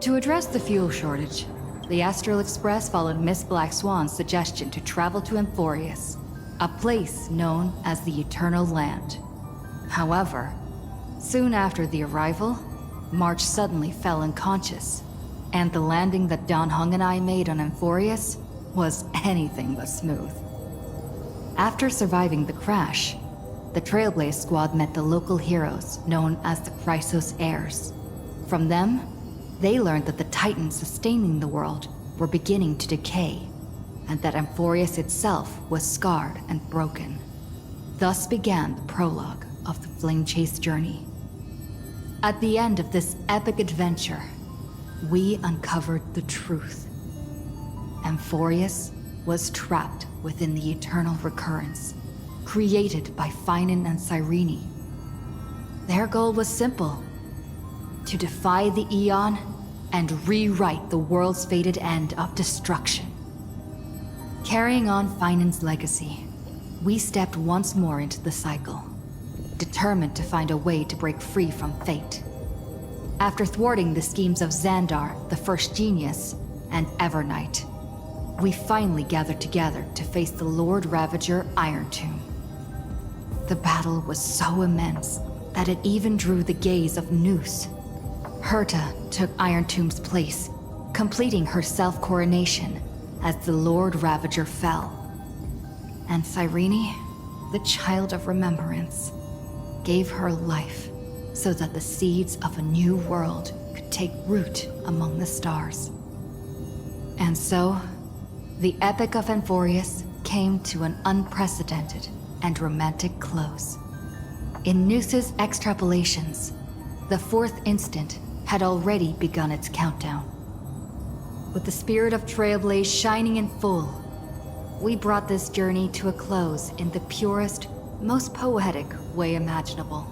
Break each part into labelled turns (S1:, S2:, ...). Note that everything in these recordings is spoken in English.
S1: To address the fuel shortage, the Astral Express followed Miss Black Swan's suggestion to travel to Amphorius, a place known as the Eternal Land. However, soon after the arrival, March suddenly fell unconscious, and the landing that Don Hung and I made on Amphorius was anything but smooth. After surviving the crash, the Trailblaze Squad met the local heroes known as the Chrysos Heirs. From them, they learned that the Titans sustaining the world were beginning to decay, and that Amphorius itself was scarred and broken. Thus began the prologue of the Flame Chase journey. At the end of this epic adventure, we uncovered the truth. Amphorius was trapped within the eternal recurrence, created by Finan and Cyrene. Their goal was simple: to defy the Aeon and rewrite the world's fated end of destruction. Carrying on Finan's legacy, we stepped once more into the cycle, determined to find a way to break free from fate. After thwarting the schemes of Xandar, the First Genius, and Evernight, we finally gathered together to face the Lord Ravager Iron Tomb. The battle was so immense that it even drew the gaze of Noose. Herta took Iron Tomb's place, completing her self-coronation as the Lord Ravager fell. And Cyrene, the Child of Remembrance, gave her life so that the seeds of a new world could take root among the stars. And so, the Epic of Amphorius came to an unprecedented and romantic close. In Noose's extrapolations, the fourth instant had already begun its countdown. With the spirit of Trailblaze shining in full, we brought this journey to a close in the purest, most poetic way imaginable.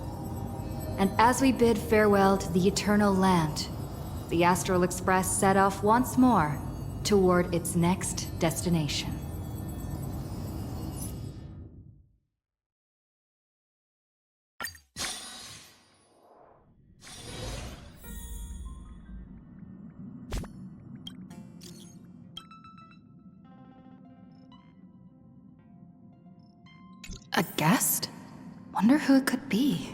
S1: And as we bid farewell to the Eternal Land, the Astral Express set off once more toward its next destination. A guest? Wonder who it could be.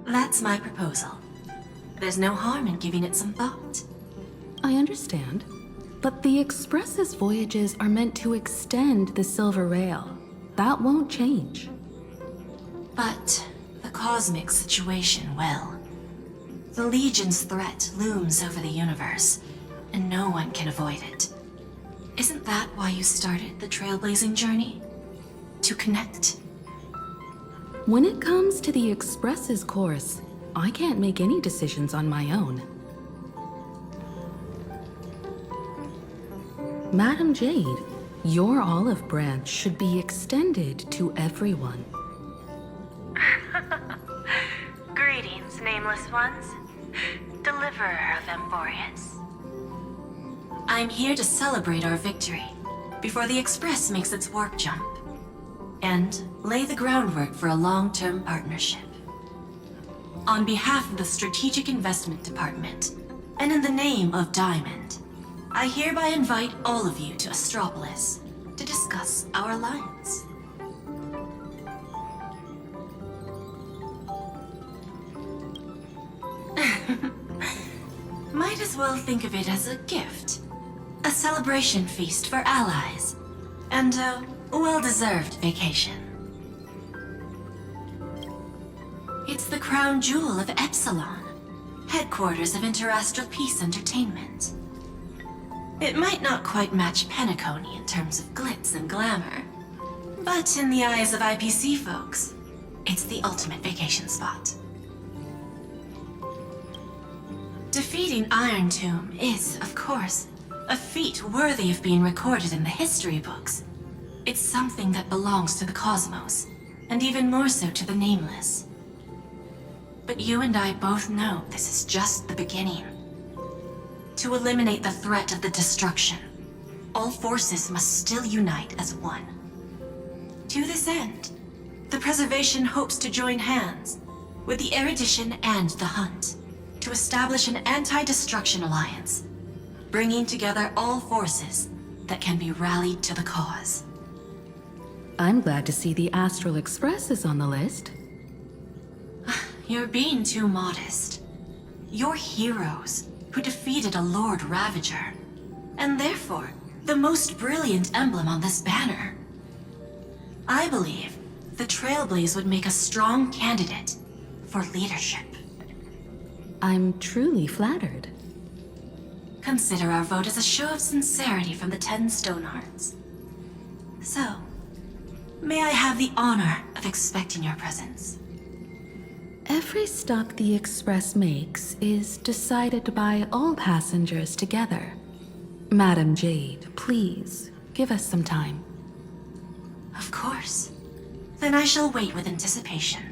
S2: That's my proposal. There's no harm in giving it some thought.
S3: I understand, but the Express's voyages are meant to extend the Silver Rail. That won't change.
S2: But the cosmic situation will. The Legion's threat looms over the universe, and no one can avoid it. Isn't that why you started the trailblazing journey? To connect?
S3: When it comes to the Express's course, I can't make any decisions on my own. Madam Jade, your olive branch should be extended to everyone.
S4: Greetings, nameless ones. Deliverer of Amphorius.
S2: I'm here to celebrate our victory before the Express makes its warp jump, and lay the groundwork for a long-term partnership. On behalf of the Strategic Investment Department, and in the name of Diamond, I hereby invite all of you to Astropolis to discuss our alliance. Might as well think of it as a gift. A celebration feast for allies, and a well-deserved vacation. It's the crown jewel of Epsilon, headquarters of Interastral Peace Entertainment. It might not quite match Penacony in terms of glitz and glamour, but in the eyes of IPC folks, it's the ultimate vacation spot. Defeating Iron Tomb is, of course, a feat worthy of being recorded in the history books. It's something that belongs to the cosmos, and even more so to the Nameless. But you and I both know this is just the beginning. To eliminate the threat of the destruction, all forces must still unite as one. To this end, the Preservation hopes to join hands with the Erudition and the Hunt to establish an anti-destruction alliance, bringing together all forces that can be rallied to the cause.
S3: I'm glad to see the Astral Express is on the list.
S2: You're being too modest. You're heroes who defeated a Lord Ravager, and therefore the most brilliant emblem on this banner. I believe the Trailblaze would make a strong candidate for leadership.
S3: I'm truly flattered.
S2: Consider our vote as a show of sincerity from the 10 Stonehearts. So, may I have the honor of expecting your presence?
S3: Every stop the Express makes is decided by all passengers together. Madam Jade, please, give us some time.
S2: Of course. Then I shall wait with anticipation.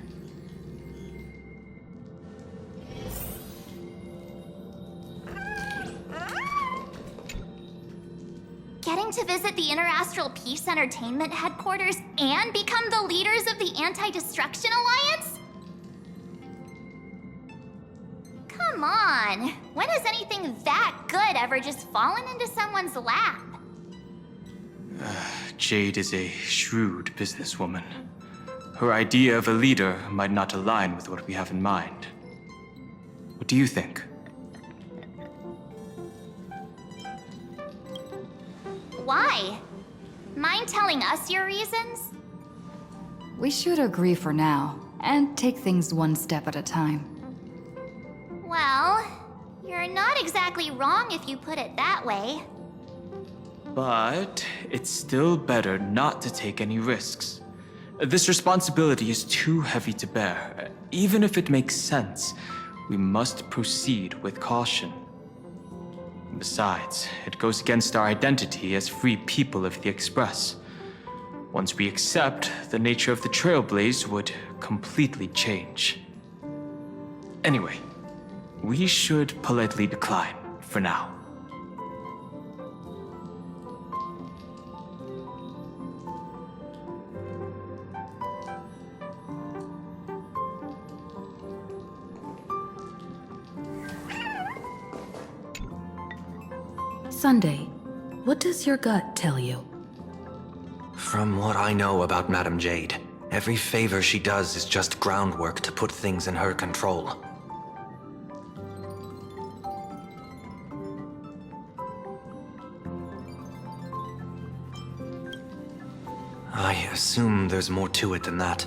S5: Getting to visit the Interastral Peace Entertainment headquarters and become the leaders of the Anti-Destruction Alliance? Come on, when has anything that good ever just fallen into someone's lap?
S6: Jade is a shrewd businesswoman. Her idea of a leader might not align with what we have in mind. What do you think?
S5: Why? Mind telling us your reasons?
S1: We should agree for now, and take things one step at a time.
S5: Well, you're not exactly wrong if you put it that way.
S6: But it's still better not to take any risks. This responsibility is too heavy to bear. Even if it makes sense, we must proceed with caution. Besides, it goes against our identity as free people of the Express. Once we accept, the nature of the Trailblaze would completely change. Anyway, we should politely decline for now.
S3: Sunday, what does your gut tell you?
S7: From what I know about Madame Jade, every favor she does is just groundwork to put things in her control. I assume there's more to it than that.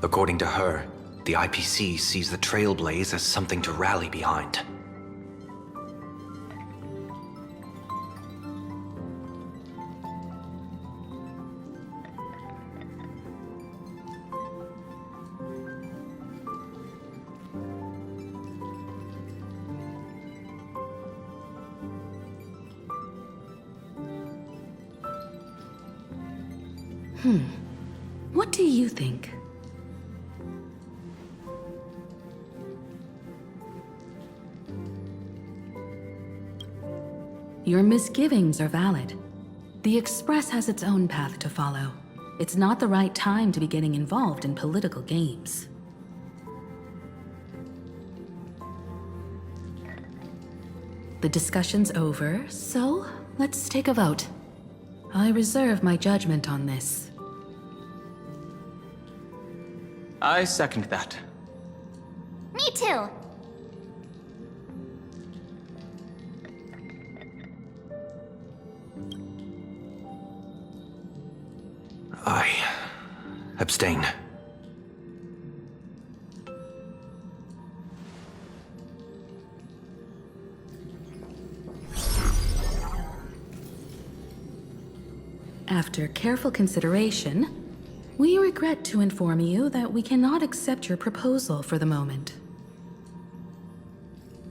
S7: According to her, the IPC sees the Trailblaze as something to rally behind.
S3: What do you think? Your misgivings are valid. The Express has its own path to follow. It's not the right time to be getting involved in political games. The discussion's over, so let's take a vote. I reserve my judgment on this.
S6: I second that.
S5: Me too.
S7: I abstain.
S3: After careful consideration, we regret to inform you that we cannot accept your proposal for the moment.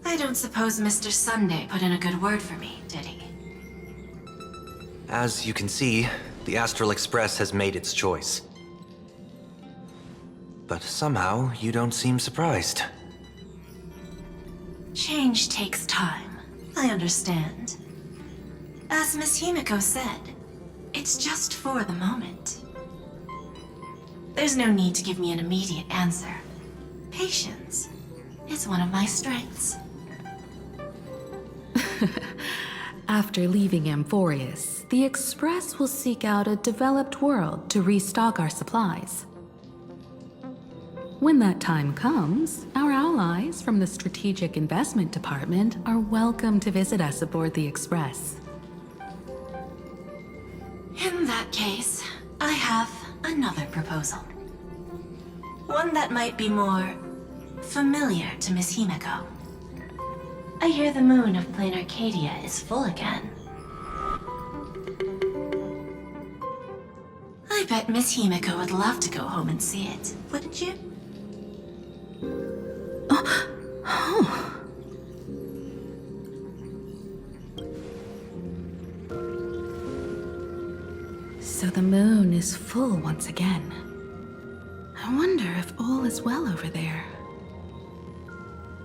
S2: I don't suppose Mr. Sunday put in a good word for me, did he?
S7: As you can see, the Astral Express has made its choice. But somehow, you don't seem surprised.
S2: Change takes time. I understand. As Miss Himiko said, it's just for the moment. There's no need to give me an immediate answer. Patience is one of my strengths.
S3: After leaving Amphorius, the Express will seek out a developed world to restock our supplies. When that time comes, our allies from the Strategic Investment Department are welcome to visit us aboard the Express.
S2: In that case, I have another proposal. One that might be more familiar to Miss Himiko. I hear the moon of Planarcadia is full again. I bet Miss Himiko would love to go home and see it, wouldn't you?
S3: So the moon is full once again. I wonder if all is well over there.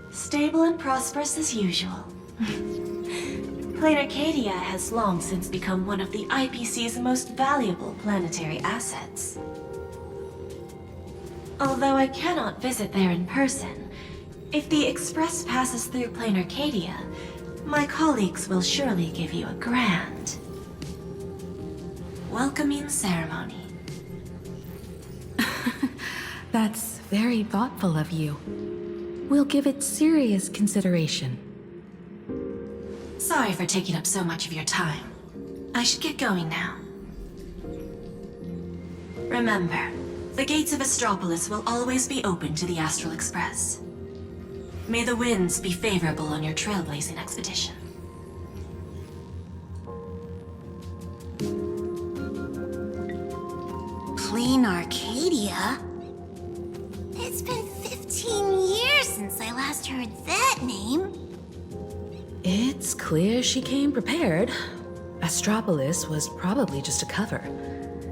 S2: Stable and prosperous as usual. Planarcadia has long since become one of the IPC's most valuable planetary assets. Although I cannot visit there in person, if the Express passes through Planarcadia, my colleagues will surely give you a grand welcoming ceremony.
S3: That's very thoughtful of you. We'll give it serious consideration.
S2: Sorry for taking up so much of your time. I should get going now. Remember, the gates of Astropolis will always be open to the Astral Express. May the winds be favorable on your trailblazing expedition.
S5: Planarcadia? It's been 15 years since I last heard that name.
S3: It's clear she came prepared. Astropolis was probably just a cover.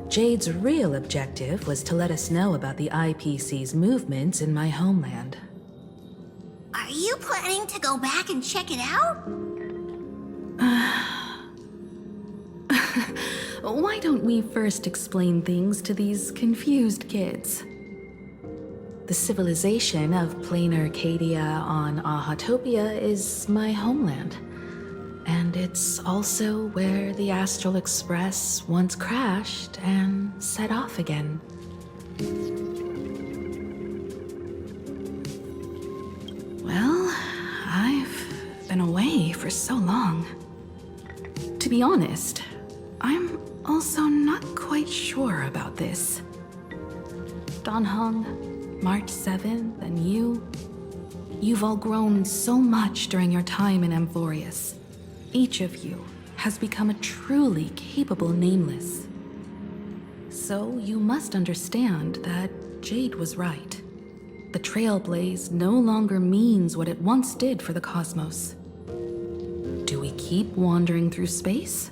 S3: Jade's real objective was to let us know about the IPC's movements in my homeland.
S5: Are you planning to go back and check it out?
S3: Why don't we first explain things to these confused kids? The civilization of Planarcadia on Ahatopia is my homeland. And it's also where the Astral Express once crashed and set off again. Well, I've been away for so long. To be honest, I'm also not quite sure about this. Dan Heng, March 7th, and you've all grown so much during your time in Amphorius. Each of you has become a truly capable Nameless. So you must understand that Jade was right. The Trailblaze no longer means what it once did for the cosmos. Do we keep wandering through space?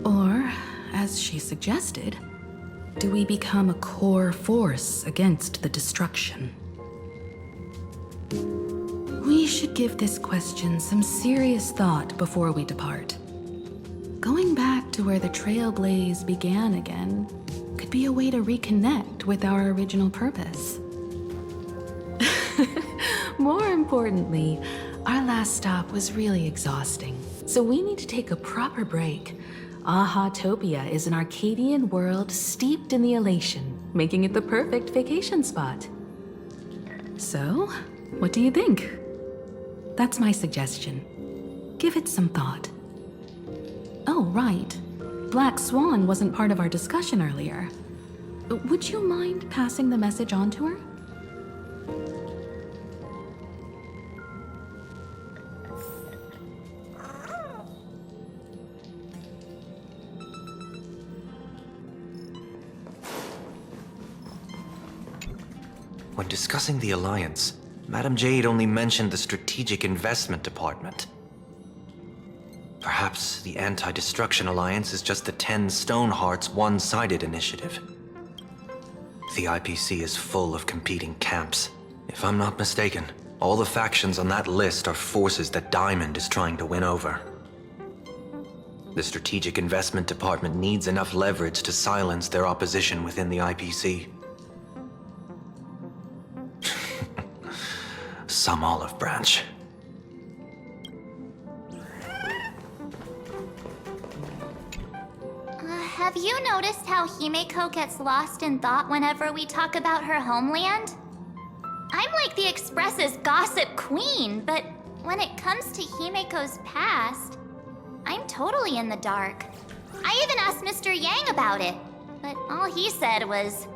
S3: Or, as she suggested, do we become a core force against the destruction? We should give this question some serious thought before we depart. Going back to where the Trailblaze began again could be a way to reconnect with our original purpose. More importantly, our last stop was really exhausting, so we need to take a proper break. Ahatopia is an Arcadian world steeped in the elation, making it the perfect vacation spot. So, what do you think? That's my suggestion. Give it some thought. Oh, right. Black Swan wasn't part of our discussion earlier. Would you mind passing the message on to her?
S7: When discussing the Alliance, Madame Jade only mentioned the Strategic Investment Department. Perhaps the Anti-Destruction Alliance is just the 10 Stonehearts one-sided initiative. The IPC is full of competing camps. If I'm not mistaken, All the factions on that list are forces that Diamond is trying to win over. The Strategic Investment Department needs enough leverage to silence their opposition within the IPC. Some olive branch.
S5: Have you noticed how Himeko gets lost in thought whenever we talk about her homeland? I'm like the Express's gossip queen, but when it comes to Himeko's past, I'm totally in the dark. I even asked Mr. Yang about it, but all he said was,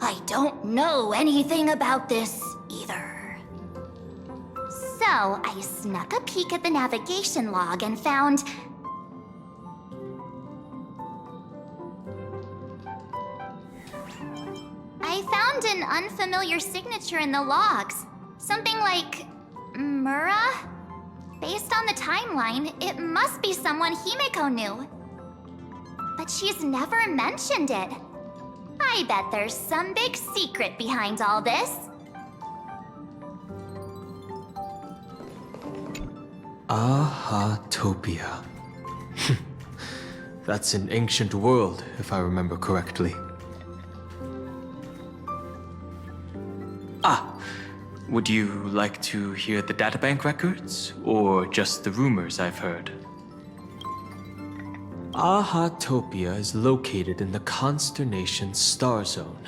S5: "I don't know anything about this either." So I snuck a peek at the navigation log and found... an unfamiliar signature in the logs. Something like... Mura? Based on the timeline, it must be someone Himeko knew. But she's never mentioned it. I bet there's some big secret behind all this.
S6: Ahatopia. That's an ancient world, if I remember correctly. Would you like to hear the databank records, or just the rumors I've heard? Ahatopia is located in the constellation Star Zone.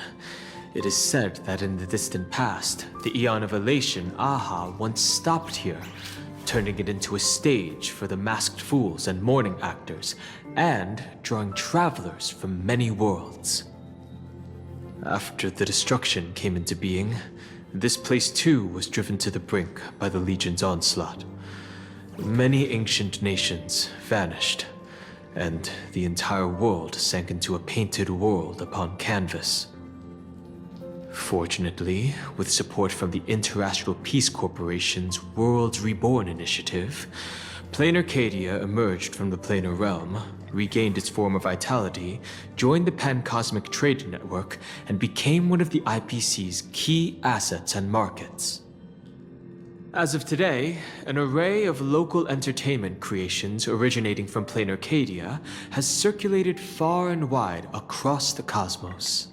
S6: It is said that in the distant past, the Eon of Elation, Aha, once stopped here, turning it into a stage for the masked fools and mourning actors, and drawing travelers from many worlds. After the destruction came into being, this place too was driven to the brink by the Legion's onslaught. Many ancient nations vanished, and the entire world sank into a painted world upon canvas. Fortunately, with support from the Interastral Peace Corporation's Worlds Reborn initiative, Planarcadia emerged from the planar realm, regained its former vitality, joined the Pan-Cosmic Trade Network, and became one of the IPC's key assets and markets. As of today, an array of local entertainment creations originating from Planarcadia has circulated far and wide across the cosmos.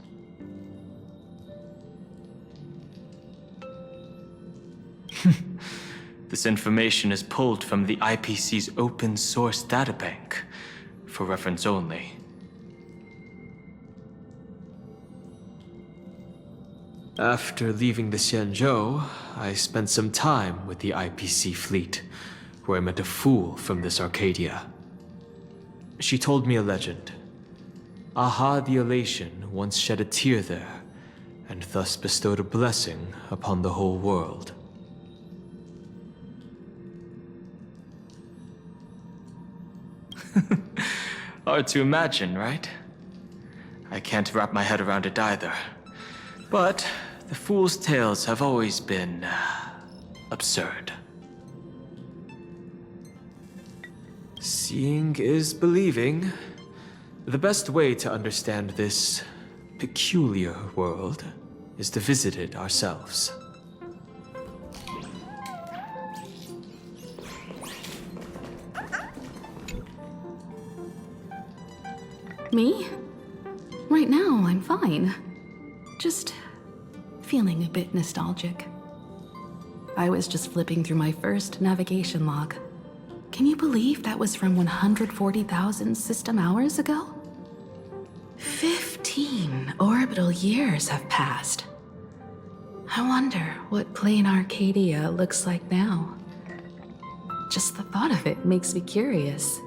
S6: This information is pulled from the IPC's open source databank, for reference only. After leaving the Xianzhou, I spent some time with the IPC fleet, where I met a fool from this Arcadia. She told me a legend. Aha the Elation once shed a tear there, and thus bestowed a blessing upon the whole world. Hard to imagine, right? I can't wrap my head around it either. But the fool's tales have always been absurd. Seeing is believing. The best way to understand this peculiar world is to visit it ourselves.
S3: Me? Right now, I'm fine. Just feeling a bit nostalgic. I was just flipping through my first navigation log. Can you believe that was from 140,000 system hours ago? 15 orbital years have passed. I wonder what Planarcadia looks like now. Just the thought of it makes me curious.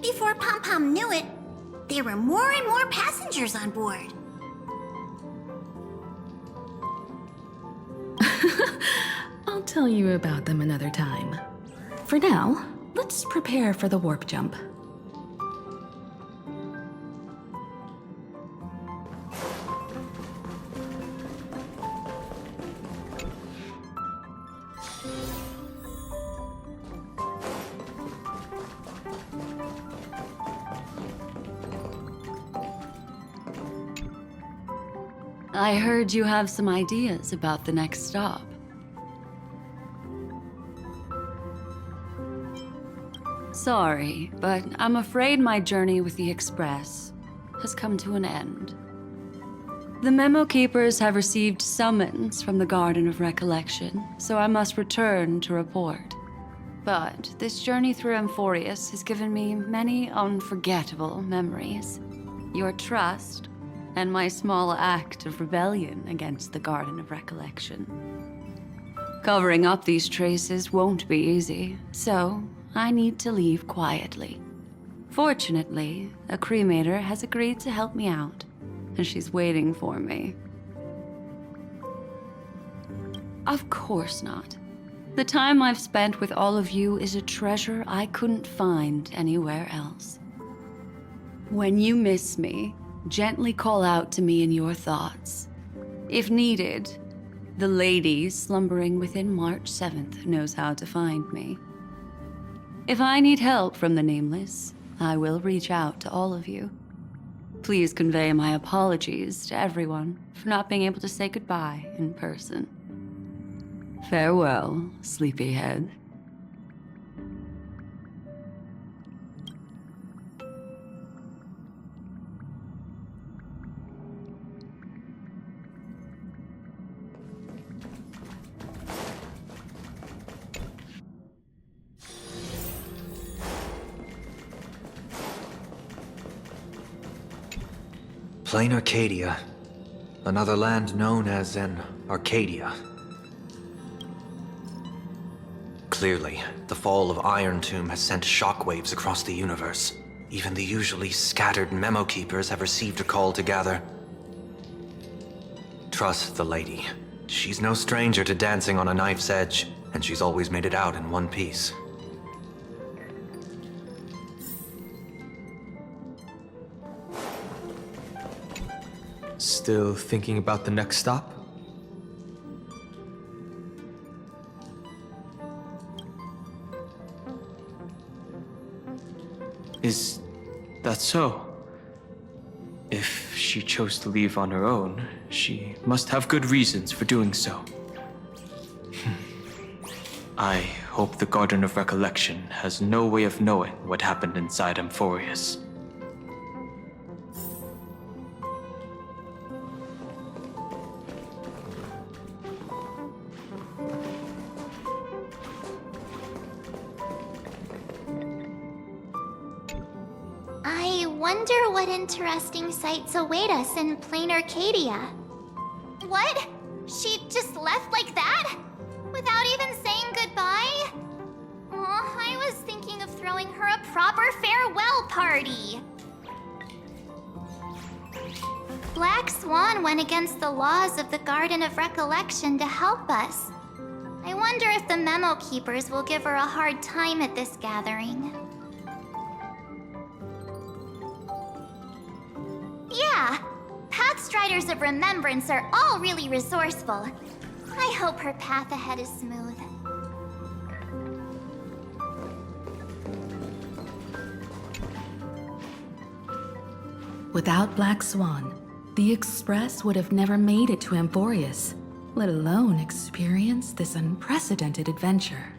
S8: Before Pom-Pom knew it, there were more and more passengers on board.
S3: I'll tell you about them another time. For now, let's prepare for the warp jump.
S9: I heard you have some ideas about the next stop. Sorry, but I'm afraid my journey with the Express has come to an end. The Memo Keepers have received summons from the Garden of Recollection, so I must return to report. But this journey through Amphorius has given me many unforgettable memories. Your trust, and my small act of rebellion against the Garden of Recollection. Covering up these traces won't be easy, so I need to leave quietly. Fortunately, a cremator has agreed to help me out, and she's waiting for me. Of course not. The time I've spent with all of you is a treasure I couldn't find anywhere else. When you miss me, gently call out to me in your thoughts. If needed, the lady slumbering within March 7th knows how to find me. If I need help from the Nameless, I will reach out to all of you. Please convey my apologies to everyone for not being able to say goodbye in person. Farewell, sleepyhead.
S7: Planarcadia, another land known as an Arcadia. Clearly, the fall of Iron Tomb has sent shockwaves across the universe. Even the usually scattered Memo Keepers have received a call to gather. Trust the lady. She's no stranger to dancing on a knife's edge, and she's always made it out in one piece.
S6: Still thinking about the next stop? Is that so? If she chose to leave on her own, she must have good reasons for doing so. I hope the Garden of Recollection has no way of knowing what happened inside Amphorius.
S5: I wonder what interesting sights await us in Planarcadia. What? She just left like that? Without even saying goodbye? Oh, I was thinking of throwing her a proper farewell party. Black Swan went against the laws of the Garden of Recollection to help us. I wonder if the Memo Keepers will give her a hard time at this gathering. Yeah, Pathstriders of Remembrance are all really resourceful. I hope her path ahead is smooth.
S3: Without Black Swan, the Express would have never made it to Amphorius, let alone experience this unprecedented adventure.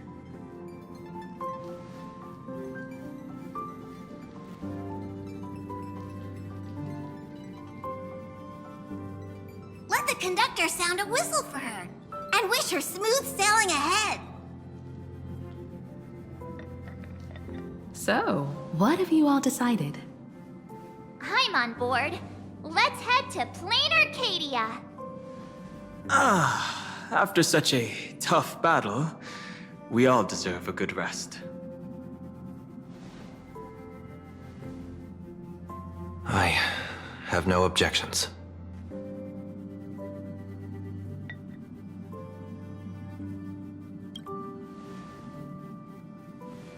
S8: Let the conductor sound a whistle for her, and wish her smooth sailing ahead.
S3: So, what have you all decided?
S5: I'm on board. Let's head to Planarcadia.
S6: After such a tough battle, we all deserve a good rest.
S7: I have no objections.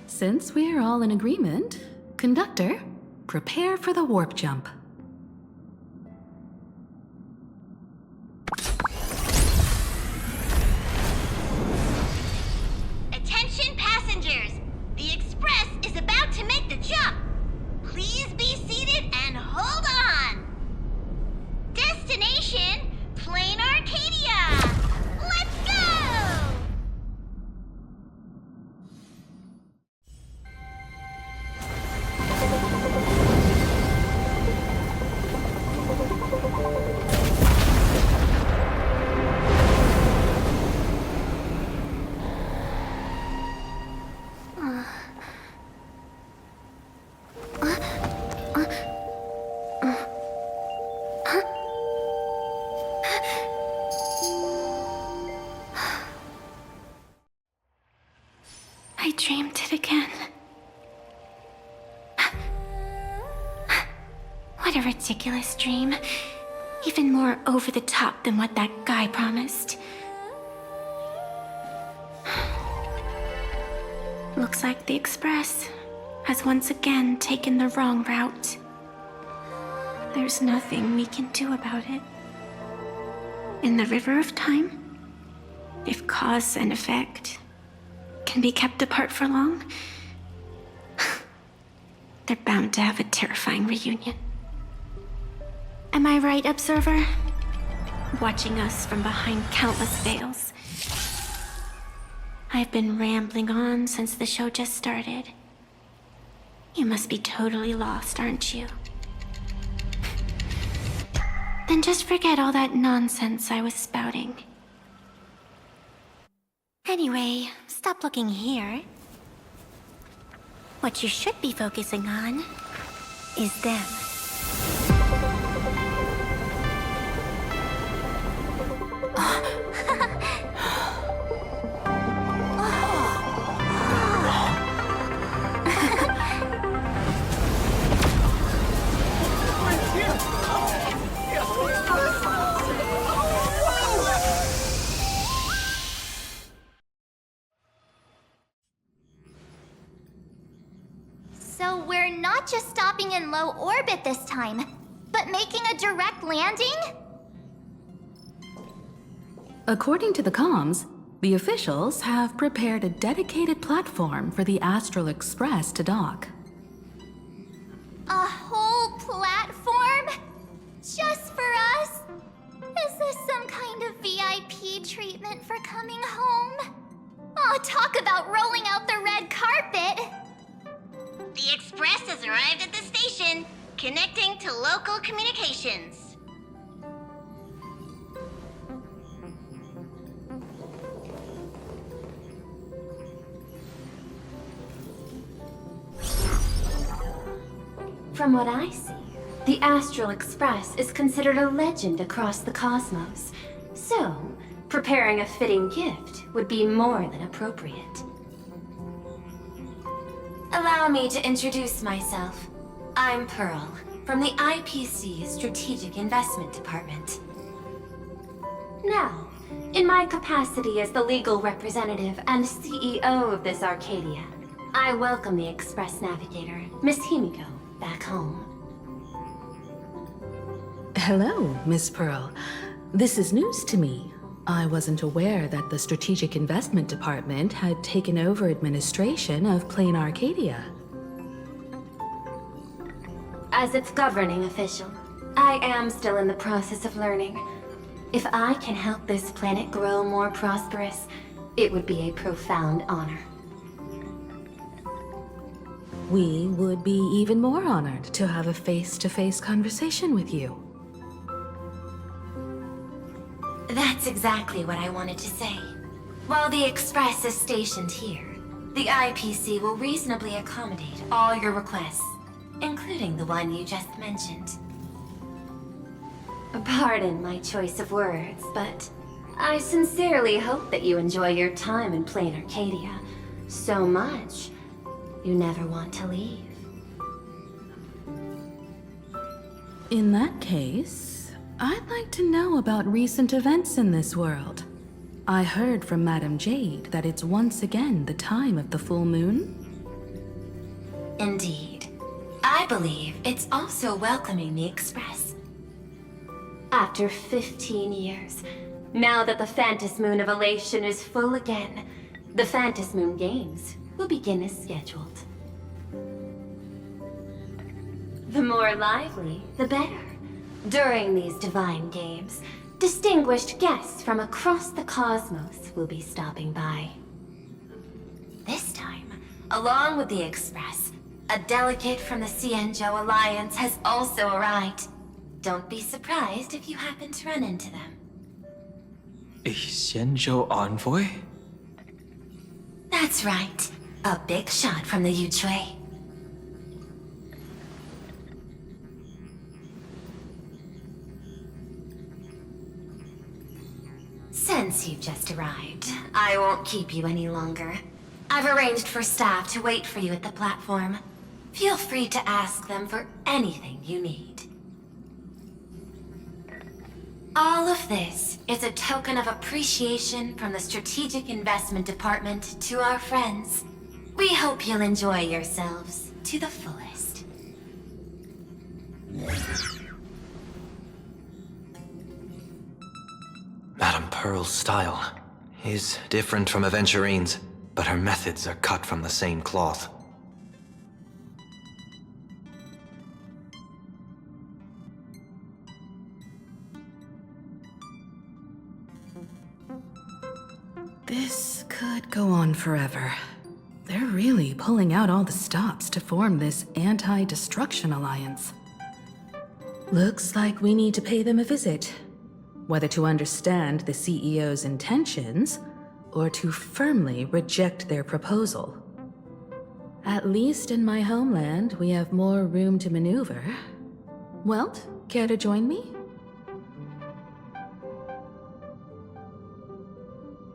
S3: Since we're all in agreement, Conductor, prepare for the warp jump.
S8: Attention passengers! The Express is about to make the jump. Please be seated and hold on. Destination,
S4: What a ridiculous dream. Even more over the top than what that guy promised. Looks like the Express has once again taken the wrong route. There's nothing we can do about it. In the river of time, if cause and effect can be kept apart for long, they're bound to have a terrifying reunion. Am I right, Observer? Watching us from behind countless veils. I've been rambling on since the show just started. You must be totally lost, aren't you? Then just forget all that nonsense I was spouting. Anyway, stop looking here. What you should be focusing on is them.
S5: So we're not just stopping in low orbit this time, but making a direct landing?
S3: According to the comms, the officials have prepared a dedicated platform for the Astral Express to dock.
S5: A whole platform? Just for us? Is this some kind of VIP treatment for coming home? Oh, talk about rolling out the red carpet!
S8: The Express has arrived at the station, connecting to local communications.
S2: From what I see, the Astral Express is considered a legend across the cosmos. So, preparing a fitting gift would be more than appropriate. Allow me to introduce myself. I'm Pearl, from the IPC Strategic Investment Department. Now, in my capacity as the legal representative and CEO of this Arcadia, I welcome the Express Navigator, Miss Himiko, back home.
S3: Hello, Miss Pearl. This is news to me. I wasn't aware that the Strategic Investment Department had taken over administration of Planarcadia.
S2: As its governing official, I am still in the process of learning. If I can help this planet grow more prosperous, it would be a profound honor.
S3: We would be even more honored to have a face-to-face conversation with you.
S2: That's exactly what I wanted to say. While the Express is stationed here, the IPC will reasonably accommodate all your requests, including the one you just mentioned. Pardon my choice of words, but I sincerely hope that you enjoy your time in Planarcadia so much you never want to leave.
S3: In that case, I'd like to know about recent events in this world. I heard from Madame Jade that it's once again the time of the full moon.
S2: Indeed. I believe it's also welcoming the Express. After 15 years, now that the Phantas Moon of Elation is full again, the Phantas Moon Games will begin as scheduled. The more lively, the better. During these divine games, distinguished guests from across the cosmos will be stopping by. This time, along with the Express, a delegate from the Cienjo Alliance has also arrived. Don't be surprised if you happen to run into them.
S6: A Xianzhou envoy?
S2: That's right. A big shot from the Yuchui. Since you've just arrived, I won't keep you any longer. I've arranged for staff to wait for you at the platform. Feel free to ask them for anything you need. All of this is a token of appreciation from the Strategic Investment Department to our friends. We hope you'll enjoy yourselves to the fullest.
S7: Madame Pearl's style is different from Aventurine's, but her methods are cut from the same cloth.
S3: This could go on forever. They're really pulling out all the stops to form this anti-destruction alliance. Looks like we need to pay them a visit. Whether to understand the CEO's intentions, or to firmly reject their proposal. At least in my homeland, we have more room to maneuver. Welt, care to join me?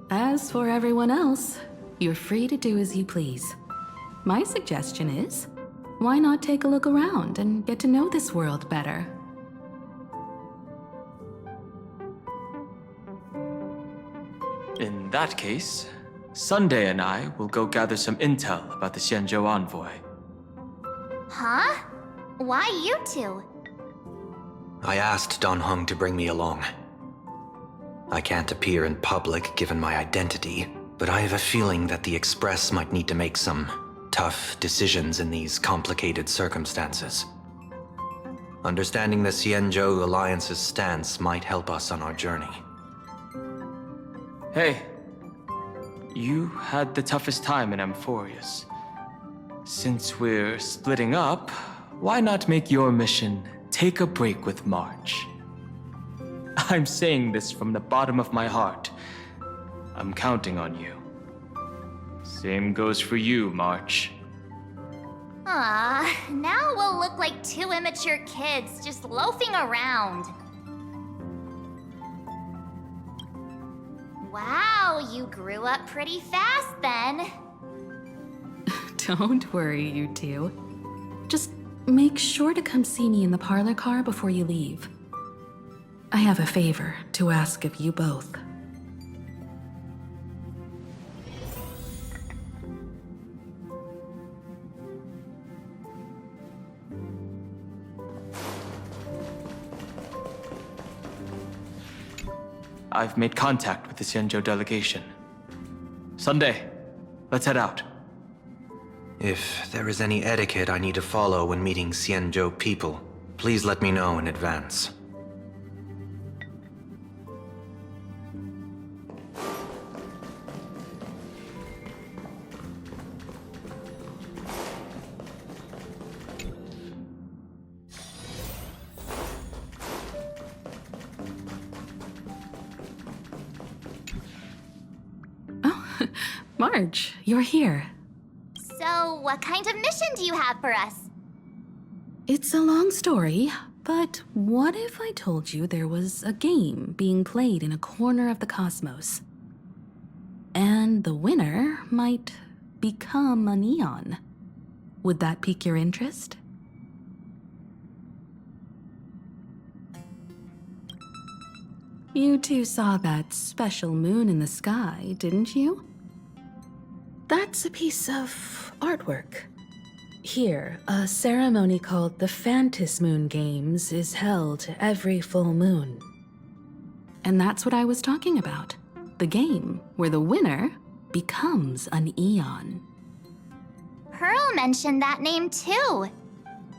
S3: As for everyone else, you're free to do as you please. My suggestion is, why not take a look around and get to know this world better?
S6: In that case, Sunday and I will go gather some intel about the Xianzhou envoy.
S5: Huh? Why you two?
S7: I asked Don Hung to bring me along. I can't appear in public given my identity, but I have a feeling that the Express might need to make some tough decisions in these complicated circumstances. Understanding the Xianzhou Alliance's stance might help us on our journey.
S6: Hey, you had the toughest time in Amphorius. Since we're splitting up, why not make your mission take a break with March? I'm saying this from the bottom of my heart. I'm counting on you. Same goes for you, March.
S5: Now we'll look like two immature kids just loafing around. Wow, you grew up pretty fast then.
S3: Don't worry, you two. Just make sure to come see me in the parlor car before you leave. I have a favor to ask of you both.
S6: I've made contact with the Xianzhou delegation. Sunday, let's head out.
S7: If there is any etiquette I need to follow when meeting Xianzhou people, please let me know in advance.
S3: Marge, you're here.
S5: So, what kind of mission do you have for us?
S3: It's a long story, but what if I told you there was a game being played in a corner of the cosmos? And the winner might become a neon. Would that pique your interest? You two saw that special moon in the sky, didn't you? That's a piece of artwork. Here, a ceremony called the Phantom Moon Games is held every full moon. And that's what I was talking about. The game where the winner becomes an eon.
S5: Pearl mentioned that name too.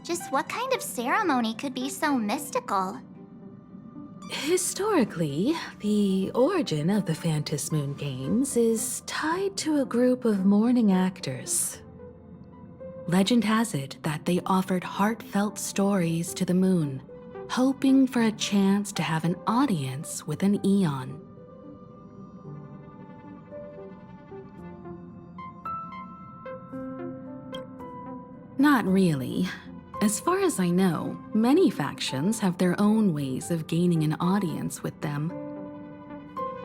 S5: Just what kind of ceremony could be so mystical?
S3: Historically, the origin of the Phantom Moon Games is tied to a group of mourning actors. Legend has it that they offered heartfelt stories to the moon, hoping for a chance to have an audience with an eon. Not really. As far as I know, many factions have their own ways of gaining an audience with them.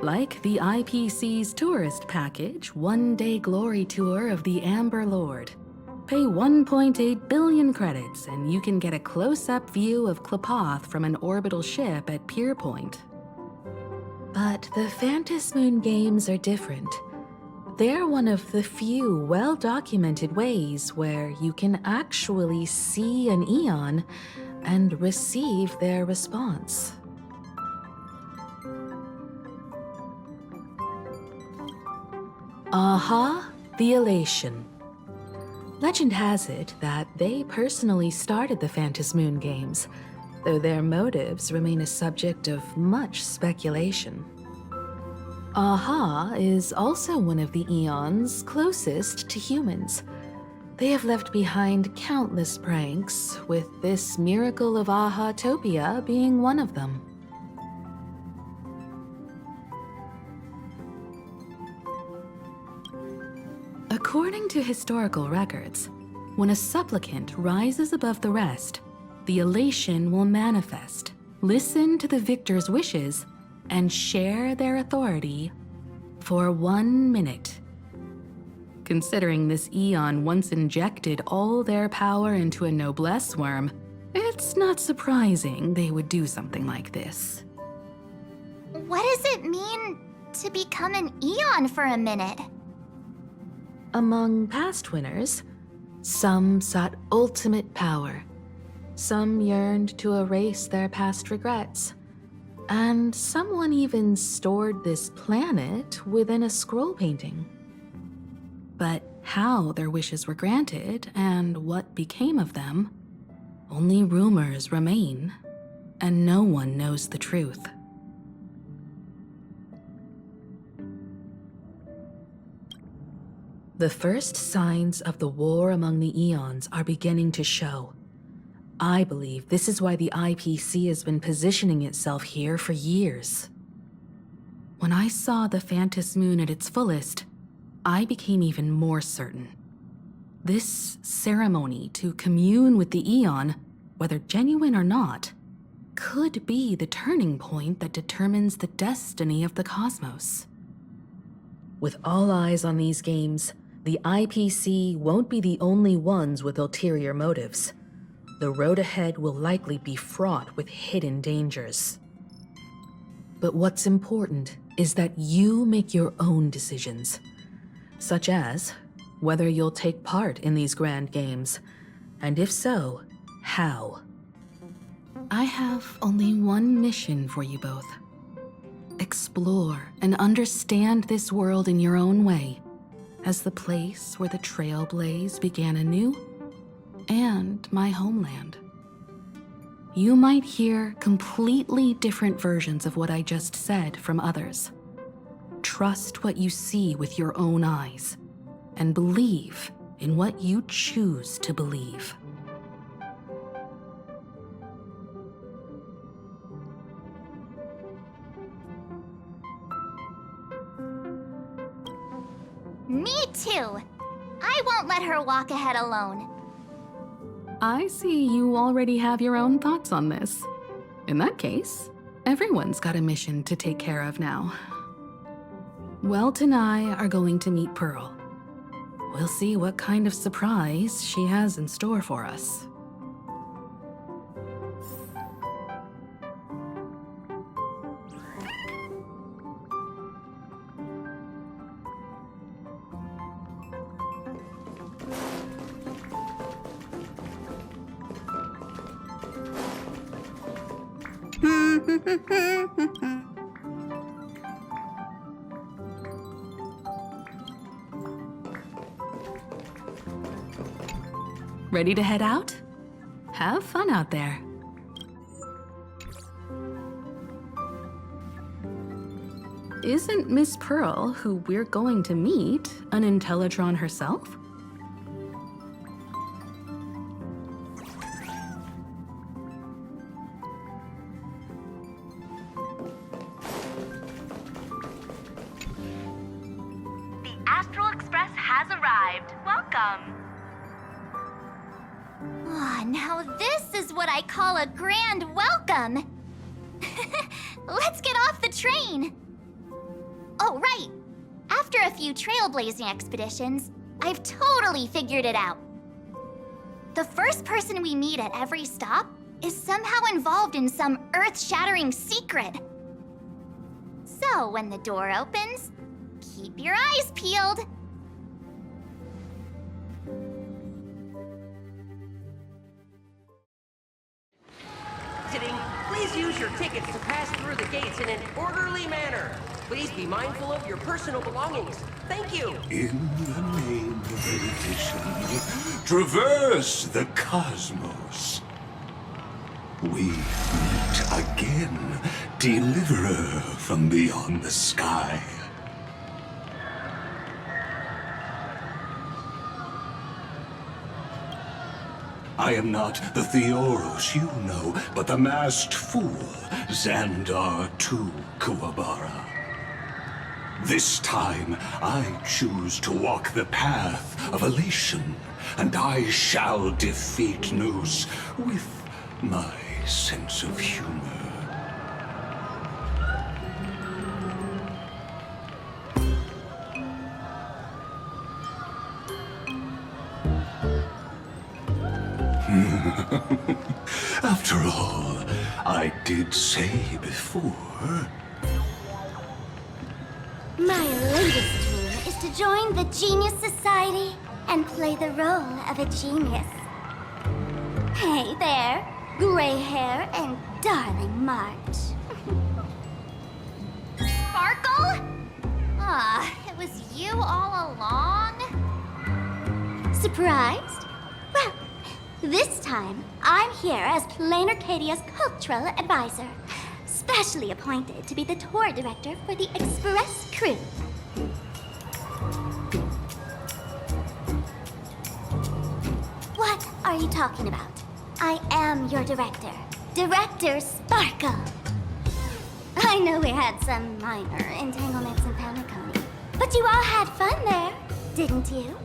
S3: Like the IPC's tourist package, one-day glory tour of the Amber Lord. Pay 1.8 billion credits and you can get a close-up view of Klapoth from an orbital ship at Pier Point. But the Phantom Moon games are different. They're one of the few well-documented ways where you can actually see an Eon and receive their response. Aha, the Elation. Legend has it that they personally started the Phantom Moon games, though their motives remain a subject of much speculation. Aha is also one of the Eons closest to humans. They have left behind countless pranks, with this miracle of Aha-topia being one of them. According to historical records, when a supplicant rises above the rest, the elation will manifest, listen to the victor's wishes, and share their authority for 1 minute. Considering this Eon once injected all their power into a noblesse worm, it's not surprising they would do something like this.
S5: What does it mean to become an Eon for a minute?
S3: Among past winners, some sought ultimate power, some yearned to erase their past regrets, and someone even stored this planet within a scroll painting. But how their wishes were granted and what became of them, only rumors remain, and no one knows the truth. The first signs of the war among the Eons are beginning to show. I believe this is why the IPC has been positioning itself here for years. When I saw the Phantom Moon at its fullest, I became even more certain. This ceremony to commune with the Eon, whether genuine or not, could be the turning point that determines the destiny of the cosmos. With all eyes on these games, the IPC won't be the only ones with ulterior motives. The road ahead will likely be fraught with hidden dangers. But what's important is that you make your own decisions, such as whether you'll take part in these grand games, and if so, how. I have only one mission for you both. Explore and understand this world in your own way, as the place where the Trailblaze began anew, and my homeland. You might hear completely different versions of what I just said from others. Trust what you see with your own eyes, and believe in what you choose to believe.
S5: Me too. I won't let her walk ahead alone.
S3: I see you already have your own thoughts on this. In that case, everyone's got a mission to take care of now. Welt and I are going to meet Pearl. We'll see what kind of surprise she has in store for us. Ready to head out? Have fun out there. Isn't Miss Pearl, who we're going to meet, an Intellitron herself?
S8: The Astral Express has arrived. Welcome.
S5: Ah, now this is what I call a grand welcome. Let's get off the train. Oh, right. After a few trailblazing expeditions, I've totally figured it out. The first person we meet at every stop is somehow involved in some earth-shattering secret. So when the door opens, keep your eyes peeled.
S10: Please use your tickets to pass through the gates in an orderly manner. Please be mindful of your personal belongings. Thank you.
S11: In the name of erudition, traverse the cosmos. We meet again, deliverer from beyond the sky. I am not the Theoros you know, but the masked fool, Xandar II Kuwabara. This time, I choose to walk the path of elation, and I shall defeat Noose with my sense of humor. After all, I did say before.
S5: My latest dream is to join the Genius Society and play the role of a genius. Hey there, gray hair and darling March. Sparkle? Ah, it was you all along? Surprised? Well, this time, I'm here as Planarcadia's cultural advisor, specially appointed to be the tour director for the Express crew. What are you talking about? I am your director, Director Sparkle. I know we had some minor entanglements in Planarcadia, but you all had fun there, didn't you?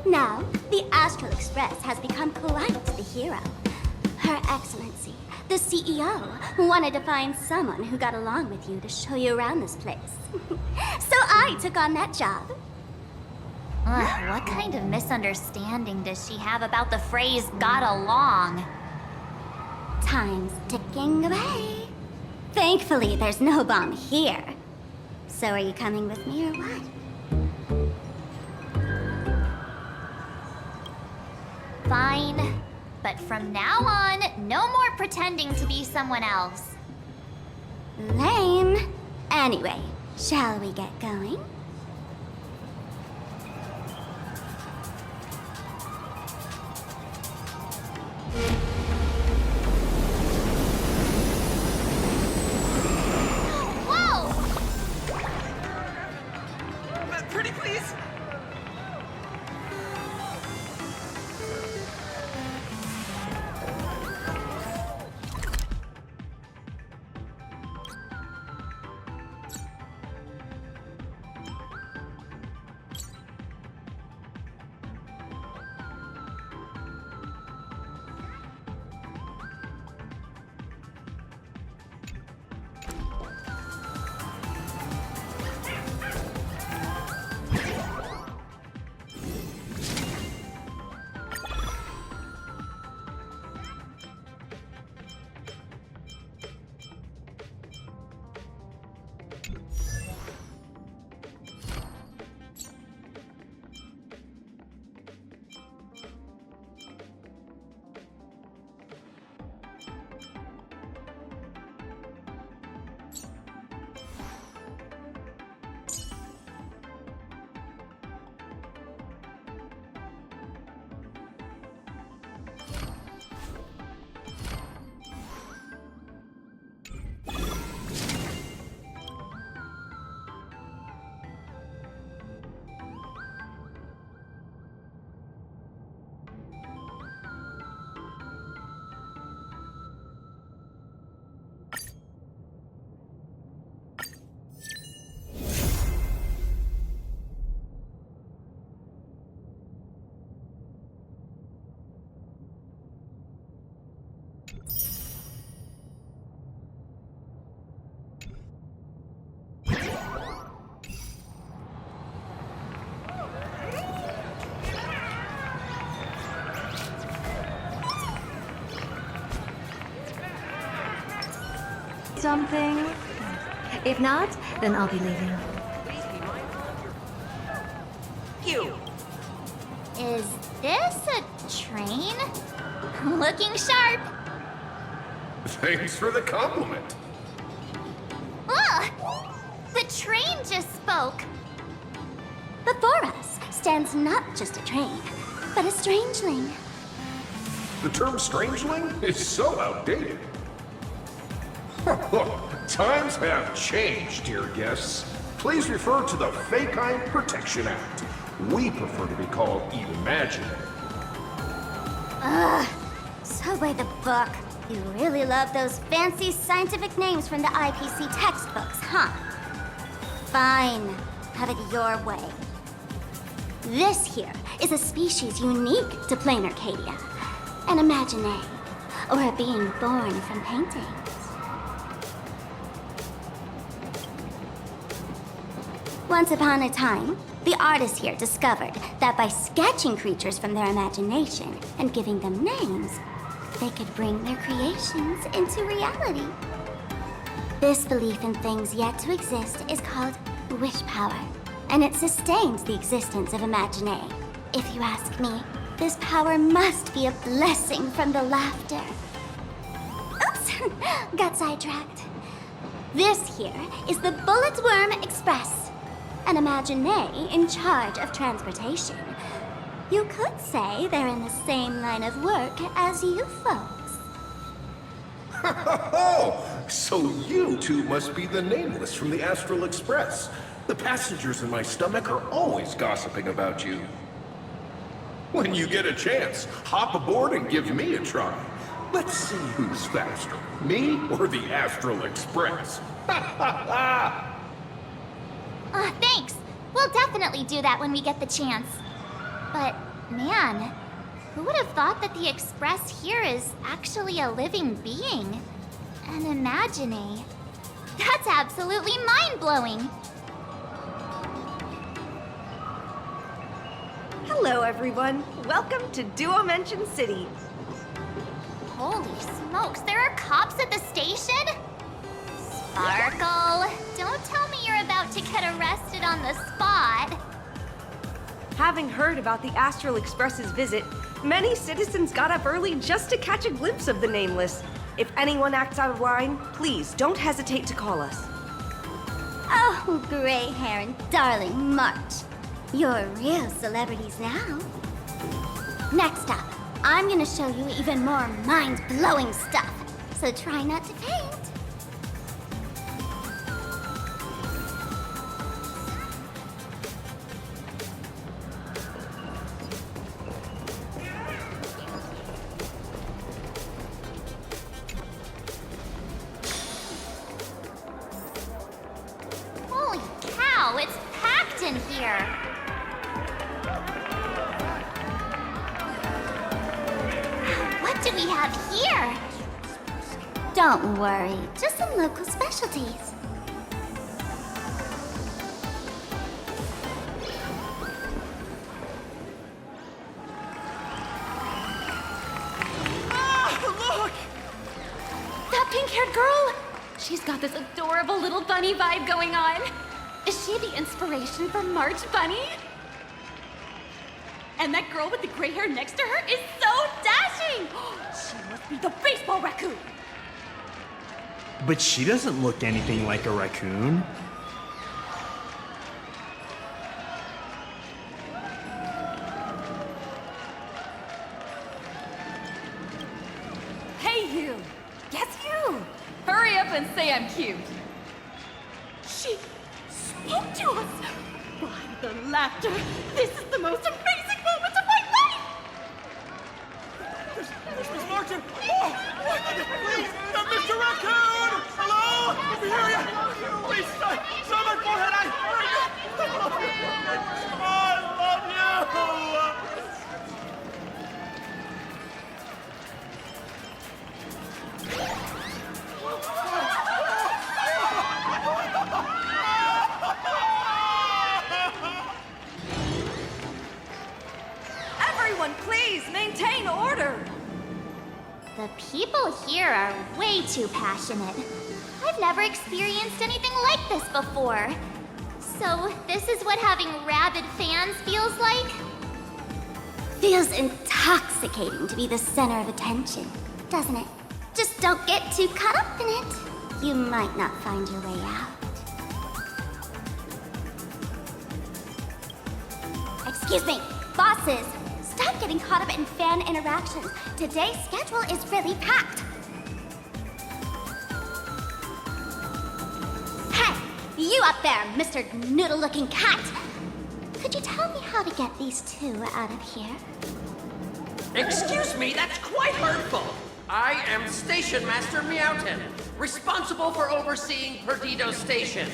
S5: Now, the Astral Express has become quite the hero. Her Excellency, the CEO, wanted to find someone who got along with you to show you around this place. So I took on that job. What kind of misunderstanding does she have about the phrase got along? Time's ticking away. Thankfully, there's no bomb here. So are you coming with me or what? Fine. But from now on, no more pretending to be someone else. Lame. Anyway, shall we get going? Whoa!
S10: Pretty please?
S1: Something?
S12: If not, then I'll be leaving.
S10: Please be mindful of your... You!
S5: Is this a train? Looking sharp.
S13: Thanks for the compliment.
S5: Ugh! The train just spoke. Before us stands not just a train, but a strangeling.
S13: The term strangeling is so outdated. Times have changed, dear guests. Please refer to the Fake-Eye Protection Act. We prefer to be called imaginary.
S5: Ugh. So by the book. You really love those fancy scientific names from the IPC textbooks, huh? Fine. Have it your way. This here is a species unique to Planarcadia. An imaginary, or a being born from paintings. Once upon a time, the artists here discovered that by sketching creatures from their imagination and giving them names, they could bring their creations into reality. This belief in things yet to exist is called wish power, and it sustains the existence of Imaginary. If you ask me, this power must be a blessing from the laughter. Oops, got sidetracked. This here is the Bullet Worm Express, an Imaginary in charge of transportation. You could say they're in the same line of work as you folks.
S13: Oh, so you two must be the Nameless from the Astral Express. The passengers in my stomach are always gossiping about you. When you get a chance, hop aboard and give me a try. Let's see who's faster, me or the Astral Express.
S5: Thanks. We'll definitely do that when we get the chance. But, man, who would have thought that the Express here is actually a living being? An Imaginary. That's absolutely mind-blowing.
S12: Hello, everyone. Welcome to Duo-Mention City.
S5: Holy smokes, there are cops at the station? Sparkle, don't tell me you're about to get arrested on the spot.
S12: Having heard about the Astral Express's visit, many citizens got up early just to catch a glimpse of the Nameless. If anyone acts out of line, please don't hesitate to call us.
S5: Oh, gray hair and darling March. You're real celebrities now. Next up, I'm gonna show you even more mind-blowing stuff, so try not to faint. Holy cow, it's packed in here. What do we have here? Don't worry, just some local specialties.
S3: Look! That pink-haired girl? She's got this adorable little bunny vibe going on. Is she the inspiration for March Bunny? And that girl with the gray hair next to her is so dashing! She must be the baseball raccoon!
S14: But she doesn't look anything like a raccoon.
S3: Hey, you! Yes, you! Hurry up and say I'm cute! She spoke to us! By the laughter, this is the most amazing moment of my life!
S15: There's Miss Martin! Oh! Please! Mr. Raccoon! Hello? Over here! Please, stop my forehead! I love you!
S12: Everyone, please maintain order.
S5: The people here are way too passionate. I've never experienced anything like this before. So, this is what having rabid fans feels like?
S8: Feels intoxicating to be the center of attention, doesn't it? Just don't get too caught up in it. You might not find your way out. Excuse me, bosses! Stop getting caught up in fan interactions. Today's schedule is really packed. Hey, you up there, Mr. Noodle-looking cat! Could you tell me how to get these two out of here?
S10: Excuse me, that's quite hurtful. I am Station Master Meowton, responsible for overseeing Perdido Station.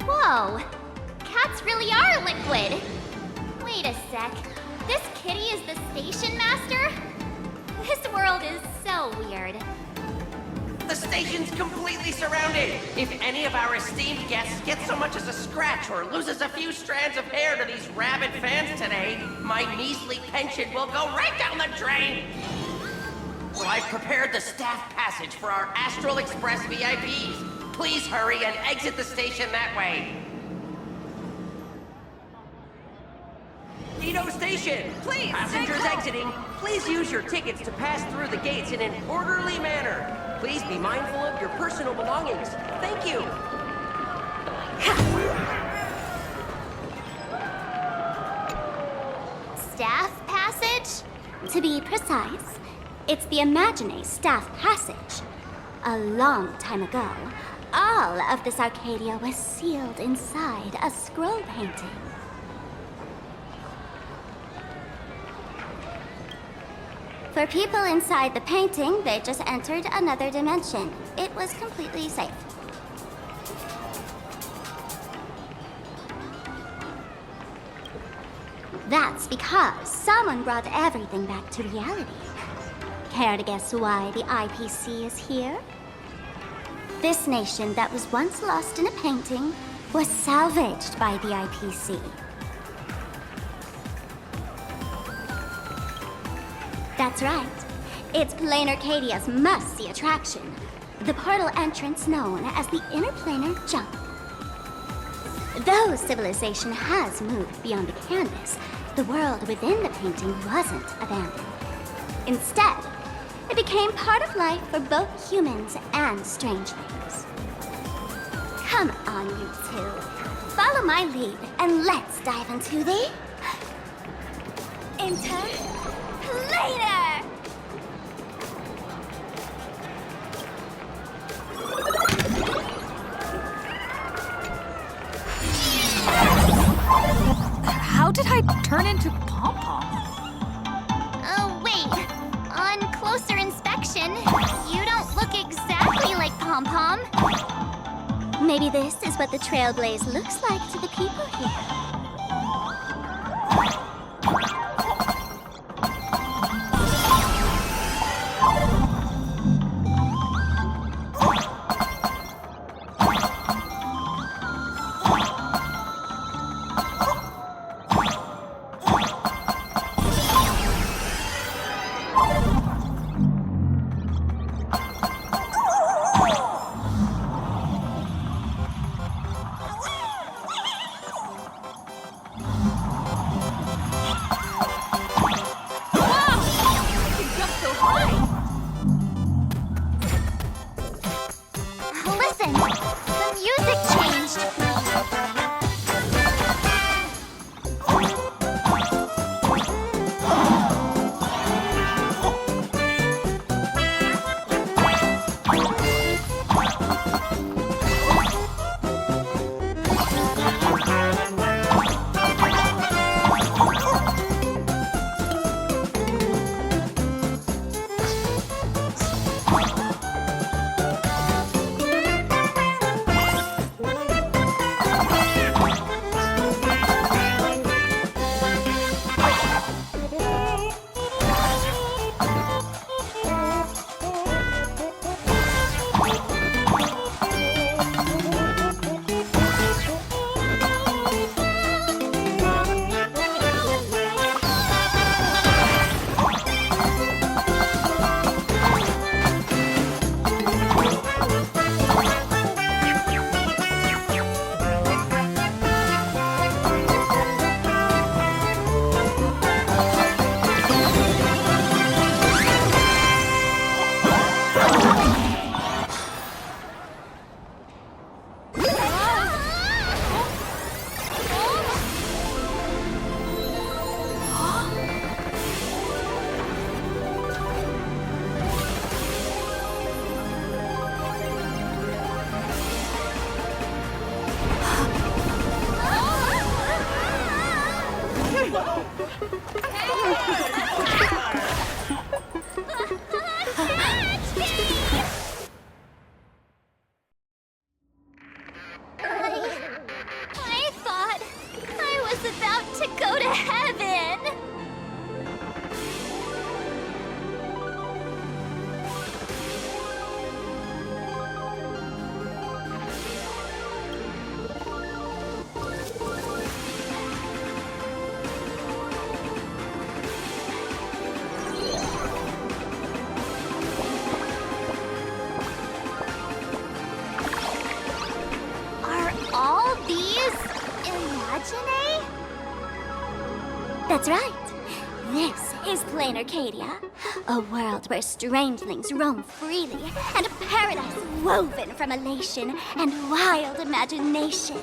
S5: Whoa, cats really are liquid. Wait a sec, this kitty is the station master? This world is so weird.
S10: The station's completely surrounded. If any of our esteemed guests get so much as a scratch or loses a few strands of hair to these rabid fans today, my measly pension will go right down the drain. So I've prepared the staff passage for our Astral Express VIPs. Please hurry and exit the station that way. Perdido Station! Please, passengers exiting, please use your tickets to pass through the gates in an orderly manner. Please be mindful of your personal belongings. Thank you.
S8: Staff passage? To be precise, it's the Imagine Staff Passage. A long time ago, all of this Arcadia was sealed inside a scroll painting. For people inside the painting, they just entered another dimension. It was completely safe. That's because someone brought everything back to reality. Care to guess why the IPC is here? This nation that was once lost in a painting was salvaged by the IPC. That's right. It's Planarcadia's must-see attraction. The portal entrance known as the Interplanar Jump. Though civilization has moved beyond the canvas, the world within the painting wasn't abandoned. Instead, it became part of life for both humans and strange things. Come on, you two. Follow my lead and let's dive into the... Interplanar!
S1: How did I turn into Pom-Pom?
S5: Oh, wait. On closer inspection, you don't look exactly like Pom-Pom.
S8: Maybe this is what the Trailblaze looks like to the people here. That's right. This is Planarcadia, a world where strangelings roam freely, and a paradise woven from elation and wild imagination.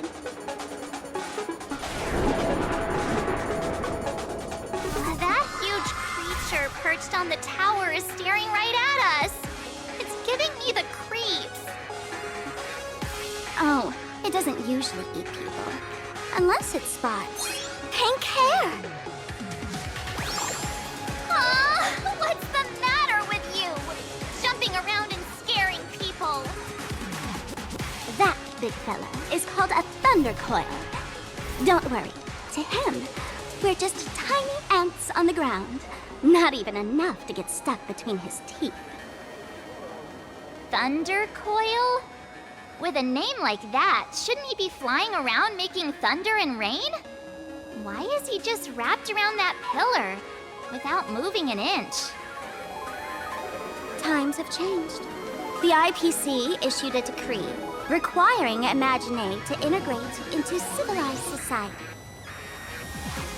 S5: That huge creature perched on the tower is staring right at us. It's giving me the creeps.
S8: Oh, it doesn't usually eat people. Unless it spots pink hair.
S5: What's the matter with you? Jumping around and scaring people.
S8: That big fella is called a thunder coil. Don't worry, to him, we're just tiny ants on the ground. Not even enough to get stuck between his teeth.
S5: Thunder coil? With a name like that, shouldn't he be flying around making thunder and rain? Why is he just wrapped around that pillar without moving an inch?
S8: Times have changed. The IPC issued a decree requiring Imagine to integrate into civilized society.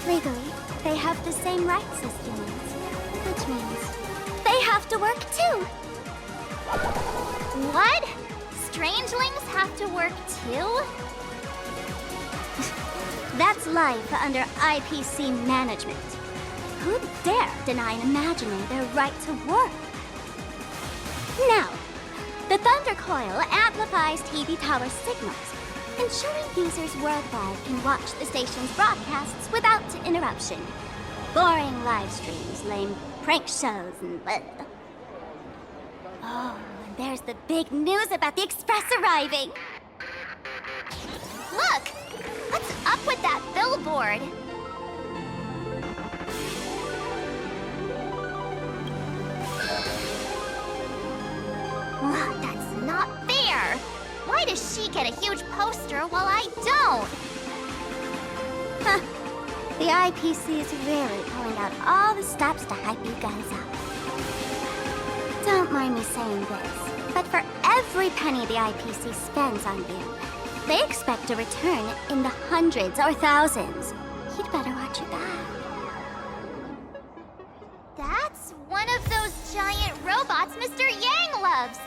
S8: Legally, they have the same rights as humans, which means they have to work too.
S5: What? Strangelings have to work too?
S8: That's life under IPC management. Who'd dare deny an Imagine their right to work? Now, the Thunder Coil amplifies TV tower signals, ensuring users worldwide can watch the station's broadcasts without interruption. Boring live streams, lame prank shows, and blah. Oh, and there's the big news about the Express arriving.
S5: Look! What's up with that billboard? That's not fair! Why does she get a huge poster while I don't?
S8: Huh. The IPC is really pulling out all the stops to hype you guys up. Don't mind me saying this, but for every penny the IPC spends on you, they expect a return in the hundreds or thousands. You'd better watch your back.
S5: That's one of those giant robots Mr. Yang loves.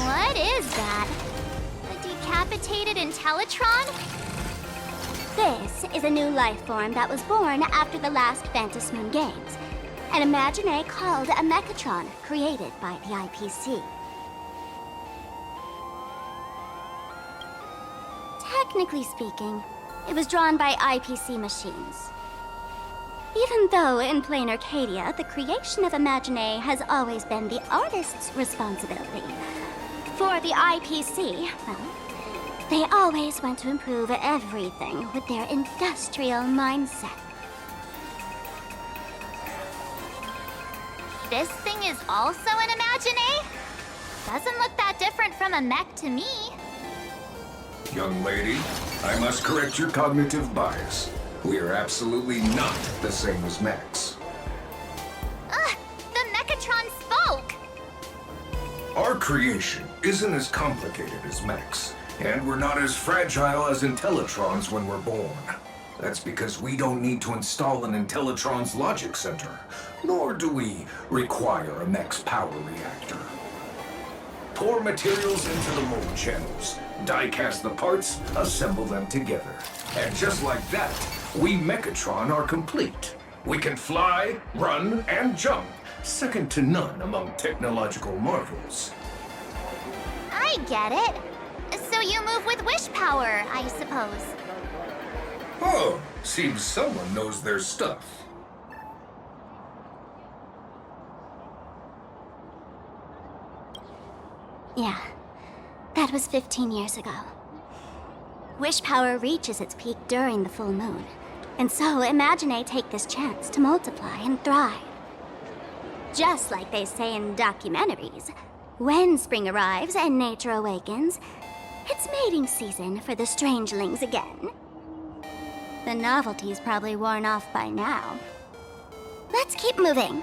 S5: What is that? A decapitated Intellitron?
S8: This is a new life form that was born after the last Phantom Moon Games. An Imagine called a Mechatron, created by the IPC. Technically speaking, it was drawn by IPC machines. Even though in Planarcadia, the creation of Imagine has always been the artist's responsibility. For the IPC, well, they always want to improve everything with their industrial mindset.
S5: This thing is also an Imagine? Doesn't look that different from a mech to me.
S13: Young lady, I must correct your cognitive bias. We are absolutely not the same as mechs.
S5: Ugh! The Mechatron spoke!
S13: Our creation isn't as complicated as mechs, and we're not as fragile as Intellitrons when we're born. That's because we don't need to install an Intellitron's logic center, nor do we require a mech's power reactor. Pour materials into the mold channels, die-cast the parts, assemble them together. And just like that, we Mechatron are complete. We can fly, run, and jump, second to none among technological marvels.
S5: I get it. So you move with wish power, I suppose.
S13: Oh, seems someone knows their stuff.
S8: Yeah, that was 15 years ago. Wish power reaches its peak during the full moon, and so Imagine take this chance to multiply and thrive. Just like they say in documentaries, when spring arrives and nature awakens, it's mating season for the strangelings again. The novelty's probably worn off by now. Let's keep moving.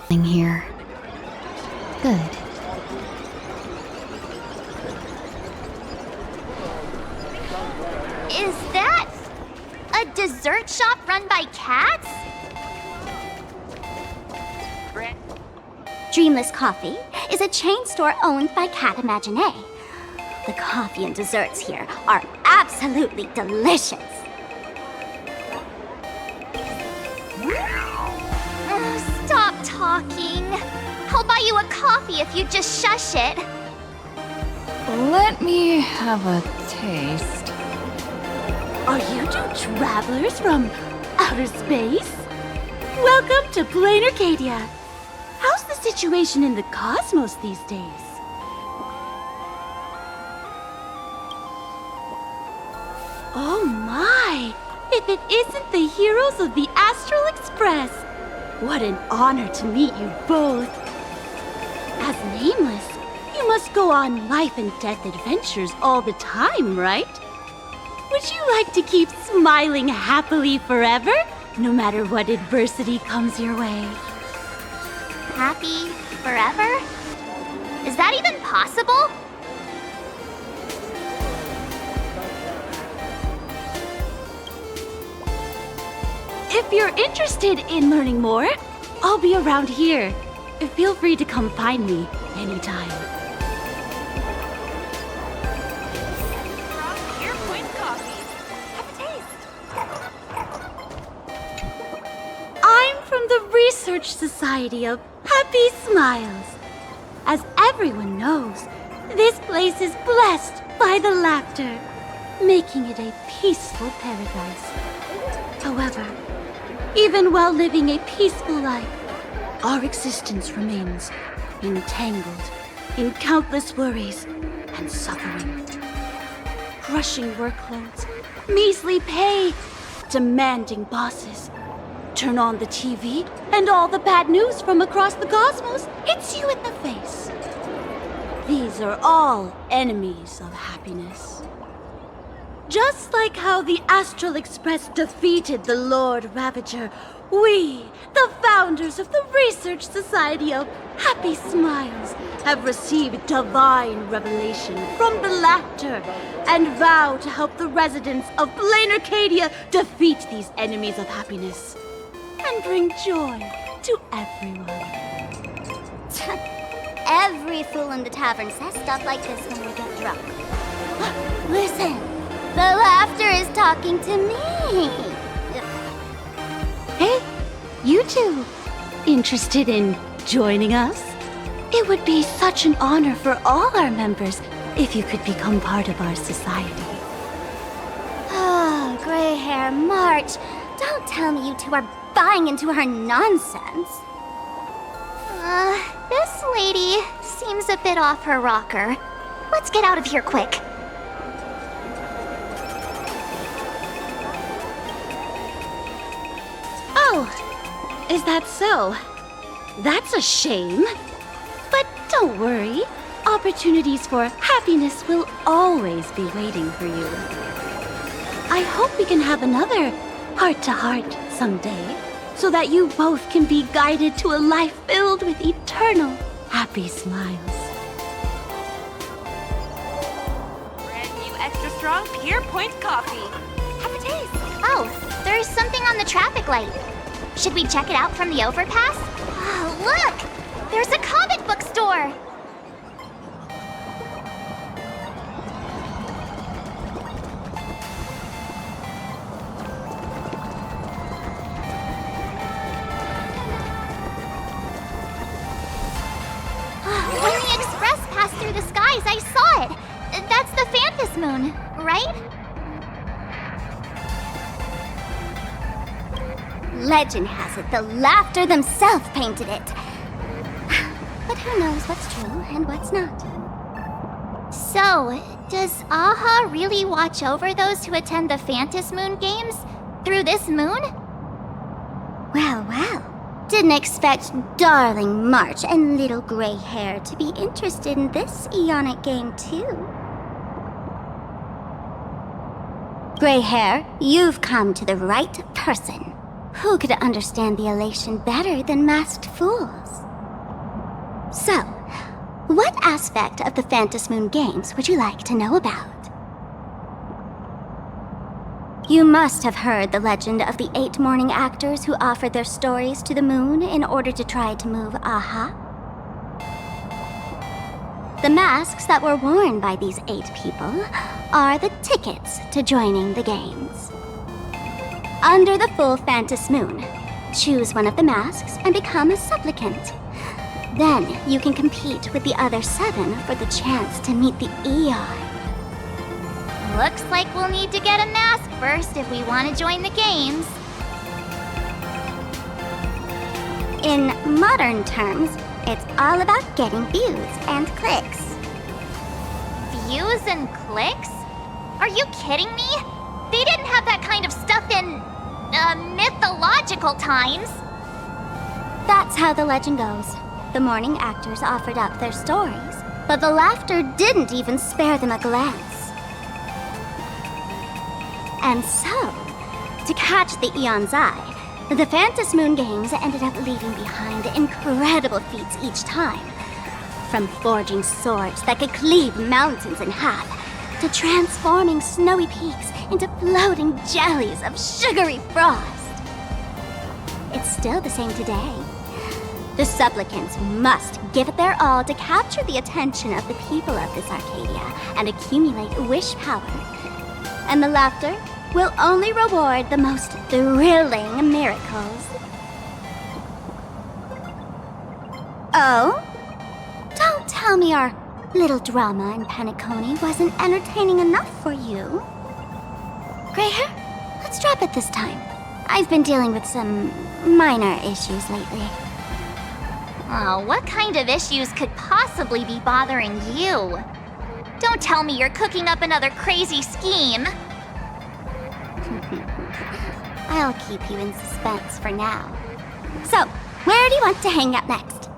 S1: Here. Good.
S5: Is that a dessert shop run by cats?
S8: Dreamless Coffee is a chain store owned by Cat Imaginé. The coffee and desserts here are absolutely delicious.
S5: Stop talking. I'll buy you a coffee if you just shush it.
S1: Let me have a taste.
S16: Are you two travelers from outer space? Welcome to Planarcadia. How's the situation in the cosmos these days? Oh my! If it isn't the heroes of the Astral Express! What an honor to meet you both. As Nameless, you must go on life and death adventures all the time, right? Would you like to keep smiling happily forever, no matter what adversity comes your way?
S5: Happy forever? Is that even possible?
S16: If you're interested in learning more, I'll be around here. Feel free to come find me anytime. I'm from the Research Society of Happy Smiles. As everyone knows, this place is blessed by the laughter, making it a peaceful paradise. However, even while living a peaceful life, our existence remains entangled in countless worries and suffering. Crushing workloads, measly pay, demanding bosses. Turn on the TV, and all the bad news from across the cosmos hits you in the face. These are all enemies of happiness. Just like how the Astral Express defeated the Lord Ravager, we, the founders of the Research Society of Happy Smiles, have received divine revelation from the laughter and vow to help the residents of Planarcadia defeat these enemies of happiness and bring joy to everyone.
S8: Every fool in the tavern says stuff like this when we get drunk. Listen! The laughter is talking to me!
S16: Hey, you two, interested in joining us? It would be such an honor for all our members if you could become part of our society.
S8: Oh, gray hair March, don't tell me you two are buying into her nonsense.
S5: This lady seems a bit off her rocker. Let's get out of here quick.
S16: Oh, is that so? That's a shame. But don't worry, opportunities for happiness will always be waiting for you. I hope we can have another heart-to-heart someday, so that you both can be guided to a life filled with eternal happy smiles.
S12: Brand new extra strong Pure Point coffee. Have a taste.
S5: Oh, there's something on the traffic light. Should we check it out from the overpass? Oh, look! There's a comic book store! When the express passed through the skies, I saw it. That's the Phantus Moon, right?
S8: Legend has it the Laughter themselves painted it. But who knows what's true and what's not?
S5: So, does Aha really watch over those who attend the Phantom Moon Games through this moon?
S8: Well, well. Didn't expect darling March and little gray hair to be interested in this Eonic game too. Gray hair, you've come to the right person. Who could understand the elation better than masked fools? So, what aspect of the Phantom Moon Games would you like to know about? You must have heard the legend of the 8 morning actors who offered their stories to the moon in order to try to move Aha. The masks that were worn by these 8 people are the tickets to joining the games. Under the full Phantom Moon, choose one of the masks and become a supplicant. Then you can compete with the other 7 for the chance to meet the Eon.
S5: Looks like we'll need to get a mask first if we want to join the games.
S8: In modern terms, it's all about getting views and clicks.
S5: Views and clicks? Are you kidding me? They didn't have that kind of stuff in, mythological times.
S8: That's how the legend goes. The morning actors offered up their stories, but the Laughter didn't even spare them a glance. And so, to catch the Eon's eye, the Phantom Moon Games ended up leaving behind incredible feats each time. From forging swords that could cleave mountains in half, to transforming snowy peaks into floating jellies of sugary frost. It's still the same today. The supplicants must give it their all to capture the attention of the people of this Arcadia and accumulate wish power. And the Laughter will only reward the most thrilling miracles. Oh? Don't tell me our little drama in Penacony wasn't entertaining enough for you. Gray hair, let's drop it this time. I've been dealing with some minor issues lately.
S5: Oh, what kind of issues could possibly be bothering you? Don't tell me you're cooking up another crazy scheme.
S8: I'll keep you in suspense for now. So, where do you want to hang out next?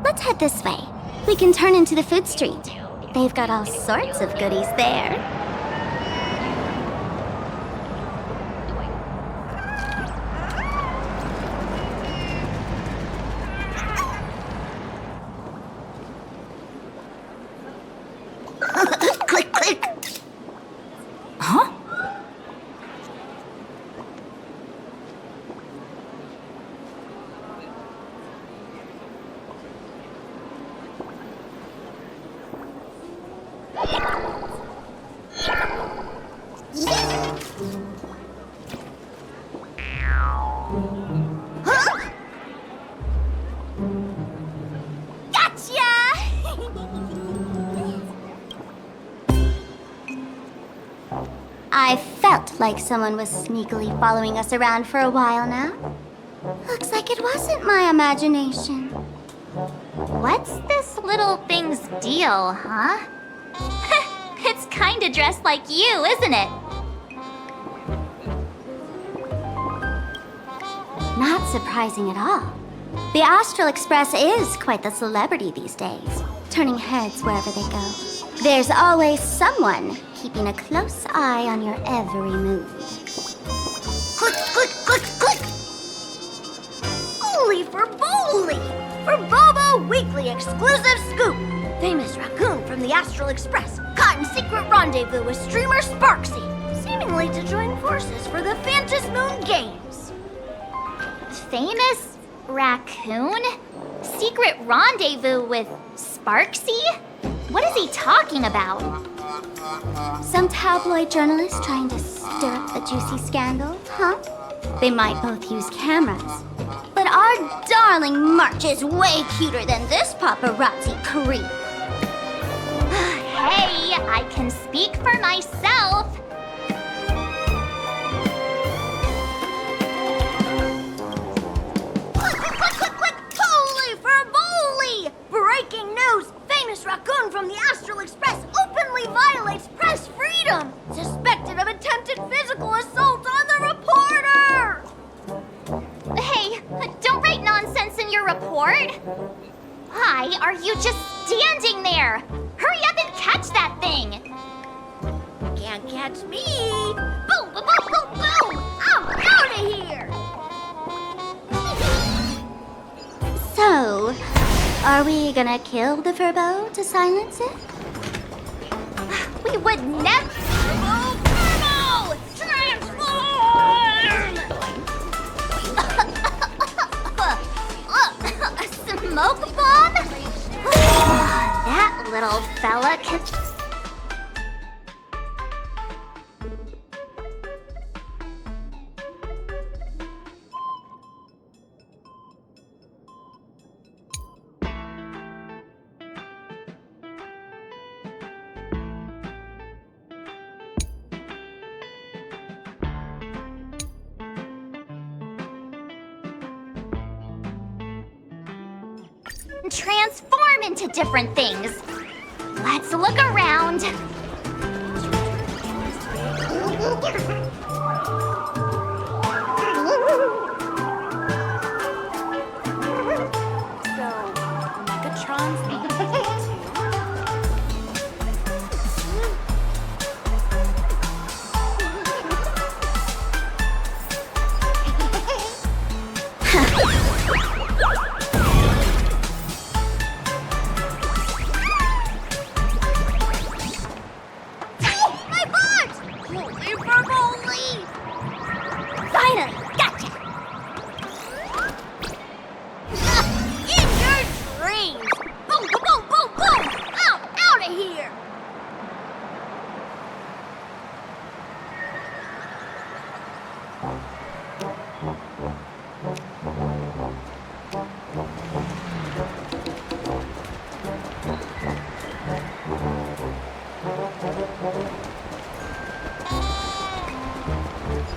S8: Let's head this way. We can turn into the food street. They've got all sorts of goodies there.
S5: Click, click.
S1: Huh?
S8: I felt like someone was sneakily following us around for a while now. Looks like it wasn't my imagination.
S5: What's this little thing's deal, huh? It's kinda dressed like you, isn't it?
S8: Not surprising at all. The Astral Express is quite the celebrity these days, turning heads wherever they go. There's always someone keeping a close eye on your every move.
S5: Click, click, click, click!
S12: Holy for Bowly! For Bobo Weekly exclusive scoop! Famous raccoon from the Astral Express caught in secret rendezvous with streamer Sparksy, seemingly to join forces for the Phantom Moon Games.
S5: Famous raccoon? Secret rendezvous with Sparksy? What is he talking about?
S8: Some tabloid journalist trying to stir up a juicy scandal, huh? They might both use cameras. But our darling March is way cuter than this paparazzi creep.
S5: Hey, I can speak for myself. report? Why are you just standing there? Hurry up and catch that thing!
S16: Can't catch me! Boom, boom, boom, boom, boom! I'm out of here!
S8: So, are we gonna kill the Furbo to silence it?
S5: We would never... Furbo! Transform! A smoke bomb? That little fella can... transform into different things. Let's look around.
S16: So, Megatron's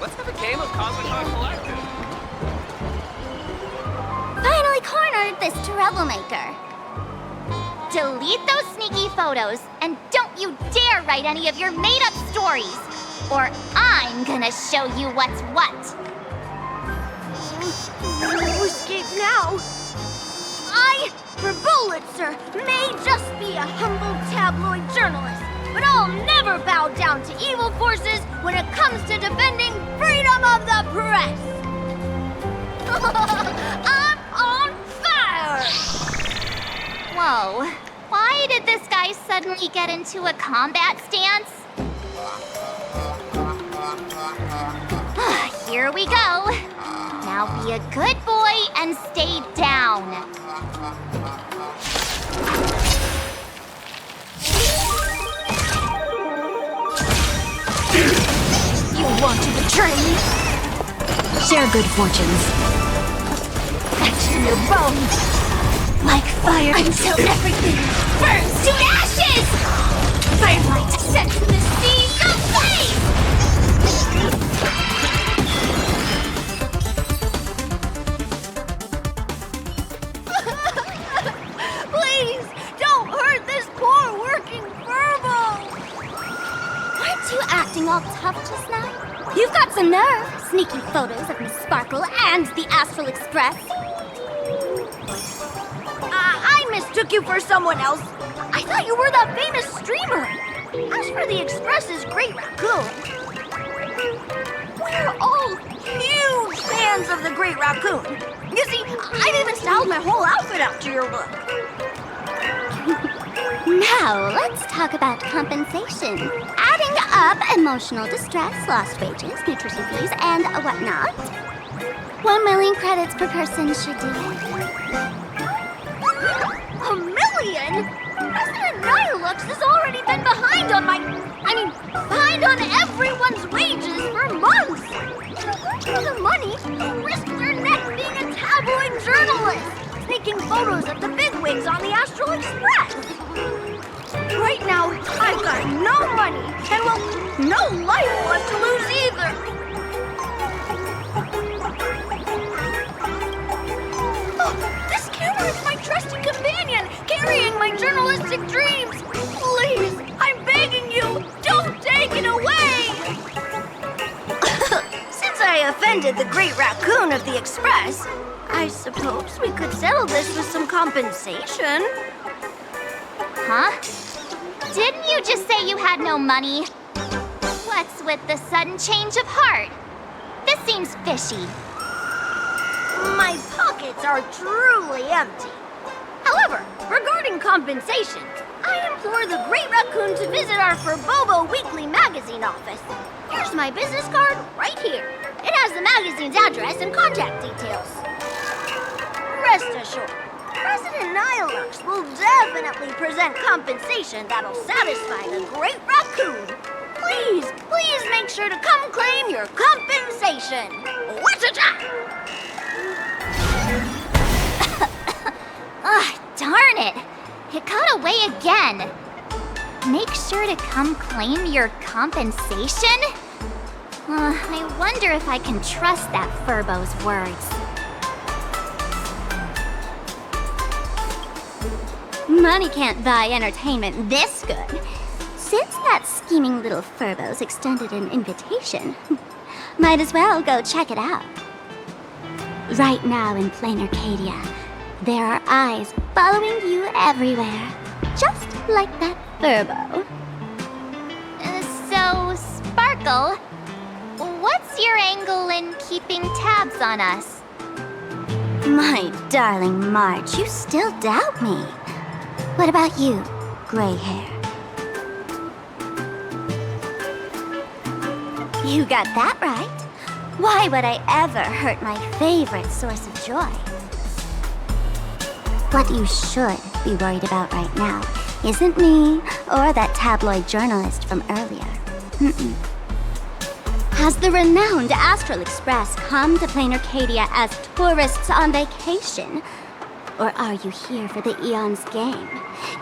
S15: Let's have a game of Cosmic Collective.
S5: Finally cornered this troublemaker. Delete those sneaky photos, and don't you dare write any of your made-up stories, or I'm gonna show you what's what.
S16: No escape now! I, for Bullitzer, may just be a humble tabloid journalist, but I'll never bow down to evil forces when it comes to defending freedom of the press! I'm on fire!
S5: Whoa, why did this guy suddenly get into a combat stance? Here we go. Now be a good boy and stay down.
S16: You want to betray me?
S1: Share good fortunes.
S16: That's in your bones! Like fire until everything burns to ashes! I'd like to set the sea aflame! Please, don't hurt this poor working Furbo!
S8: Weren't you acting all tough just now? You've got some nerve, sneaky photos of Miss Sparkle and the Astral Express.
S16: I mistook you for someone else. I thought you were that famous streamer. As for the Express's Great Raccoon, we're all huge fans of the Great Raccoon. You see, I've even styled my whole outfit after your look.
S8: Now, let's talk about compensation. Adding up emotional distress, lost wages, nutrition fees, and whatnot. 1 million credits per person should do it.
S16: 1 million? President Nihilux has already been behind on behind on everyone's wages for months. For the money, who risked their neck being a tabloid journalist, taking photos of the bigwigs on the Astral Express. Right now, I've got no money, and well, no life left to lose either. Oh, this camera is my trusty companion, carrying my journalistic dreams. Please, I'm begging you, don't take it away. Since I offended
S17: offended the Great Raccoon of the Express, I suppose we could settle this with some compensation.
S5: Huh? Didn't you just say you had no money? What's with the sudden change of heart? This seems fishy.
S17: My pockets are truly empty. However, regarding compensation, I implore the Great Raccoon to visit our Furbobo Weekly magazine office. Here's my business card right here. It has the magazine's address and contact details. Rest assured, President Nihilux will definitely present compensation that'll satisfy the Great Raccoon. Please make sure to come claim your compensation. Whatcha-cha!
S5: Ugh, darn it! It got away again. Make sure to come claim your compensation? I wonder if I can trust that Furbo's words.
S8: Money can't buy entertainment this good. Since that scheming little Furbo's extended an invitation, might as well go check it out. Right now in Planarcadia, there are eyes following you everywhere, just like that Furbo.
S5: So, Sparkle, what's your angle in keeping tabs on us?
S8: My darling Marge, you still doubt me. What about you, gray hair? You got that right. Why would I ever hurt my favorite source of joy? What you should be worried about right now isn't me or that tabloid journalist from earlier. Has the renowned Astral Express come to Planarcadia as tourists on vacation? Or are you here for the Eon's game,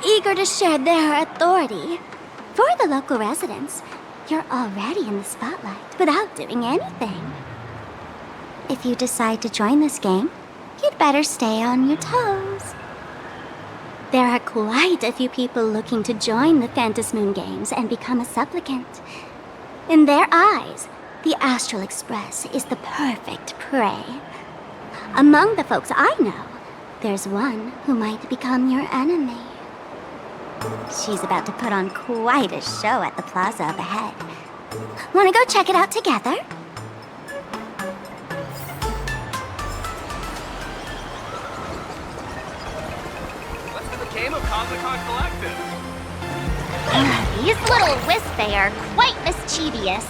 S8: eager to share their authority? For the local residents, you're already in the spotlight without doing anything. If you decide to join this game, you'd better stay on your toes. There are quite a few people looking to join the Phantasmoon Games and become a supplicant. In their eyes, the Astral Express is the perfect prey. Among the folks I know, there's one who might become your enemy. She's about to put on quite a show at the plaza up ahead. Wanna go check it out together?
S15: What's in the game of Comic-Con Collective?
S5: These little Wispay are quite mischievous.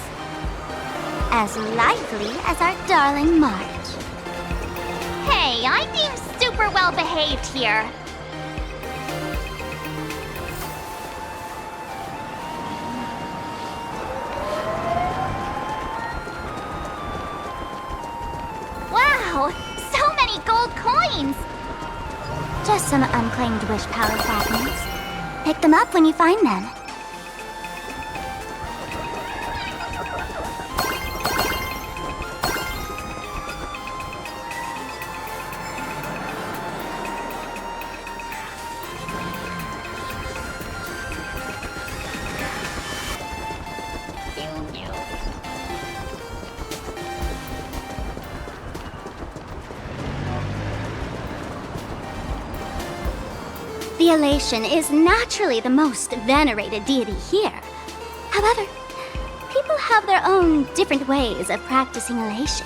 S8: As lively as our darling Marge.
S5: Hey, I'm being super well behaved here. Wow, so many gold coins!
S8: Just some unclaimed wish power fragments. Pick them up when you find them. The elation is naturally the most venerated deity here. However, people have their own different ways of practicing elation.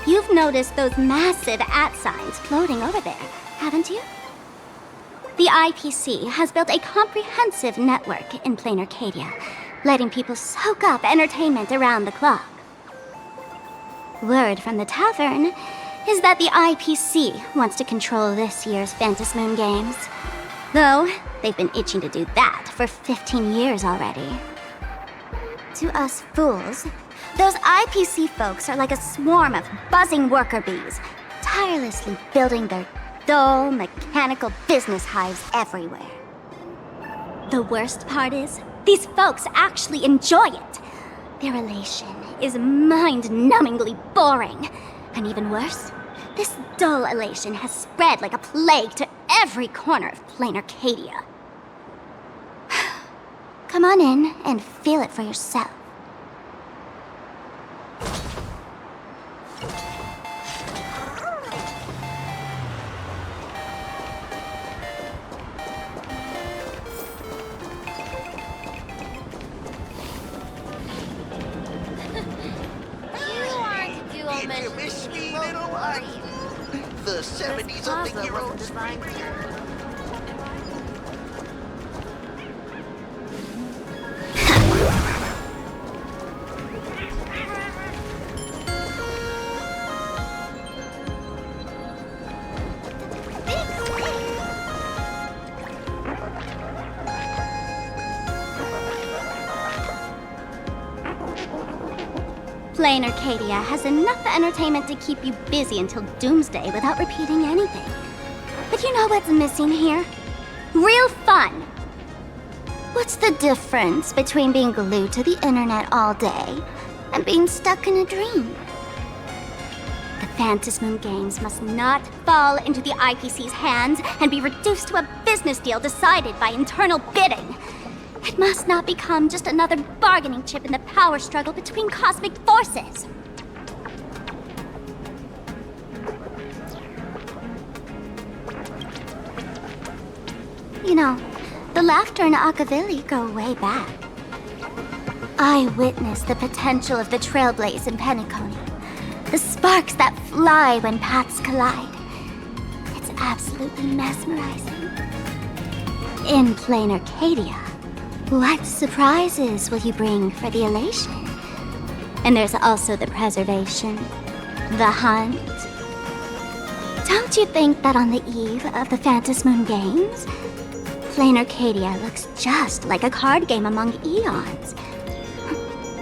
S8: You've noticed those massive @ signs floating over there, haven't you? The IPC has built a comprehensive network in Planarcadia, letting people soak up entertainment around the clock. Word from the tavern is that the IPC wants to control this year's Phantasmoon Games. Though, they've been itching to do that for 15 years already. To us fools, those IPC folks are like a swarm of buzzing worker bees, tirelessly building their dull, mechanical business hives everywhere. The worst part is, these folks actually enjoy it. Their elation is mind-numbingly boring. And even worse, this dull elation has spread like a plague to every corner of Planarcadia. Come on in and feel it for yourself.
S18: 70s of the heroes.
S8: Planarcadia has enough entertainment to keep you busy until doomsday without repeating anything. But you know what's missing here? Real fun! What's the difference between being glued to the internet all day and being stuck in a dream? The Phantasmoon games must not fall into the IPC's hands and be reduced to a business deal decided by internal bidding. It must not become just another bargaining chip in the power struggle between cosmic forces. You know, the laughter and Akavili go way back. I witnessed the potential of the Trailblaze in Penacony. The sparks that fly when paths collide. It's absolutely mesmerizing. In Planarcadia, what surprises will you bring for the elation? And there's also the preservation, the hunt. Don't you think that on the eve of the Phantasmoon Games, Planarcadia looks just like a card game among eons?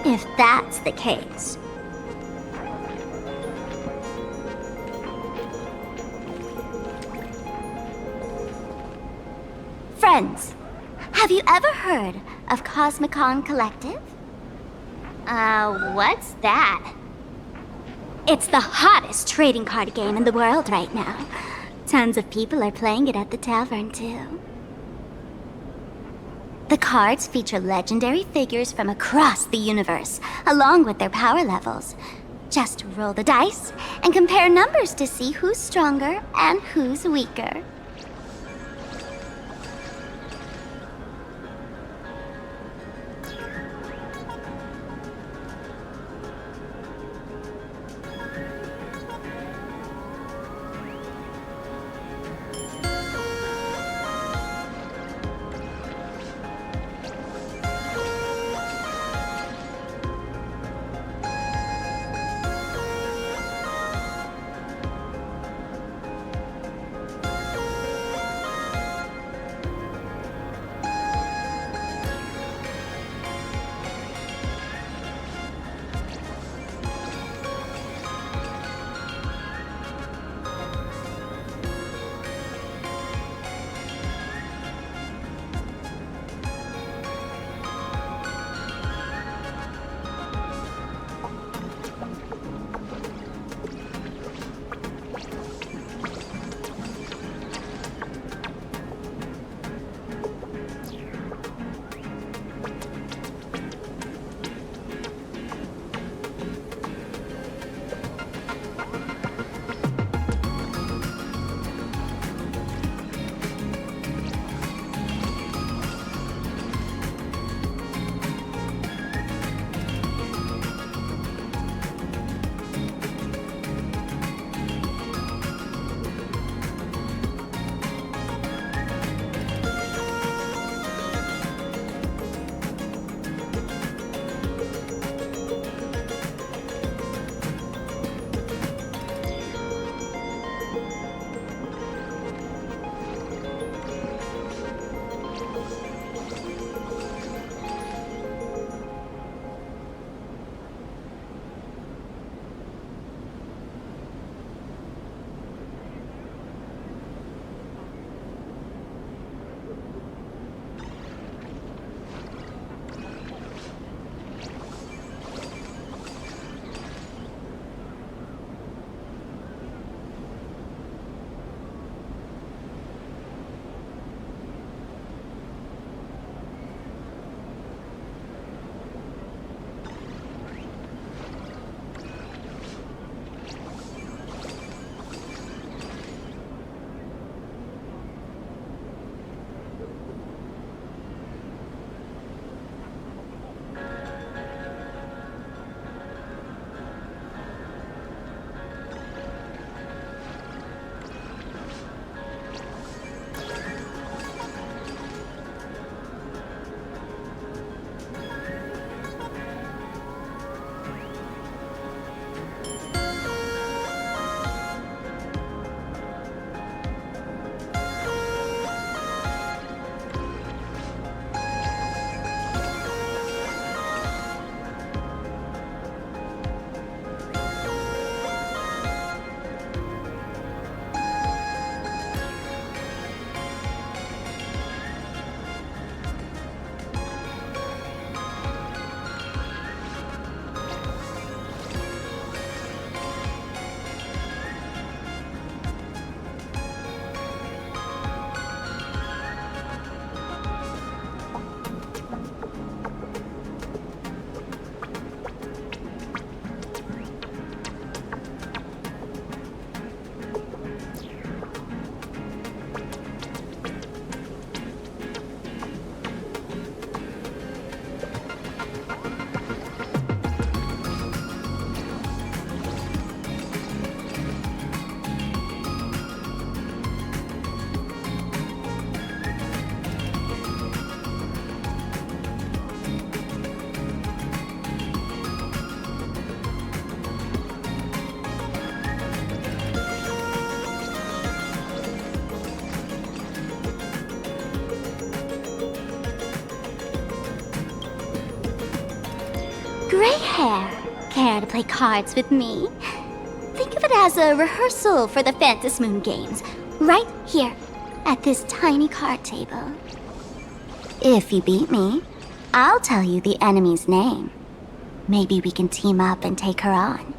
S8: If that's the case. Friends, have you ever heard of Cosmicon Collective? What's that? It's the hottest trading card game in the world right now. Tons of people are playing it at the tavern, too. The cards feature legendary figures from across the universe, along with their power levels. Just roll the dice and compare numbers to see who's stronger and who's weaker. play cards with me? Think of it as a rehearsal for the Phantasmoon Games, right here, at this tiny card table. If you beat me, I'll tell you the enemy's name. Maybe we can team up and take her on.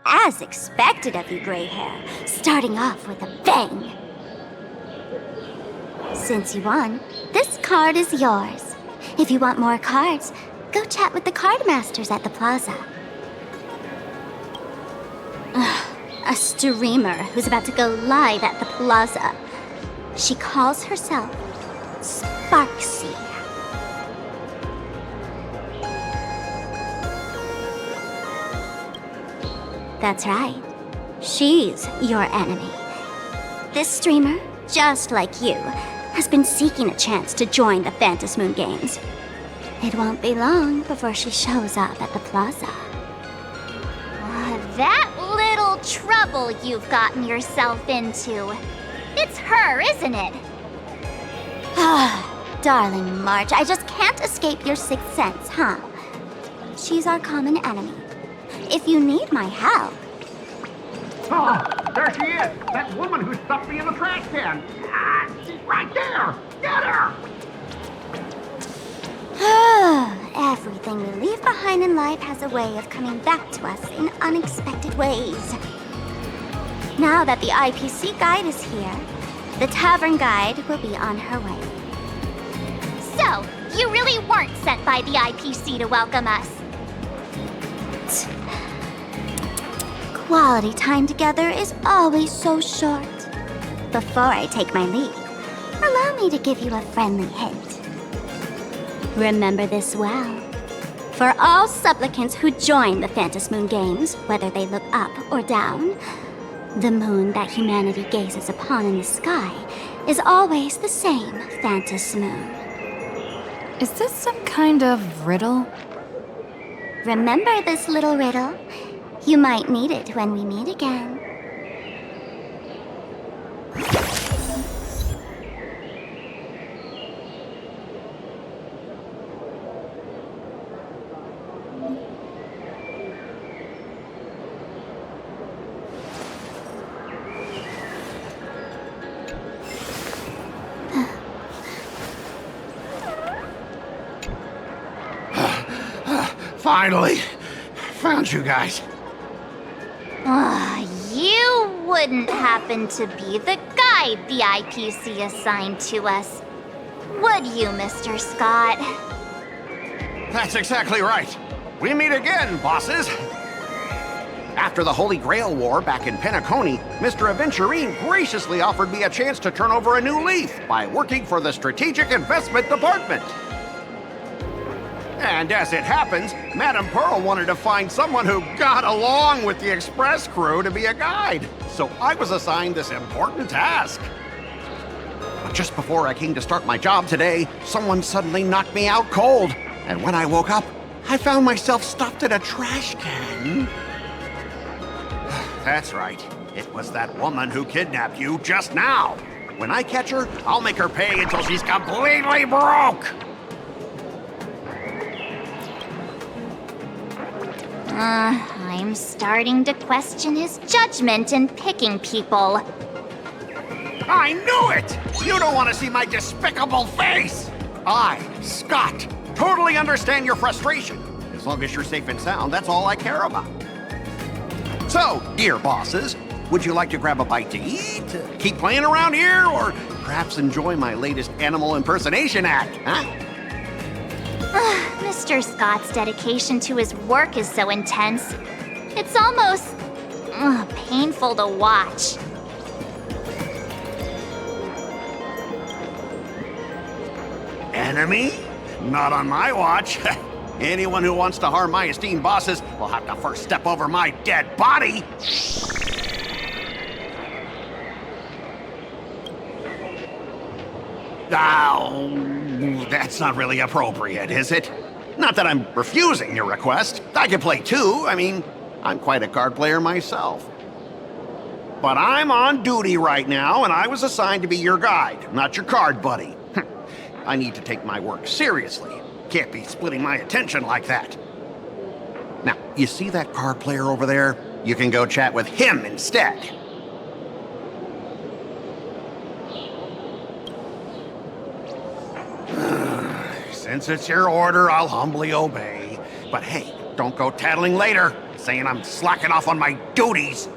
S16: As expected of you, gray hair, starting off with a bang.
S8: Since you won, this card is yours. If you want more cards, go chat with the card masters at the plaza. A streamer who's about to go live at the plaza. She calls herself Sparksy. That's right. She's your enemy. This streamer, just like you, has been seeking a chance to join the Phantasmoon Games. It won't be long before she shows up at the plaza.
S5: That little trouble you've gotten yourself into. It's her, isn't it?
S8: Darling March, I just can't escape your sixth sense, huh? She's our common enemy. If you need my help...
S15: There she is! That woman who stuffed me in the trash can! Ah, she's right there! Get her!
S8: Everything we leave behind in life has a way of coming back to us in unexpected ways. Now that the IPC guide is here, the tavern guide will be on her way.
S5: So, you really weren't sent by the IPC to welcome us.
S8: Quality time together is always so short. Before I take my leave, allow me to give you a friendly hint. Remember this well. For all supplicants who join the Phantom Moon Games, whether they look up or down, the moon that humanity gazes upon in the sky is always the same Phantom Moon.
S1: Is this some kind of riddle?
S8: Remember this little riddle? You might need it when we meet again.
S15: Finally! Found you guys.
S5: You wouldn't happen to be the guide the IPC assigned to us, would you, Mr. Scott?
S15: That's exactly right. We meet again, bosses. After the Holy Grail War back in Penacony, Mr. Aventurine graciously offered me a chance to turn over a new leaf by working for the Strategic Investment Department. And as it happens, Madame Pearl wanted to find someone who got along with the Express crew to be a guide. So I was assigned this important task. But just before I came to start my job today, someone suddenly knocked me out cold. And when I woke up, I found myself stuffed in a trash can. That's right. It was that woman who kidnapped you just now. When I catch her, I'll make her pay until she's completely broke.
S5: I'm starting to question his judgment in picking people.
S15: I knew it! You don't want to see my despicable face! I, Scott, totally understand your frustration. As long as you're safe and sound, that's all I care about. So, dear bosses, would you like to grab a bite to eat, keep playing around here, or perhaps enjoy my latest animal impersonation act, huh?
S5: Mr. Scott's dedication to his work is so intense. It's almost painful to watch.
S15: Enemy? Not on my watch. Anyone who wants to harm my esteemed bosses will have to first step over my dead body. Oh, that's not really appropriate, is it? Not that I'm refusing your request. I can play too. I mean, I'm quite a card player myself. But I'm on duty right now, and I was assigned to be your guide, not your card buddy. I need to take my work seriously. Can't be splitting my attention like that. Now, you see that card player over there? You can go chat with him instead. Since it's your order, I'll humbly obey. But hey, don't go tattling later, saying I'm slacking off on my duties.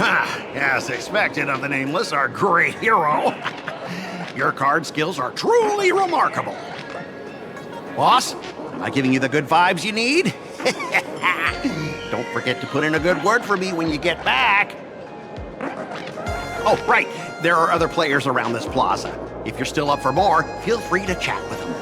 S15: As expected of the Nameless, our great hero. Your card skills are truly remarkable. Boss, am I giving you the good vibes you need? Don't forget to put in a good word for me when you get back. Oh, right. There are other players around this plaza. If you're still up for more, feel free to chat with them.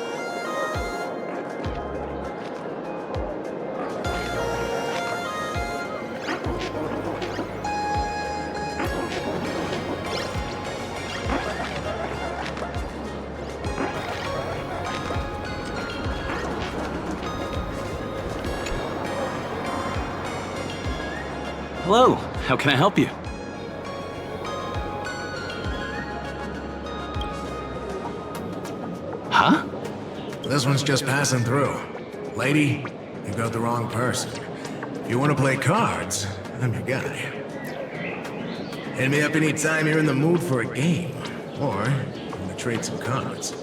S19: Hello, how can I help you? Huh?
S20: This one's just passing through. Lady, you got the wrong person. If you want to play cards, I'm your guy. Hit me up anytime you're in the mood for a game. Or, want to trade some cards.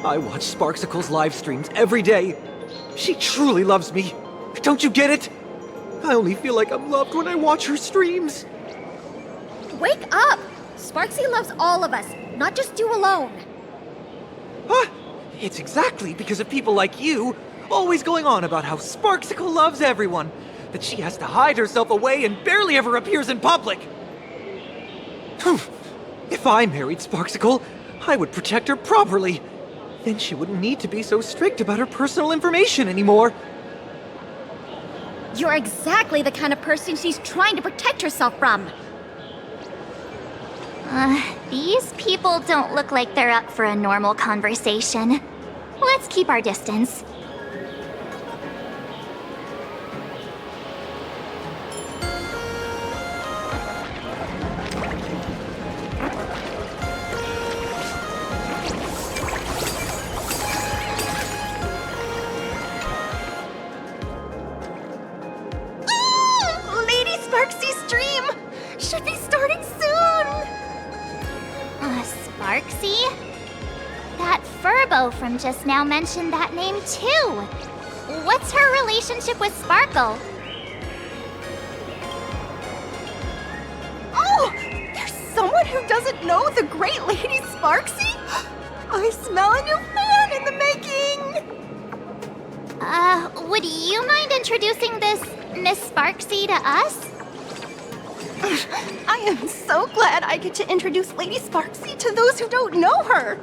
S21: I watch Sparksicle's live streams every day. She truly loves me. Don't you get it? I only feel like I'm loved when I watch her streams.
S17: Wake up! Sparksy loves all of us, not just you alone.
S21: Huh? It's exactly because of people like you, always going on about how Sparksicle loves everyone, that she has to hide herself away and barely ever appears in public. If I married Sparksicle, I would protect her properly. Then she wouldn't need to be so strict about her personal information anymore.
S17: You're exactly the kind of person she's trying to protect herself from.
S5: These people don't look like they're up for a normal conversation. Let's keep our distance.
S17: Lady Sparksy's stream should be starting soon.
S5: Sparksy? That Furbo from just now mentioned that name too. What's her relationship with Sparkle?
S12: Oh! There's someone who doesn't know the great Lady Sparksy? I smell a new fan in the making!
S5: Would you mind introducing this Miss Sparksy to us?
S12: I am so glad I get to introduce Lady Sparksy to those who don't know her.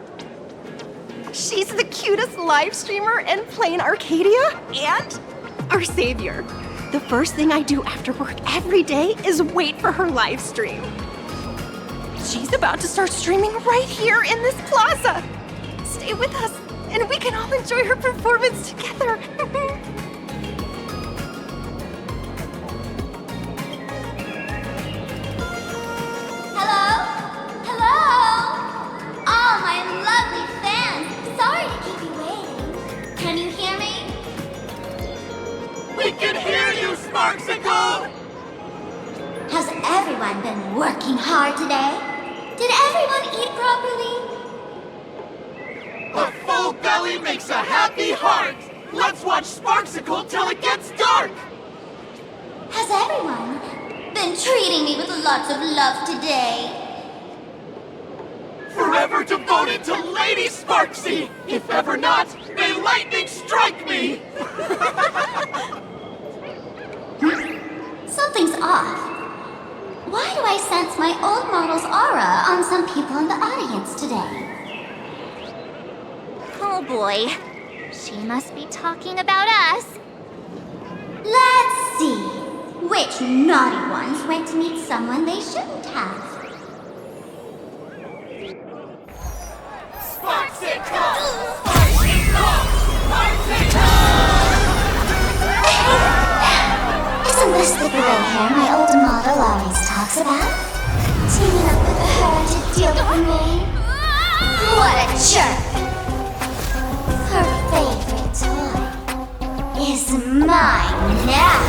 S12: She's the cutest live streamer in Planarcadia and our savior. The first thing I do after work every day is wait for her live stream. She's about to start streaming right here in this plaza. Stay with us, and we can all enjoy her performance together.
S5: All my lovely fans, sorry to keep you waiting. Can you hear me?
S10: We can hear you, Sparksicle!
S5: Has everyone been working hard today? Did everyone eat properly?
S10: A full belly makes a happy heart! Let's watch Sparksicle till it gets dark!
S5: Has everyone been treating me with lots of love today?
S10: Forever devoted to Lady Sparksy! If ever not, may lightning strike me!
S5: Something's off. Why do I sense my old model's aura on some people in the audience today? Oh boy. She must be talking about us. Let's see. Which naughty ones went to meet someone they shouldn't have?
S8: hair my old model always talks about? Teaming up with her to deal with me? What a jerk! Her favorite toy is mine now!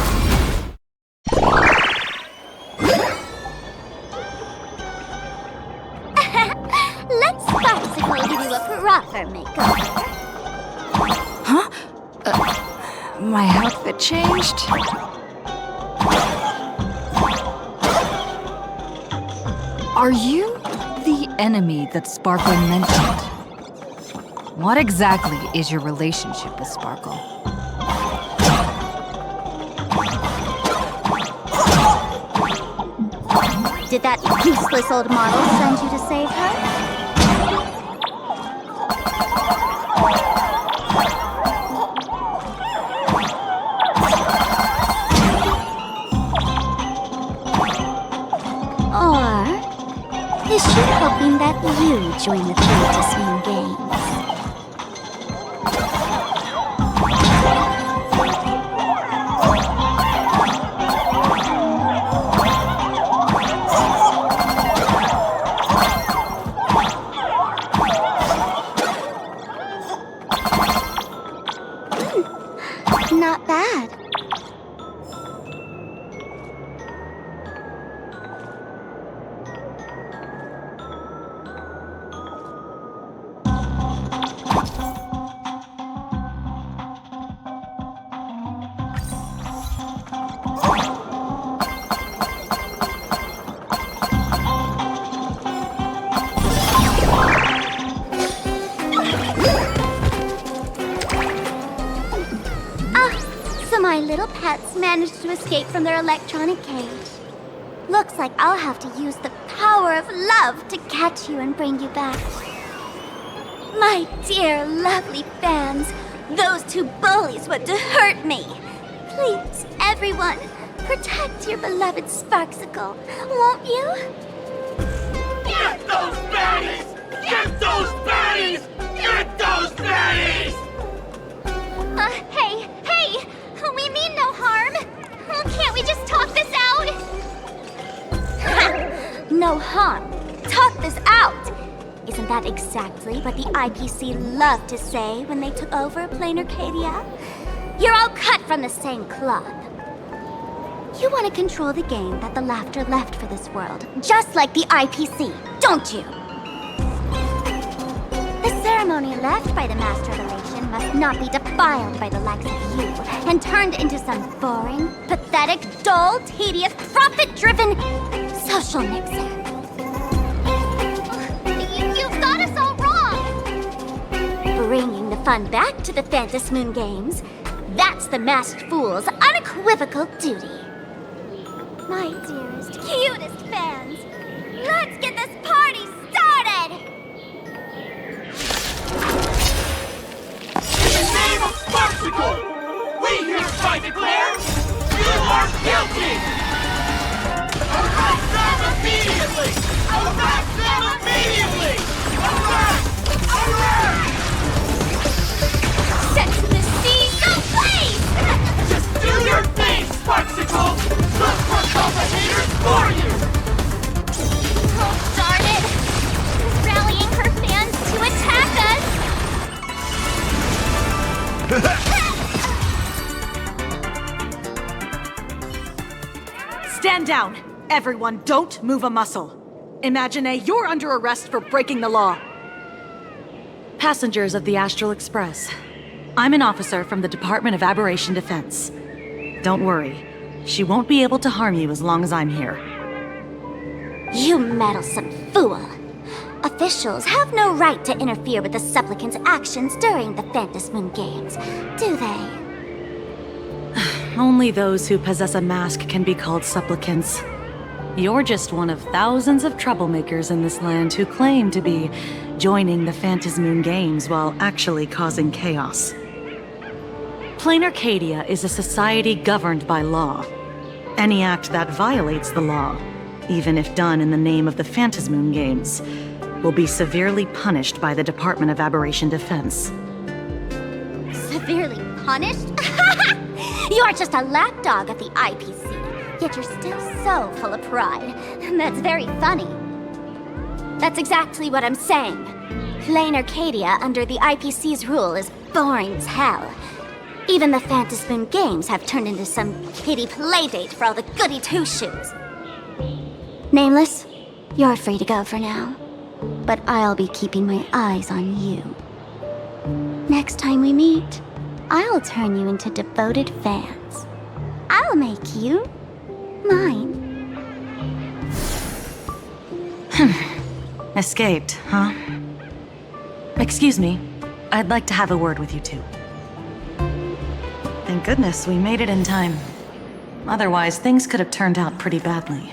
S8: Let's Sparksicle give you a proper makeover.
S1: Huh? My outfit changed? Are you the enemy that Sparkle mentioned? What exactly is your relationship with Sparkle?
S8: Did that useless old model send you to save her? Or is she hoping that you join the Fantasy Games? Not bad. My little pets managed to escape from their electronic cage. Looks like I'll have to use the power of love to catch you and bring you back. My dear, lovely fans, those two bullies want to hurt me. Please, everyone, protect your beloved Sparksicle, won't you?
S10: Get those baddies! Get those baddies! Get those baddies!
S8: Hey! We mean no harm! Can't we just talk this out? No harm. Talk this out! Isn't that exactly what the IPC loved to say when they took over Planarcadia? You're all cut from the same cloth. You want to control the game that the Laughter left for this world, just like the IPC, don't you? The ceremony left by the Master of Elation must not be defiled by the likes of you and turned into some boring, pathetic, dull, tedious, profit-driven social mixer. You've got us all wrong! Bringing the fun back to the Phantasmoon Games, that's the Masked Fool's unequivocal duty. My dearest, cutest fans, let's get this party started!
S10: In the name of Sparksicle, we hereby declare you are guilty! Arrest them immediately! Arrest them immediately! Arrest! Arrest!
S8: Set the scene ablaze!
S10: Just do your thing, Sparksicle! Look for cultivators for you!
S8: Oh, darn it! She's rallying her fans to attack us!
S19: Stand down! Everyone, don't move a muscle. Imagine you're under arrest for breaking the law. Passengers of the Astral Express, I'm an officer from the Department of Aberration Defense. Don't worry, she won't be able to harm you as long as I'm here.
S8: You meddlesome fool! Officials have no right to interfere with the supplicant's actions during the Phantasmoon Games, do they?
S19: Only those who possess a mask can be called supplicants. You're just one of thousands of troublemakers in this land who claim to be joining the Phantasmoon Games while actually causing chaos. Planarcadia is a society governed by law. Any act that violates the law, even if done in the name of the Phantasmoon Games, will be severely punished by the Department of Aberration Defense.
S8: Severely punished? You're just a lapdog of the IPC. Yet you're still so full of pride. That's very funny. That's exactly what I'm saying. Planarcadia under the IPC's rule is boring as hell. Even the Phantasmoon games have turned into some kiddie playdate for all the goody two-shoes. Nameless, you're free to go for now. But I'll be keeping my eyes on you. Next time we meet, I'll turn you into devoted fans. I'll make you mine.
S19: Escaped, huh? Excuse me. I'd like to have a word with you two. Thank goodness we made it in time. Otherwise, things could have turned out pretty badly.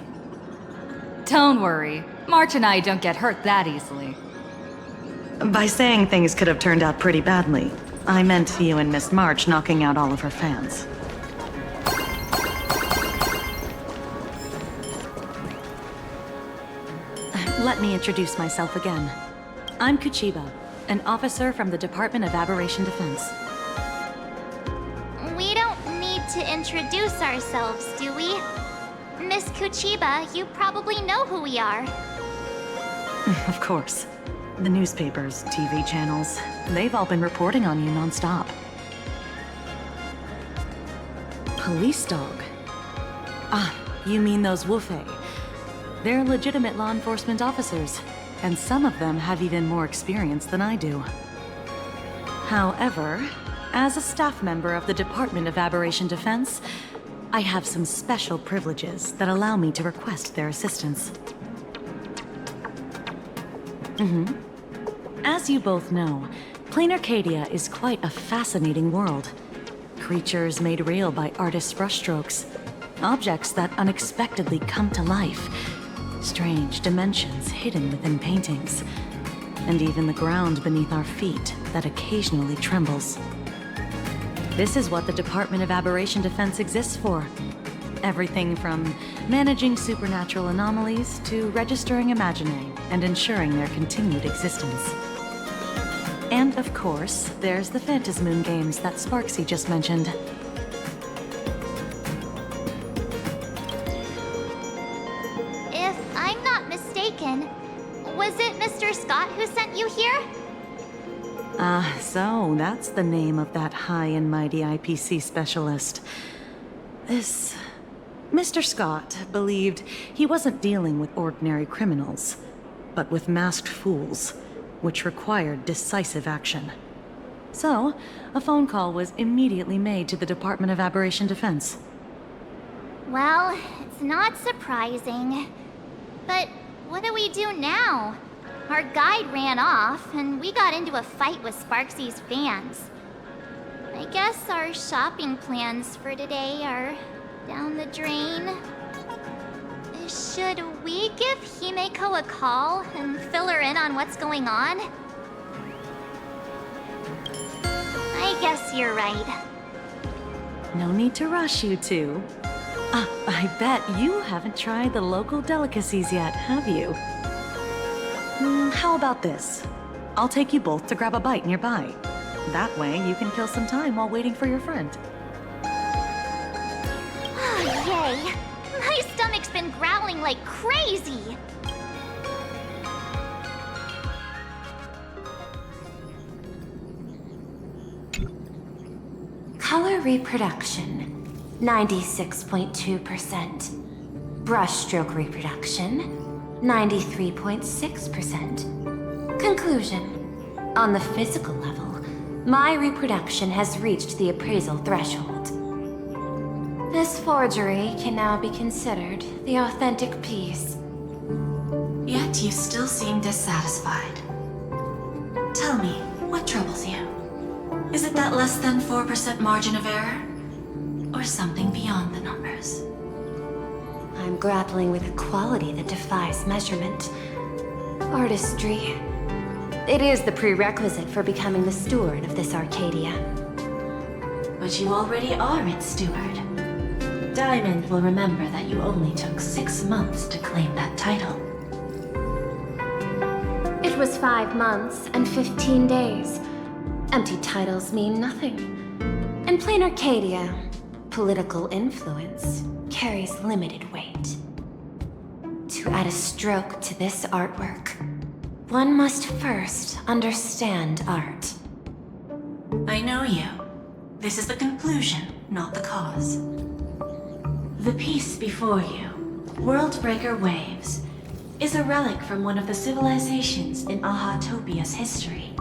S1: Don't worry. March and I don't get hurt that easily.
S19: By saying things could have turned out pretty badly, I meant you and Miss March knocking out all of her fans. Let me introduce myself again. I'm Kuchiba, an officer from the Department of Aberration Defense.
S5: We don't need to introduce ourselves, do we? Miss Kuchiba, you probably know who we are.
S19: Of course. The newspapers, TV channels, they've all been reporting on you non-stop. Police dog? Ah, you mean those Wufei. They're legitimate law enforcement officers, and some of them have even more experience than I do. However, as a staff member of the Department of Aberration Defense, I have some special privileges that allow me to request their assistance. As you both know, Planarcadia is quite a fascinating world. Creatures made real by artists' brushstrokes. Objects that unexpectedly come to life. Strange dimensions hidden within paintings. And even the ground beneath our feet that occasionally trembles. This is what the Department of Aberration Defense exists for. Everything from managing supernatural anomalies to registering imaginary and ensuring their continued existence. And of course, there's the Phantasmoon games that Sparksy just mentioned.
S5: If I'm not mistaken, was it Mr. Scott who sent you here?
S19: So that's the name of that high and mighty IPC specialist. This Mr. Scott believed he wasn't dealing with ordinary criminals, but with masked fools, which required decisive action. So, a phone call was immediately made to the Department of Aberration Defense.
S5: Well, it's not surprising. But what do we do now? Our guide ran off, and we got into a fight with Sparksy's fans. I guess our shopping plans for today are down the drain. Should we give Himeko a call and fill her in on what's going on? I guess you're right.
S19: No need to rush, you two. I bet you haven't tried the local delicacies yet, have you? How about this? I'll take you both to grab a bite nearby. That way, you can kill some time while waiting for your friend.
S5: Oh, yay! My stomach's been growling like crazy!
S2: Color reproduction, 96.2%. Brushstroke reproduction, 93.6%. Conclusion. On the physical level, my reproduction has reached the appraisal threshold. This forgery can now be considered the authentic piece. Yet you still seem dissatisfied. Tell me, what troubles you? Is it that less than 4% margin of error? Or something beyond the numbers? I'm grappling with a quality that defies measurement. Artistry. It is the prerequisite for becoming the steward of this Arcadia. But you already are its steward. Diamond will remember that you only took 6 months to claim that title. It was 5 months and 15 days. Empty titles mean nothing. In plain Arcadia, political influence carries limited weight. To add a stroke to this artwork, one must first understand art. I know you. This is the conclusion, not the cause. The piece before you, Worldbreaker Waves, is a relic from one of the civilizations in Ahatopia's history.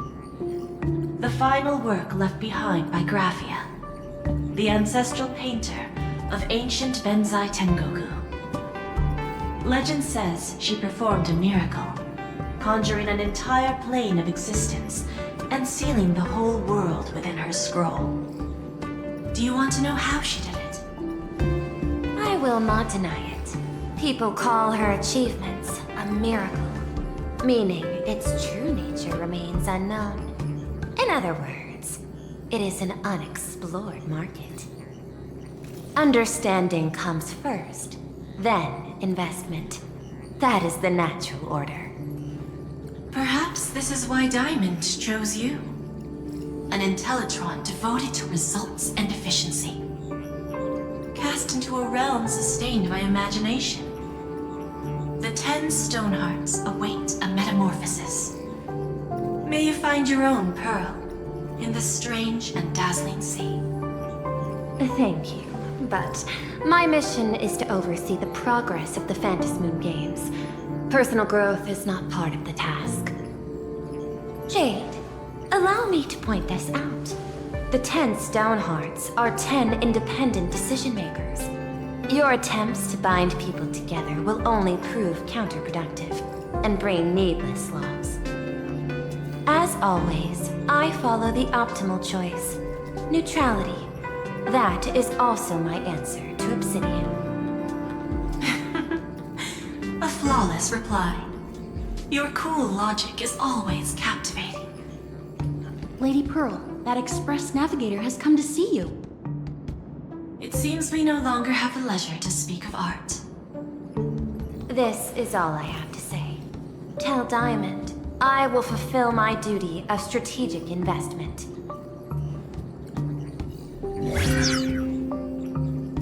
S2: The final work left behind by Graphia, the ancestral painter of ancient Benzai Tengoku. Legend says she performed a miracle, conjuring an entire plane of existence and sealing the whole world within her scroll. Do you want to know how she did it? I will not deny it. People call her achievements a miracle, meaning its true nature remains unknown. In other words, it is an unexplored market. Understanding comes first, then investment. That is the natural order. Perhaps this is why Diamond chose you. An Intellitron devoted to results and efficiency. Cast into a realm sustained by imagination. The 10 Stonehearts await a metamorphosis. May you find your own pearl in this strange and dazzling sea. Thank you, but my mission is to oversee the progress of the Phantasmoon Games. Personal growth is not part of the task. Jade, allow me to point this out. The 10 Stonehearts are 10 independent decision-makers. Your attempts to bind people together will only prove counterproductive and bring needless loss. As always, I follow the optimal choice. Neutrality. That is also my answer to Obsidian. A flawless reply. Your cool logic is always captivating.
S1: Lady Pearl, that Express Navigator has come to see you.
S2: It seems we no longer have the leisure to speak of art. This is all I have to say. Tell Diamond, I will fulfill my duty of strategic investment.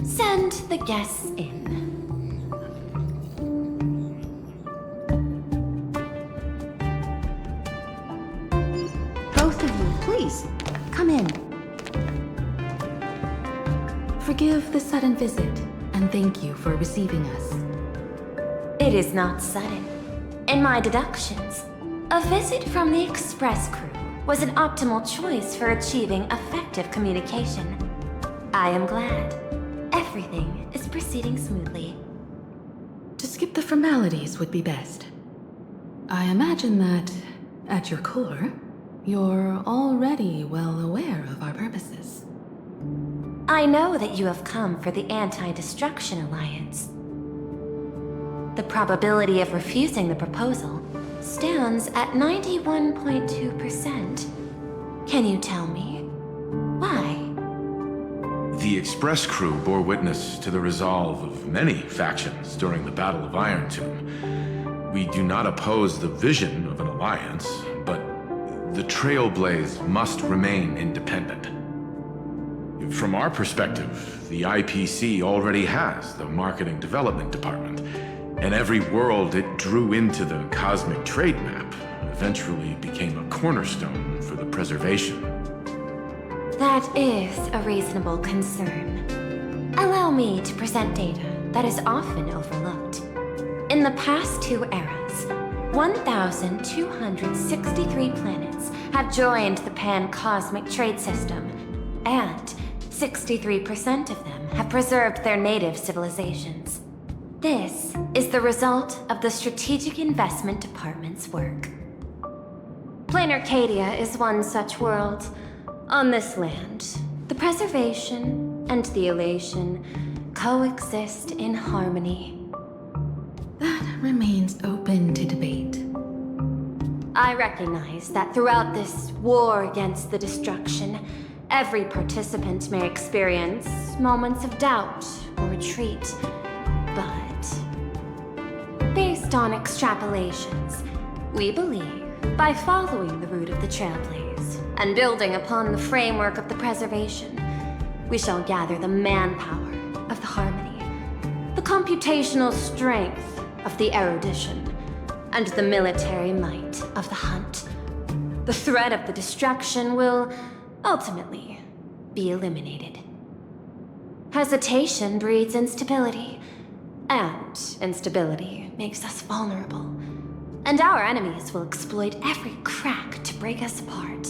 S2: Send the guests in.
S1: Both of you, please, come in. Forgive the sudden visit, and thank you for receiving us.
S2: It is not sudden. In my deductions, a visit from the Express crew was an optimal choice for achieving effective communication. I am glad. Everything is proceeding smoothly.
S3: To skip the formalities would be best. I imagine that, at your core, you're already well aware of our purposes.
S2: I know that you have come for the Anti-Destruction Alliance. The probability of refusing the proposal stands at 91.2%. Can you tell me why?
S9: The Express crew bore witness to the resolve of many factions during the Battle of Iron Tomb. We do not oppose the vision of an alliance, but the Trailblaze must remain independent. From our perspective, the IPC already has the Marketing Development Department, and every world it drew into the Cosmic Trade Map eventually became a cornerstone for the preservation.
S2: That is a reasonable concern. Allow me to present data that is often overlooked. In the past 2 eras, 1,263 planets have joined the Pan-Cosmic Trade System, and 63% of them have preserved their native civilizations. This is the result of the Strategic Investment Department's work. Planarcadia is one such world. On this land, the preservation and the elation coexist in harmony.
S3: That remains open to debate.
S2: I recognize that throughout this war against the destruction, every participant may experience moments of doubt or retreat. But based on extrapolations, we believe by following the route of the Trailblaze and building upon the framework of the preservation,
S17: we shall gather the manpower of the harmony, the computational strength of the erudition, and the military might of the hunt. The threat of the destruction will ultimately be eliminated. Hesitation breeds instability, and instability makes us vulnerable. And our enemies will exploit every crack to break us apart.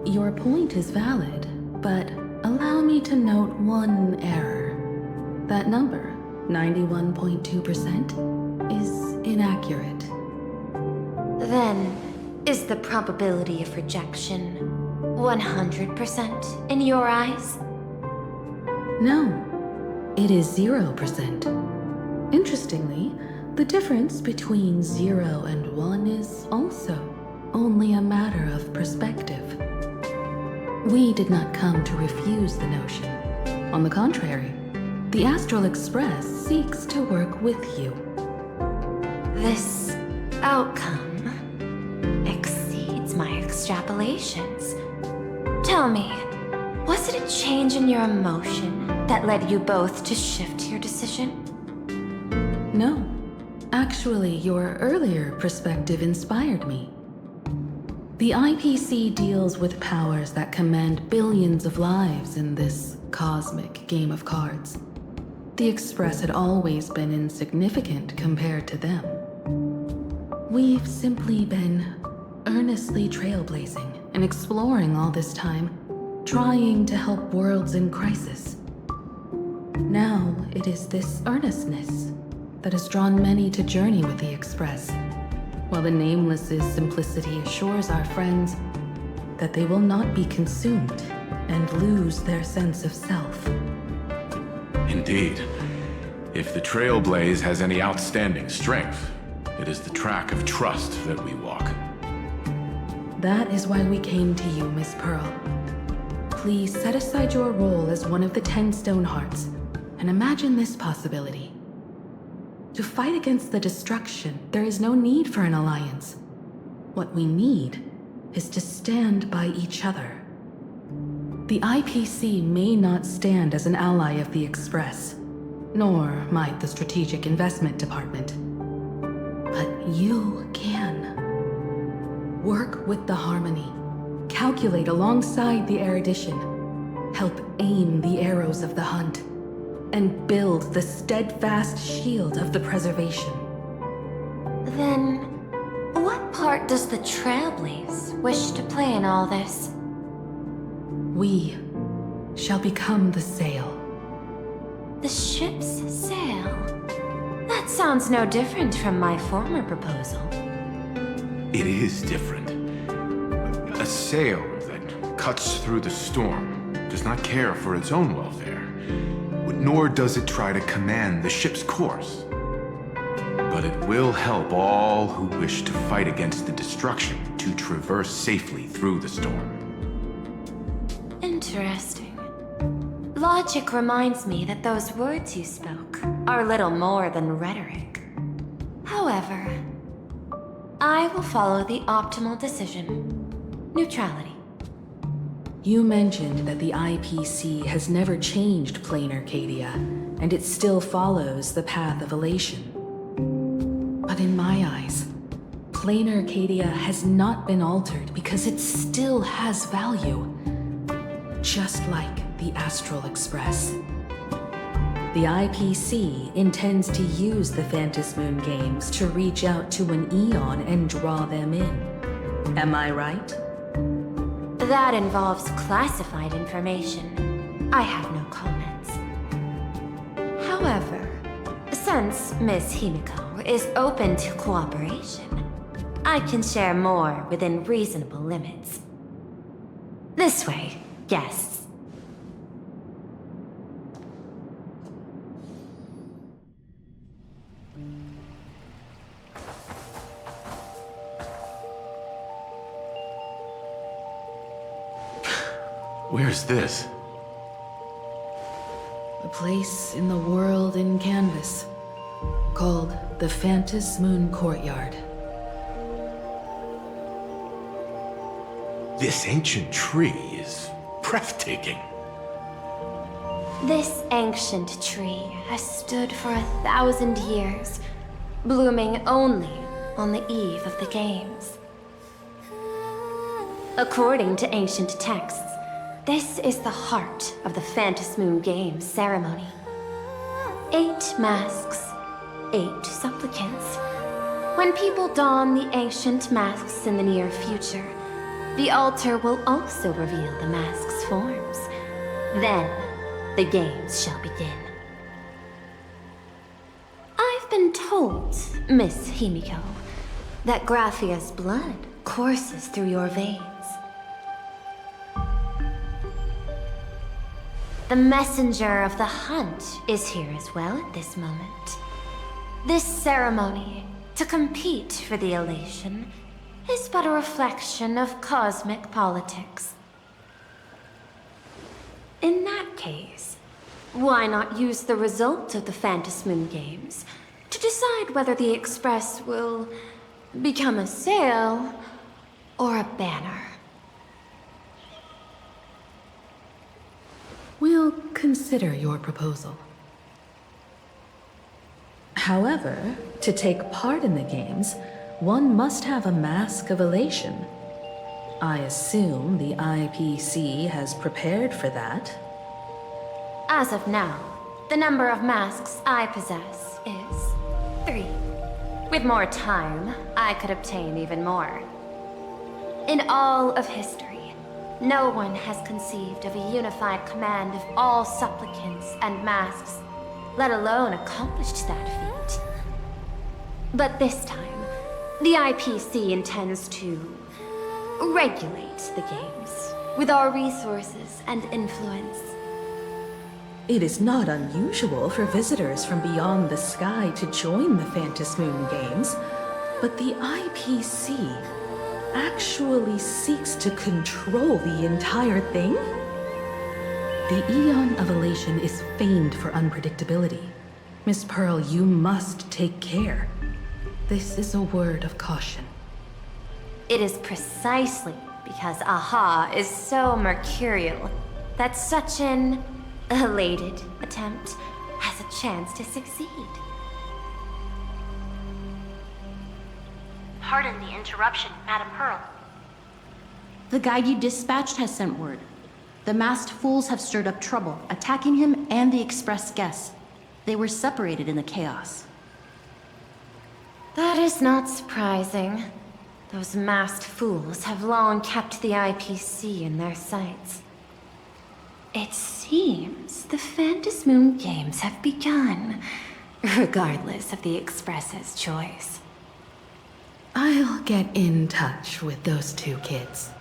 S3: Your point is valid, but allow me to note one error. That number, 91.2%, is inaccurate.
S17: Then, is the probability of rejection 100% in your eyes?
S3: No, it is 0%. Interestingly, the difference between 0 and 1 is also only a matter of perspective. We did not come to refuse the notion. On the contrary, the Astral Express seeks to work with you.
S17: This outcome exceeds my extrapolations. Tell me, was it a change in your emotion that led you both to shift your decision?
S3: No. Actually, your earlier perspective inspired me. The IPC deals with powers that command billions of lives in this cosmic game of cards. The Express had always been insignificant compared to them. We've simply been earnestly trailblazing and exploring all this time, trying to help worlds in crisis. Now it is this earnestness that has drawn many to journey with the Express, while the Nameless's simplicity assures our friends that they will not be consumed and lose their sense of self.
S9: Indeed. If the Trailblaze has any outstanding strength, it is the track of trust that we walk.
S3: That is why we came to you, Miss Pearl. Please set aside your role as one of the 10 Stonehearts and imagine this possibility. To fight against the destruction, there is no need for an alliance. What we need is to stand by each other. The IPC may not stand as an ally of the Express, nor might the Strategic Investment Department. But you can. Work with the Harmony, calculate alongside the erudition, help aim the arrows of the hunt, and build the steadfast shield of the preservation.
S17: Then, what part does the Trailblaze wish to play in all this?
S3: We shall become the sail.
S17: The ship's sail? That sounds no different from my former proposal.
S9: It is different. A sail that cuts through the storm does not care for its own welfare, nor does it try to command the ship's course. But it will help all who wish to fight against the destruction to traverse safely through the storm.
S17: Interesting. Logic reminds me that those words you spoke are little more than rhetoric. However, I will follow the optimal decision. Neutrality.
S3: You mentioned that the IPC has never changed Planarcadia, and it still follows the path of elation. But in my eyes, Planarcadia has not been altered because it still has value. Just like the Astral Express. The IPC intends to use the Phantasmoon games to reach out to an Eon and draw them in. Am I right?
S17: That involves classified information. I have no comments. However, since Miss Himiko is open to cooperation, I can share more within reasonable limits. This way, guests.
S9: Where's this?
S3: A place in the world in canvas, called the Phantasmoon Courtyard.
S9: This ancient tree is breathtaking.
S4: This ancient tree has stood for 1,000 years, blooming only on the eve of the games. According to ancient texts, this is the heart of the Phantasmoon Games ceremony. 8 masks, 8 supplicants. When people don the ancient masks in the near future, the altar will also reveal the masks' forms. Then, the games shall begin. I've been told, Miss Himiko, that Graphia's blood courses through your veins. The messenger of the hunt is here as well at this moment. This ceremony, to compete for the elation, is but a reflection of cosmic politics. In that case, why not use the result of the Phantasmoon Games to decide whether the Express will become a sail or a banner?
S3: We'll consider your proposal. However, to take part in the games, one must have a mask of elation. I assume the IPC has prepared for that.
S4: As of now, the number of masks I possess is 3. With more time, I could obtain even more. In all of history, no one has conceived of a unified command of all supplicants and masks, let alone accomplished that feat. But this time, the IPC intends to regulate the games with our resources and influence.
S3: It is not unusual for visitors from beyond the sky to join the Phantasmoon Games, but the IPC actually seeks to control the entire thing? The Eon of Elation is famed for unpredictability. Miss Pearl, you must take care. This is a word of caution.
S4: It is precisely because Aha is so mercurial that such an elated attempt has a chance to succeed.
S22: Pardon the interruption, Madam Pearl.
S23: The guide you dispatched has sent word. The masked fools have stirred up trouble, attacking him and the express guests. They were separated in the chaos.
S4: That is not surprising. Those masked fools have long kept the IPC in their sights. It seems the Phantasmoon Games have begun, regardless of the Express's choice.
S3: I'll get in touch with those 2 kids.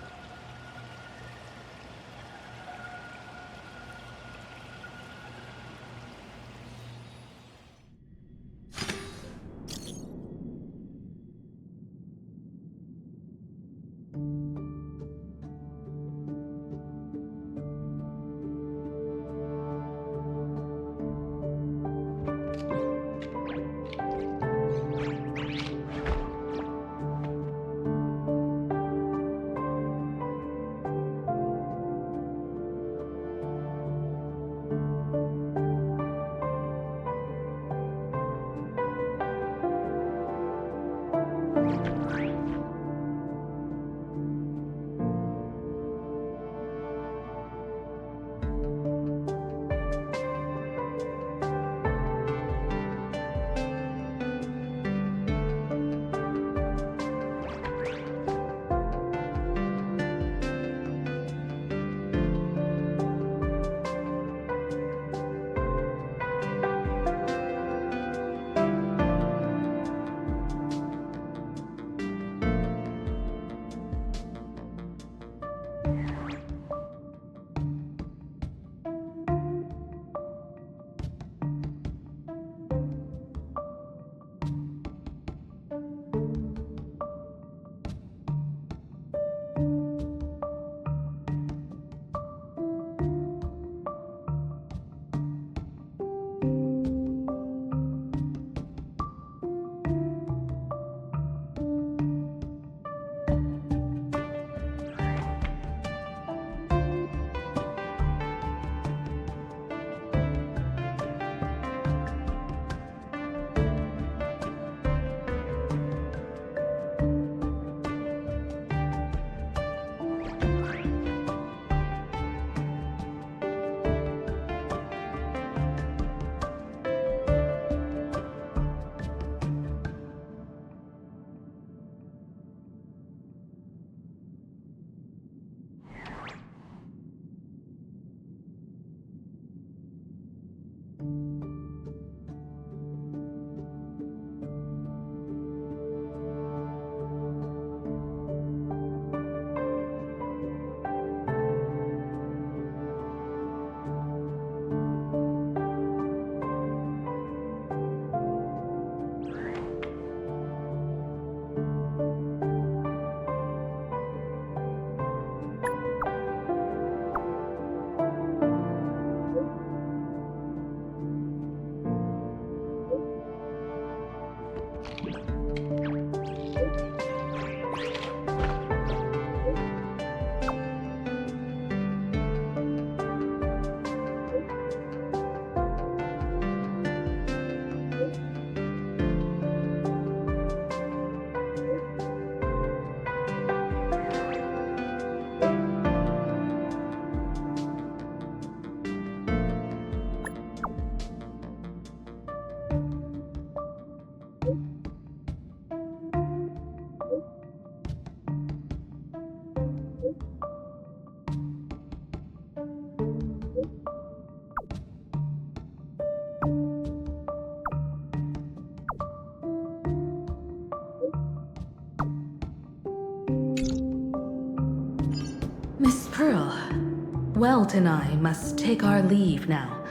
S3: Welt and I must take our leave now,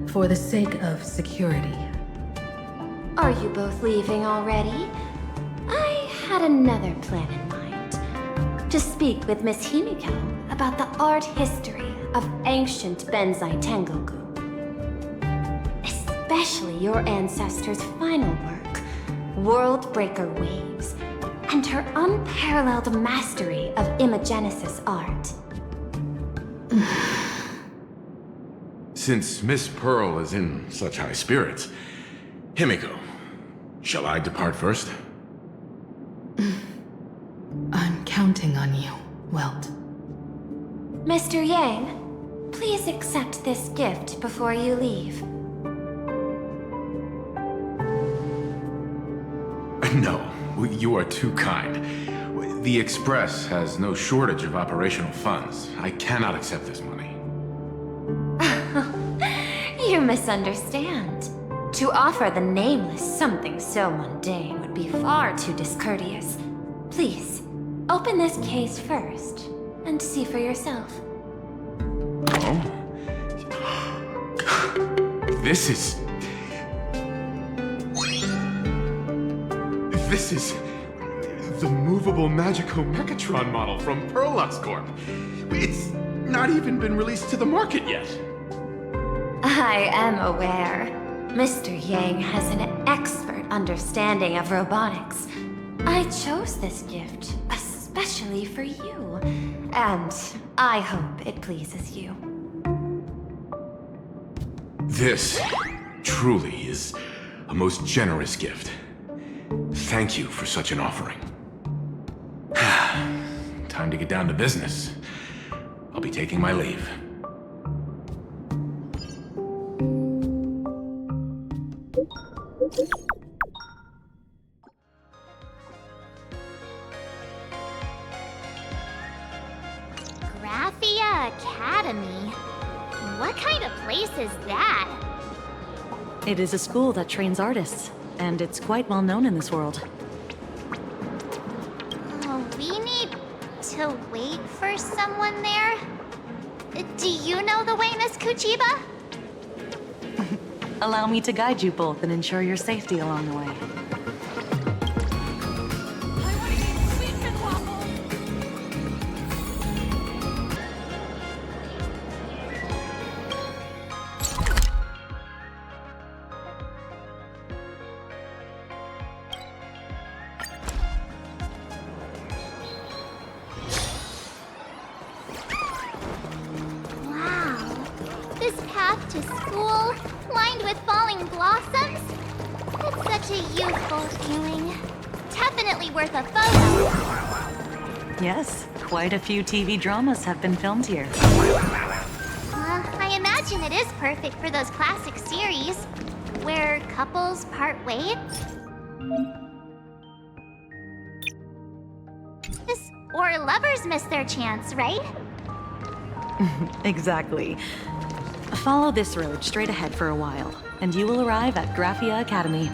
S3: for the sake of security.
S4: Are you both leaving already? I had another plan in mind. To speak with Miss Himiko about the art history of ancient Benzai Tengoku. Especially your ancestors' final work, World Breaker Waves, and her unparalleled mastery of imagenesis art.
S9: Since Miss Pearl is in such high spirits, Himiko, shall I depart first?
S3: I'm counting on you, Welt.
S4: Mr. Yang, please accept this gift before you leave.
S9: No, you are too kind. The Express has no shortage of operational funds. I cannot accept this money.
S4: You misunderstand. To offer the Nameless something so mundane would be far too discourteous. Please, open this case first, and see for yourself.
S9: Oh? This is the movable Magico Mechatron model from Perlux Corp. It's not even been released to the market yet.
S4: I am aware. Mr. Yang has an expert understanding of robotics. I chose this gift especially for you, and I hope it pleases you.
S9: This truly is a most generous gift. Thank you for such an offering. Time to get down to business. I'll be taking my leave.
S5: Graphia Academy? What kind of place is that?
S19: It is a school that trains artists, and it's quite well known in this world.
S5: Oh, we need to wait for someone there? Do you know the way, Miss Kuchiba?
S19: Allow me to guide you both and ensure your safety along the way.
S5: Wow. This path to school, lined with falling blossoms? It's such a youthful feeling. Definitely worth a photo.
S19: Yes, quite a few TV dramas have been filmed here.
S5: I imagine it is perfect for those classic series, where couples part ways. Or lovers miss their chance, right?
S19: Exactly. Follow this road straight ahead for a while, and you will arrive at Graphia Academy.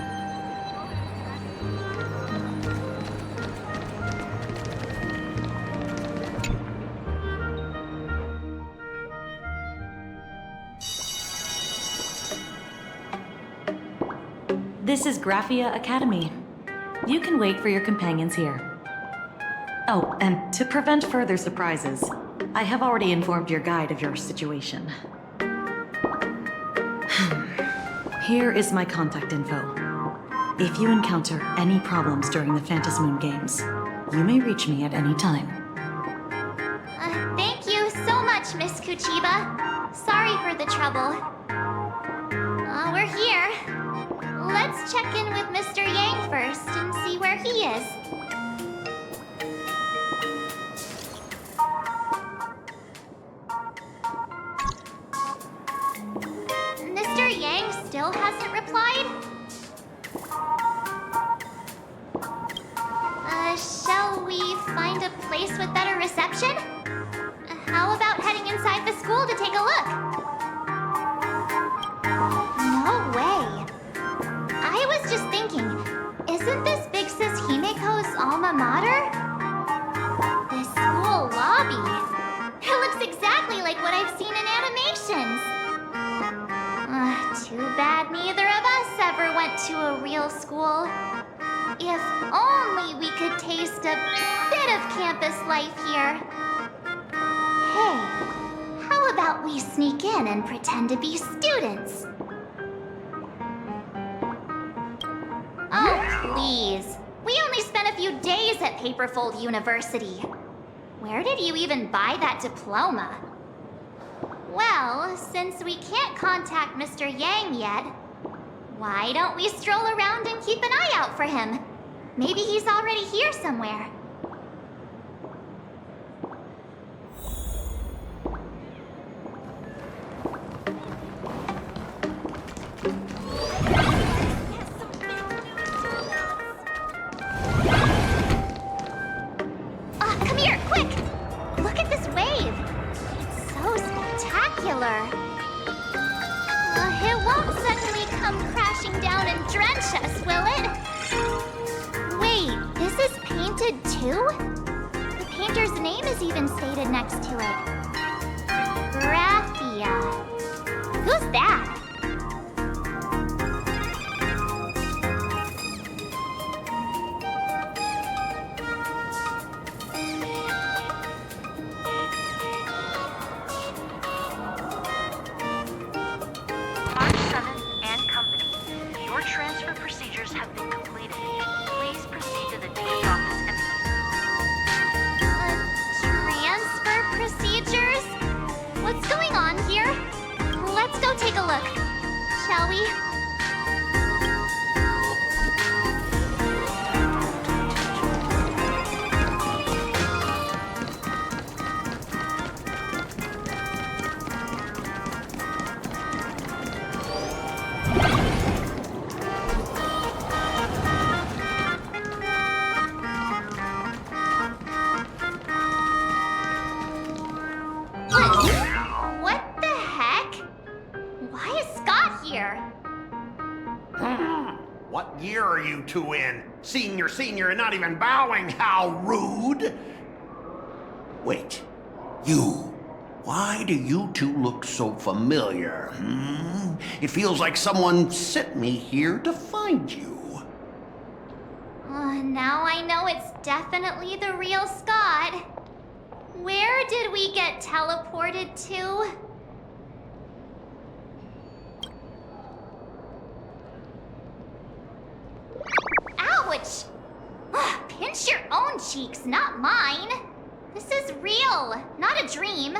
S19: This is Graphia Academy. You can wait for your companions here. Oh, and to prevent further surprises, I have already informed your guide of your situation. Here is my contact info. If you encounter any problems during the Phantasmoon Games, you may reach me at any time.
S5: Thank you so much, Miss Kuchiba. Sorry for the trouble. We're here. Let's check in with Mr. Yang first and see where he is. Mr. Yang still hasn't replied? Shall we find a place with better reception? How about heading inside the school to take a look? No way. I was just thinking, isn't this Big Sis Himiko's alma mater? The school lobby. It looks exactly like what I've seen to a real school. If only we could taste a bit of campus life here. Hey, how about we sneak in and pretend to be students? Oh, please. We only spent a few days at Paperfold University. Where did you even buy that diploma? Well, since we can't contact Mr. Yang yet, why don't we stroll around and keep an eye out for him? Maybe he's already here somewhere. Come here, quick! Look at this wave. It's so spectacular. It won't suddenly come crashing down and drench us, will it? Wait, this is painted too? The painter's name is even stated next to it. Graphia. Who's that?
S22: Mark 7 and Company, your transfer procedures have been completed. Please proceed to the dean's office and...
S5: Transfer procedures? What's going on here? Let's go take a look, shall we? What the heck? Why is Scott here?
S15: What year are you two in? Senior, and not even bowing. How rude! Wait, you. Why do you two look so familiar? It feels like someone sent me here to find you.
S5: Now I know it's definitely the real Scott. Where did we get teleported to? Ouch! Pinch your own cheeks, not mine. This is real, not a dream.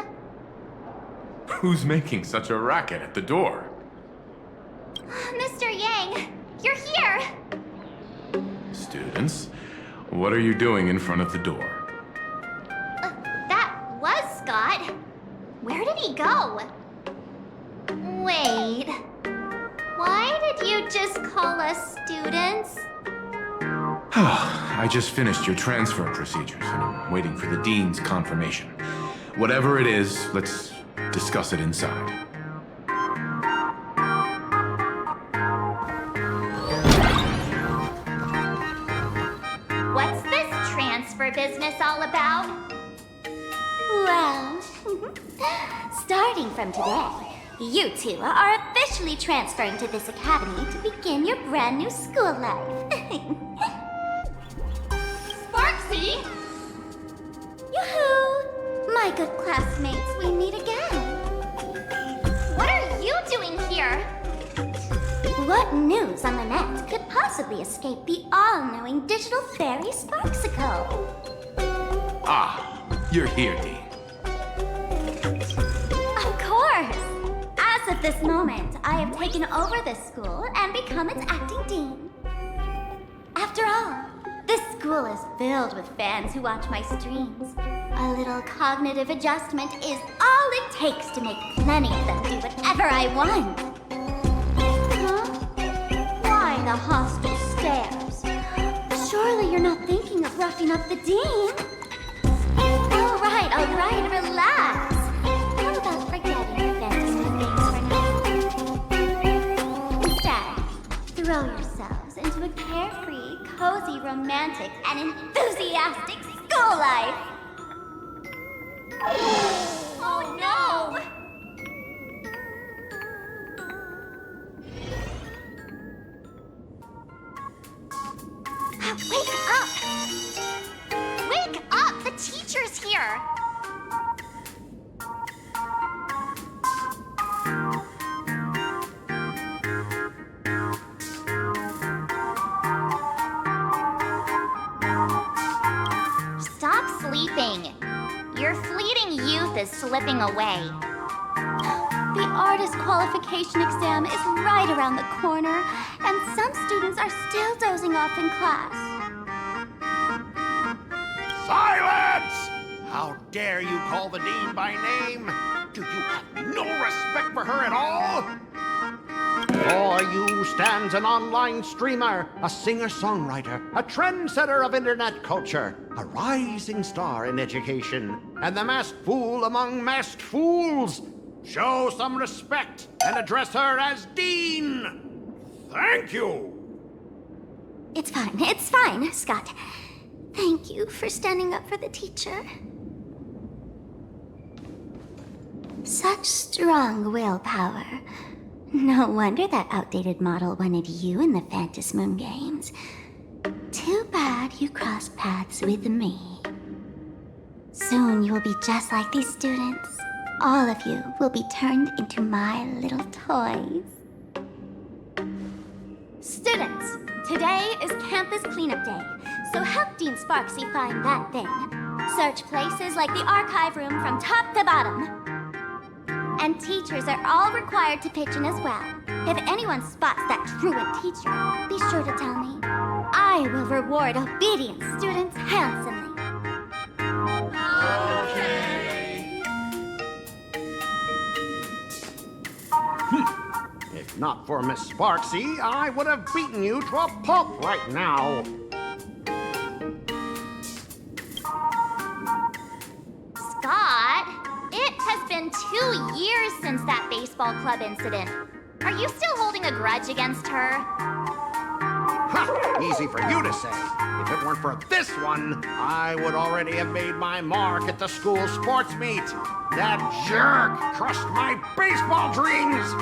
S9: Who's making such a racket at the door?
S5: Mr. Yang, you're here.
S9: Students, what are you doing in front of the door?
S5: That was Scott. Where did he go? Wait. Why did you just call us students?
S9: I just finished your transfer procedures, and I'm waiting for the dean's confirmation. Whatever it is, let's discuss it inside.
S5: What's this transfer business all about?
S8: Well, starting from today, you two are officially transferring to this academy to begin your brand new school life.
S5: Sparksy!
S8: Yoo-hoo! My good classmates, we meet again.
S5: What are you doing here?
S8: What news on the net could possibly escape the all-knowing digital fairy Sparksicle?
S9: Ah, you're here, Dean.
S8: Of course! As of this moment, I have taken over this school and become its acting dean. After all, this school is filled with fans who watch my streams. A little cognitive adjustment is all it takes to make plenty of them do whatever I want. Huh? Why the hostile stares? Surely you're not thinking of roughing up the dean? All right, relax. How about forgetting your fantasy things for now? Instead, throw yourselves into a carefree, cozy, romantic, and enthusiastic school life.
S5: Oh no! sleeping. Your fleeting youth is slipping away. The artist qualification exam is right around the corner, and some students are still dozing off in class.
S15: Silence! How dare you call the dean by name? Do you have no respect for her at all? Before you stands an online streamer, a singer-songwriter, a trendsetter of internet culture, a rising star in education, and the masked fool among masked fools. Show some respect and address her as Dean. Thank you.
S8: It's fine, Scott. Thank you for standing up for the teacher. Such strong willpower. No wonder that outdated model wanted you in the Phantasmoon games. Too bad you crossed paths with me. Soon you will be just like these students. All of you will be turned into my little toys.
S5: Students, today is campus cleanup day, so help Dean Sparksy find that thing. Search places like the archive room from top to bottom. And teachers are all required to pitch in as well. If anyone spots that truant teacher, be sure to tell me. I will reward obedient students handsomely.
S15: If not for Miss Sparksy, I would have beaten you to a pulp right now.
S5: Scott, it has been 2 years since that baseball club incident. Are you still holding a grudge against her?
S15: Ha! Easy for you to say. If it weren't for this one, I would already have made my mark at the school sports meet. That jerk crushed my baseball dreams!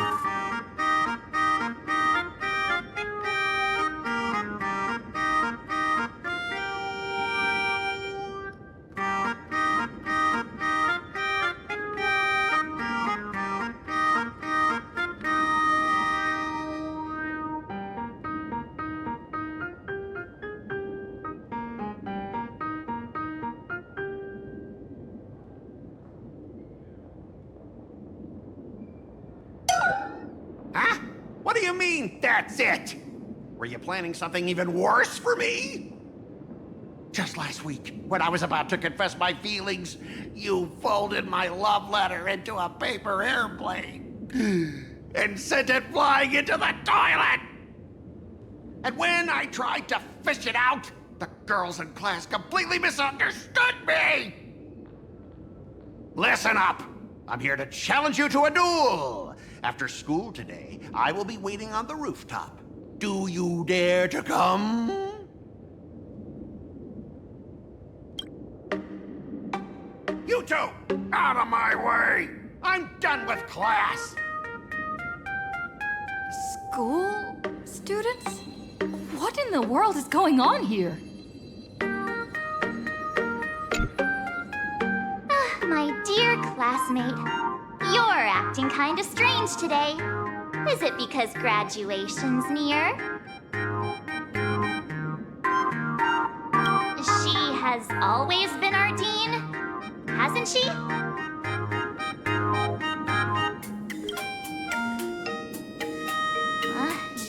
S15: Huh? What do you mean, that's it? Were you planning something even worse for me? Just last week, when I was about to confess my feelings, you folded my love letter into a paper airplane and sent it flying into the toilet! And when I tried to fish it out, the girls in class completely misunderstood me! Listen up! I'm here to challenge you to a duel! After school today, I will be waiting on the rooftop. Do you dare to come? You two, out of my way! I'm done with class!
S1: School students? What in the world is going on here?
S5: My dear classmate, you're acting kinda strange today. Is it because graduation's near? She has always been our dean, hasn't she?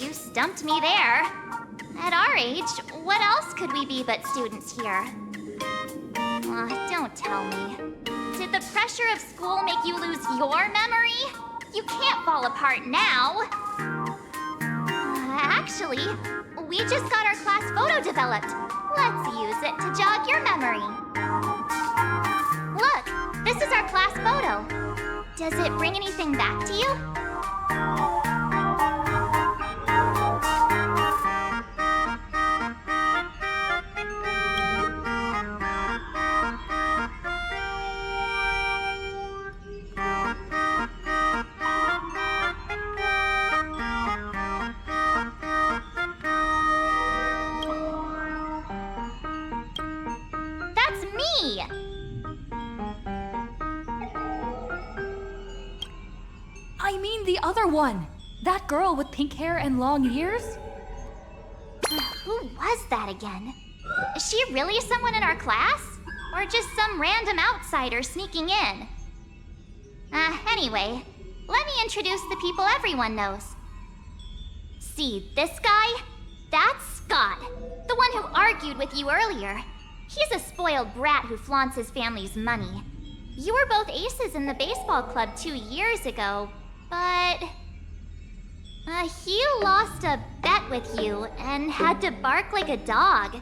S5: You stumped me there. At our age, what else could we be but students here? Don't tell me. Did the pressure of school make you lose your memory? You can't fall apart now. Actually, we just got our class photo developed. Let's use it to jog your memory. Look, this is our class photo. Does it bring anything back to you?
S1: I mean the other one. That girl with pink hair and long ears?
S5: Who was that again? Is she really someone in our class? or just some random outsider sneaking in. Anyway, let me introduce the people everyone knows. See this guy? That's Scott, the one who argued with you earlier. He's a spoiled brat who flaunts his family's money. You were both aces in the baseball club 2 years ago, but... he lost a bet with you and had to bark like a dog.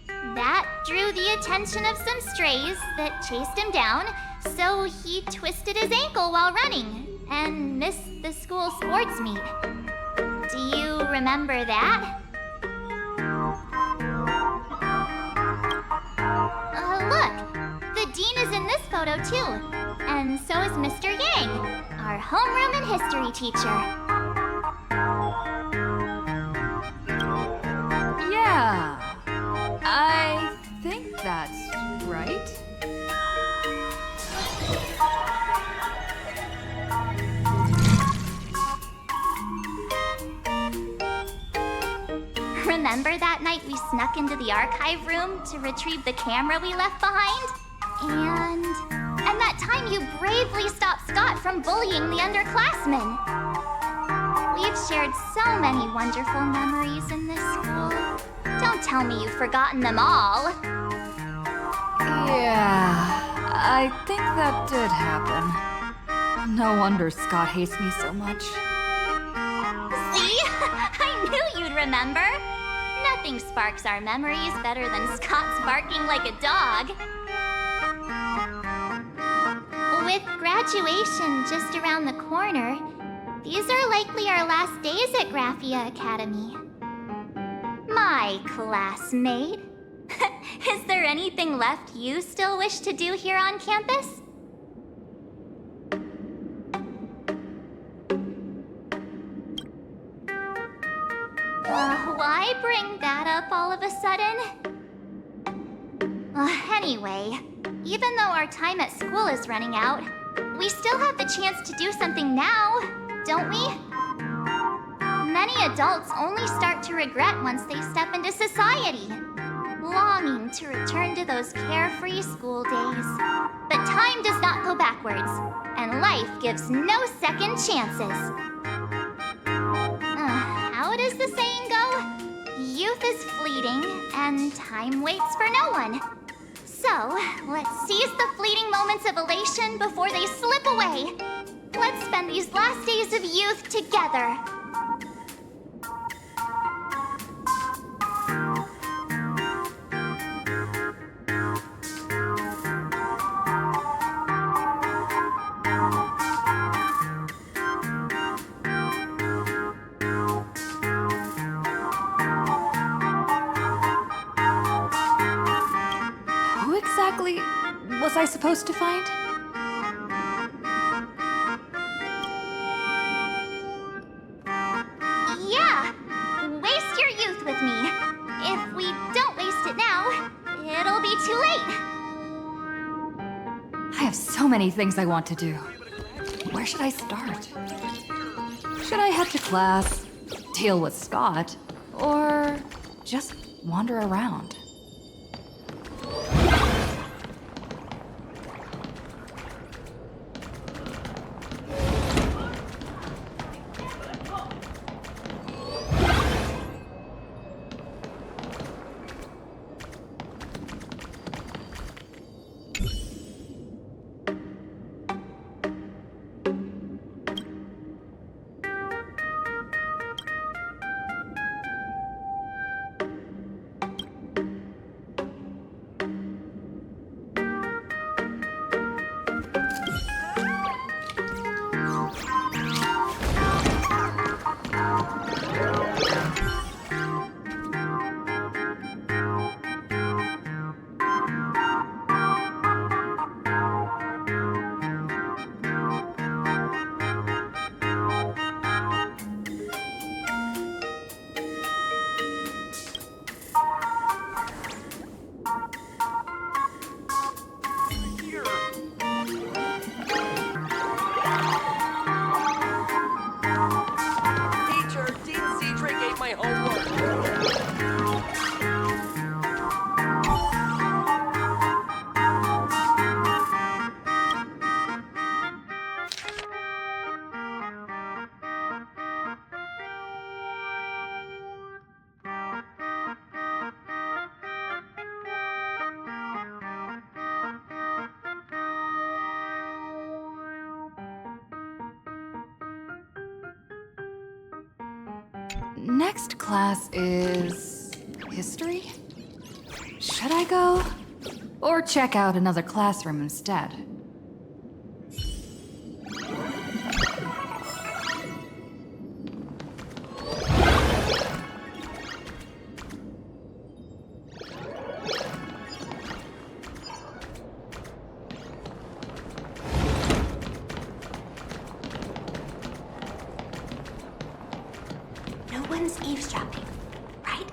S5: That drew the attention of some strays that chased him down, so he twisted his ankle while running and missed the school sports meet. Do you remember that? Look, the dean is in this photo too, and so is Mr. Yang, our homeroom and history teacher.
S1: Yeah, I think that's right.
S5: Remember that night we snuck into the archive room to retrieve the camera we left behind? And that time you bravely stopped Scott from bullying the underclassmen. We've shared so many wonderful memories in this school. Don't tell me you've forgotten them all.
S1: Yeah, I think that did happen. No wonder Scott hates me so much.
S5: See? I knew you'd remember. Nothing sparks our memories better than Scott's barking like a dog. With graduation just around the corner, these are likely our last days at Graphia Academy. My classmate. Is there anything left you still wish to do here on campus? Why bring that up all of a sudden? Anyway, even though our time at school is running out, we still have the chance to do something now, don't we? Many adults only start to regret once they step into society, longing to return to those carefree school days. But time does not go backwards, and life gives no second chances. How does the saying go? Youth is fleeting, and time waits for no one. So, let's seize the fleeting moments of elation before they slip away. Let's spend these last days of youth together.
S1: Was I supposed to find?
S5: Yeah! Waste your youth with me. If we don't waste it now, it'll be too late.
S1: I have so many things I want to do. Where should I start? Should I head to class, deal with Scott, or just wander around? Next class is... history? Should I go? Or check out another classroom instead?
S8: No one's eavesdropping, right?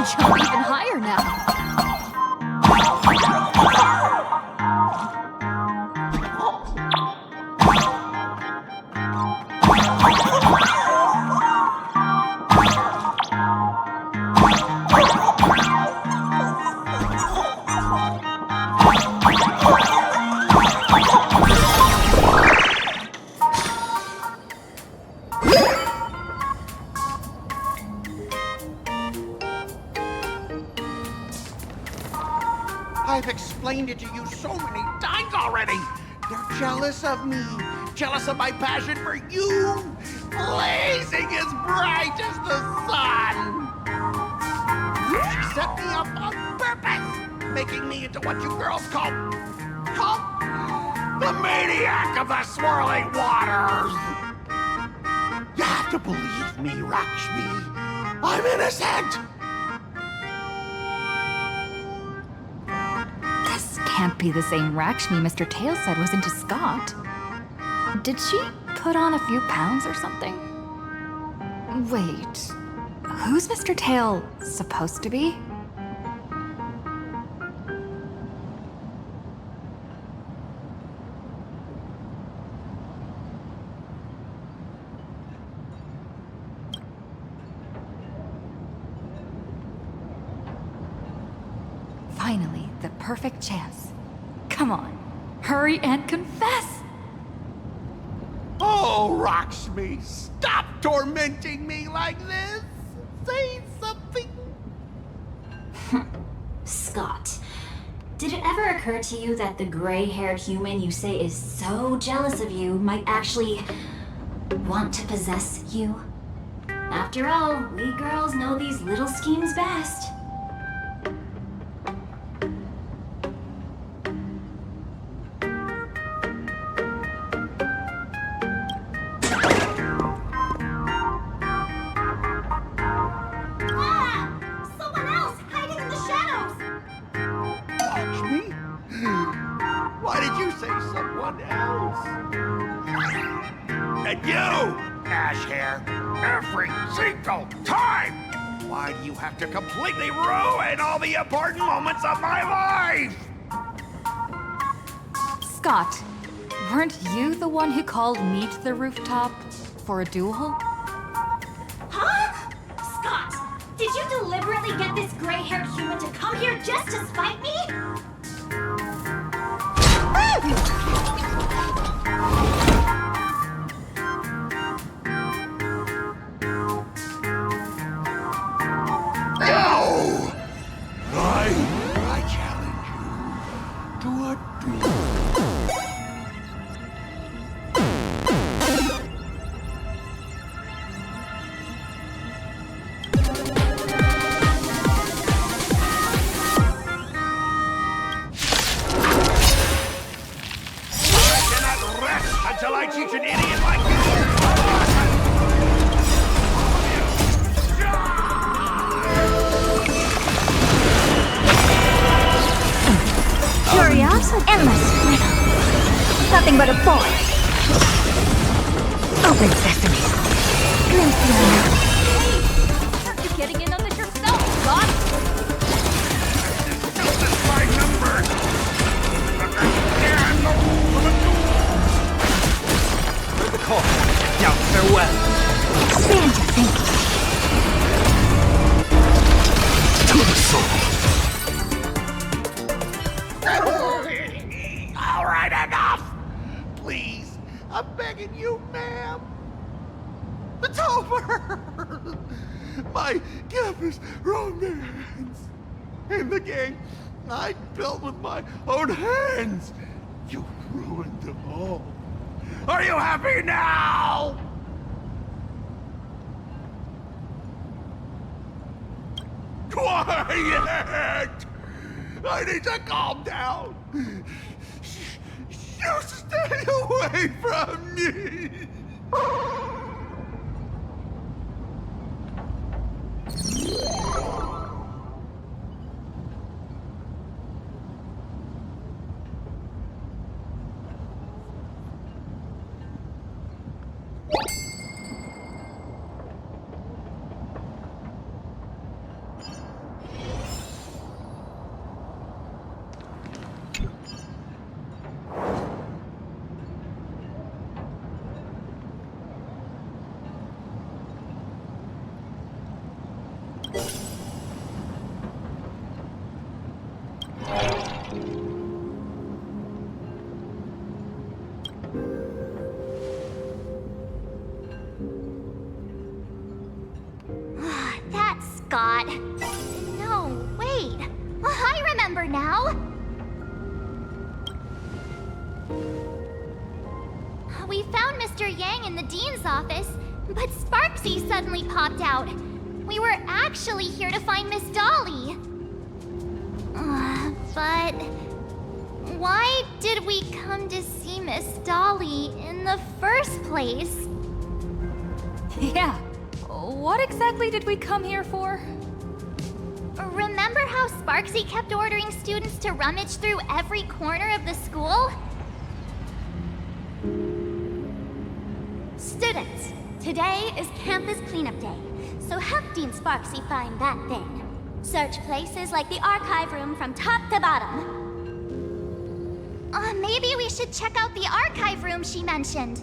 S1: Jump even higher now.
S15: I've explained it to you so many times already. They're jealous of me, jealous of my passion for you, blazing as bright as the sun. She set me up on purpose, making me into what you girls call the maniac of the swirling waters. You have to believe me, Lakshmi. I'm innocent.
S1: This can't be the same Lakshmi Mr. Tail said was into Scott. Did she put on a few pounds or something? Wait, who's Mr. Tail supposed to be? Finally, the perfect chance. Come on, hurry and confess!
S15: Oh, Lakshmi, stop tormenting me like this. Say something.
S4: Scott, did it ever occur to you that the gray-haired human you say is so jealous of you might actually want to possess you? After all, we girls know these little schemes best.
S15: Why did you say someone else? And you, Ash Hair, every single time! Why do you have to completely ruin all the important moments of my life?
S1: Scott, weren't you the one who called me to the rooftop for a duel?
S4: Huh? Scott, did you deliberately get this gray-haired human to come here just to spite me?
S15: No! I challenge you to a duel. Until I teach an idiot like you!
S16: Curiosity. Endless riddle. Nothing but a boy. Open sesame. Glimpse the unknown.
S5: Aren't you getting in on this yourself, Scott?
S15: This is my number!
S21: The call. Now, farewell.
S16: Santa thinking.
S15: To the soul. All right, enough. Please, I'm begging you, ma'am. It's over. My campus romance and the game I built with my own hands. You ruined them all. Are you happy now? Quiet! I need to calm down. You stay away from me.
S5: That's Scott. No, wait. I remember now. We found Mr. Yang in the dean's office, but Sparksy suddenly popped out. We were actually here to find Miss Dolly. But why did we come to see Miss Dolly in the first place?
S1: Yeah. What exactly did we come here for?
S5: Remember how Sparksy kept ordering students to rummage through every corner of the school?
S8: Students, today is campus cleanup day, so help Dean Sparksy find that thing. Search places like the archive room from top to bottom.
S5: Maybe we should check out the archive room she mentioned.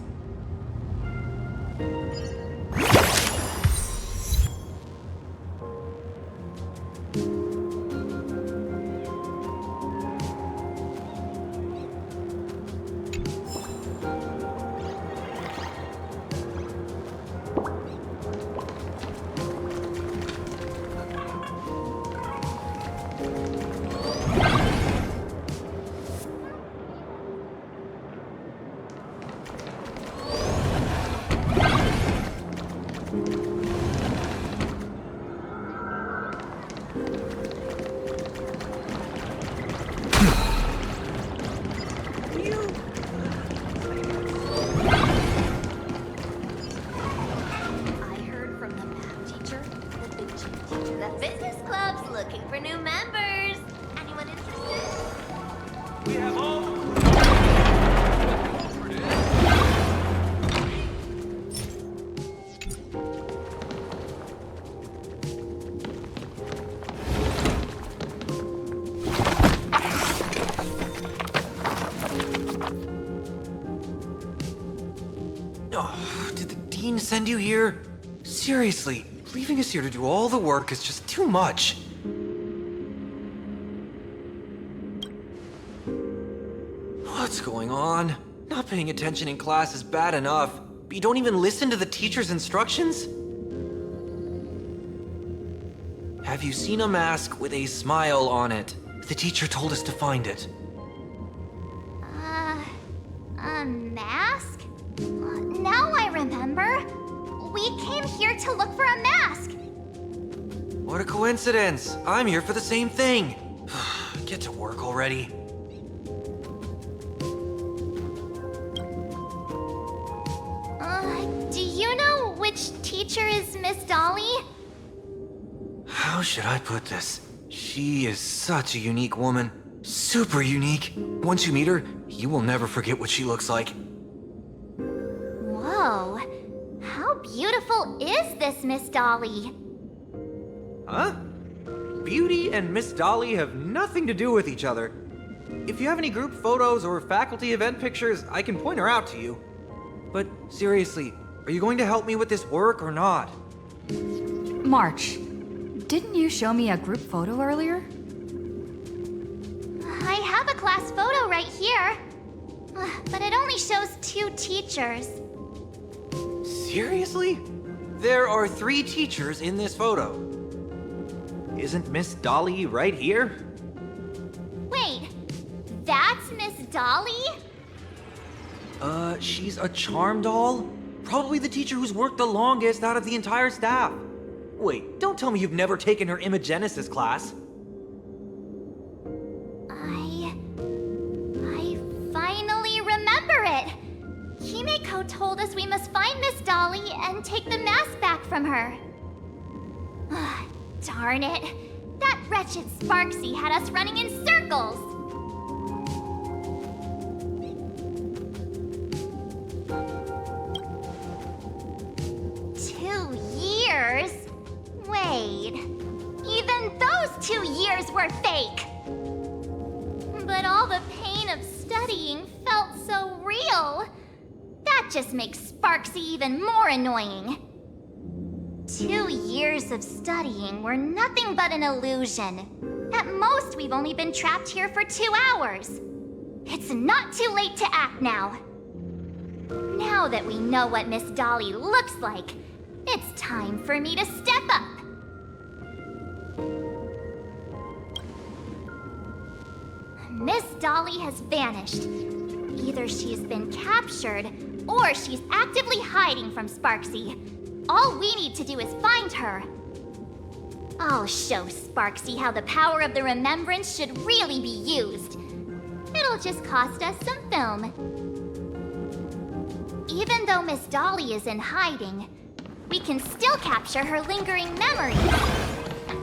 S21: Send you here? Seriously, leaving us here to do all the work is just too much. What's going on? Not paying attention in class is bad enough, but you don't even listen to the teacher's instructions? Have you seen a mask with a smile on it? The teacher told us to find it.
S5: A mask? Now I remember. We came here to look for a mask.
S21: What a coincidence. I'm here for the same thing. Get to work already.
S5: Do you know which teacher is Miss Dolly?
S21: How should I put this? She is such a unique woman. Super unique. Once you meet her, you will never forget what she looks like.
S5: Whoa. How beautiful is this Miss Dolly?
S21: Huh? Beauty and Miss Dolly have nothing to do with each other. If you have any group photos or faculty event pictures, I can point her out to you. But seriously, are you going to help me with this work or not?
S1: March, didn't you show me a group photo earlier?
S5: I have a class photo right here. But it only shows 2 teachers.
S21: Seriously? There are 3 teachers in this photo. Isn't Miss Dolly right here?
S5: Wait, that's Miss Dolly?
S21: She's a charm doll? Probably the teacher who's worked the longest out of the entire staff. Wait, don't tell me you've never taken her Imagenesis class.
S5: I finally remember it. Himeko told us we must find Miss Dolly and take the mask back from her. Darn it. That wretched Sparksy had us running in circles. Wait, even those 2 years were fake! But all the pain of studying felt so real. That just makes Sparksy even more annoying. 2 years of studying were nothing but an illusion. At most, we've only been trapped here for 2 hours. It's not too late to act now. Now that we know what Miss Dolly looks like, it's time for me to step up. Miss Dolly has vanished. Either she's been captured, or she's actively hiding from Sparksy. All we need to do is find her. I'll show Sparksy how the power of the remembrance should really be used. It'll just cost us some film. Even though Miss Dolly is in hiding, we can still capture her lingering memories.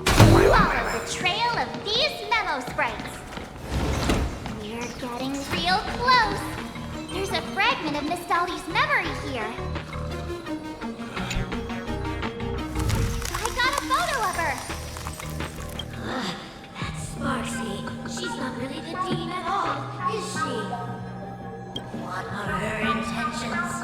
S5: Follow the trail of these memo sprites. We're getting real close. There's a fragment of Miss Dolly's memory here. I got a photo of her.
S17: That's Sparksy. She's not really the Dean at all, is she? What are her intentions?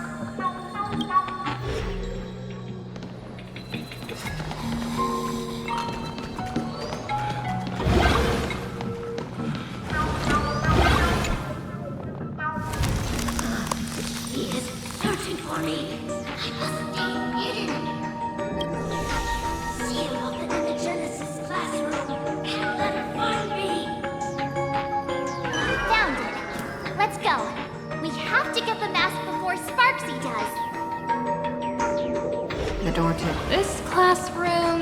S17: He is searching for me. I must stay hidden. Seal open in the Genesis classroom and let her find me.
S5: Found it. Let's go. We have to get the mask before Sparksy does.
S1: The door to this classroom...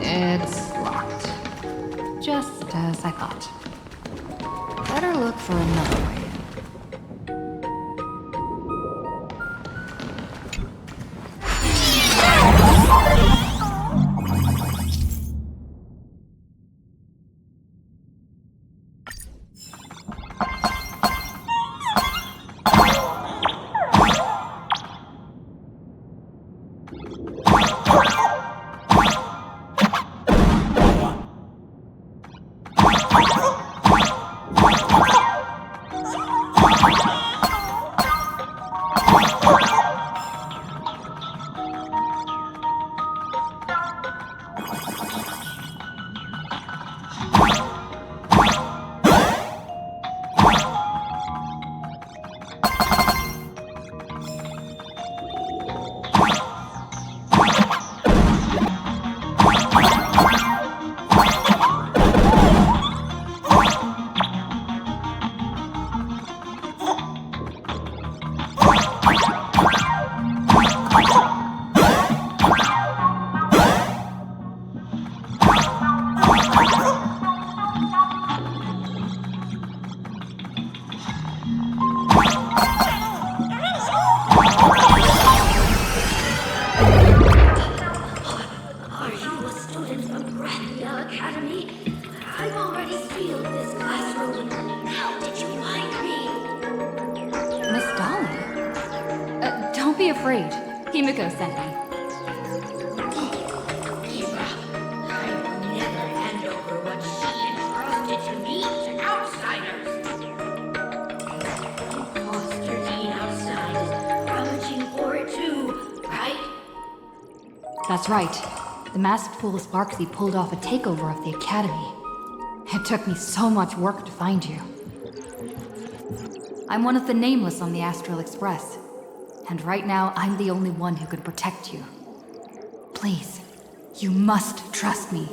S1: it's locked. Just as I thought. Better look for another way. afraid. Himiko sent me.
S17: Kira, I will never hand over what she entrusted to me to outsiders. Imposter Dean outside is rummaging for it too, right?
S1: That's right. The masked fool Sparksy pulled off a takeover of the Academy. It took me so much work to find you. I'm one of the nameless on the Astral Express. And right now, I'm the only one who can protect you. Please, you must trust me.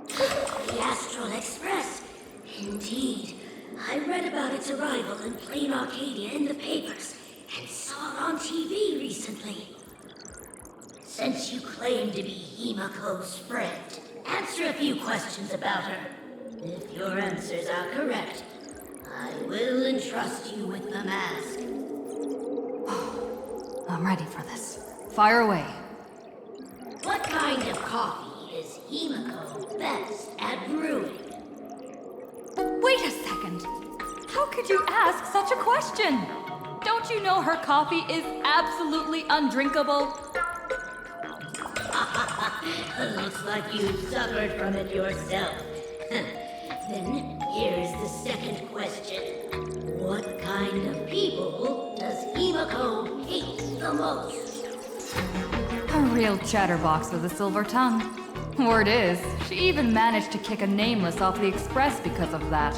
S17: The Astral Express? Indeed. I read about its arrival in Planarcadia in the papers, and saw it on TV recently. Since you claim to be Himiko's friend, answer a few questions about her. If your answers are correct, I will entrust you with the mask.
S1: I'm ready for this. Fire away.
S17: What kind of coffee is Himiko best at brewing?
S1: Wait a second. How could you ask such a question? Don't you know her coffee is absolutely undrinkable?
S17: Looks like you suffered from it yourself. Then here's the second question. What kind of people does Himiko hate the most?
S1: A real chatterbox with a silver tongue. Word is, she even managed to kick a nameless off the Express because of that.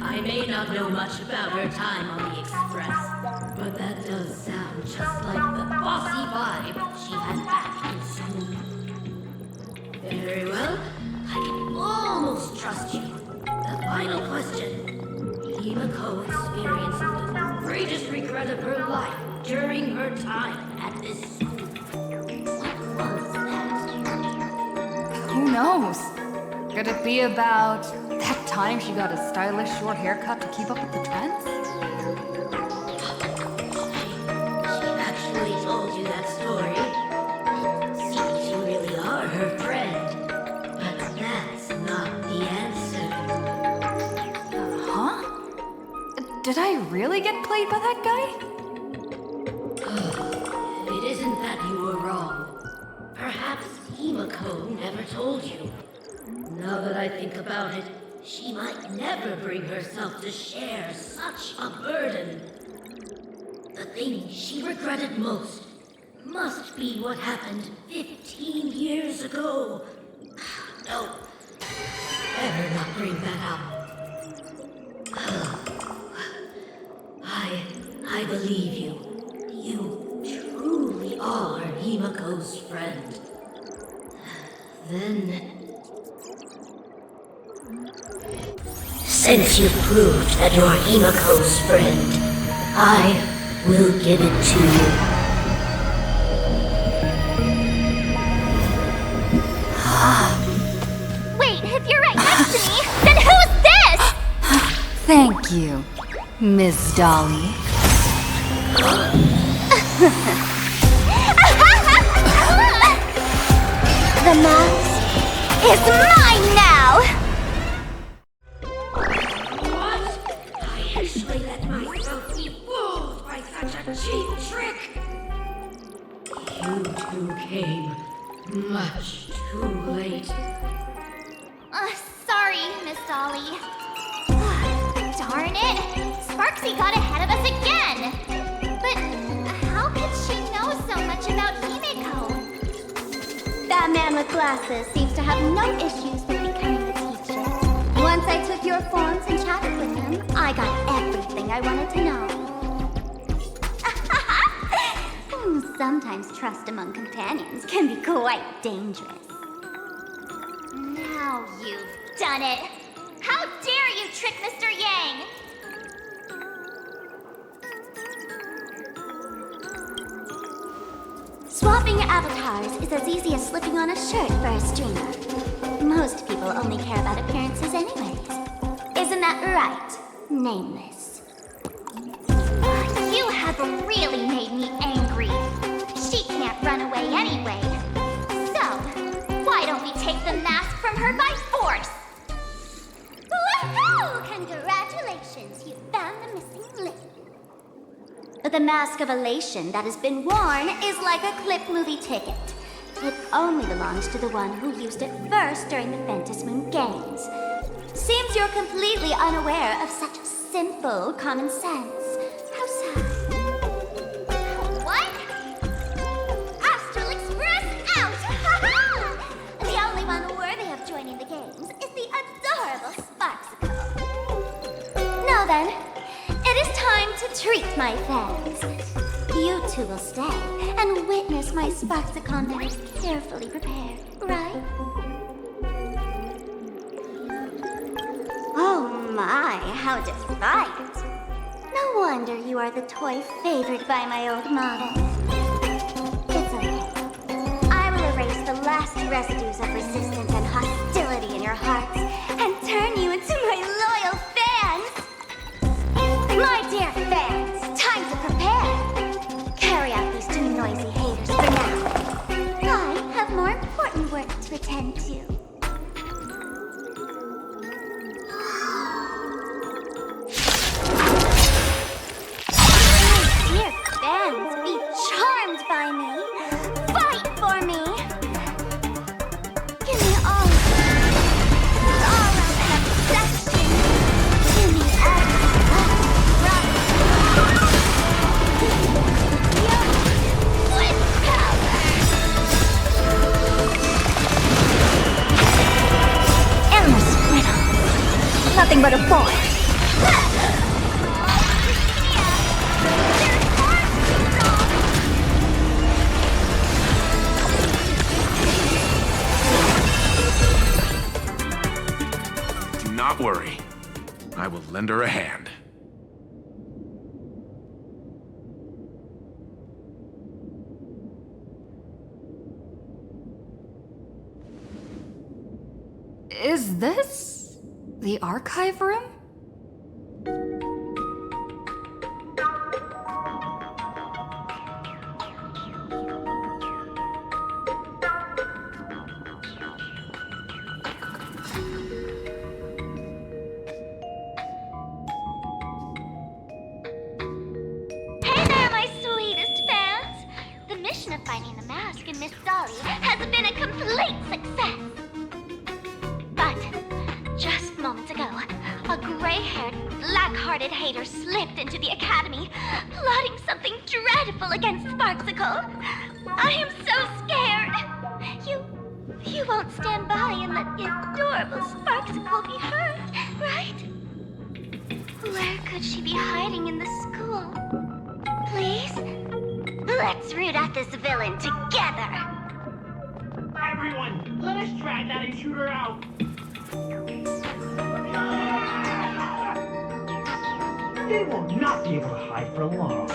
S17: I may not know much about her time on the Express, but that does sound just like the bossy vibe she had back in school. Very well, I can almost
S6: trust you. The final question. Himiko experienced the greatest regret of her life during her time at this school. What was that?
S1: Who knows? Could it be about that time she got a stylish short haircut to keep up with the trends?
S6: She actually told you that story. Seems you really are her friend. But that's not the answer.
S1: Huh? Did I really get played by that guy?
S6: It isn't that you were wrong. Perhaps Himiko never told you. Now that I think about it, she might never bring herself to share such a burden. The thing she regretted most must be what happened 15 years ago. No, better not bring that up. I believe you. You truly are Himiko's friend. Then... Since you've proved that you're Himiko's friend, I will give it to you.
S5: Wait, if you're right next to me, then who's this?
S1: Thank you, Miss Dolly.
S5: The mask is mine now!
S6: What? I actually let myself be fooled by such a cheap trick. You two came much too late.
S5: Sorry, Miss Dolly. Darn it! Sparksy got ahead of us again! But how could she know so much about Himiko?
S8: That man with glasses seems to have no issues with becoming a teacher. Once I took your forms and chatted with him, I got everything I wanted to know. Sometimes trust among companions can be quite dangerous.
S5: Now you've done it! How dare you trick Mr. Yang!
S8: Swapping avatars is as easy as slipping on a shirt for a streamer. Most people only care about appearances anyways. Isn't that right, Nameless?
S5: You have really made me angry. She can't run away anyway. So, why don't we take the mask from her by force?
S8: Woohoo! Congratulations, you found the missing link. The mask of elation that has been worn is like a clip movie ticket. It only belongs to the one who used it first during the Ventus Moon Games. Seems you're completely unaware of such simple common sense. How sad.
S5: What? Astral Express out! Ha-ha!
S8: The only one worthy of joining the games is the adorable Sparksicle. Now then, it is time to treat my fans. You two will stay and witness my Sparksicon that is carefully prepared, right? Oh my, how defiant. No wonder you are the toy favored by my old model. It's okay. I will erase the last residues of resistance and hostility in your hearts and turn you into my loyal fans. My dear fans, time to prepare. Carry out these two noisy haters for now. I have more important work to attend to. Dear fans, be charmed by me. Fight for me. Give me all of an obsession. Give me with power. Endless riddle. Nothing but a force.
S9: not worry. I will lend her a hand.
S1: Is this the archive room?
S5: Hey there, my sweetest fans! The mission of finding the mask in Miss Dolly has been a complete success. But just moments ago, a gray-haired, black-hearted hater slipped into the academy, plotting something dreadful against Sparksicle. I am so scared. You won't stand by and let the adorable Sparksicle be hurt, right? Where could she be hiding in the school? Please? Let's root out this villain together.
S7: Everyone, let us drag that intruder out. They will not be able to hide for long.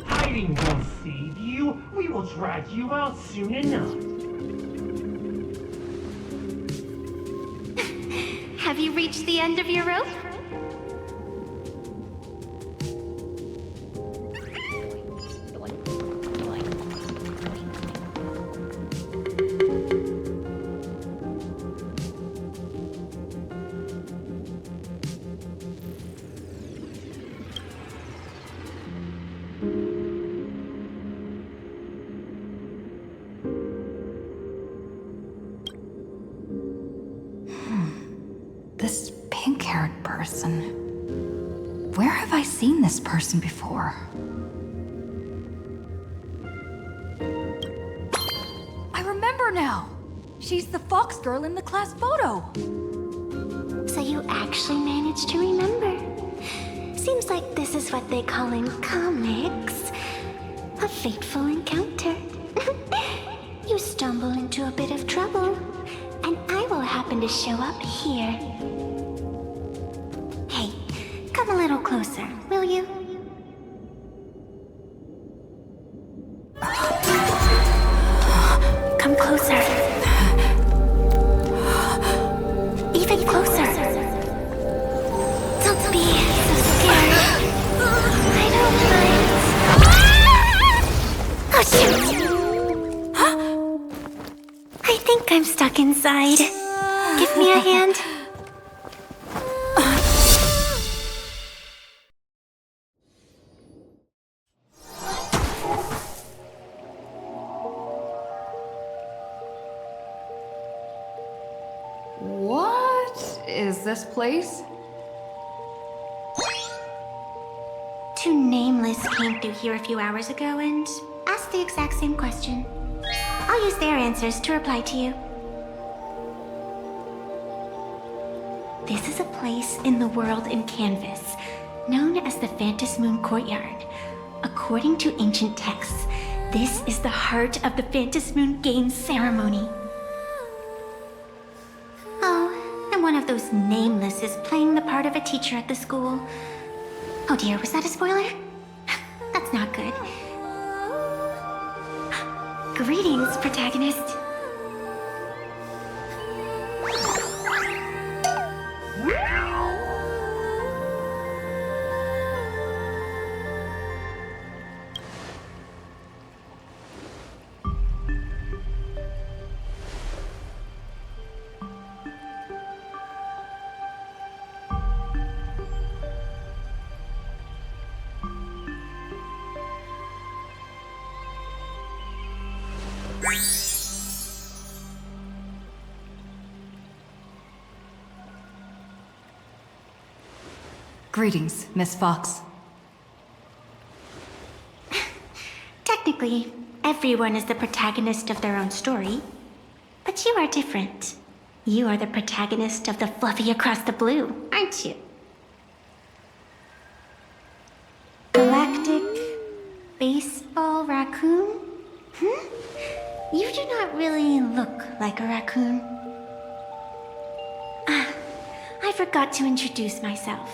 S7: Hiding won't save you. We will drag you out soon enough.
S5: Have you reached the end of your rope?
S1: This pink-haired person. Where have I seen this person before? I remember now! She's the fox girl in the class photo!
S8: So you actually managed to remember. Seems like this is what they call in comics a fateful encounter. You stumble into a bit of trouble, and I will happen to show up here. Hey, come a little closer, will you? Come closer. Even closer. Don't be so scared. I don't mind. Oh, shoot. I think I'm stuck inside. Give me a hand.
S1: What is this place?
S8: Two nameless came through here a few hours ago and asked the exact same question. I'll use their answers to reply to you. This is a place in the world in Canvas, known as the Phantasmoon Courtyard. According to ancient texts, this is the heart of the Phantasmoon Games ceremony. Oh, and one of those nameless is playing the part of a teacher at the school. Oh dear, was that a spoiler? That's not good. Greetings, protagonist.
S1: Greetings, Miss Fox.
S16: Technically, everyone is the protagonist of their own story. But you are different. You are the protagonist of the Fluffy Across the Blue, aren't you? Galactic baseball raccoon? You do not really look like a raccoon. I forgot to introduce myself.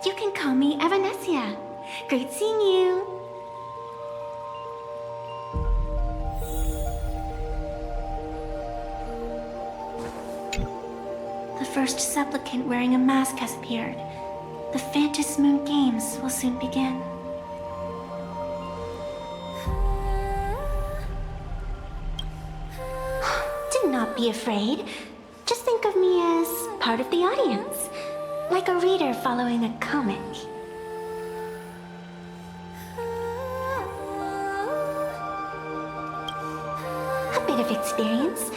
S16: You can call me Evanessia. Great seeing you. The first supplicant wearing a mask has appeared. The Phantasmoon Games will soon begin. Do not be afraid. Just think of me as part of the audience, like a reader following a comic. A bit of experience.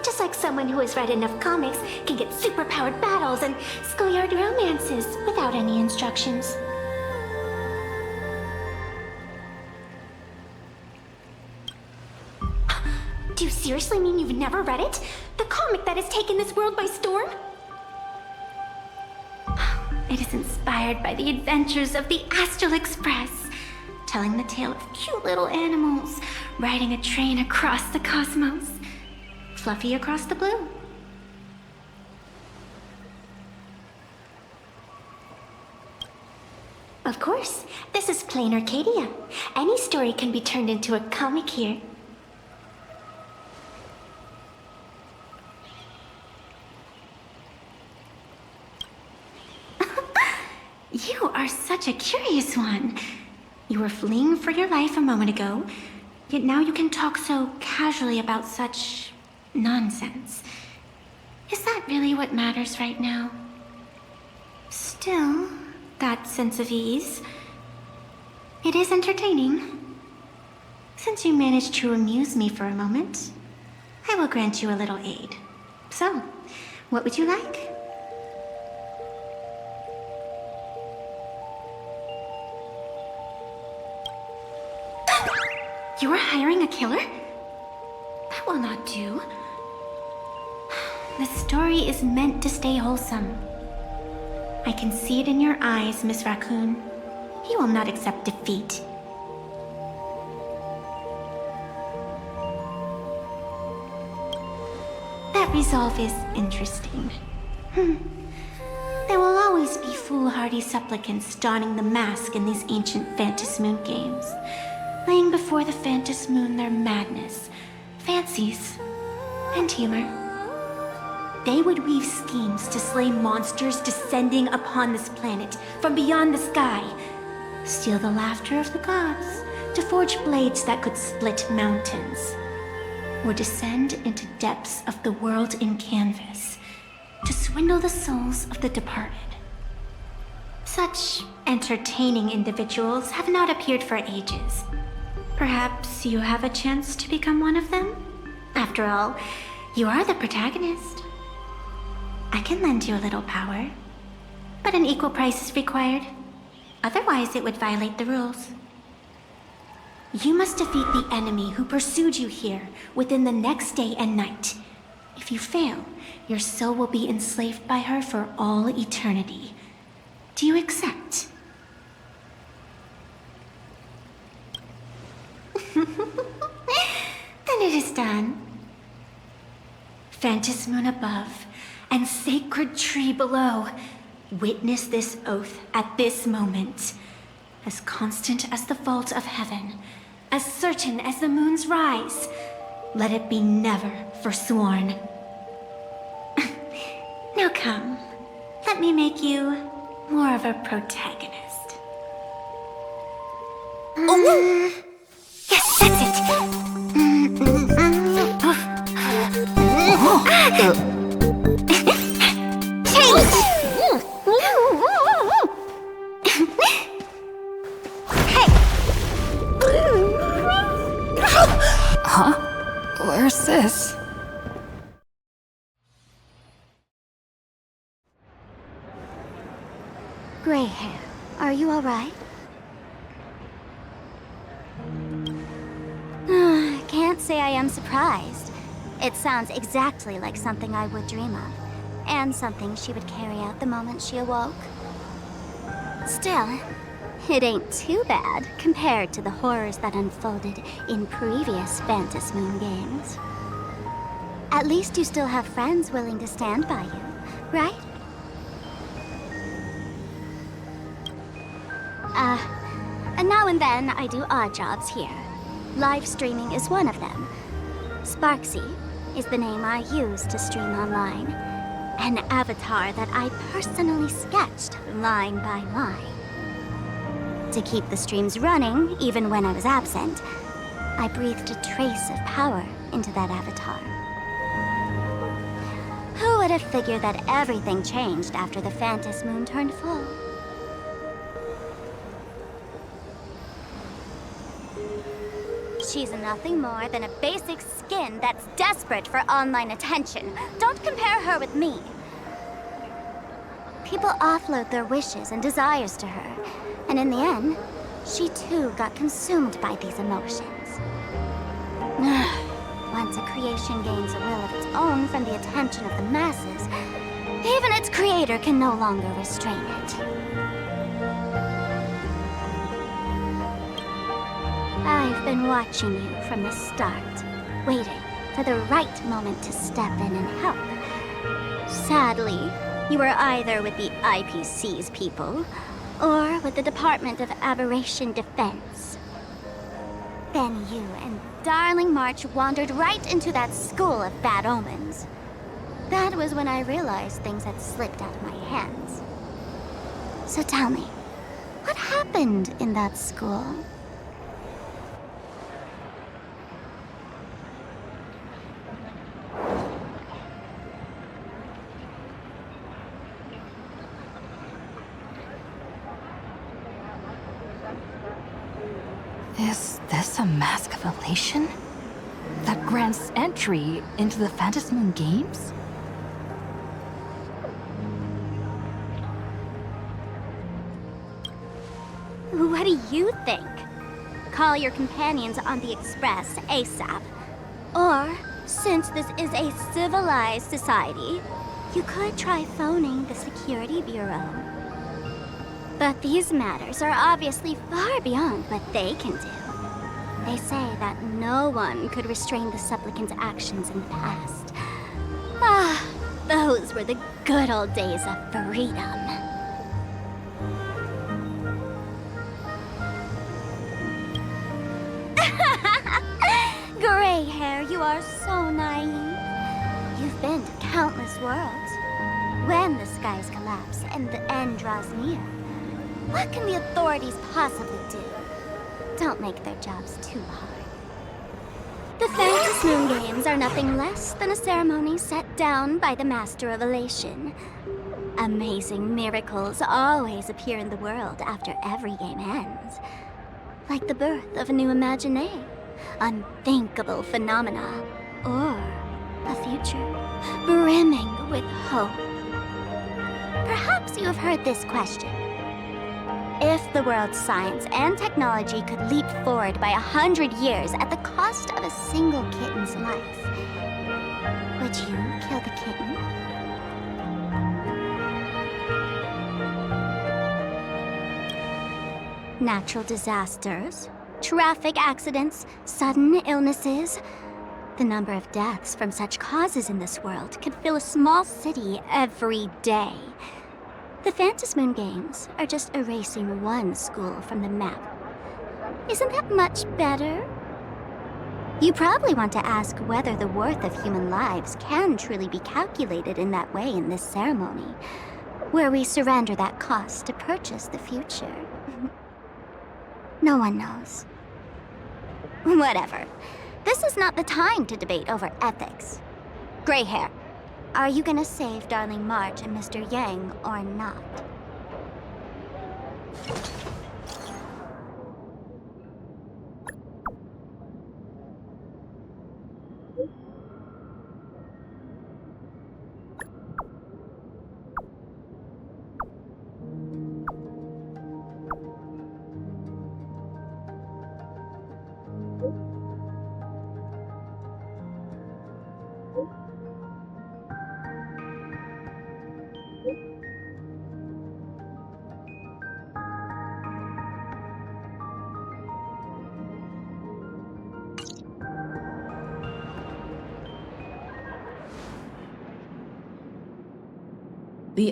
S16: Just like someone who has read enough comics can get superpowered battles and schoolyard romances without any instructions. Do you seriously mean you've never read it? The comic that has taken this world by storm? It is inspired by the adventures of the Astral Express, telling the tale of cute little animals riding a train across the cosmos. Fluffy Across the Blue. Of course, this is Planarcadia. Any story can be turned into a comic here. You are such a curious one. You were fleeing for your life a moment ago, yet now you can talk so casually about such nonsense. Is that really what matters right now? Still, that sense of ease. It is entertaining. Since you managed to amuse me for a moment, I will grant you a little aid. So, what would you like? You are hiring a killer? That will not do. The story is meant to stay wholesome. I can see it in your eyes, Miss Raccoon. You will not accept defeat. That resolve is interesting. There will always be foolhardy supplicants donning the mask in these ancient Phantasmoon games, laying before the Phantasmoon their madness, fancies, and humor. They would weave schemes to slay monsters descending upon this planet from beyond the sky, steal the laughter of the gods to forge blades that could split mountains, or descend into depths of the world in canvas to swindle the souls of the departed. Such entertaining individuals have not appeared for ages. Perhaps you have a chance to become one of them? After all, you are the protagonist. I can lend you a little power, but an equal price is required. Otherwise, it would violate the rules. You must defeat the enemy who pursued you here within the next day and night. If you fail, your soul will be enslaved by her for all eternity. Do you accept? Then it is done. Phantasmoon above and sacred tree below, witness this oath at this moment. As constant as the vault of heaven, as certain as the moon's rise, let it be never forsworn. Now come, let me make you more of a protagonist. Yes, that's it. Change!
S1: Huh? Where's this?
S8: Gray hair, are you alright? Can't say I am surprised. It sounds exactly like something I would dream of, and something she would carry out the moment she awoke. Still, it ain't too bad compared to the horrors that unfolded in previous Phantasmoon games. At least you still have friends willing to stand by you, right? And now and then I do odd jobs here. Live streaming is one of them. Sparksy is the name I use to stream online. An avatar that I personally sketched line by line. To keep the streams running, even when I was absent, I breathed a trace of power into that avatar. Who would have figured that everything changed after the Phantasmoon turned full? She's nothing more than a basic skin that's desperate for online attention. Don't compare her with me. People offload their wishes and desires to her, and in the end, she too got consumed by these emotions. Once a creation gains a will of its own from the attention of the masses, even its creator can no longer restrain it. I've been watching you from the start, waiting for the right moment to step in and help. Sadly, you were either with the IPC's people, or with the Department of Aberration Defense. Then you and Darling March wandered right into that school of bad omens. That was when I realized things had slipped out of my hands. So tell me, what happened in that school?
S1: Is this a mask of elation? That grants entry into the Phantasmoon games?
S8: What do you think? Call your companions on the Express ASAP. Or, since this is a civilized society, you could try phoning the Security Bureau. But these matters are obviously far beyond what they can do. They say that no one could restrain the supplicant's actions in the past. Ah, those were the good old days of freedom. Gray hair, you are so naive. You've been to countless worlds. When the skies collapse and the end draws near, what can the authorities possibly do? Don't make their jobs too hard. The Phantasmoon games are nothing less than a ceremony set down by the Master of Elation. Amazing miracles always appear in the world after every game ends. Like the birth of a new imagination, unthinkable phenomena, or a future brimming with hope. Perhaps you have heard this question. If the world's science and technology could leap forward by 100 years at the cost of a single kitten's life, would you kill the kitten? Natural disasters, traffic accidents, sudden illnesses. The number of deaths from such causes in this world could fill a small city every day. The Phantasmoon games are just erasing one school from the map. Isn't that much better? You probably want to ask whether the worth of human lives can truly be calculated in that way in this ceremony, where we surrender that cost to purchase the future. No one knows. Whatever. This is not the time to debate over ethics. Gray hair. Are you gonna save Darling March and Mr. Yang or not?
S11: The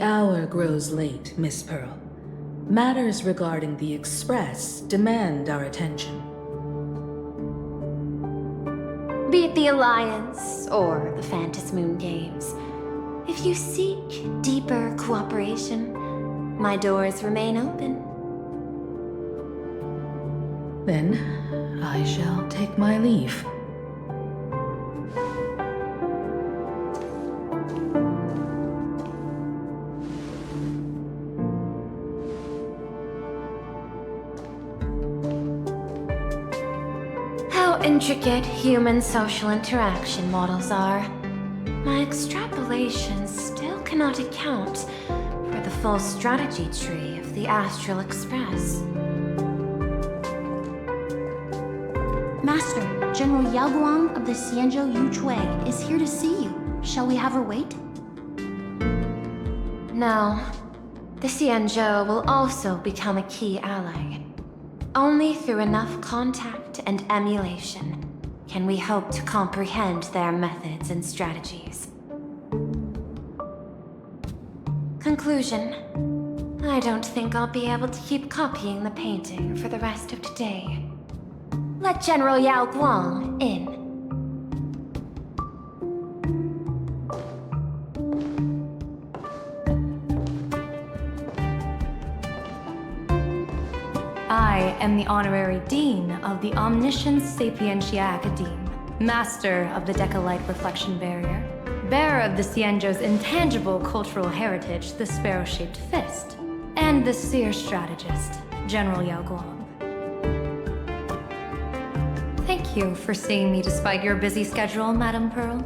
S11: hour grows late, Miss Pearl. Matters regarding the Express demand our attention.
S4: Be it the Alliance or the Phantasmoon Games, if you seek deeper cooperation, my doors remain open.
S11: Then, I shall take my leave.
S4: How intricate human social interaction models are. My extrapolations still cannot account for the full strategy tree of the Astral Express.
S23: Master, General Yao Guang of the Xianzhou Yuchui is here to see you. Shall we have her wait?
S4: No. The Xianzhou will also become a key ally. Only through enough contact and emulation can we hope to comprehend their methods and strategies. Conclusion. I don't think I'll be able to keep copying the painting for the rest of today. Let General Yao Guang in.
S1: I am the Honorary Dean of the Omniscience Sapientia Academe, Master of the Decalite Reflection Barrier, bearer of the Xianzhou's intangible cultural heritage, the Sparrow-Shaped Fist, and the Seer Strategist, General Yao Guang. Thank you for seeing me despite your busy schedule, Madame Pearl.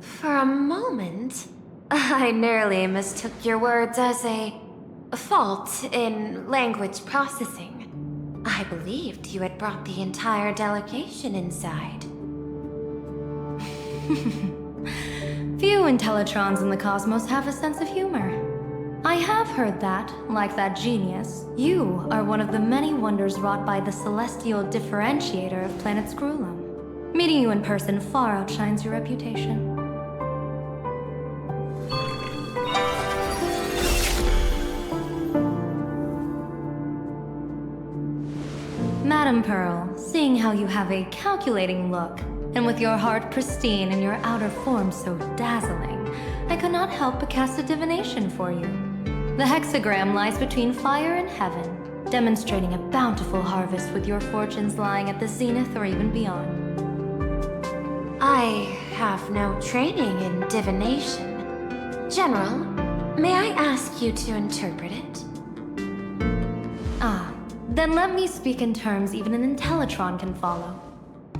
S4: For a moment, I nearly mistook your words as a fault in language processing. I believed you had brought the entire delegation inside.
S1: Few Intellitrons in the cosmos have a sense of humor. I have heard that, like that genius, you are one of the many wonders wrought by the celestial differentiator of planet Screwlum. Meeting you in person far outshines your reputation. Madame Pearl, seeing how you have a calculating look, and with your heart pristine and your outer form so dazzling, I could not help but cast a divination for you. The hexagram lies between fire and heaven, demonstrating a bountiful harvest with your fortunes lying at the zenith or even beyond.
S4: I have no training in divination. General, may I ask you to interpret it?
S1: Then let me speak in terms even an Intellitron can follow.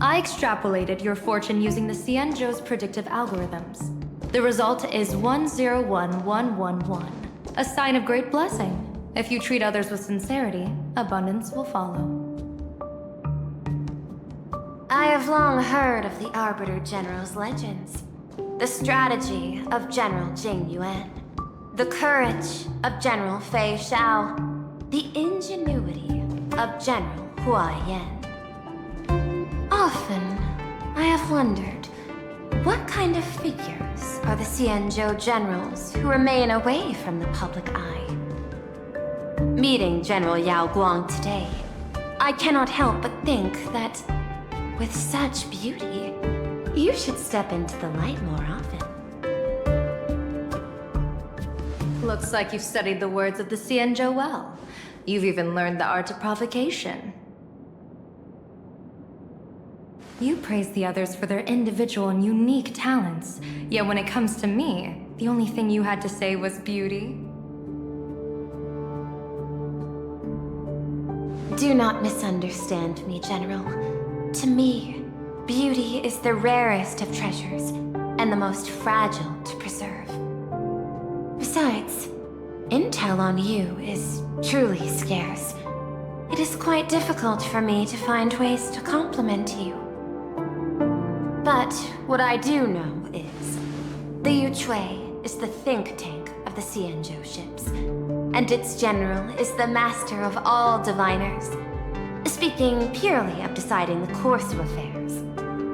S1: I extrapolated your fortune using the Xianzhou's predictive algorithms. The result is 101111, a sign of great blessing. If you treat others with sincerity, abundance will follow.
S4: I have long heard of the Arbiter General's legends. The strategy of General Jing Yuan. The courage of General Fei Xiao. The ingenuity of General Hua Yan. Often, I have wondered, what kind of figures are the Xianzhou generals who remain away from the public eye? Meeting General Yao Guang today, I cannot help but think that, with such beauty, you should step into the light more often.
S1: Looks like you've studied the words of the Xianzhou well. You've even learned the art of provocation. You praise the others for their individual and unique talents, yet when it comes to me, the only thing you had to say was beauty.
S4: Do not misunderstand me, General. To me, beauty is the rarest of treasures, and the most fragile to preserve. Besides, intel on you is truly scarce. It is quite difficult for me to find ways to compliment you. But what I do know is, The Yuchue is the think tank of the Xianzhou ships, and its general is the master of all diviners. Speaking purely of deciding the course of affairs,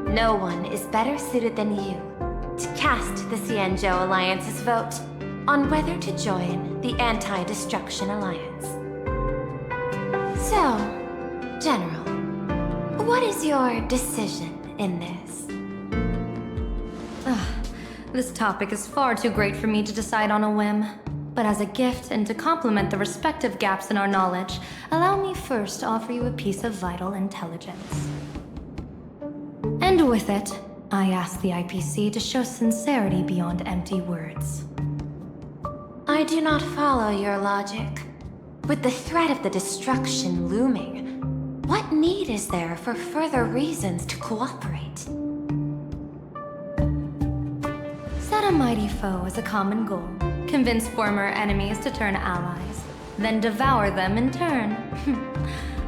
S4: no one is better suited than you to cast the Xianzhou Alliance's vote on whether to join the Anti-Destruction Alliance. So, General, what is your decision in this?
S1: This topic is far too great for me to decide on a whim. But as a gift and to complement the respective gaps in our knowledge, allow me first to offer you a piece of vital intelligence. And with it, I ask the IPC to show sincerity beyond empty words.
S4: I do not follow your logic. With the threat of the destruction looming, what need is there for further reasons to cooperate?
S1: Set a mighty foe as a common goal. Convince former enemies to turn allies, then devour them in turn.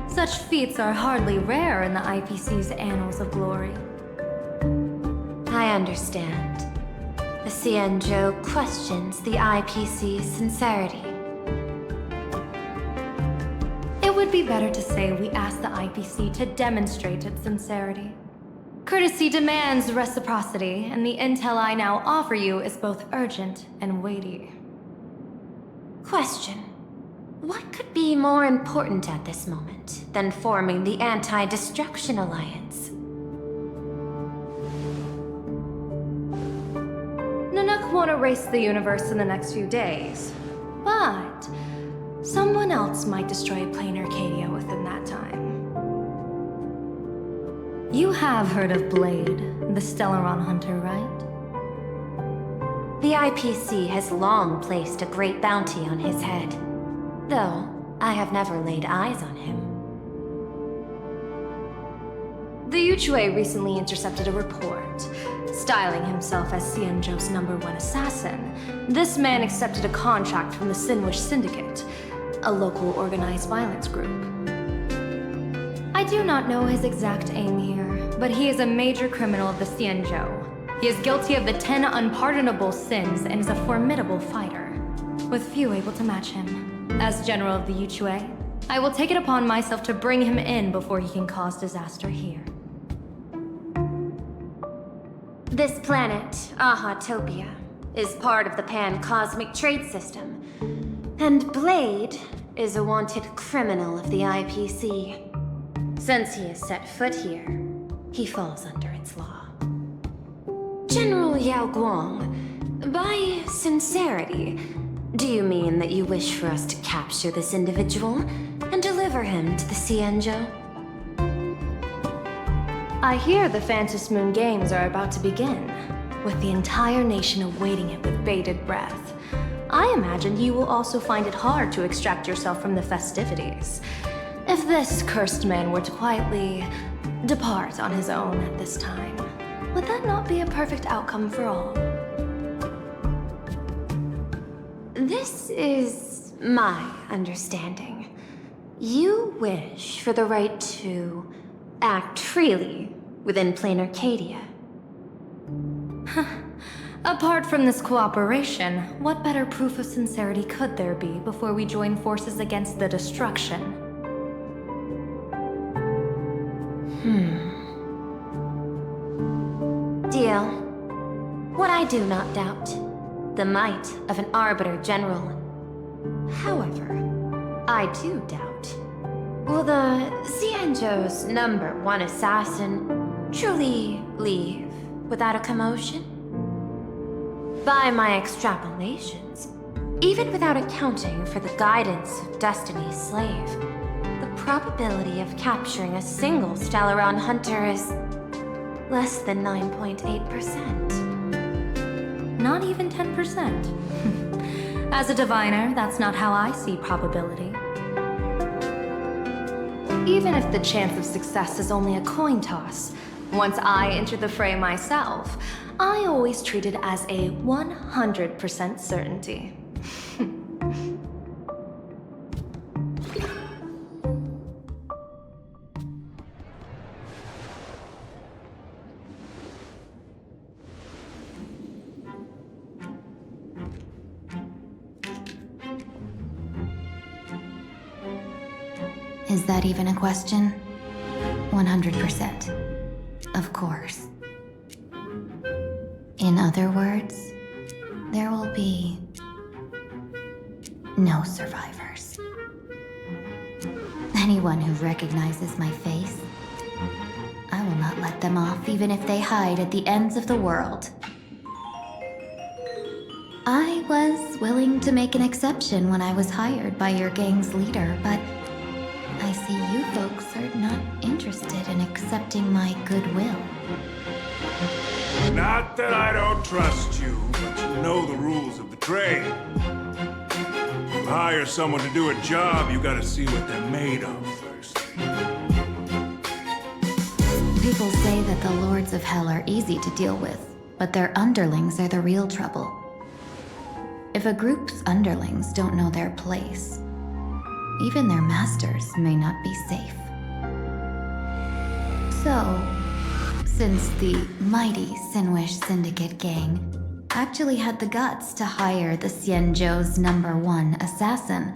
S1: Such feats are hardly rare in the IPC's annals of glory.
S4: I understand. The Xianzhou questions the IPC's sincerity.
S1: It would be better to say we ask the IPC to demonstrate its sincerity. Courtesy demands reciprocity, and the intel I now offer you is both urgent and weighty.
S4: Question. What could be more important at this moment than forming the Anti-Destruction Alliance?
S1: Nanook won't erase the universe in the next few days, but someone else might destroy Planarcadia within that time. You have heard of Blade, the Stellaron hunter, right?
S4: The IPC has long placed a great bounty on his head, though I have never laid eyes on him.
S1: The Yuchue recently intercepted a report. Styling himself as Xianzhou's #1 assassin, this man accepted a contract from the Sinwish Syndicate, a local organized violence group. I do not know his exact aim here, but he is a major criminal of the Xianzhou. He is guilty of the 10 unpardonable sins and is a formidable fighter, with few able to match him. As General of the Yuchue, I will take it upon myself to bring him in before he can cause disaster here.
S4: This planet, Ahatopia, is part of the pan-cosmic trade system, and Blade is a wanted criminal of the IPC. Since he has set foot here, he falls under its law. General Yao Guang, by sincerity, do you mean that you wish for us to capture this individual and deliver him to the Xianzhou?
S1: I hear the Phantom Moon Games are about to begin, with the entire nation awaiting it with bated breath. I imagine you will also find it hard to extract yourself from the festivities. If this cursed man were to quietly depart on his own at this time, would that not be a perfect outcome for all?
S4: This is my understanding. You wish for the right to act freely within Planarcadia.
S1: Apart from this cooperation, what better proof of sincerity could there be before we join forces against the destruction?
S4: Deal. What I do not doubt, the might of an Arbiter General. However, I do doubt, will the Xianzhou's #1 assassin truly leave without a commotion? By my extrapolations, even without accounting for the guidance of Destiny's slave, the probability of capturing a single Stellaron hunter is less than 9.8%.
S1: Not even 10%. As a diviner, that's not how I see probability. Even if the chance of success is only a coin toss, once I enter the fray myself, I always treat it as a 100% certainty. Is that even a question? 100%. Of course. In other words, there will be no survivors. Anyone who recognizes my face, I will not let them off even if they hide at the ends of the world. I was willing to make an exception when I was hired by your gang's leader, but I see you folks are not interested in accepting my goodwill.
S13: Not that I don't trust you, but you know the rules of the trade. You hire someone to do a job, you gotta see what they're made of first.
S1: People say that the Lords of Hell are easy to deal with, but their underlings are the real trouble. If a group's underlings don't know their place, even their masters may not be safe. So, since the mighty Sinwish Syndicate gang actually had the guts to hire the Xianzhou's #1 assassin,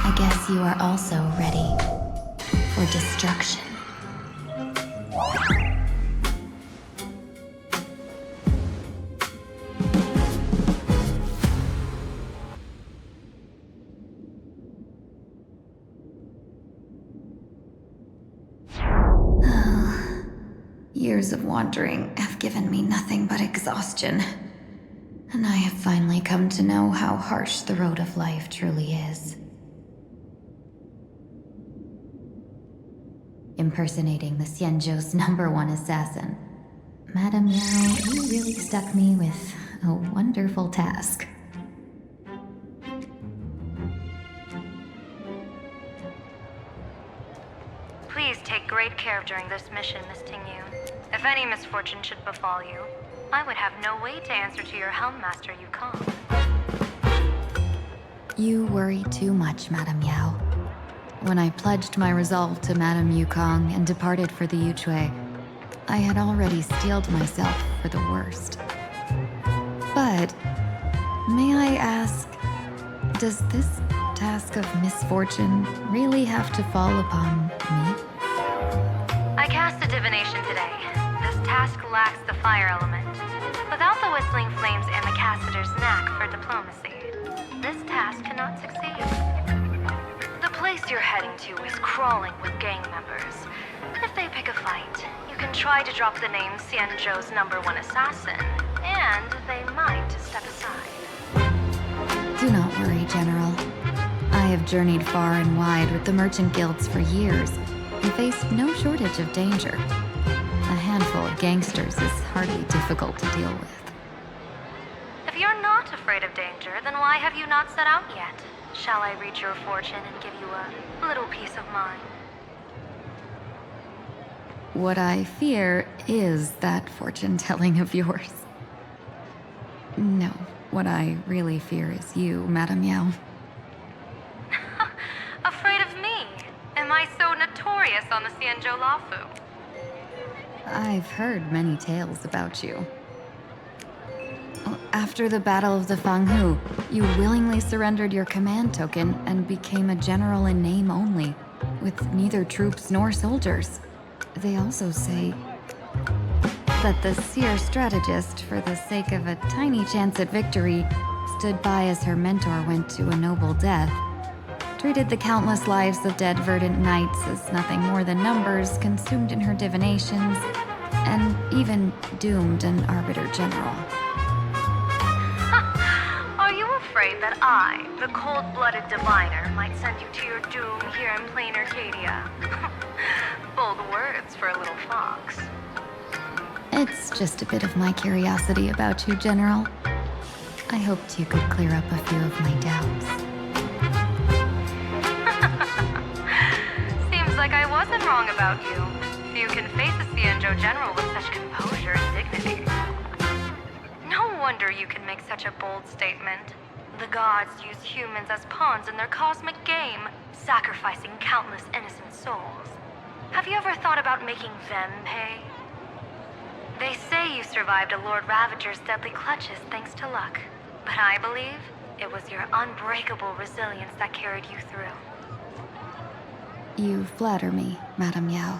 S1: I guess you are also ready for destruction. Years of wandering have given me nothing but exhaustion, and I have finally come to know how harsh the road of life truly is. Impersonating the Xianzhou's #1 assassin, Madame Yao, you really stuck me with a wonderful task.
S22: Please take great care during this mission, Miss Tingyu. If any misfortune should befall you, I would have no way to answer to your Helmmaster Yukong.
S1: You worry too much, Madame Yao. When I pledged my resolve to Madame Yukong and departed for the Yuchui, I had already steeled myself for the worst. But, may I ask, does this task of misfortune really have to fall upon me?
S22: I cast a divination today. This task lacks the fire element. Without the whistling flames and the caster's knack for diplomacy, this task cannot succeed. The place you're heading to is crawling with gang members. If they pick a fight, you can try to drop the name Xianzhou's #1 assassin, and they might step aside.
S1: Do not worry, General. I have journeyed far and wide with the merchant guilds for years and faced no shortage of danger. A handful of gangsters is hardly difficult to deal with.
S22: If you're not afraid of danger, then why have you not set out yet? Shall I read your fortune and give you a little peace of mind?
S1: What I fear is that fortune-telling of yours. No, what I really fear is you, Madame Yao.
S22: Afraid of me? Am I so notorious on the Xianzhou Lafu?
S1: I've heard many tales about you. After the Battle of the Fanghu, you willingly surrendered your command token and became a general in name only, with neither troops nor soldiers. They also say that the seer strategist, for the sake of a tiny chance at victory, stood by as her mentor went to a noble death, treated the countless lives of dead verdant knights as nothing more than numbers consumed in her divinations, and even doomed an arbiter general.
S22: Are you afraid that I, the cold-blooded diviner, might send you to your doom here in Planarcadia? Bold words for a little fox.
S1: It's just a bit of my curiosity about you, General. I hoped you could clear up a few of my doubts.
S22: Seems like I wasn't wrong about you. Few can face a Xianzhou general with such composure and dignity. No wonder you can make such a bold statement. The gods use humans as pawns in their cosmic game, sacrificing countless innocent souls. Have you ever thought about making them pay? They say you survived a Lord Ravager's deadly clutches thanks to luck, but I believe It was your unbreakable resilience that carried you through.
S1: You flatter me, Madame Yao.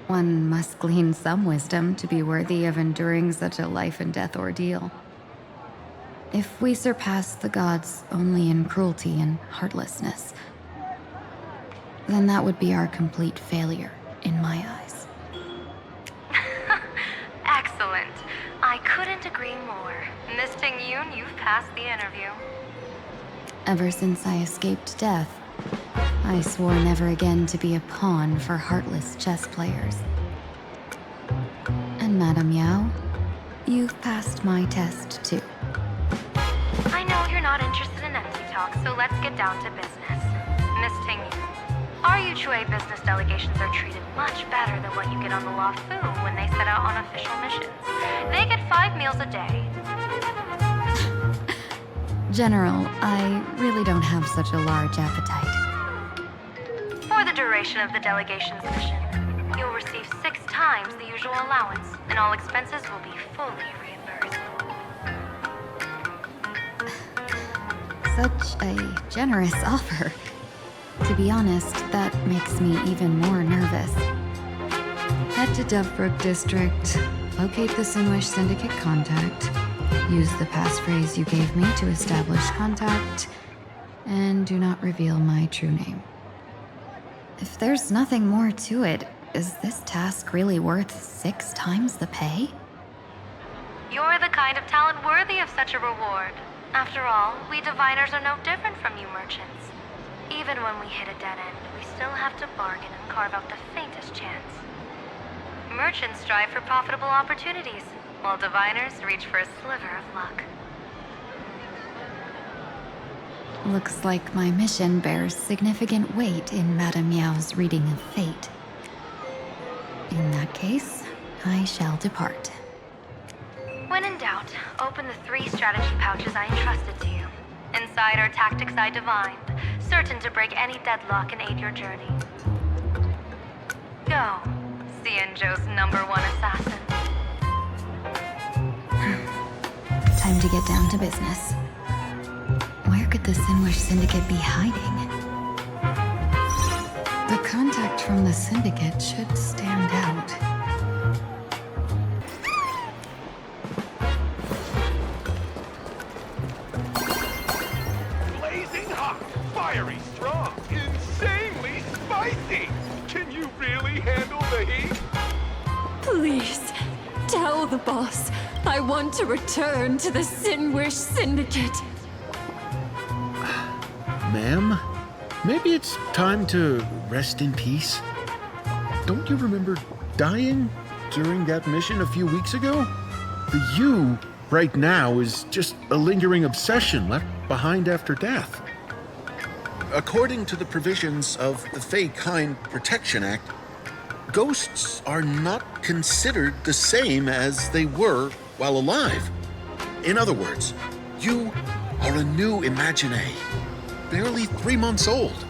S1: One must glean some wisdom to be worthy of enduring such a life-and-death ordeal. If we surpass the gods only in cruelty and heartlessness, then that would be our complete failure, in my eyes.
S22: Excellent. I couldn't agree more. Miss Ting-Yoon, you've passed the interview.
S1: Ever since I escaped death, I swore never again to be a pawn for heartless chess players. And Madame Yao, you've passed my test too.
S22: I know you're not interested in empty talk, so let's get down to business. Miss Ting-Yoon, our Yuchue business delegations are treated much better than what you get on the Law Fu when they set out on official missions. They get 5 meals a day.
S1: General, I really don't have such a large appetite.
S22: For the duration of the delegation's mission, you'll receive 6 times the usual allowance, and all expenses will be fully reimbursed.
S1: Such a generous offer. To be honest, that makes me even more nervous. Head to Dovebrook District, locate the Sinwish Syndicate contact, use the passphrase you gave me to establish contact, and do not reveal my true name. If there's nothing more to it, is this task really worth 6 times the pay?
S22: You're the kind of talent worthy of such a reward. After all, we diviners are no different from you merchants. Even when we hit a dead end, we still have to bargain and carve out the faintest chance. Merchants strive for profitable opportunities, while diviners reach for a sliver of luck.
S1: Looks like my mission bears significant weight in Madame Yao's reading of fate. In that case, I shall depart.
S22: When in doubt, open the 3 strategy pouches I entrusted to you. Inside are tactics I divined, certain to break any deadlock and aid your journey. Go, Xianzhou's #1 assassin.
S1: Time to get down to business. Where could the Sinwish Syndicate be hiding? The contact from the Syndicate should stand out.
S14: Blazing hot, fiery strong, insanely spicy! Can you really handle the heat?
S18: Please, tell the boss I want to return to the Sinwish Syndicate.
S20: Ma'am, maybe it's time to rest in peace. Don't you remember dying during that mission a few weeks ago? The you right now is just a lingering obsession left behind after death. According to the provisions of the Fey Kind Protection Act, ghosts are not considered the same as they were while alive. In other words, you are a new Imagine, barely 3 months old.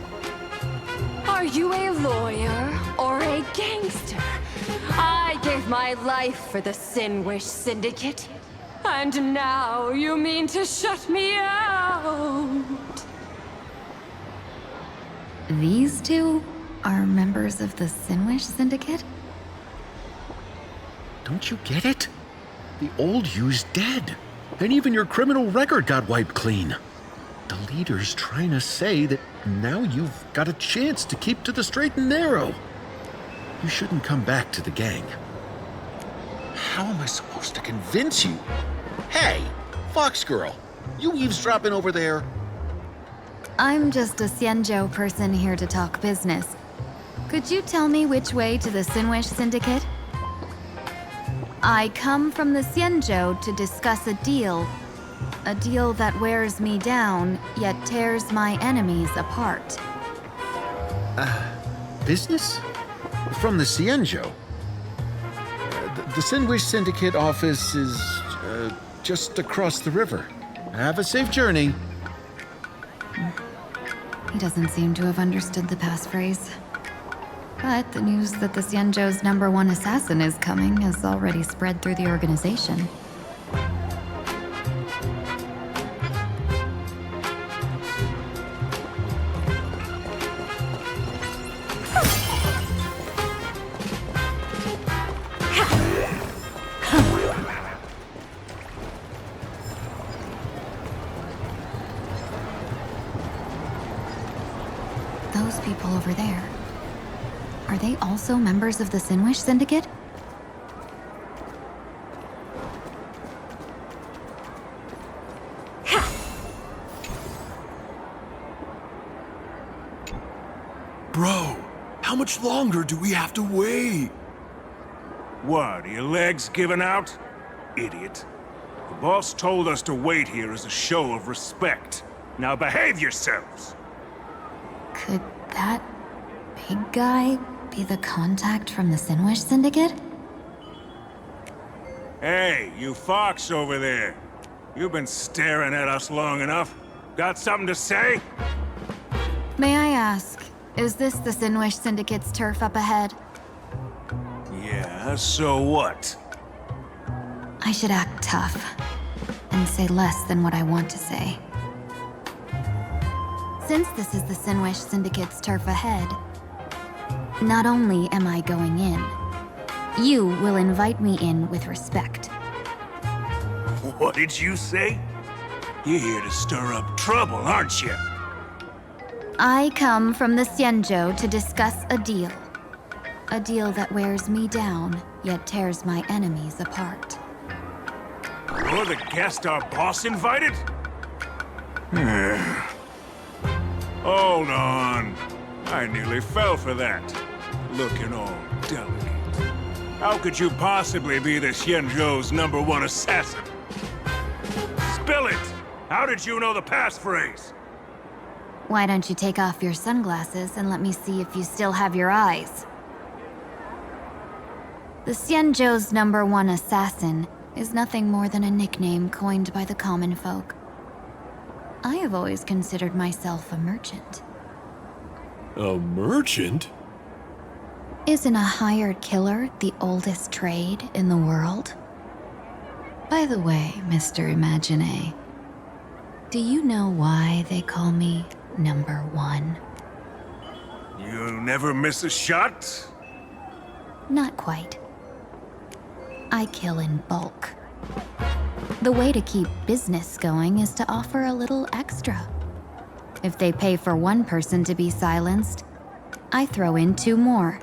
S18: Are you a lawyer or a gangster? I gave my life for the Sinwish Syndicate, and now you mean to shut me out?
S1: These two are members of the Sinwish Syndicate?
S20: Don't you get it? The old you's dead, and even your criminal record got wiped clean. The leader's trying to say that now you've got a chance to keep to the straight and narrow. You shouldn't come back to the gang. How am I supposed to convince you? Hey, Fox Girl, you eavesdropping over there?
S1: I'm just a Xianzhou person here to talk business. Could you tell me which way to the Sinwish Syndicate? I come from the Xianzhou to discuss a deal. A deal that wears me down, yet tears my enemies apart.
S20: Business? From the Xianzhou? The Sinwish Syndicate office is just across the river. Have a safe journey.
S1: He doesn't seem to have understood the passphrase. But the news that the Xianzhou's #1 assassin is coming has already spread through the organization. over there. Are they also members of the Sinwish Syndicate?
S13: Bro, how much longer do we have to wait? What, are your legs giving out? Idiot. The boss told us to wait here as a show of respect. Now behave yourselves!
S1: Could that big guy be the contact from the Sinwish Syndicate?
S13: Hey, you fox over there. You've been staring at us long enough. Got something to say?
S1: May I ask, is this the Sinwish Syndicate's turf up ahead?
S13: Yeah, so what?
S1: I should act tough and say less than what I want to say. Since this is the Sinwish Syndicate's turf ahead, not only am I going in, you will invite me in with respect.
S13: What did you say? You're here to stir up trouble, aren't you?
S1: I come from the Xianzhou to discuss a deal. A deal that wears me down, yet tears my enemies apart.
S13: You're the guest our boss invited? Hold on. I nearly fell for that. Looking all delicate. How could you possibly be the Xianzhou's #1 assassin? Spill it! How did you know the passphrase?
S1: Why don't you take off your sunglasses and let me see if you still have your eyes? The Xianzhou's #1 assassin is nothing more than a nickname coined by the common folk. I have always considered myself a merchant.
S2: A merchant?
S1: Isn't a hired killer the oldest trade in the world? By the way, Mr. Imagine, do you know why they call me #1?
S13: You never miss a shot?
S1: Not quite. I kill in bulk. The way to keep business going is to offer a little extra. If they pay for one person to be silenced, I throw in 2 more.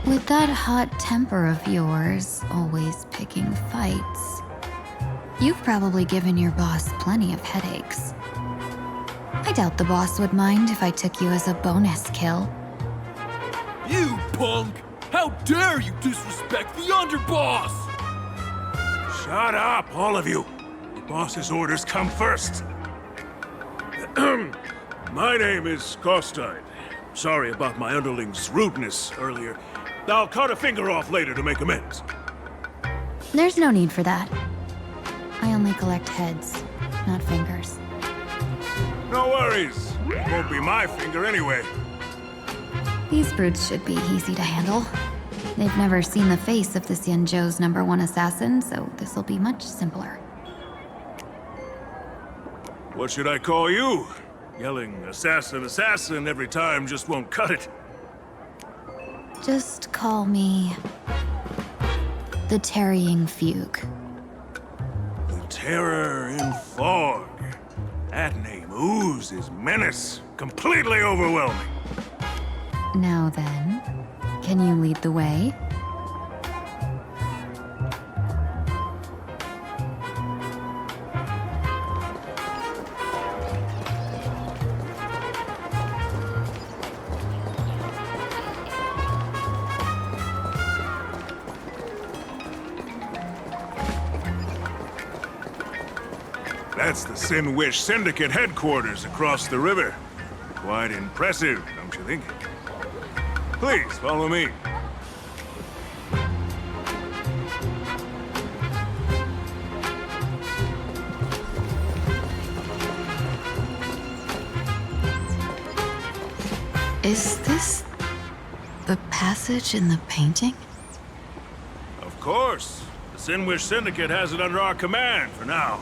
S1: With that hot temper of yours, always picking fights, you've probably given your boss plenty of headaches. I doubt the boss would mind if I took you as a bonus kill.
S2: You punk! How dare you disrespect the underboss!
S13: Shut up, all of you. The boss's orders come first. My name is Kostine. Sorry about my underling's rudeness earlier. I'll cut a finger off later to make amends.
S1: There's no need for that. I only collect heads, not fingers.
S13: No worries. It won't be my finger anyway.
S1: These brutes should be easy to handle. They've never seen the face of the Xianzhou's #1 assassin, so this'll be much simpler.
S13: What should I call you? Yelling assassin, assassin every time just won't cut it.
S1: Just call me the Tarrying Fugue.
S13: The Terror in Fog. That name oozes menace. Completely overwhelming.
S1: Now then, can you lead the way?
S13: That's the Sinwish Syndicate headquarters across the river. Quite impressive, don't you think? Please, follow me.
S1: Is this the passage in the painting?
S13: Of course. The Sinwish Syndicate has it under our command for now.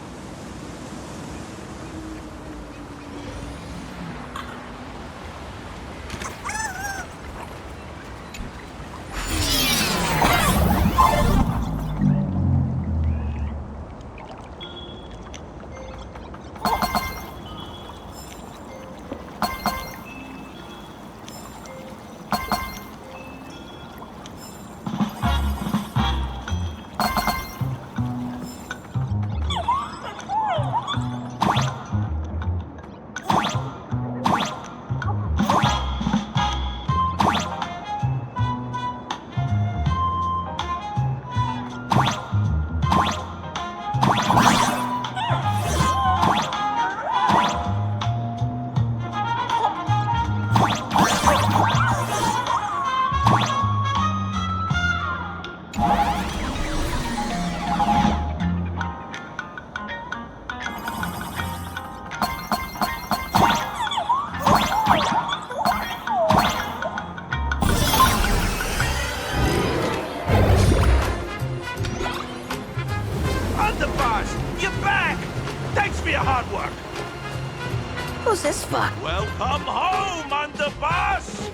S6: as fuck.
S14: Welcome home, Underboss!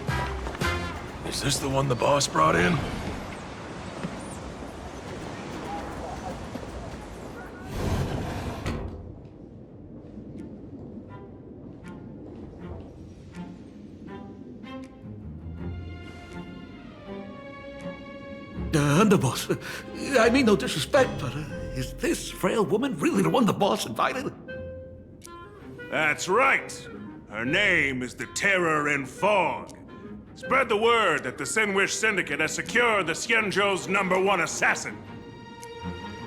S2: Is this the one the boss brought in?
S3: Underboss, I mean no disrespect, but is this frail woman really the one the boss invited?
S13: That's right. Her name is the Terror in Fog. Spread the word that the Sinwish Syndicate has secured the Xianzhou's #1 assassin.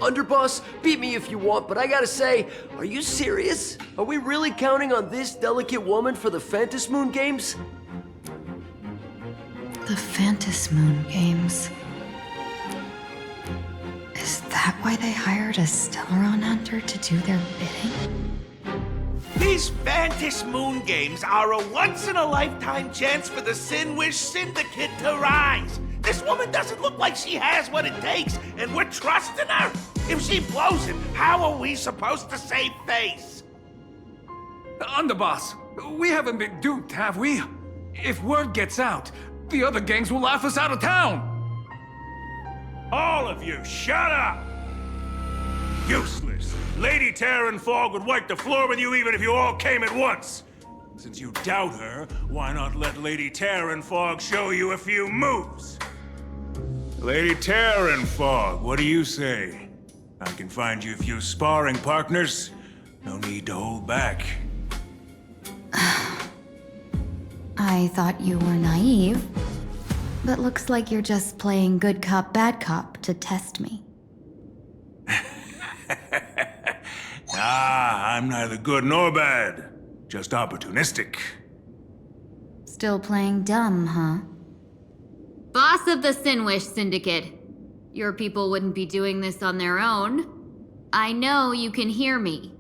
S10: Underboss, beat me if you want, but I gotta say, are you serious? Are we really counting on this delicate woman for the Phantasmoon games?
S1: The Phantasmoon games. Is that why they hired a Stellaron hunter to do their bidding?
S14: These Phantasmoon games are a once-in-a-lifetime chance for the Sinwish Syndicate to rise. This woman doesn't look like she has what it takes, and we're trusting her. If she blows it, how are we supposed to save face?
S12: Underboss, we haven't been duped, have we? If word gets out, the other gangs will laugh us out of town.
S13: All of you, shut up! Useless. Lady Terran Fog would wipe the floor with you even if you all came at once. Since you doubt her, why not let Lady Terran Fog show you a few moves? Lady Terran Fog, what do you say? I can find you a few sparring partners. No need to hold back.
S1: I thought you were naive, but looks like you're just playing good cop, bad cop to test me.
S13: I'm neither good nor bad. Just opportunistic.
S1: Still playing dumb, huh?
S24: Boss of the Sinwish Syndicate. Your people wouldn't be doing this on their own. I know you can hear me.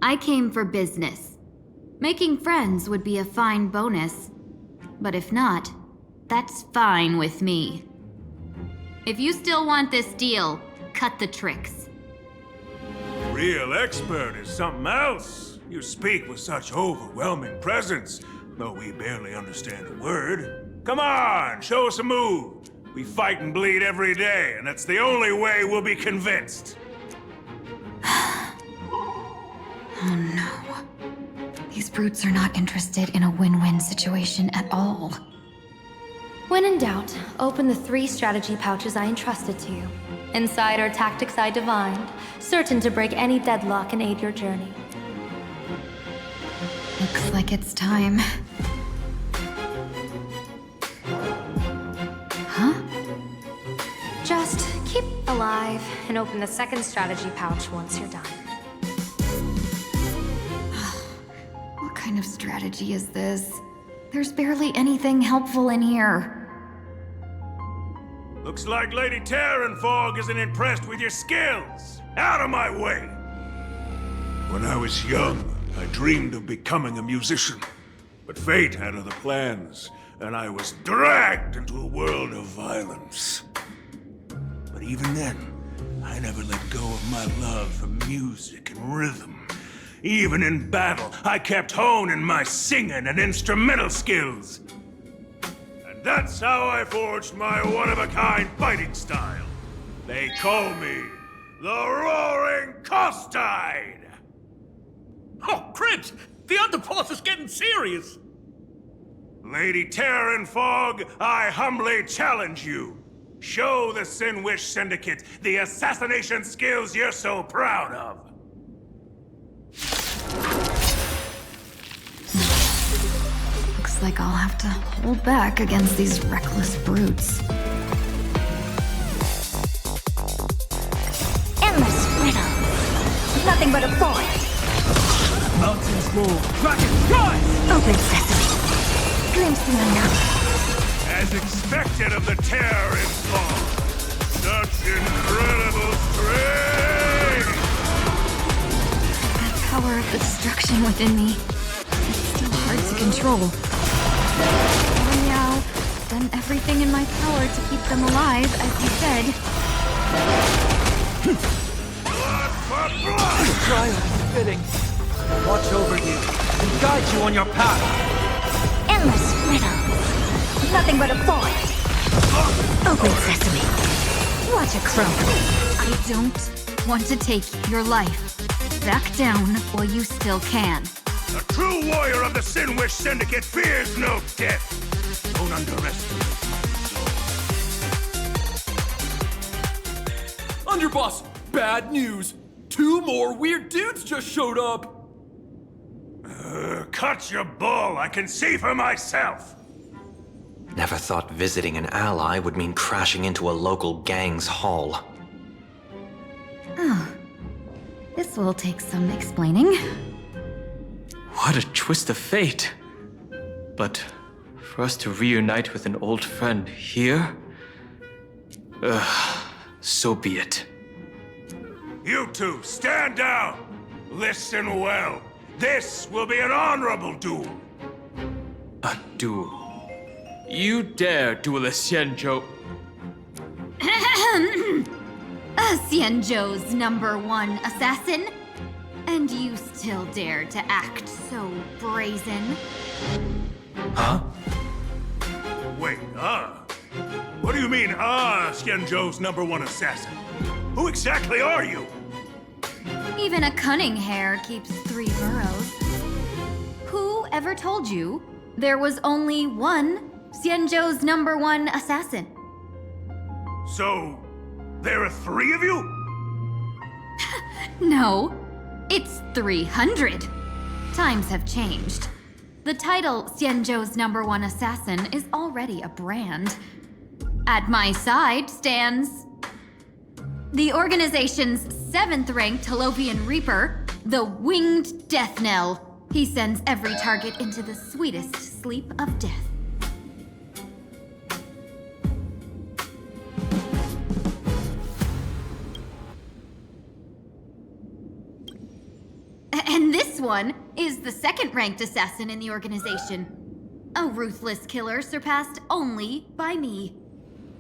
S24: I came for business. Making friends would be a fine bonus. But if not, that's fine with me. If you still want this deal, cut the tricks.
S13: Real expert is something else. You speak with such overwhelming presence, though we barely understand a word. Come on, show us a move. We fight and bleed every day, and that's the only way we'll be convinced.
S1: Oh no. These brutes are not interested in a win-win situation at all.
S25: When in doubt, open the 3 strategy pouches I entrusted to you. Inside are tactics I divined, certain to break any deadlock and aid your journey.
S1: Looks like it's time. Huh?
S25: Just keep alive and open the 2nd strategy pouch once you're done.
S1: What kind of strategy is this? There's barely anything helpful in here.
S13: Looks like Lady Terran Fog isn't impressed with your skills. Out of my way! When I was young, I dreamed of becoming a musician. But fate had other plans, and I was dragged into a world of violence. But even then, I never let go of my love for music and rhythm. Even in battle, I kept honing my singing and instrumental skills. And that's how I forged my one-of-a-kind fighting style. They call me the Roaring Costide!
S3: Oh, Prince! The underboss is getting serious!
S13: Lady Terran Fog, I humbly challenge you. Show the Sinwish Syndicate the assassination skills you're so proud of.
S1: Looks like I'll have to hold back against these reckless brutes.
S8: Endless riddle. Nothing but a void.
S14: Mountains move, dragons rise!
S8: Open sesame. Glimpse the unknown.
S13: As expected of the Terran Fog. Such incredible strength!
S1: That power of the destruction within me. It's still hard to control. Oh yeah, done everything in my power to keep them alive, as you said.
S13: Blood for blood!
S10: The trial is fitting.
S9: watch over you, and guide you on your path.
S8: Endless riddles. Nothing but a void. Open sesame. Watch it crumble.
S24: I don't want to take your life. Back down while you still can.
S13: A true warrior of the Sinwish Syndicate fears no death. Don't underestimate my resolve.
S2: Underboss, bad news. 2 more weird dudes just showed up.
S13: Cut your bull. I can see for myself.
S15: Never thought visiting an ally would mean crashing into a local gang's hall.
S24: Oh. This will take some explaining.
S9: What a twist of fate. But for us to reunite with an old friend here? So be it.
S13: You two, stand down. Listen well. This will be an honorable duel.
S9: A duel? You dare duel a Xianzhou?
S24: Xianzhou's #1 assassin? And you still dare to act so brazen?
S9: Huh?
S13: Wait, What do you mean, Xianzhou's #1 assassin? Who exactly are you?
S24: Even a cunning hare keeps 3 burrows. Who ever told you there was only one Xianzhou's #1 assassin?
S13: So, there are 3 of you?
S24: No, it's 300. Times have changed. The title Xianzhou's #1 assassin is already a brand. At my side stands the organization's 7th-ranked Holovian Reaper, the Winged Death Knell. He sends every target into the sweetest sleep of death. And this one is the 2nd-ranked assassin in the organization. A ruthless killer surpassed only by me.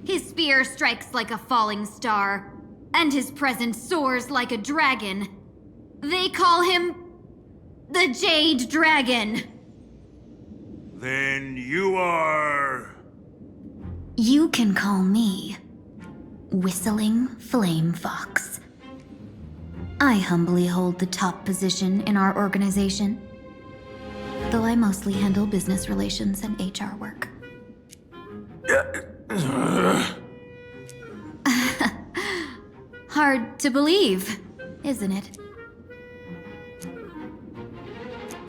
S24: His spear strikes like a falling star, and his presence soars like a dragon. They call him the Jade Dragon.
S13: Then you are...
S24: You can call me Whistling Flame Fox. I humbly hold the top position in our organization, though I mostly handle business relations and HR work. Hard to believe, isn't it?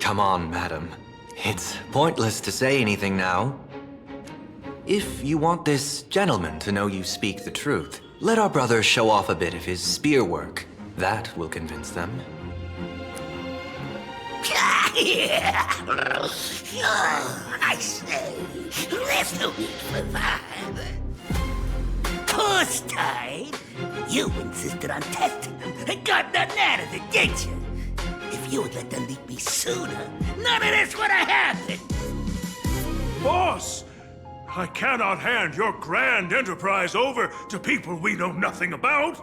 S15: Come on, madam. It's pointless to say anything now. If you want this gentleman to know you speak the truth, let our brother show off a bit of his spear work. That will convince them.
S14: I say, there's no need for that. Course time. You insisted on testing them and got nothing out of it, didn't you? If you would let them leave me sooner, none of this would have happened.
S13: Boss! I cannot hand your grand enterprise over to people we know nothing about.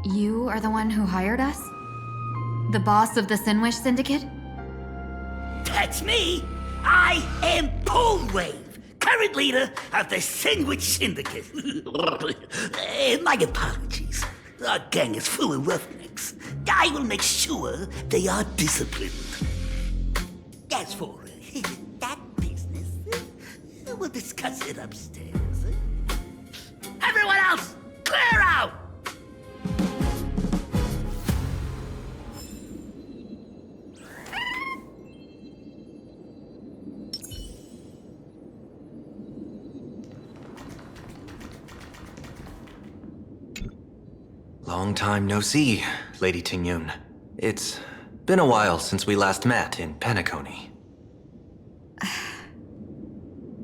S24: You are the one who hired us? The boss of the Sinwish Syndicate?
S14: That's me. I am Polewave, current leader of the Sinwish Syndicate. My apologies. Our gang is full of roughnecks. I will make sure they are disciplined. As for that business, we'll discuss it upstairs. Everyone else, clear out!
S15: Long time no see, Lady Tingyun. It's been a while since we last met in Penacony.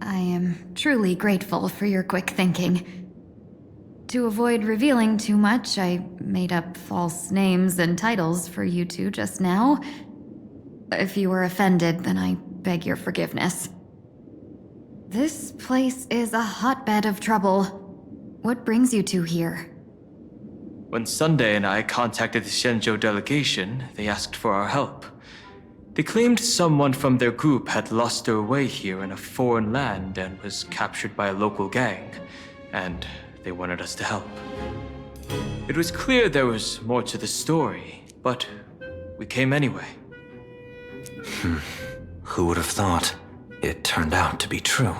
S24: I am truly grateful for your quick thinking. To avoid revealing too much, I made up false names and titles for you two just now. If you were offended, then I beg your forgiveness. This place is a hotbed of trouble. What brings you two here?
S9: When Sunday and I contacted the Shenzhou delegation, they asked for our help. They claimed someone from their group had lost their way here in a foreign land and was captured by a local gang, and they wanted us to help. It was clear there was more to the story, but we came anyway.
S15: Who would have thought? It turned out to be true.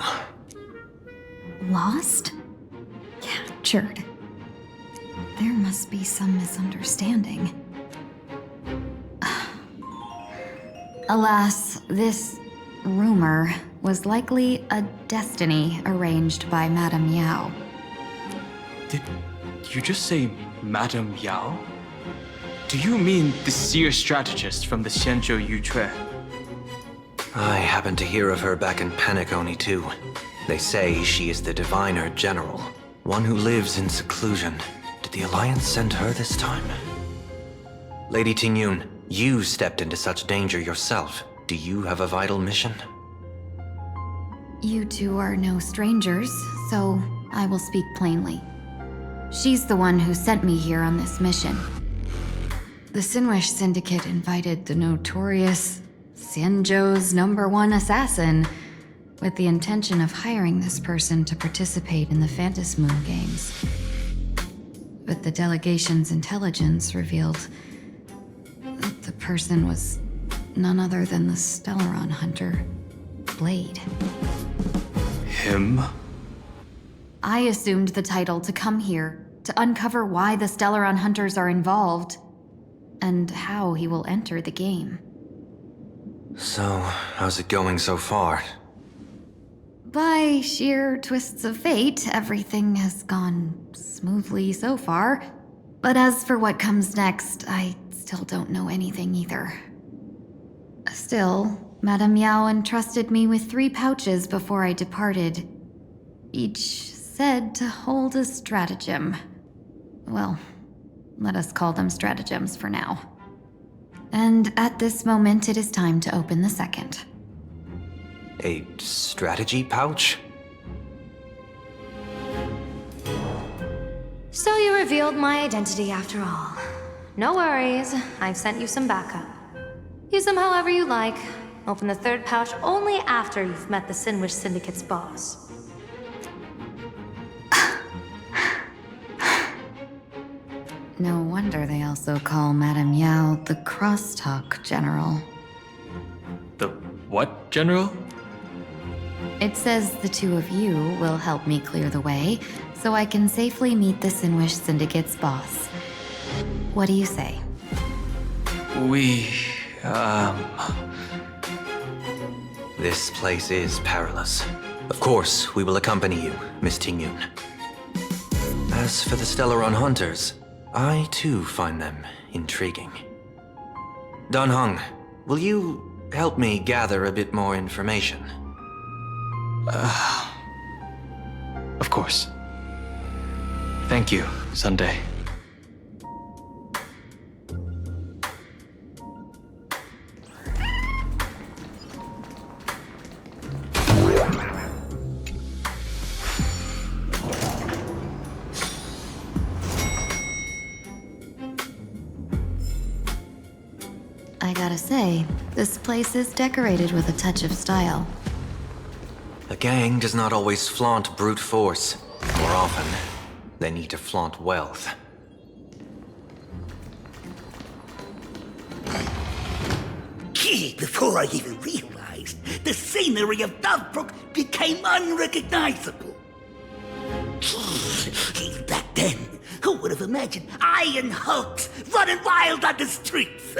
S1: Lost? Captured. There must be some misunderstanding. Alas, this rumor was likely a destiny arranged by Madame Yao.
S9: Did you just say Madame Yao? Do you mean the seer strategist from the Shenzhou Yuzhui?
S15: I happened to hear of her back in Penacony too. They say she is the diviner general, one who lives in seclusion. Did the Alliance send her this time? Lady Tingyun, you stepped into such danger yourself. Do you have a vital mission?
S1: You two are no strangers, so I will speak plainly. She's the one who sent me here on this mission. The Sinwish Syndicate invited the notorious Xianzhou's #1 assassin with the intention of hiring this person to participate in the Phantom Moon Games. But the delegation's intelligence revealed that the person was none other than the Stellaron hunter, Blade.
S9: Him?
S1: I assumed the title to come here to uncover why the Stellaron hunters are involved and how he will enter the game.
S15: So, how's it going so far?
S1: By sheer twists of fate, everything has gone smoothly so far. But as for what comes next, I still don't know anything either. Still, Madame Yao entrusted me with 3 pouches before I departed. Each said to hold a stratagem. Well, let us call them stratagems for now. And at this moment, it is time to open the second.
S15: A strategy pouch?
S25: So you revealed my identity after all. No worries, I've sent you some backup. Use them however you like. Open the 3rd pouch only after you've met the Sinwish Syndicate's boss.
S1: No wonder they also call Madame Yao the Crosstalk General.
S9: The what, General?
S1: It says the 2 of you will help me clear the way, so I can safely meet the Sinwish Syndicate's boss. What do you say?
S15: This place is perilous. Of course, we will accompany you, Miss Tingyun. As for the Stellaron hunters, I too find them intriguing. Dan Heng, will you help me gather a bit more information?
S9: Of course. Thank you, Sunday.
S1: I gotta say, this place is decorated with a touch of style.
S15: A gang does not always flaunt brute force. More often, they need to flaunt wealth.
S6: Gee, before I even realized, the scenery of Dovebrook became unrecognizable. Gee, back then, who would have imagined Iron Hulks running wild on the streets?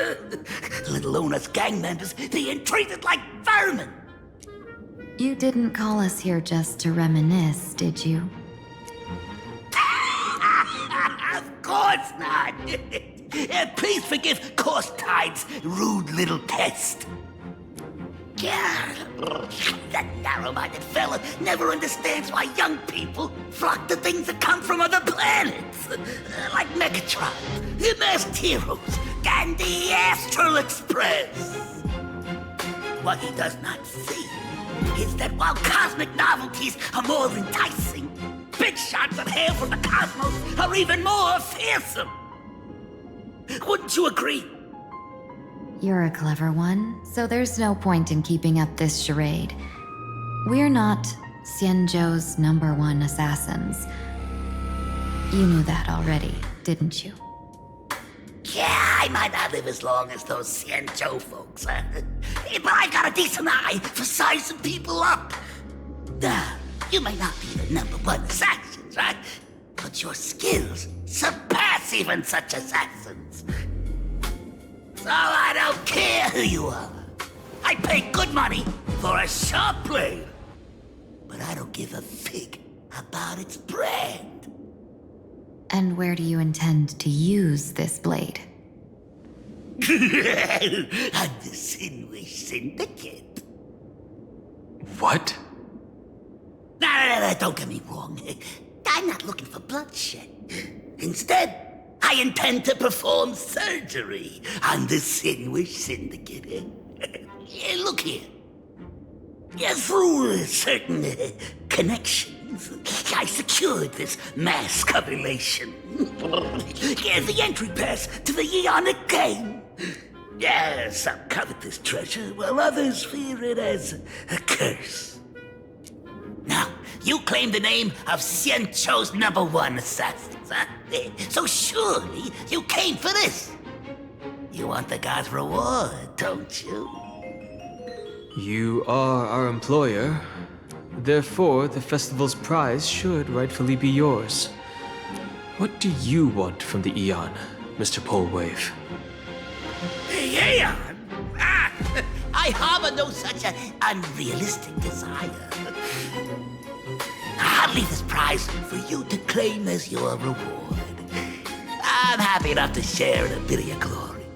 S6: Let alone us gang members being treated like vermin.
S1: You didn't call us here just to reminisce, did you?
S6: Of course not. Please forgive Course Tide's rude little pest. That narrow-minded fella never understands why young people flock to things that come from other planets. Like Megatron, the Masked Heroes, and the Astral Express. What he does not see is that while cosmic novelties are more enticing, big shots that hail from the cosmos are even more fearsome.
S3: Wouldn't you agree?
S1: You're a clever one, so there's no point in keeping up this charade. We're not Xianzhou's #1 assassins. You knew that already, didn't you?
S6: Yeah, I might not live as long as those Xianzhou folks, but I got a decent eye for sizing people up. You may not be the #1 assassins, right? But your skills surpass even such assassins. So I don't care who you are. I pay good money for a sharp blade. But I don't give a fig about its brand.
S1: And where do you intend to use this blade?
S6: On the Sinwish Syndicate.
S9: What?
S6: No, don't get me wrong. I'm not looking for bloodshed. Instead, I intend to perform surgery on the Sinwish Syndicate. Look here. Through certain connections, I secured this mass correlation. The entry pass to the Eonic game. Some covet this treasure, while others fear it as a curse. Now, you claim the name of Xianzhou's #1 assassins, huh? So surely you came for this. You want the god's reward, don't you?
S9: You are our employer. Therefore, the festival's prize should rightfully be yours. What do you want from the Eon, Mr. Polwave?
S6: Aeon? I harbor no such an unrealistic desire. I'll leave this prize for you to claim as your reward. I'm happy enough to share in a bit of your glory.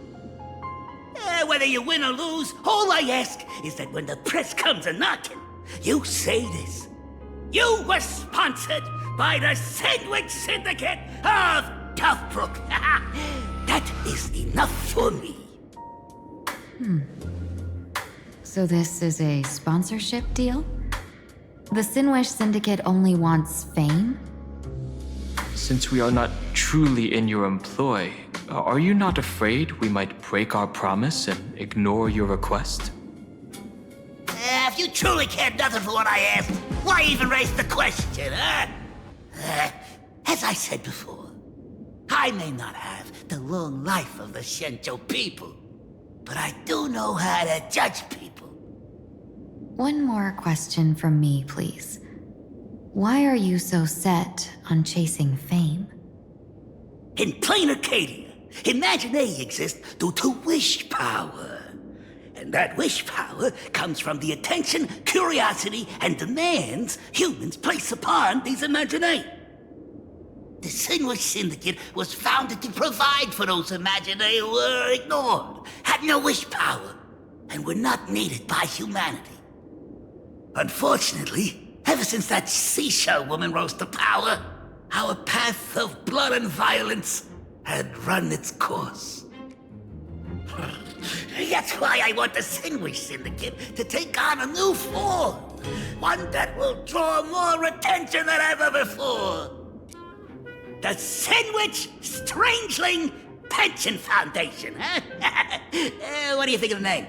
S6: Whether you win or lose, all I ask is that when the press comes a-knocking, you say this. You were sponsored by the Sandwich Syndicate of Toughbrook. That is enough for me.
S1: So this is a sponsorship deal? The Sinwish Syndicate only wants fame?
S9: Since we are not truly in your employ, are you not afraid we might break our promise and ignore your request?
S6: If you truly cared nothing for what I asked, why even raise the question, huh? As I said before, I may not have the long life of the Xianzhou people, but I do know how to judge people.
S1: One more question from me, please. Why are you so set on chasing fame?
S6: In Planarcadia, Imaginae exists due to wish power. And that wish power comes from the attention, curiosity, and demands humans place upon these Imaginae. The Sinwish Syndicate was founded to provide for those Imaginae who were ignored, had no wish power, and were not needed by humanity. Unfortunately, ever since that seashell woman rose to power, our path of blood and violence had run its course. That's why I want the Sinwish Syndicate to take on a new form. One that will draw more attention than ever before. The Sinwich Strangeling Pension Foundation, huh? What do you think of the name?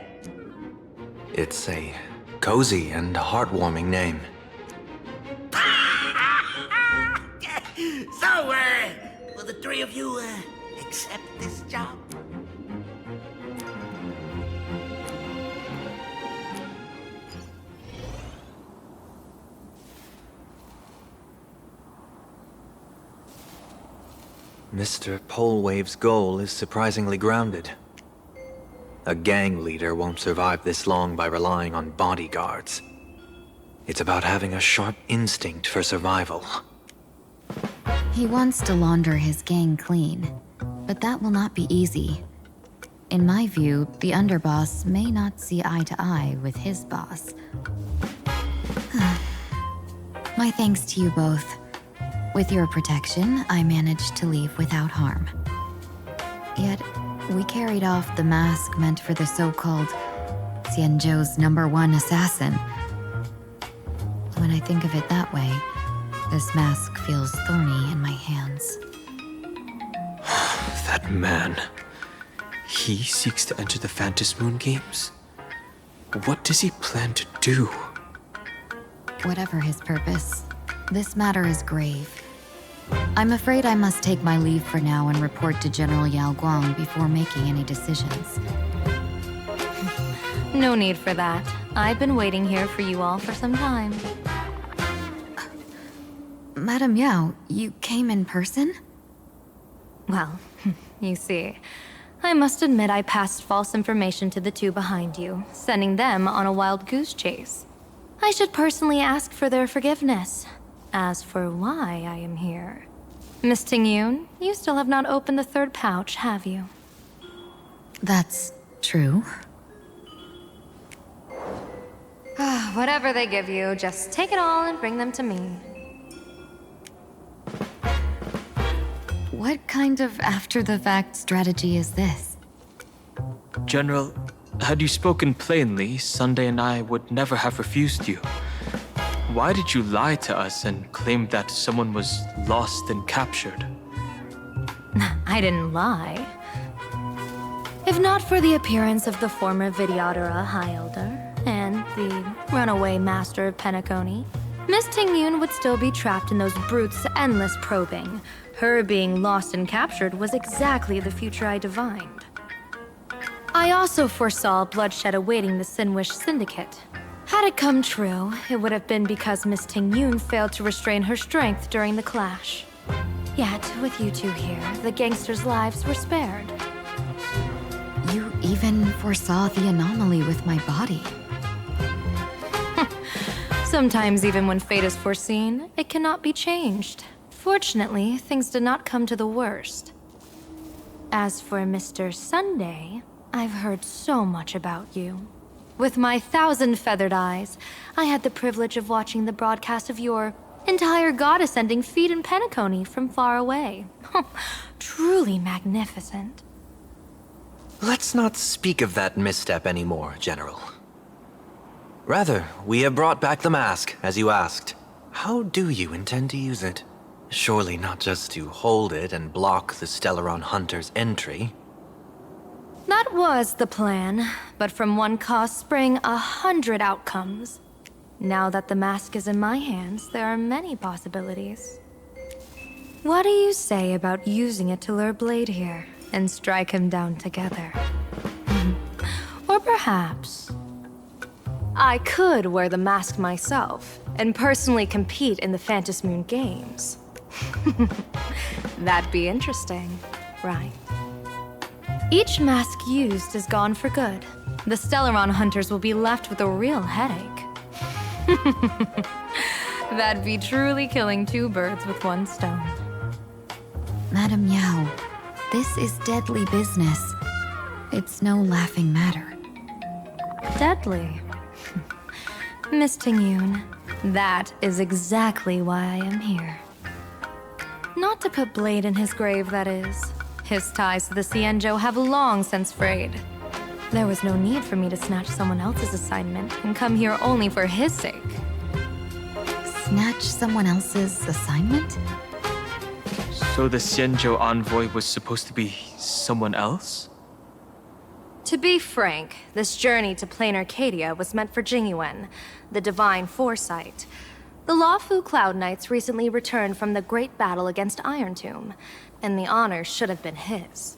S15: It's a cozy and heartwarming name.
S6: So, will the three of you, accept this job?
S15: Mr. Polwave's goal is surprisingly grounded. A gang leader won't survive this long by relying on bodyguards. It's about having a sharp instinct for survival.
S1: He wants to launder his gang clean, but that will not be easy. In my view, the underboss may not see eye to eye with his boss. My thanks to you both. With your protection, I managed to leave without harm. Yet, we carried off the mask meant for the so-called Xianzhou's #1 assassin. When I think of it that way, this mask feels thorny in my hands.
S9: That man. He seeks to enter the Phantom Moon Games? What does he plan to do?
S1: Whatever his purpose, this matter is grave. I'm afraid I must take my leave for now and report to General Yao Guang before making any decisions.
S25: No need for that. I've been waiting here for you all for some time.
S1: Madam Yao, you came in person?
S25: Well, you see, I must admit I passed false information to the two behind you, sending them on a wild goose chase. I should personally ask for their forgiveness. As for why I am here, Miss Tingyun, you still have not opened the third pouch, have you?
S1: That's true.
S25: Whatever they give you, just take it all and bring them to me.
S1: What kind of after-the-fact strategy is this?
S9: General, had you spoken plainly, Sunday and I would never have refused you. Why did you lie to us and claim that someone was lost and captured?
S25: I didn't lie. If not for the appearance of the former Vidyadhara High Elder and the runaway Master of Penacony, Miss Tingyun would still be trapped in those brutes' endless probing. Her being lost and captured was exactly the future I divined. I also foresaw bloodshed awaiting the Sinwish Syndicate. Had it come true, it would have been because Miss Tingyun failed to restrain her strength during the clash. Yet, with you two here, the gangsters' lives were spared.
S1: You even foresaw the anomaly with my body.
S25: Sometimes even when fate is foreseen, it cannot be changed. Fortunately, things did not come to the worst. As for Mr. Sunday, I've heard so much about you. With my 1,000 feathered eyes, I had the privilege of watching the broadcast of your entire god-ascending feat in Penacony from far away. Truly magnificent.
S15: Let's not speak of that misstep anymore, General. Rather, we have brought back the mask, as you asked. How do you intend to use it? Surely not just to hold it and block the Stellaron Hunter's entry.
S25: That was the plan, but from one cause spring 100 outcomes. Now that the mask is in my hands, there are many possibilities. What do you say about using it to lure Blade here and strike him down together? Or perhaps I could wear the mask myself and personally compete in the Phantom Moon Games. That'd be interesting, right? Each mask used is gone for good. The Stellaron hunters will be left with a real headache. That'd be truly killing two birds with one stone.
S1: Madam Yao, this is deadly business. It's no laughing matter.
S25: Deadly? Miss Tingyun, that is exactly why I am here. Not to put Blade in his grave, that is. His ties to the Xianzhou have long since frayed. There was no need for me to snatch someone else's assignment and come here only for his sake.
S1: Snatch someone else's assignment?
S9: So the Xianzhou envoy was supposed to be someone else?
S25: To be frank, this journey to Planarcadia was meant for Jingyuan, the divine foresight. The Luofu Cloud Knights recently returned from the great battle against Iron Tomb, and the honor should have been his.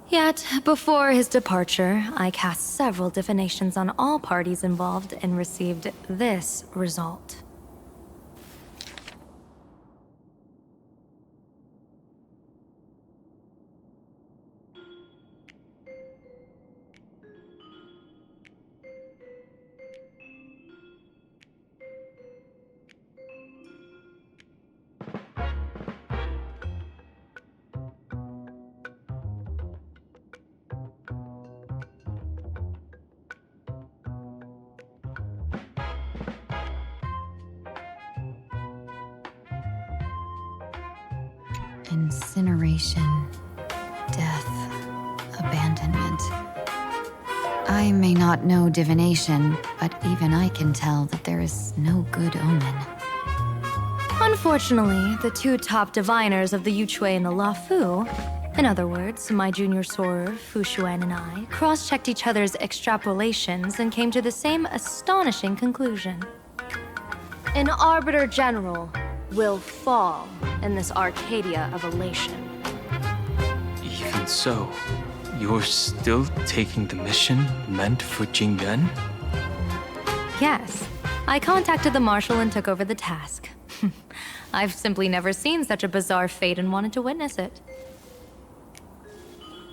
S25: Yet, before his departure, I cast several divinations on all parties involved and received this result.
S1: Incineration, death, abandonment. I may not know divination, but even I can tell that there is no good omen.
S25: Unfortunately, the two top diviners of the Yuchui and the Luofu
S5: In other words, my junior sorer, Fu Xuan, and I cross-checked each other's extrapolations and came to the same astonishing conclusion. An Arbiter General will fall in this Arcadia of elation.
S9: Even so, you're still taking the mission meant for Jingyan?
S5: Yes, I contacted the Marshal and took over the task. I've simply never seen such a bizarre fate and wanted to witness it.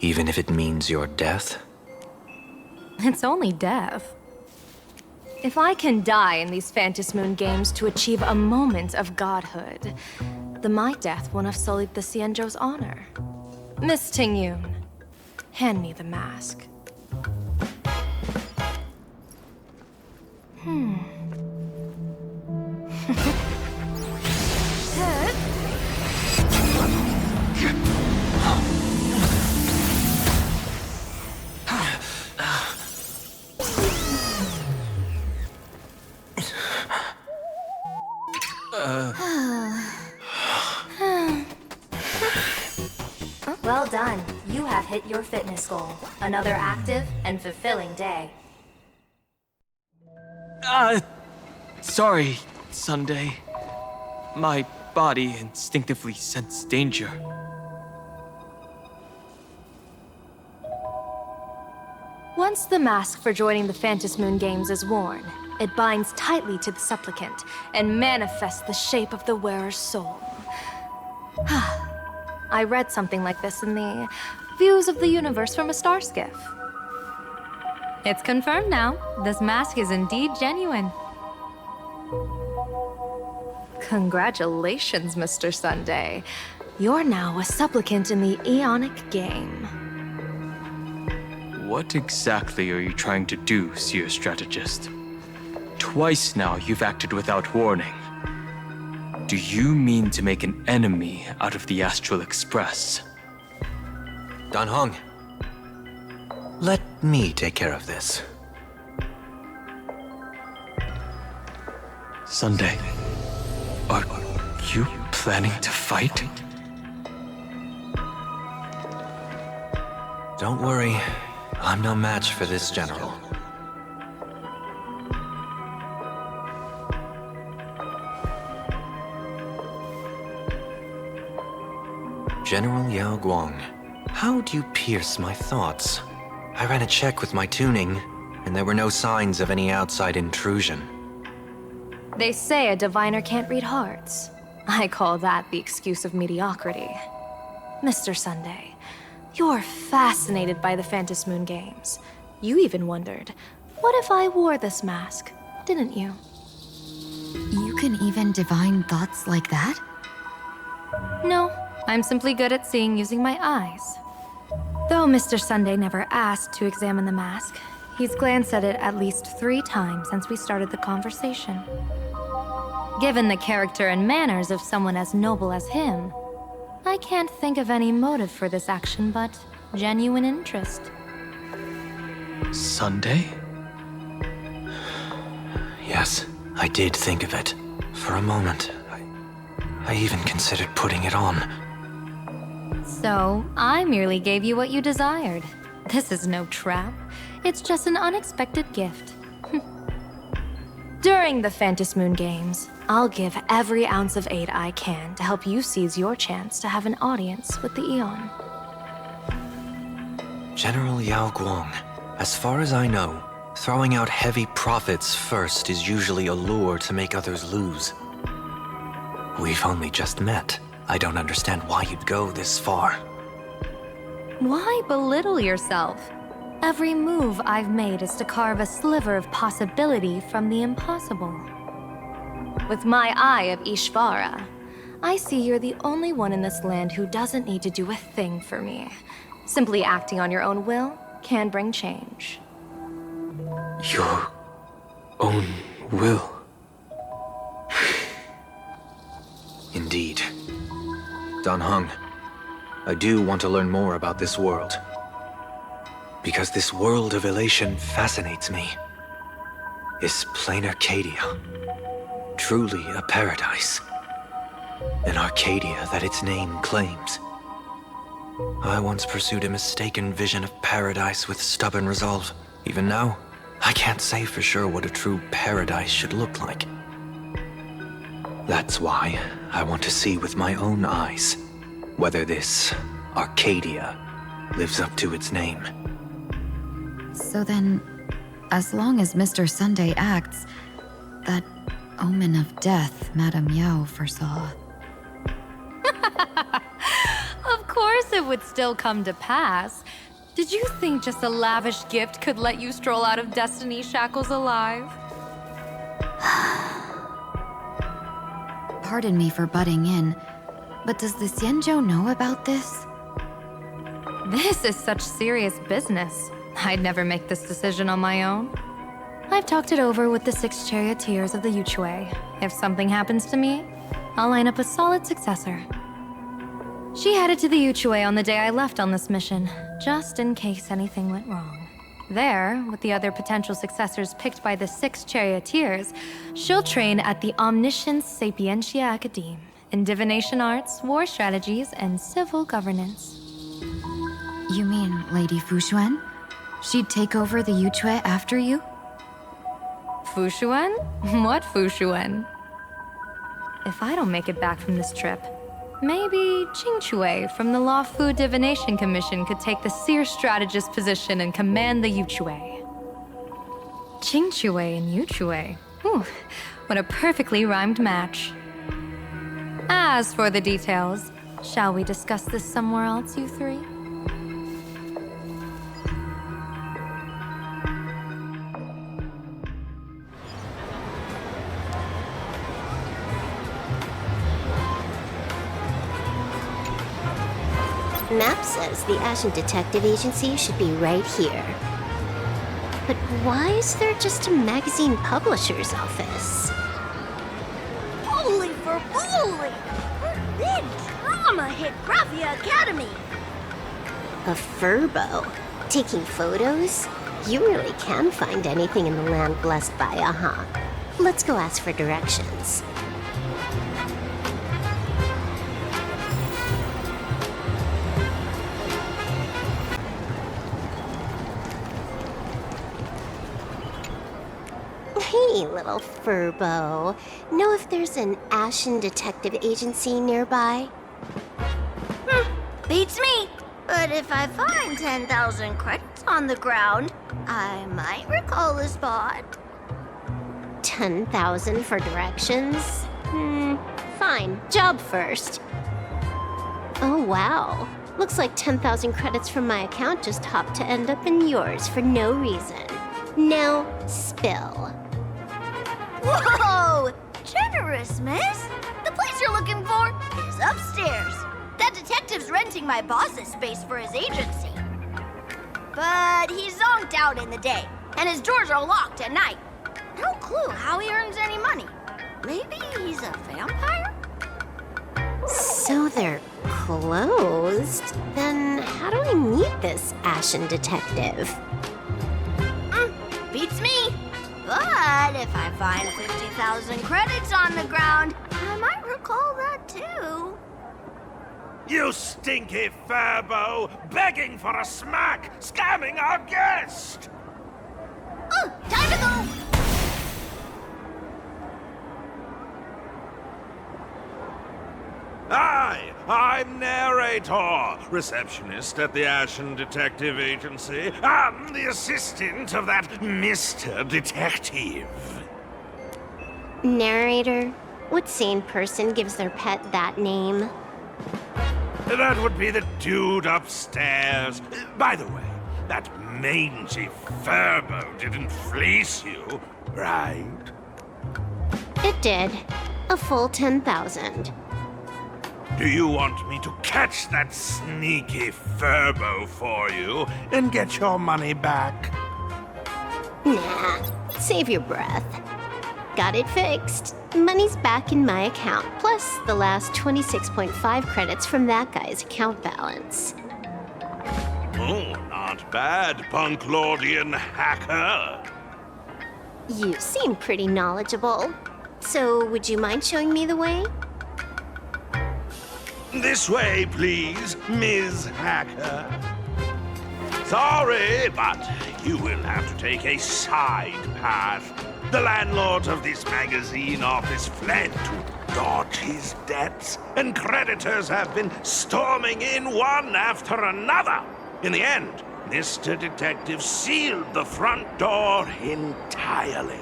S15: Even if it means your death?
S5: It's only death. If I can die in these Phantasmoon games to achieve a moment of godhood, then my death won't have sullied the Xianzhou's honor. Miss Tingyun, hand me the mask.
S25: Well done. You have hit your fitness goal. Another active and fulfilling day.
S9: Sorry, Sunday. My body instinctively sensed danger.
S5: Once the mask for joining the Phantasmoon games is worn, it binds tightly to the supplicant and manifests the shape of the wearer's soul. I read something like this in the Views of the Universe from a Star Skiff. It's confirmed now. This mask is indeed genuine. Congratulations, Mr. Sunday. You're now a supplicant in the Aeonic game.
S9: What exactly are you trying to do, Seer Strategist? Twice now you've acted without warning. Do you mean to make an enemy out of the Astral Express?
S15: Dan Heng, let me take care of this.
S9: Sunday, are you planning to fight?
S15: Don't worry, I'm no match for this general. General Yao Guang, how do you pierce my thoughts? I ran a check with my tuning, and there were no signs of any outside intrusion.
S5: They say a diviner can't read hearts. I call that the excuse of mediocrity. Mr. Sunday, you're fascinated by the Phantasmoon games. You even wondered, what if I wore this mask, didn't you?
S1: You can even divine thoughts like that?
S5: No, I'm simply good at seeing using my eyes. Though Mr. Sunday never asked to examine the mask, he's glanced at it at least 3 times since we started the conversation. Given the character and manners of someone as noble as him, I can't think of any motive for this action but genuine interest.
S9: Sunday?
S15: Yes, I did think of it. For a moment, I even considered putting it on.
S5: So, I merely gave you what you desired. This is no trap. It's just an unexpected gift. During the Phantasmoon games, I'll give every ounce of aid I can to help you seize your chance to have an audience with the Eon.
S15: General Yao Guang, as far as I know, throwing out heavy profits first is usually a lure to make others lose. We've only just met. I don't understand why you'd go this far.
S5: Why belittle yourself? Every move I've made is to carve a sliver of possibility from the impossible. With my eye of Ishvara, I see you're the only one in this land who doesn't need to do a thing for me. Simply acting on your own will can bring change.
S9: Your own will?
S15: Indeed. Dan Heng, I do want to learn more about this world. Because this world of elation fascinates me. Is Planarcadia truly a paradise? An Arcadia that its name claims? I once pursued a mistaken vision of paradise with stubborn resolve. Even now, I can't say for sure what a true paradise should look like. That's why I want to see with my own eyes whether this Arcadia lives up to its name.
S24: So then, as long as Mr. Sunday acts, that omen of death Madame Yao foresaw.
S5: Of course it would still come to pass. Did you think just a lavish gift could let you stroll out of Destiny's shackles alive?
S24: Pardon me for butting in, but does the Xianzhou know about this?
S5: This is such serious business. I'd never make this decision on my own. I've talked it over with the 6 charioteers of the Yuchui. If something happens to me, I'll line up a solid successor. She headed to the Yuchui on the day I left on this mission, just in case anything went wrong. There, with the other potential successors picked by the 6 charioteers, she'll train at the Omniscience Sapientia Academe in divination arts, war strategies, and civil governance.
S24: You mean Lady Fushuan? She'd take over the Yuchui after you?
S5: Fushuan? What Fushuan? If I don't make it back from this trip, maybe Qingchui from the Law Fu Divination Commission could take the seer strategist position and command the Yuchui. Qingchui and Yuchui. Whew, what a perfectly rhymed match. As for the details, shall we discuss this somewhere else, you three?
S8: Map says the Ashen Detective Agency should be right here. But why is there just a magazine publisher's office?
S6: Holy for holy! Big drama hit Graphia Academy!
S8: A furbo? Taking photos? You really can find anything in the land blessed by a huh? Let's go ask for directions. Hey, little furbo. Know if there's an Ashen Detective Agency nearby?
S6: Beats me! But if I find 10,000 credits on the ground, I might recall the spot.
S8: 10,000 for directions? Fine. Job first. Oh, wow. Looks like 10,000 credits from my account just hopped to end up in yours for no reason. Now, spill.
S6: Whoa! Generous, miss! The place you're looking for is upstairs. That detective's renting my boss's space for his agency. But he's zonked out in the day, and his doors are locked at night. No clue how he earns any money. Maybe he's a vampire?
S8: So they're closed? Then how do I meet this Ashen Detective?
S6: Beats me. But if I find 50,000 credits on the ground, I might recall that too.
S14: You stinky furbo! Begging for a smack! Scamming our guest!
S6: Oh, time to go!
S14: Hi, I'm Narrator, receptionist at the Ashen Detective Agency. I'm the assistant of that Mr. Detective.
S8: Narrator? What sane person gives their pet that name?
S14: That would be the dude upstairs. By the way, that mangy furbo didn't fleece you, right?
S8: It did. A full 10,000.
S14: Do you want me to catch that sneaky furbo for you and get your money back?
S8: Nah, save your breath. Got it fixed. Money's back in my account, plus the last 26.5 credits from that guy's account balance.
S14: Oh, not bad, Punklordian hacker.
S8: You seem pretty knowledgeable. So, would you mind showing me the way?
S14: This way, please, Ms. Hacker. Sorry, but you will have to take a side path. The landlord of this magazine office fled to dodge his debts, and creditors have been storming in one after another. In the end, Mr. Detective sealed the front door entirely.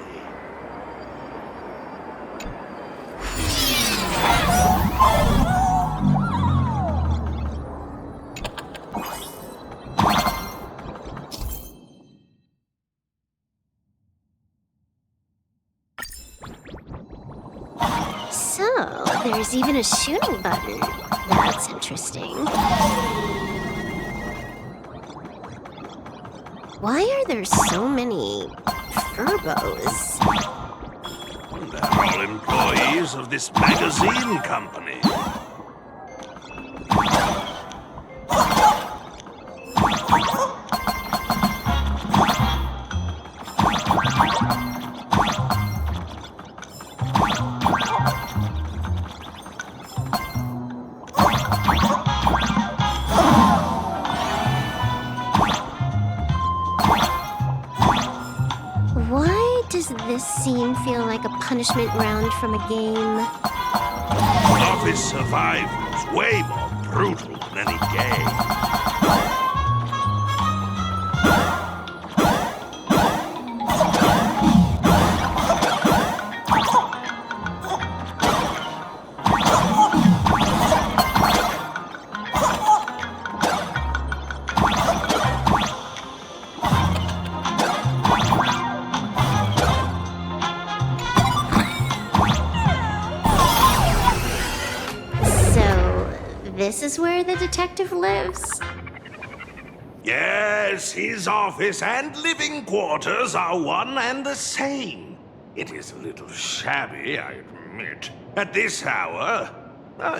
S8: So, there's even a shooting button. That's interesting. Why are there so many furbos?
S14: They're all employees of this magazine company.
S8: Why does this scene feel like a punishment round from a game?
S14: Office survival's way more brutal than any game.
S8: This is where the detective lives?
S14: Yes, his office and living quarters are one and the same. It is a little shabby, I admit. At this hour,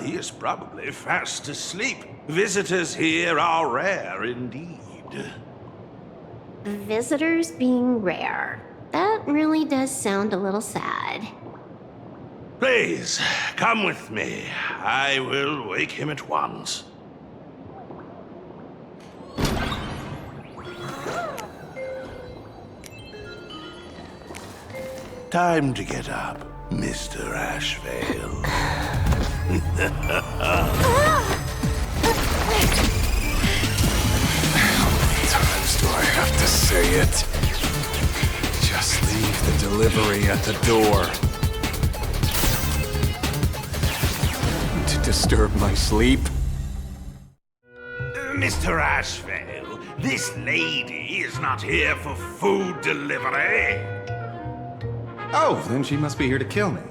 S14: he is probably fast asleep. Visitors here are rare indeed.
S8: Visitors being rare. That really does sound a little sad.
S14: Please, come with me. I will wake him at once. Time to get up, Mr. Ashvale.
S12: How many times do I have to say it? Just leave the delivery at the door. To disturb my sleep?
S14: Mr. Ashvale, this lady is not here for food delivery.
S7: Oh, then she must be here to kill me.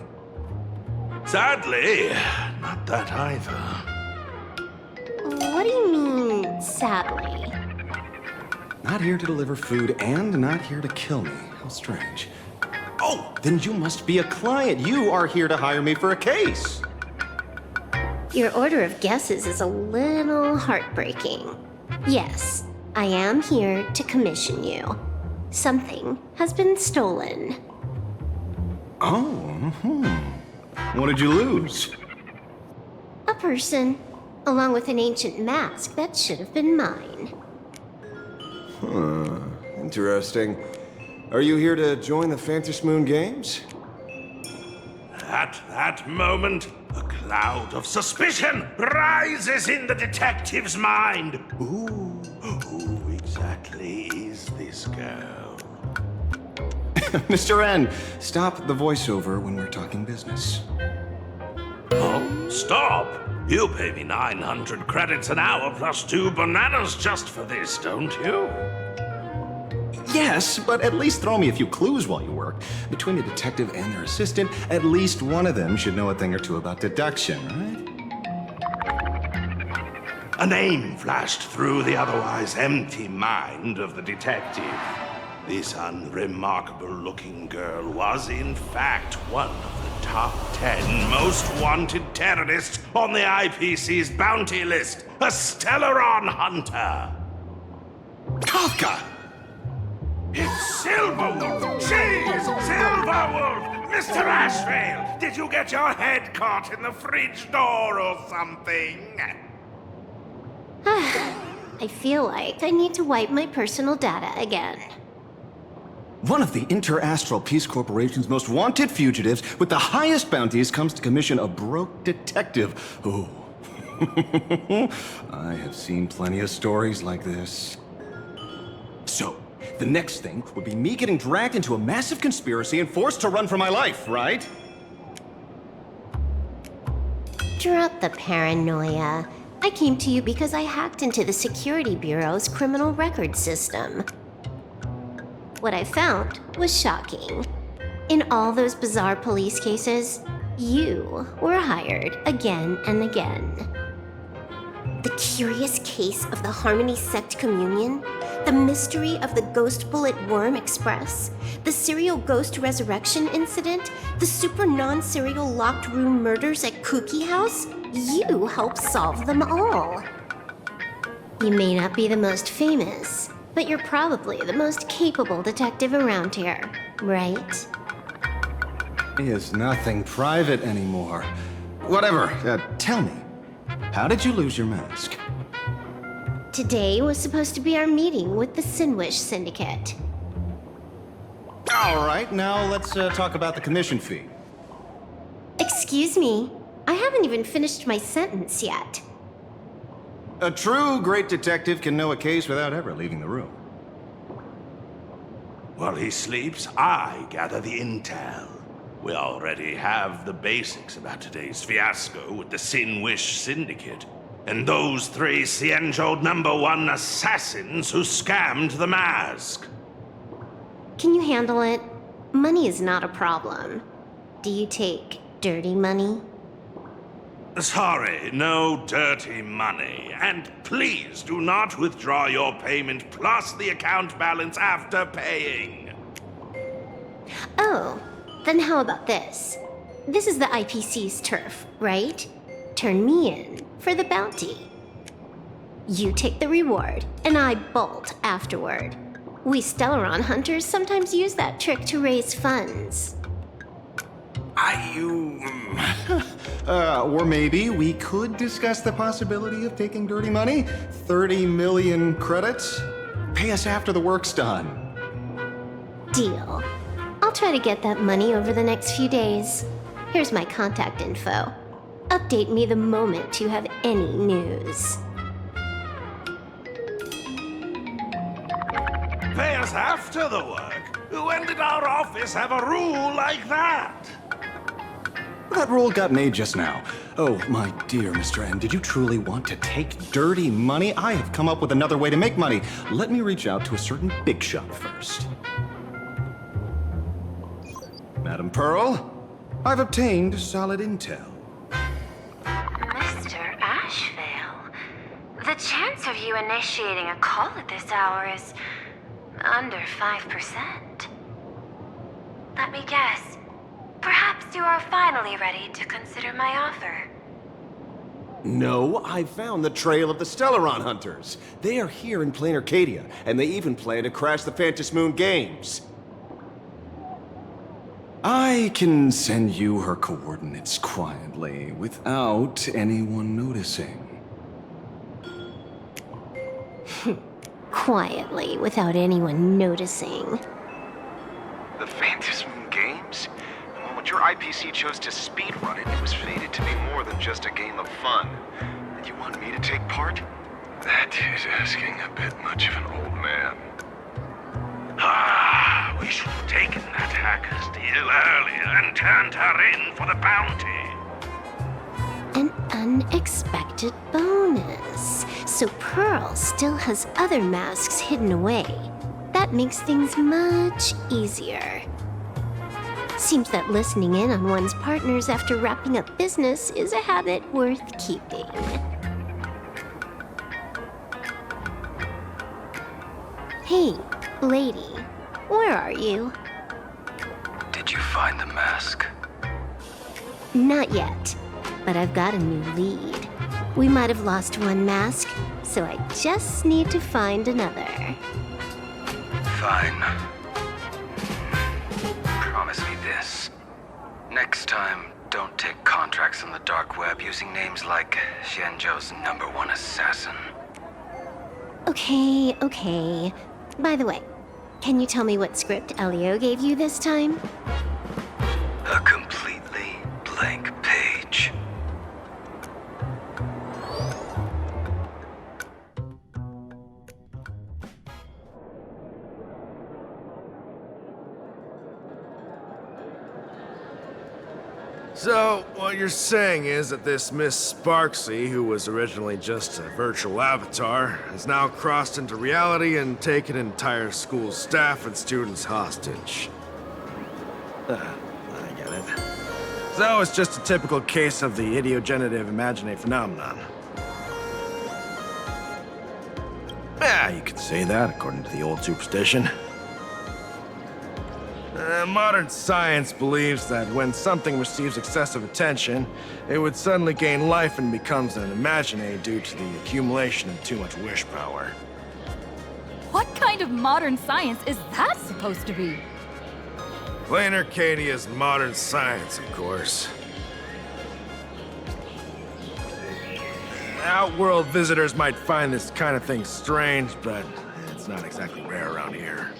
S14: Sadly, not that either.
S8: What do you mean, sadly?
S7: Not here to deliver food and not here to kill me. How strange. Oh, then you must be a client. You are here to hire me for a case.
S8: Your order of guesses is a little heartbreaking. Yes, I am here to commission you. Something has been stolen.
S7: Oh, What did you lose?
S8: A person, along with an ancient mask that should have been mine.
S7: Huh. Interesting. Are you here to join the Phantasmoon Games?
S14: At that moment, a cloud of suspicion rises in the detective's mind. Who exactly is this girl?
S7: Mr. N, stop the voiceover when we're talking business.
S14: Oh, stop! You pay me 900 credits an hour plus 2 bananas just for this, don't you?
S7: Yes, but at least throw me a few clues while you work. Between the detective and their assistant, at least one of them should know a thing or two about deduction, right?
S14: A name flashed through the otherwise empty mind of the detective. This unremarkable-looking girl was, in fact, one of the top 10 most wanted terrorists on the IPC's bounty list, a Stellaron hunter.
S7: Kafka!
S14: It's Silverwolf! She's Silverwolf! Mr. Ashrail, did you get your head caught in the fridge door or something?
S6: I feel like I need to wipe my personal data again.
S7: One of the Interastral Peace Corporation's most wanted fugitives with the highest bounties comes to commission a broke detective. Oh. I have seen plenty of stories like this. So, the next thing would be me getting dragged into a massive conspiracy and forced to run for my life, right?
S6: Drop the paranoia. I came to you because I hacked into the Security Bureau's criminal record system. What I found was shocking. In all those bizarre police cases, you were hired again and again. The curious case of the Harmony Sect Communion, the mystery of the Ghost Bullet Worm Express, the serial ghost resurrection incident, the super non-serial locked room murders at Kooky House, you helped solve them all. You may not be the most famous, but you're probably the most capable detective around here, right?
S7: Is nothing private anymore. Whatever, tell me, how did you lose your mask?
S6: Today was supposed to be our meeting with the Sinwish Syndicate.
S7: All right, now let's talk about the commission fee.
S6: Excuse me, I haven't even finished my sentence yet.
S7: A true great detective can know a case without ever leaving the room.
S14: While he sleeps, I gather the intel. We already have the basics about today's fiasco with the Sinwish Syndicate, and those 3 Xianzhou #1 assassins who scammed the mask.
S6: Can you handle it? Money is not a problem. Do you take dirty money?
S14: Sorry, no dirty money. And please do not withdraw your payment plus the account balance after paying.
S6: Oh, then how about this? This is the IPC's turf, right? Turn me in for the bounty. You take the reward, and I bolt afterward. We Stellaron hunters sometimes use that trick to raise funds.
S7: Or maybe we could discuss the possibility of taking dirty money? 30 million credits? Pay us after the work's done.
S6: Deal. I'll try to get that money over the next few days. Here's my contact info. Update me the moment you have any news.
S14: Pay us after the work? When did our office have a rule like that?
S7: That rule got made just now. Oh, my dear Mr. M, did you truly want to take dirty money? I have come up with another way to make money. Let me reach out to a certain big shot first. Madam Pearl, I've obtained solid intel.
S22: Mr. Ashvale, the chance of you initiating a call at this hour is under 5%. Let me guess. Perhaps you are finally ready to consider my offer.
S7: No, I found the trail of the Stellaron hunters. They are here in Planarcadia, and they even plan to crash the Phantom Moon Games. I can send you her coordinates quietly, without anyone noticing.
S6: Quietly, without anyone noticing.
S11: The Phantom Moon Games? Well, when your IPC chose to speedrun it, it was fated to be more than just a game of fun. And you want me to take part? That is asking a bit much of an old man.
S14: We should have taken that hacker's deal earlier and turned her in for the bounty.
S6: An unexpected bonus. So Pearl still has other masks hidden away. That makes things much easier. Seems that listening in on one's partners after wrapping up business is a habit worth keeping. Hey, lady, where are you?
S11: Did you find the mask?
S6: Not yet, but I've got a new lead. We might have lost one mask, so I just need to find another.
S11: Fine. Promise me this. Next time, don't take contracts on the dark web using names like Xianzhou's #1 assassin.
S16: Okay. By the way, can you tell me what script Elio gave you this time?
S11: A completely blank page.
S17: So, what you're saying is that this Miss Sparksy, who was originally just a virtual avatar, has now crossed into reality and taken entire school staff and students hostage. I get it. So, it's just a typical case of the idiogenerative imagine phenomenon. Yeah, you could say that, according to the old superstition. Modern science believes that when something receives excessive attention, it would suddenly gain life and becomes an imagine due to the accumulation of too much wish power.
S19: What kind of modern science is that supposed to be?
S17: Planarcadia is modern science, of course. Outworld visitors might find this kind of thing strange, but it's not exactly rare around here.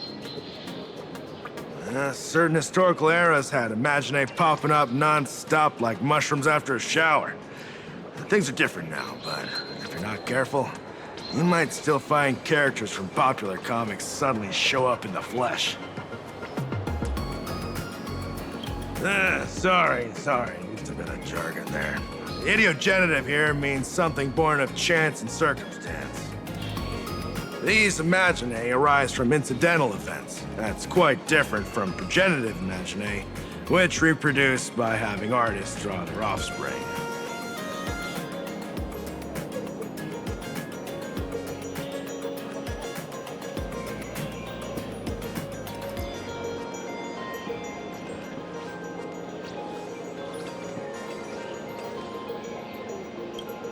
S17: Certain historical eras had imagine popping up non-stop like mushrooms after a shower. Things are different now, but if you're not careful, you might still find characters from popular comics suddenly show up in the flesh. Sorry, used a bit of jargon there. Idiogenerative here means something born of chance and circumstance. These imagine arise from incidental events. That's quite different from progenitive imagine, which reproduce by having artists draw their offspring.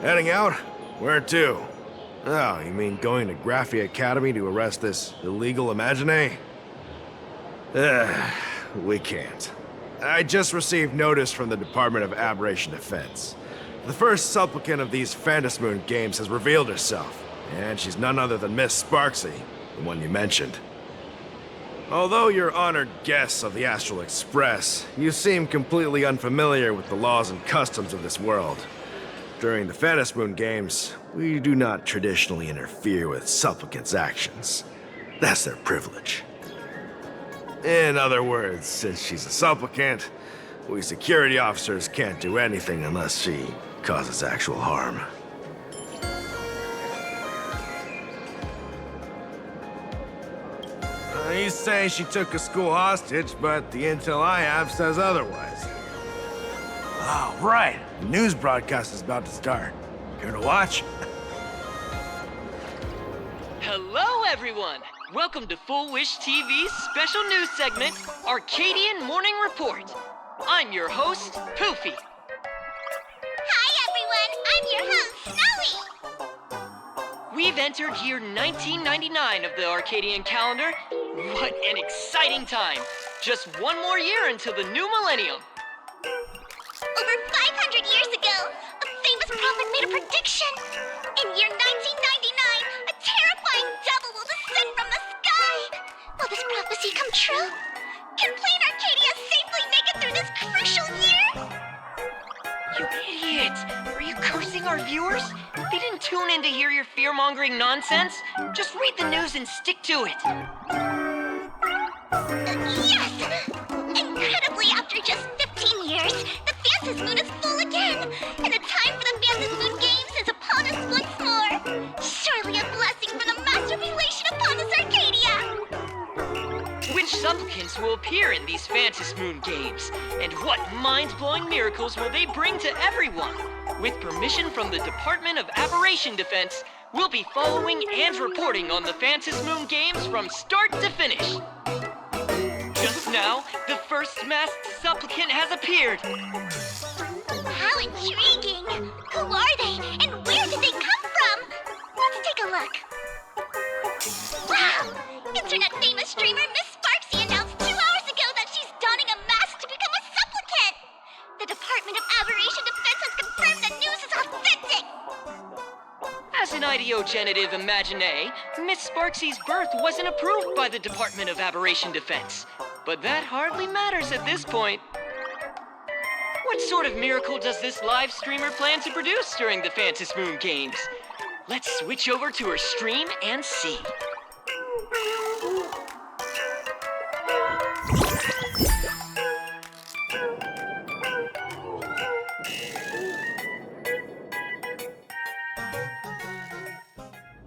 S17: Heading out? Where to? Oh, you mean going to Graphia Academy to arrest this illegal imagine? We can't. I just received notice from the Department of Aberration Defense. The first supplicant of these Phantasmoon games has revealed herself, and she's none other than Miss Sparksy, the one you mentioned. Although you're honored guests of the Astral Express, you seem completely unfamiliar with the laws and customs of this world. During the Phantasmoon games, we do not traditionally interfere with supplicants' actions. That's their privilege. In other words, since she's a supplicant, we security officers can't do anything unless she causes actual harm. You say she took a school hostage, but the intel I have says otherwise. Oh, right. The news broadcast is about to start. Care to watch?
S21: Hello, everyone! Welcome to Full Wish TV's special news segment, Arcadian Morning Report. I'm your host, Poofy.
S8: Hi, everyone! I'm your host, Snowy!
S21: We've entered year 1999 of the Arcadian calendar. What an exciting time! Just one more year until the new millennium.
S8: Over 500 years ago, a famous prophet made a prediction. In year 1999, a terrifying devil will descend from the sky. Will this prophecy come true? Can Planarcadia safely make it through this crucial year?
S21: You idiot! Are you cursing our viewers? They didn't tune in to hear your fear-mongering nonsense. Just read the news and stick to it.
S8: Yes! Incredibly, after just 15 years, the Phantasmoon is full again, and the time for the Phantasmoon Games is upon us once more. Surely a blessing for the master relation upon this Arcadia.
S21: Which supplicants will appear in these Phantasmoon games? And what mind-blowing miracles will they bring to everyone? With permission from the Department of Aberration Defense, we'll be following and reporting on the Phantasmoon games from start to finish. Just now, the first masked supplicant has appeared.
S8: How intriguing! Who are they, and where did they come from? Let's take a look. Wow! Internet-famous streamer Miss Sparksy announced 2 hours ago that she's donning a mask to become a supplicant!
S21: an ideogenitive imagine, Miss Sparksy's birth wasn't approved by the Department of Aberration Defense. But that hardly matters at this point. What sort of miracle does this live streamer plan to produce during the Phantom Moon Games? Let's switch over to her stream and see.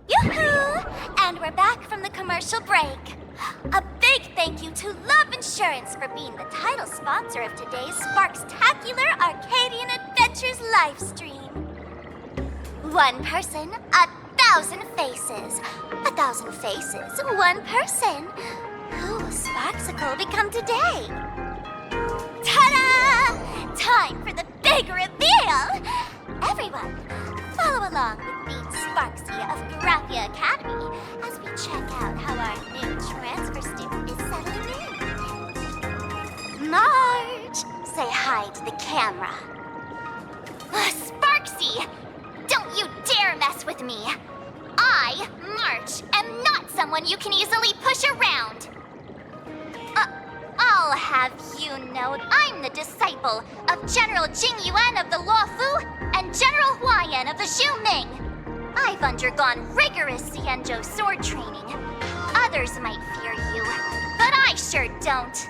S8: Yoo-hoo! And we're back from the commercial break. A big thank you to Love Insurance for being the title sponsor of today's Sparkstacular Arcadian Adventures live stream. One person, 1,000 faces. 1,000 faces, one person. Who will Sparksicle become today? Ta-da! Time for the big reveal! Everyone, follow along with Bean Sparksy of Graphia Academy as we check out how our new transfer student is settling in. Marge, say hi to the camera. Sparksy, don't you dare mess with me. I, March, am not someone you can easily push around. I'll have you know I'm the disciple of General Jing Yuan of the Luofu and General Huayan of the Xu Ming. I've undergone rigorous Xianzhou sword training. Others might fear you, but I sure don't.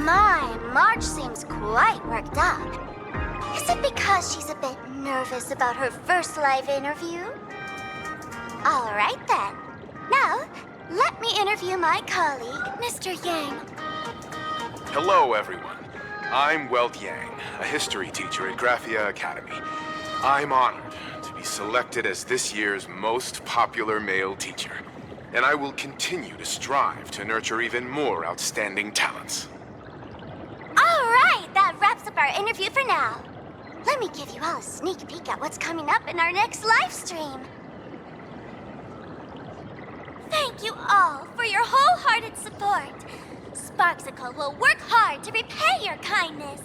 S8: My, Marge seems quite worked up. Is it because she's a bit nervous about her first live interview? All right then. Now, let me interview my colleague, Mr. Yang.
S11: Hello, everyone. I'm Weld Yang, a history teacher at Graphia Academy. I'm honored to be selected as this year's most popular male teacher, and I will continue to strive to nurture even more outstanding talents.
S8: All right, that wraps up our interview for now. Let me give you all a sneak peek at what's coming up in our next live stream. Thank you all for your wholehearted support. Sparksicle will work hard to repay your kindness.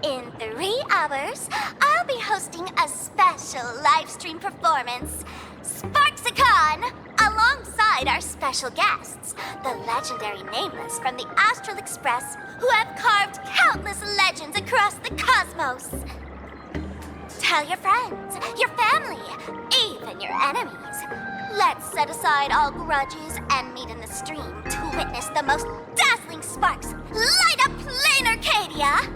S8: In 3 hours, I'll be hosting a special live stream performance, Sparksicon, alongside our special guests, the legendary Nameless from the Astral Express, who have carved countless legends across the cosmos. Tell your friends, your family, even your enemies. Let's set aside all grudges and meet in the stream to witness the most dazzling sparks light up Planarcadia!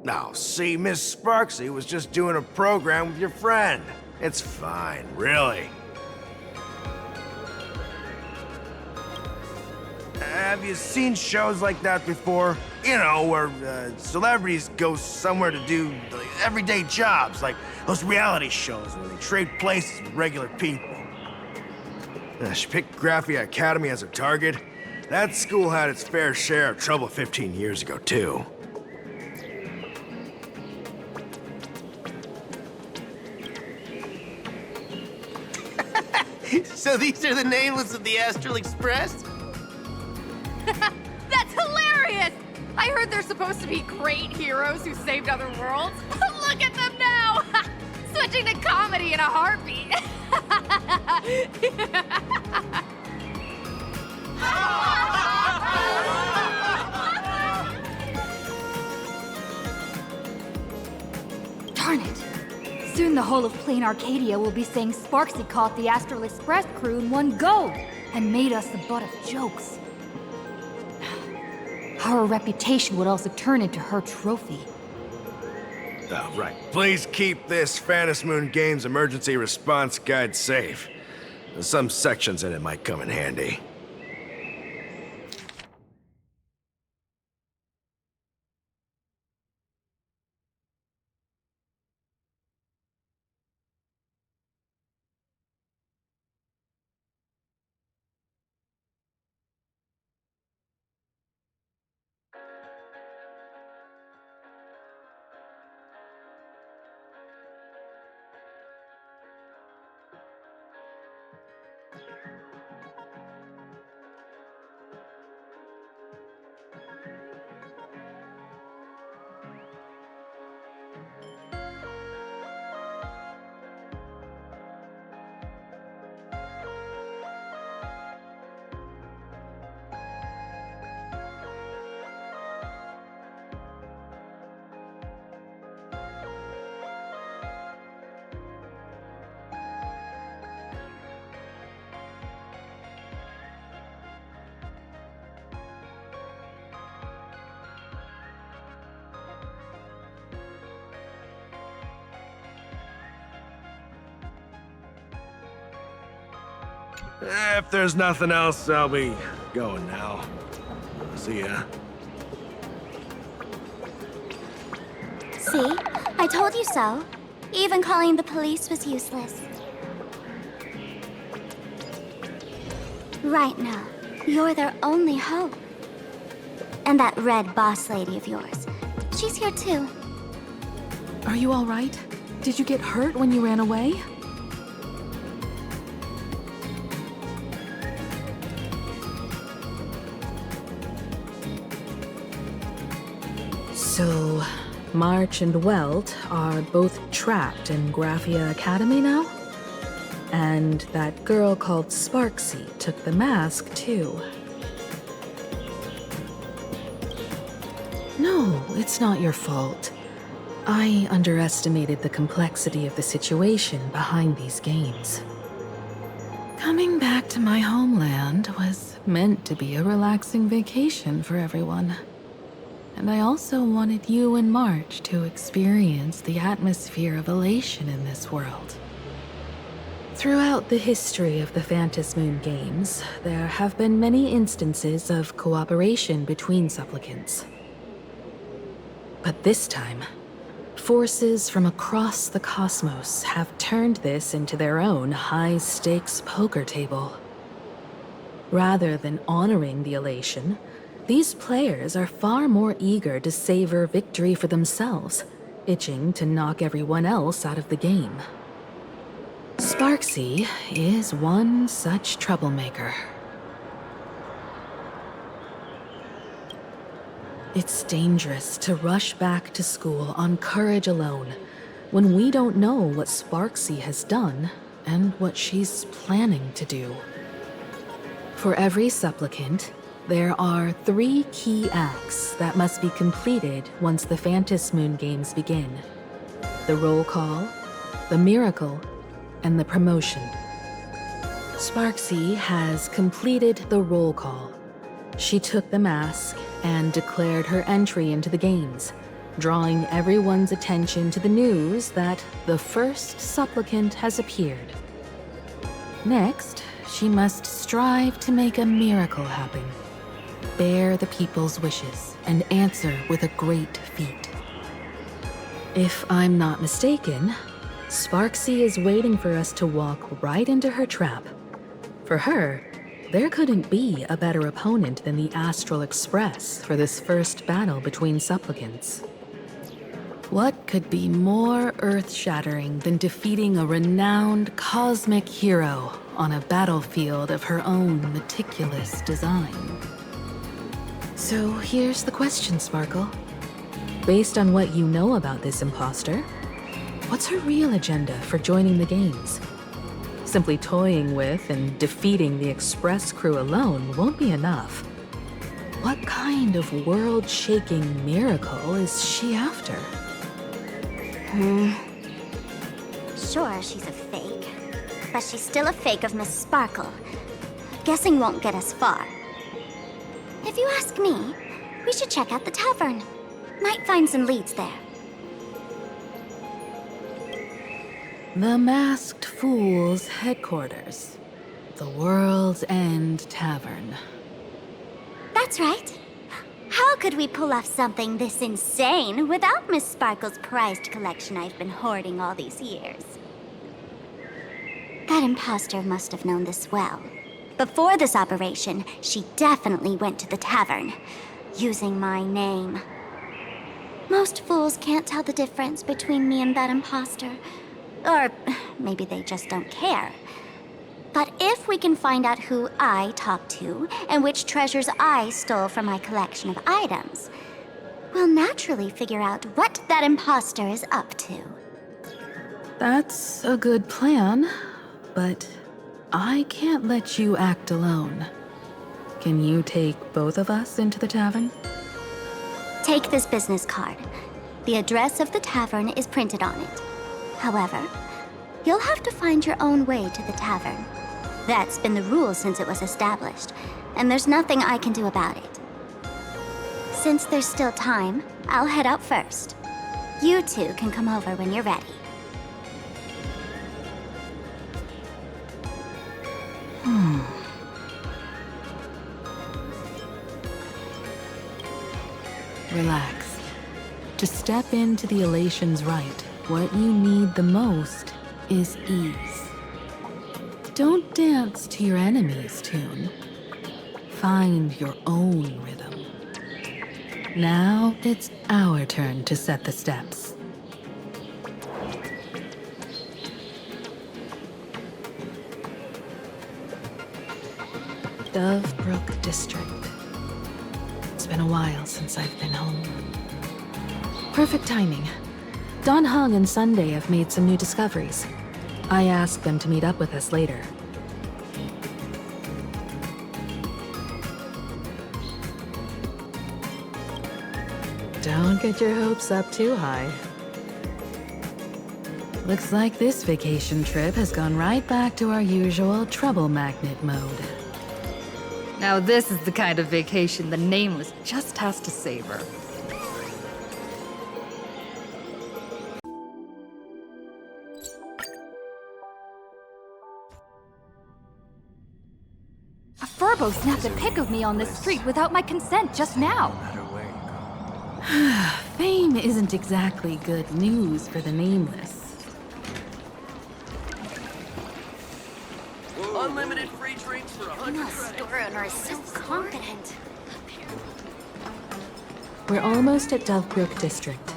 S17: Now, see, Miss Sparksy was just doing a program with your friend. It's fine, really. Have you seen shows like that before? You know, where celebrities go somewhere to do everyday jobs, like those reality shows where they trade places with regular people. She picked Graphia Academy as a target. That school had its fair share of trouble 15 years ago, too.
S4: So these are the Nameless of the Astral Express?
S10: That's hilarious! I heard they're supposed to be great heroes who saved other worlds. Look at them now! Switching to comedy in a heartbeat.
S1: Darn it! Soon the whole of Planarcadia will be saying Sparksy caught the Astral Express crew in one go and made us the butt of jokes. Our reputation would also turn into her trophy.
S17: Oh, right. Please keep this Phantom Moon Games emergency response guide safe. Some sections in it might come in handy. If there's nothing else, I'll be going now. See ya.
S8: See? I told you so. Even calling the police was useless. Right now, you're their only hope. And that red boss lady of yours. She's here too.
S2: Are you all right? Did you get hurt when you ran away? So, March and Welt are both trapped in Graphia Academy now? And that girl called Sparksy took the mask, too. No, it's not your fault. I underestimated the complexity of the situation behind these games. Coming back to my homeland was meant to be a relaxing vacation for everyone. And I also wanted you and March to experience the atmosphere of elation in this world. Throughout the history of the Phantasmoon games, there have been many instances of cooperation between supplicants. But this time, forces from across the cosmos have turned this into their own high-stakes poker table. Rather than honoring the elation, these players are far more eager to savor victory for themselves, itching to knock everyone else out of the game. Sparksy is one such troublemaker. It's dangerous to rush back to school on courage alone, when we don't know what Sparksy has done and what she's planning to do. For every supplicant, there are 3 key acts that must be completed once the Phantasmoon games begin. The roll call, the miracle, and the promotion. Sparksy has completed the roll call. She took the mask and declared her entry into the games, drawing everyone's attention to the news that the first supplicant has appeared. Next, she must strive to make a miracle happen. Bear the people's wishes and answer with a great feat. If I'm not mistaken, Sparksy is waiting for us to walk right into her trap. For her, there couldn't be a better opponent than the Astral Express for this first battle between supplicants. What could be more earth-shattering than defeating a renowned cosmic hero on a battlefield of her own meticulous design? So here's the question, Sparkle. Based on what you know about this imposter, what's her real agenda for joining the games? Simply toying with and defeating the Express crew alone won't be enough. What kind of world-shaking miracle is she after?
S8: Sure, she's a fake. But she's still a fake of Miss Sparkle. Guessing won't get us far. If you ask me, we should check out the tavern. Might find some leads there.
S2: The Masked Fool's headquarters. The World's End Tavern.
S8: That's right. How could we pull off something this insane without Miss Sparkle's prized collection I've been hoarding all these years? That imposter must have known this well. Before this operation, she definitely went to the tavern, using my name. Most fools can't tell the difference between me and that imposter. Or maybe they just don't care. But if we can find out who I talked to and which treasures I stole from my collection of items, we'll naturally figure out what that imposter is up to.
S2: That's a good plan, but I can't let you act alone. Can you take both of us into the tavern?
S8: Take this business card. The address of the tavern is printed on it. However, you'll have to find your own way to the tavern. That's been the rule since it was established, and there's nothing I can do about it. Since there's still time, I'll head out first. You two can come over when you're ready.
S2: Relax. To step into the elation's right, what you need the most is ease. Don't dance to your enemy's tune. Find your own rhythm. Now it's our turn to set the steps. Dovebrook District. It's been a while since I've been home. Perfect timing. Don Hung and Sunday have made some new discoveries. I asked them to meet up with us later. Don't get your hopes up too high. Looks like this vacation trip has gone right back to our usual trouble magnet mode.
S1: Now this is the kind of vacation the Nameless just has to savor.
S19: A Furbo snapped a pic of me on the street without my consent just now.
S2: Fame isn't exactly good news for the Nameless.
S4: Unlimited free drinks for 100
S8: Store owner is so confident.
S2: We're almost at Dovebrook District.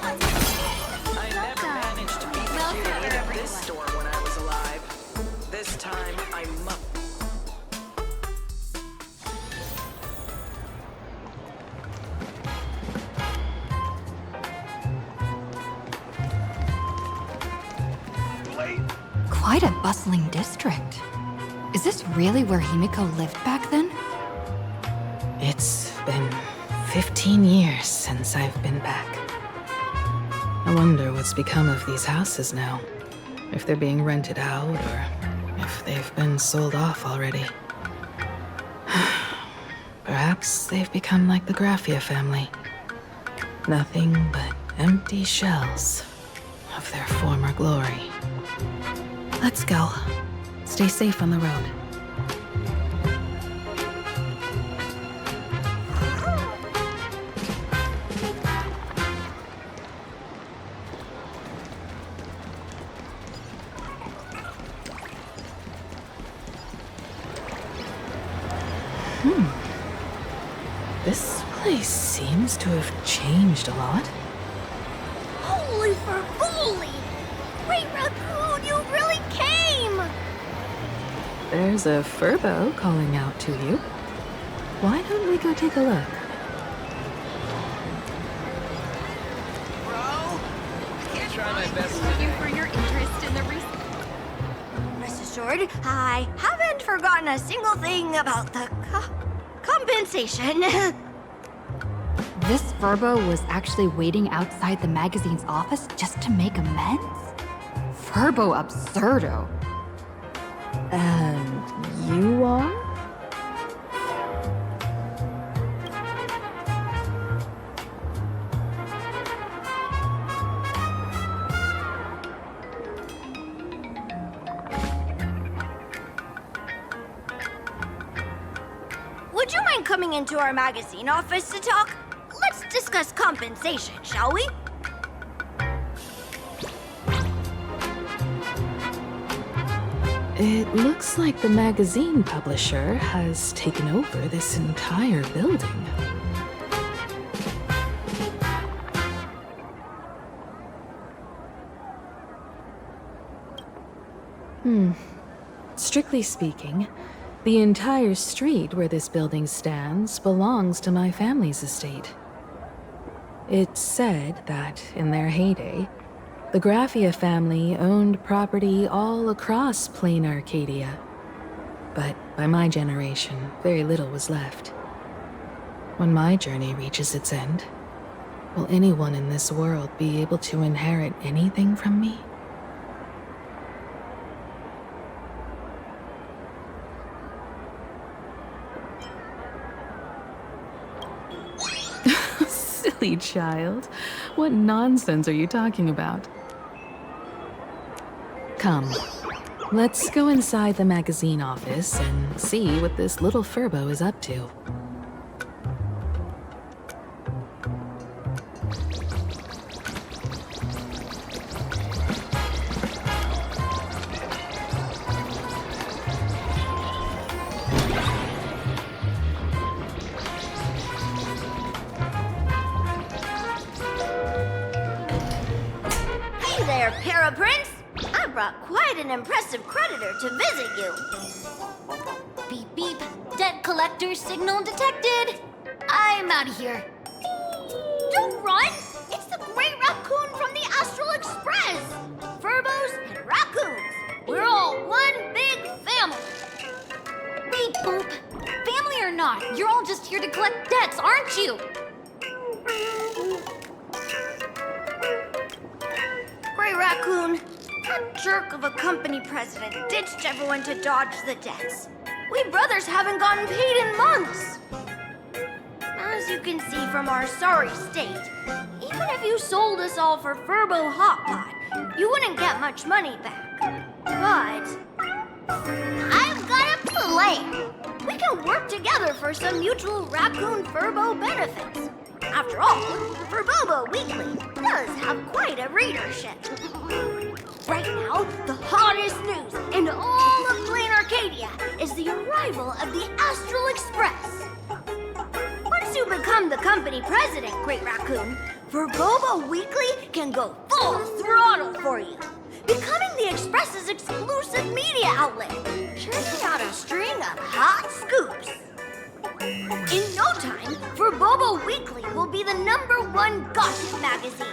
S3: I never managed to beat the curate at this store when I was alive. This time, I must.
S1: Quite a bustling district. Is this really where Himiko lived back then?
S2: It's been 15 years since I've been back. I wonder what's become of these houses now. If they're being rented out, or if they've been sold off already. Perhaps they've become like the Graffia family. Nothing but empty shells of their former glory. Let's go. Stay safe on the road. This place seems to have changed a lot.
S8: Holy Fervoli! Great Raccoon, you really came!
S2: There's a Furbo calling out to you. Why don't we go take a look?
S10: Thank you for your interest in the recent.
S13: Rest assured, I haven't forgotten a single thing about the compensation.
S1: This Furbo was actually waiting outside the magazine's office just to make amends? Furbo absurdo.
S2: And you are?
S13: Would you mind coming into our magazine office to talk? Let's discuss compensation, shall we?
S2: It looks like the magazine publisher has taken over this entire building. Strictly speaking, the entire street where this building stands belongs to my family's estate. It's said that, in their heyday, the Graffia family owned property all across Planarcadia. But by my generation, very little was left. When my journey reaches its end, will anyone in this world be able to inherit anything from me? Silly child. What nonsense are you talking about? Come, let's go inside the magazine office and see what this little Furbo is up to.
S13: Hey there, Paraprince! I brought quite an impressive creditor to visit you.
S6: Beep beep. Debt collector signal detected. I'm out of here.
S13: Don't run! It's the Great Raccoon from the Astral Express! Furbos and raccoons. We're all one big family.
S6: Beep boop. Family or not, you're all just here to collect debts, aren't you?
S13: Great Raccoon, that jerk of a company president ditched everyone to dodge the debts. We brothers haven't gotten paid in months. As you can see from our sorry state, even if you sold us all for Furbo Hot Pot, you wouldn't get much money back. But I've got a plan. We can work together for some mutual Raccoon Furbo benefits. After all, Furbobo Weekly does have quite a readership. Right now, the hottest news in all of Planarcadia is the arrival of the Astral Express. Once you become the company president, Great Raccoon, Furbobo Weekly can go full throttle for you, becoming the Express's exclusive media outlet, churning out a string of hot scoops. In no time, Furbobo Weekly will be the #1 gossip magazine.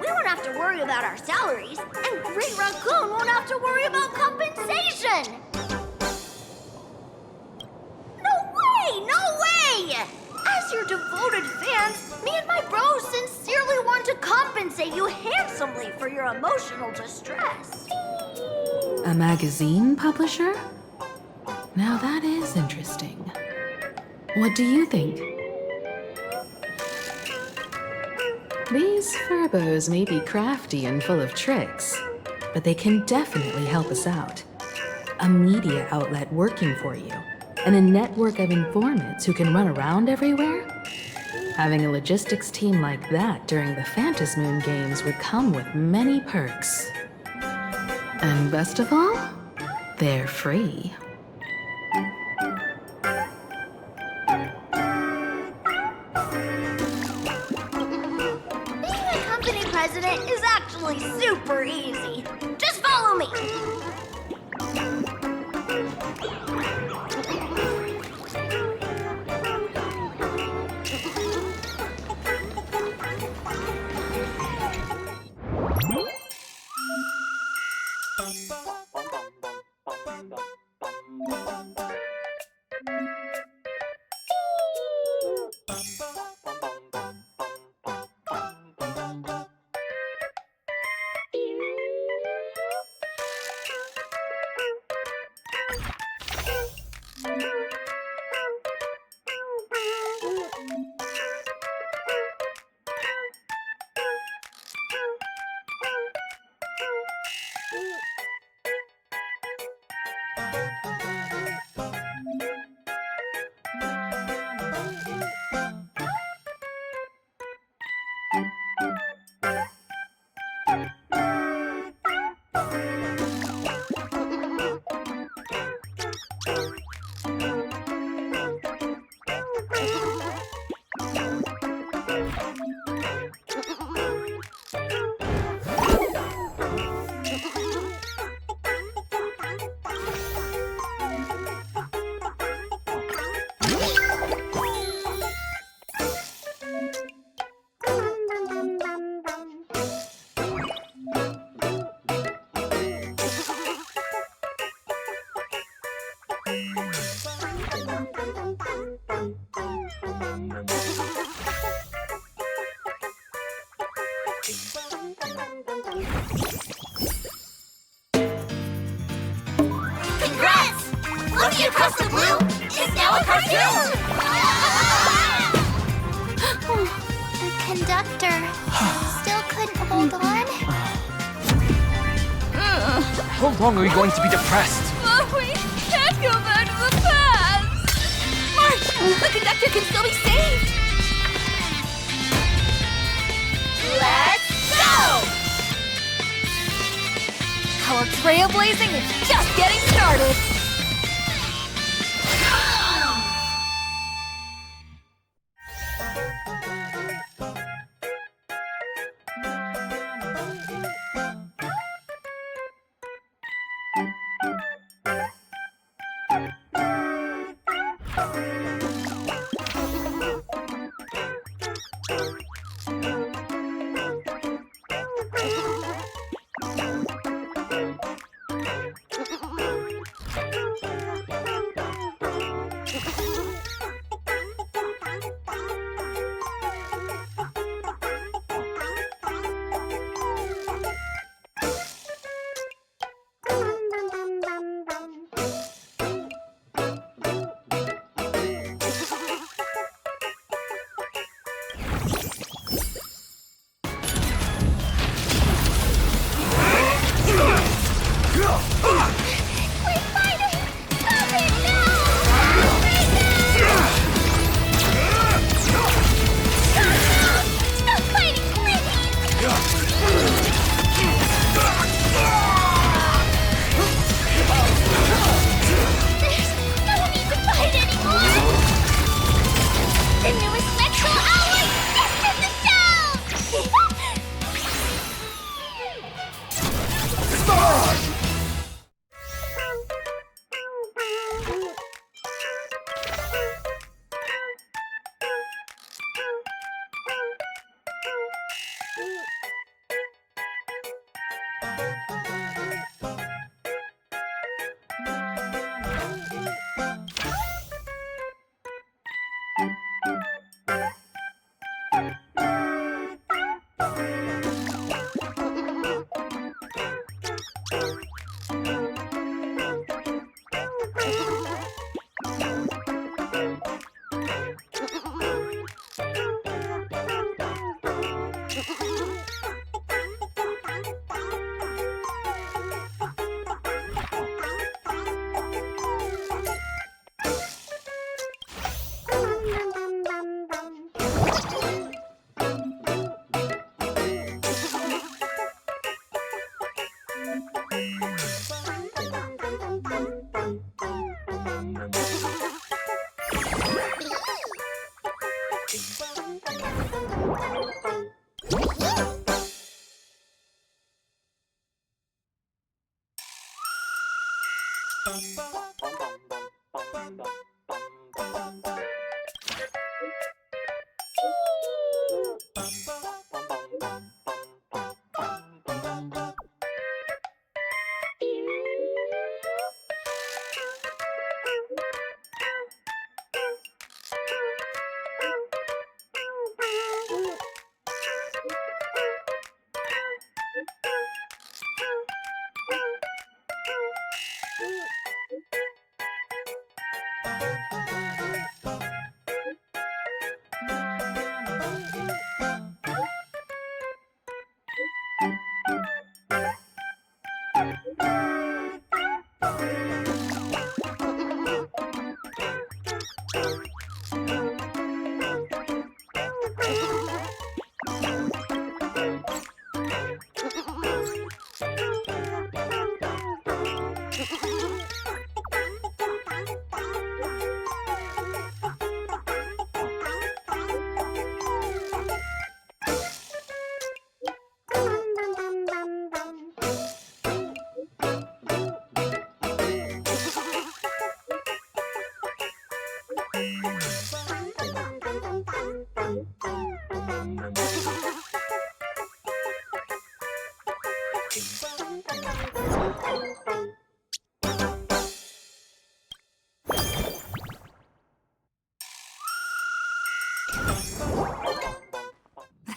S13: We won't have to worry about our salaries, and Great Raccoon won't have to worry about compensation. No way! No way! As your devoted fans, me and my bros sincerely want to compensate you handsomely for your emotional distress.
S2: A magazine publisher? Now that is interesting. What do you think? These Furbos may be crafty and full of tricks, but they can definitely help us out. A media outlet working for you, and a network of informants who can run around everywhere? Having a logistics team like that during the Phantasmoon Games would come with many perks. And best of all, they're free.
S13: President is actually super easy. Just follow me.
S6: Congrats! Loki Across the Blue is now a cartoon!
S8: The conductor still couldn't hold on.
S9: How long are we going to be depressed?
S19: But we can't go back to the past! March! The conductor can still be saved! Let's go! Our trailblazing is just getting started!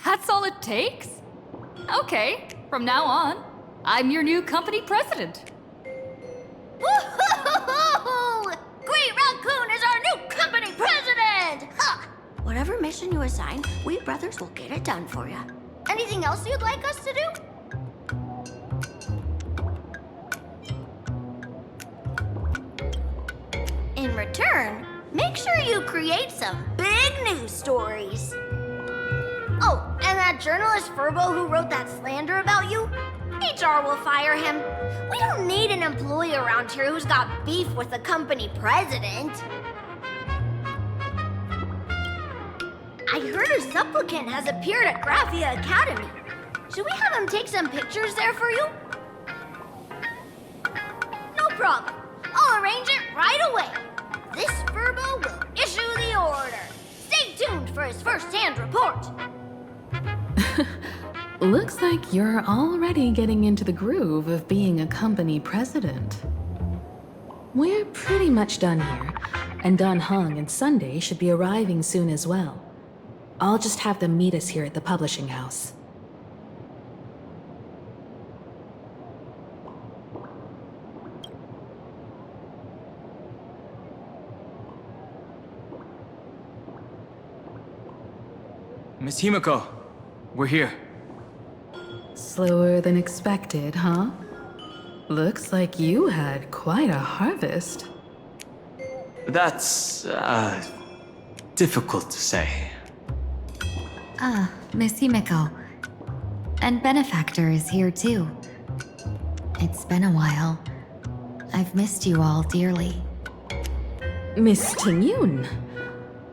S19: That's all it takes? Okay, from now on, I'm your new company president.
S13: Woo-hoo-hoo-hoo! Great Raccoon is our new company president! Ha! Whatever mission you assign, we brothers will get it done for you. Anything else you'd like us to do? In return, make sure you create some big news stories. Oh, and that journalist Furbo who wrote that slander about you? HR will fire him. We don't need an employee around here who's got beef with the company president. I heard a supplicant has appeared at Graphia Academy. Should we have him take some pictures there for you? No problem. I'll arrange it right away. This Furbo will issue the order. Stay tuned for his first-hand report.
S2: Looks like you're already getting into the groove of being a company president. We're pretty much done here, and Dan Heng and Sunday should be arriving soon as well. I'll just have them meet us here at the publishing house.
S9: Miss Himiko, we're here.
S2: Slower than expected, huh? Looks like you had quite a harvest.
S9: That's, difficult to say.
S22: Ah, Miss Himiko. And Benefactor is here too. It's been a while. I've missed you all dearly.
S2: Miss Tingyun,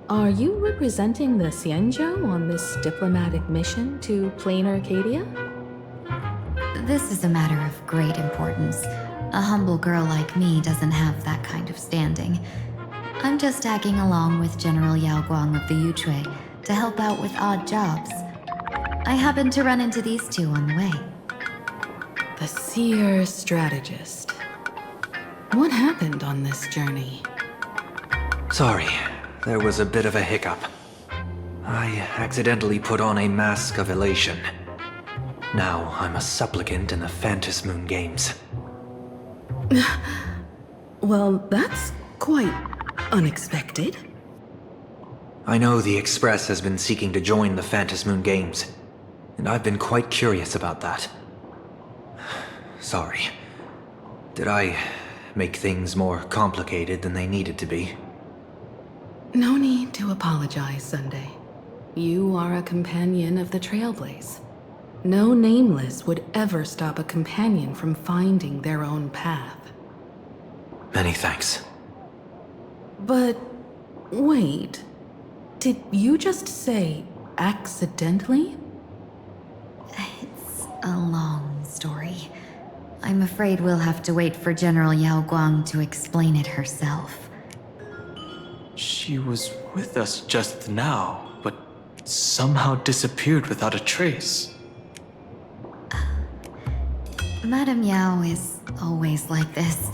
S2: are you representing the Xianzhou on this diplomatic mission to Planarcadia?
S22: This is a matter of great importance. A humble girl like me doesn't have that kind of standing. I'm just tagging along with General Yao Guang of the Yuchui to help out with odd jobs. I happened to run into these two on the way.
S2: The Seer Strategist. What happened on this journey?
S15: Sorry, there was a bit of a hiccup. I accidentally put on a mask of elation. Now I'm a supplicant in the Phantasmoon Games.
S2: Well, that's quite unexpected.
S15: I know the Express has been seeking to join the Phantasmoon Games, and I've been quite curious about that. Sorry. Did I make things more complicated than they needed to be?
S2: No need to apologize, Sunday. You are a companion of the Trailblaze. No Nameless would ever stop a companion from finding their own path.
S15: Many thanks.
S2: But wait, did you just say accidentally?
S22: It's a long story. I'm afraid we'll have to wait for General Yao Guang to explain it herself.
S9: She was with us just now, but somehow disappeared without a trace.
S22: Madame Yao is always like this.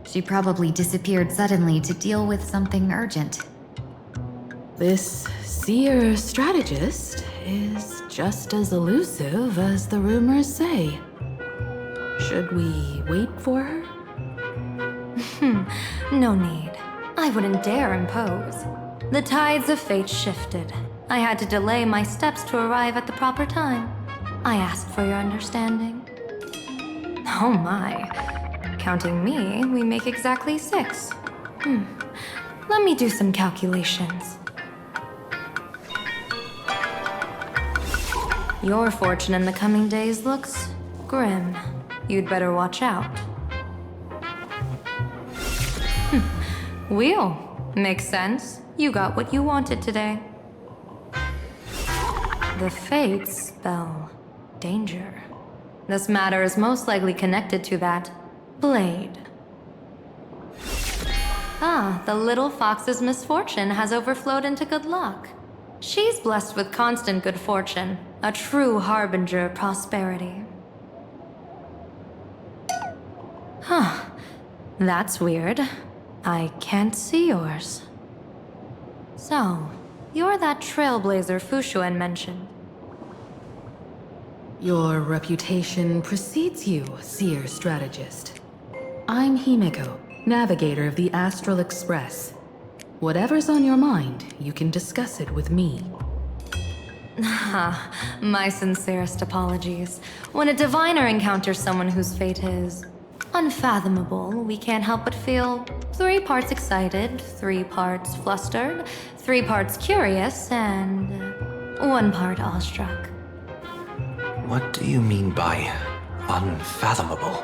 S22: She probably disappeared suddenly to deal with something urgent.
S2: This Seer Strategist is just as elusive as the rumors say. Should we wait for her?
S5: No need. I wouldn't dare impose. The tides of fate shifted. I had to delay my steps to arrive at the proper time. I asked for your understanding. Oh my. Counting me, we make exactly 6. Let me do some calculations. Your fortune in the coming days looks grim. You'd better watch out. Wheel. Makes sense. You got what you wanted today. The fates spell danger. This matter is most likely connected to that blade. Ah, the little fox's misfortune has overflowed into good luck. She's blessed with constant good fortune, a true harbinger of prosperity. Huh. That's weird. I can't see yours. So, you're that trailblazer Fushuan mentioned.
S2: Your reputation precedes you, Seer Strategist. I'm Himiko, navigator of the Astral Express. Whatever's on your mind, you can discuss it with me.
S5: My sincerest apologies. When a diviner encounters someone whose fate is unfathomable, we can't help but feel 3 parts excited, 3 parts flustered, 3 parts curious, and 1 part awestruck.
S15: What do you mean by unfathomable?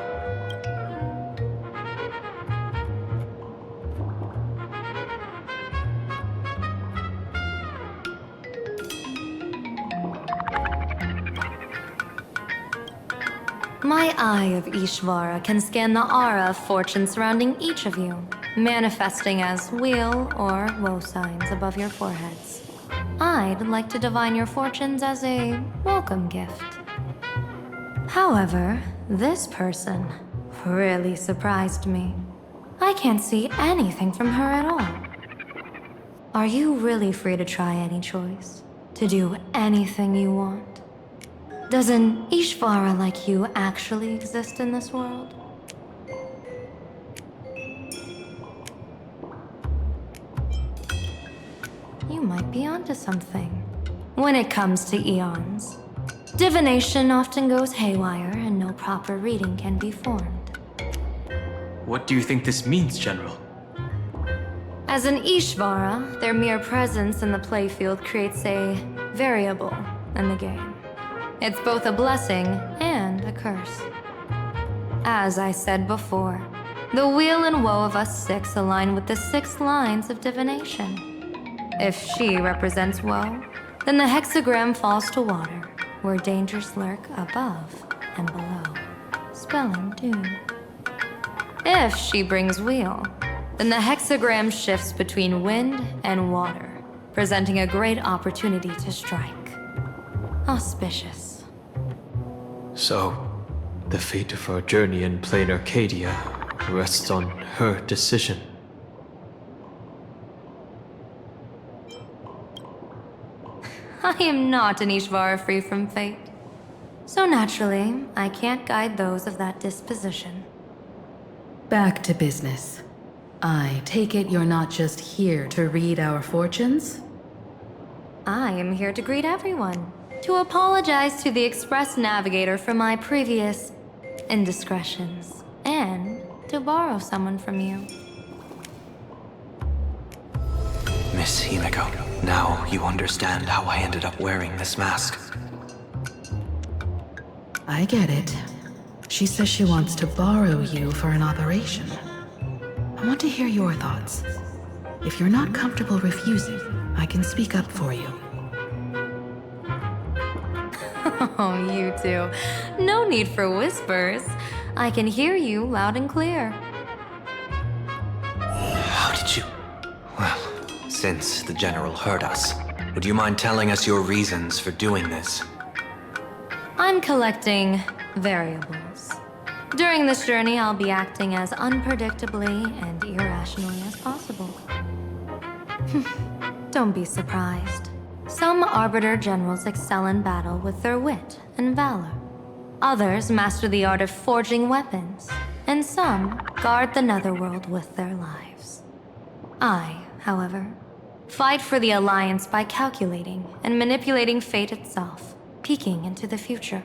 S5: My eye of Ishvara can scan the aura of fortune surrounding each of you, manifesting as wheel or woe signs above your foreheads. I'd like to divine your fortunes as a welcome gift. However, this person really surprised me. I can't see anything from her at all. Are you really free to try any choice? To do anything you want? Does an Ishvara like you actually exist in this world? You might be onto something. When it comes to eons, divination often goes haywire and no proper reading can be formed.
S9: What do you think this means, General?
S5: As an Ishvara, their mere presence in the playfield creates a variable in the game. It's both a blessing and a curse. As I said before, the weal and woe of us 6 align with the 6 lines of divination. If she represents woe, then the hexagram falls to water, where dangers lurk above and below, spelling doom. If she brings weal, then the hexagram shifts between wind and water, presenting a great opportunity to strike. Auspicious.
S9: So, the fate of our journey in Planarcadia rests on her decision.
S5: I am not an Ishvara free from fate. So naturally, I can't guide those of that disposition.
S2: Back to business. I take it you're not just here to read our fortunes?
S5: I am here to greet everyone. To apologize to the Express Navigator for my previous indiscretions, and to borrow someone from you.
S15: Miss Himiko, now you understand how I ended up wearing this mask.
S2: I get it. She says she wants to borrow you for an operation. I want to hear your thoughts. If you're not comfortable refusing, I can speak up for you.
S5: Oh, you two. No need for whispers. I can hear you loud and clear.
S15: How did you... Well, since the General heard us, would you mind telling us your reasons for doing this?
S5: I'm collecting variables. During this journey, I'll be acting as unpredictably and irrationally as possible. Don't be surprised. Some Arbiter Generals excel in battle with their wit and valor. Others master the art of forging weapons, and some guard the netherworld with their lives. I, however, fight for the Alliance by calculating and manipulating fate itself, peeking into the future.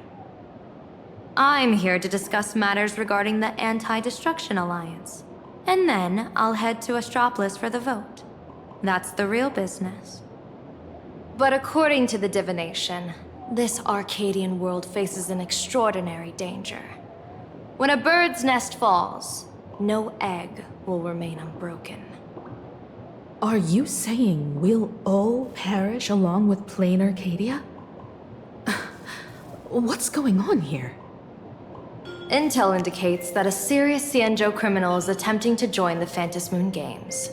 S5: I'm here to discuss matters regarding the Anti-Destruction Alliance, and then I'll head to Astropolis for the vote. That's the real business. But according to the divination, this Arcadian world faces an extraordinary danger. When a bird's nest falls, no egg will remain unbroken.
S2: Are you saying we'll all perish along with Planarcadia? What's going on here?
S5: Intel indicates that a serious Xianzhou criminal is attempting to join the Phantom Moon Games.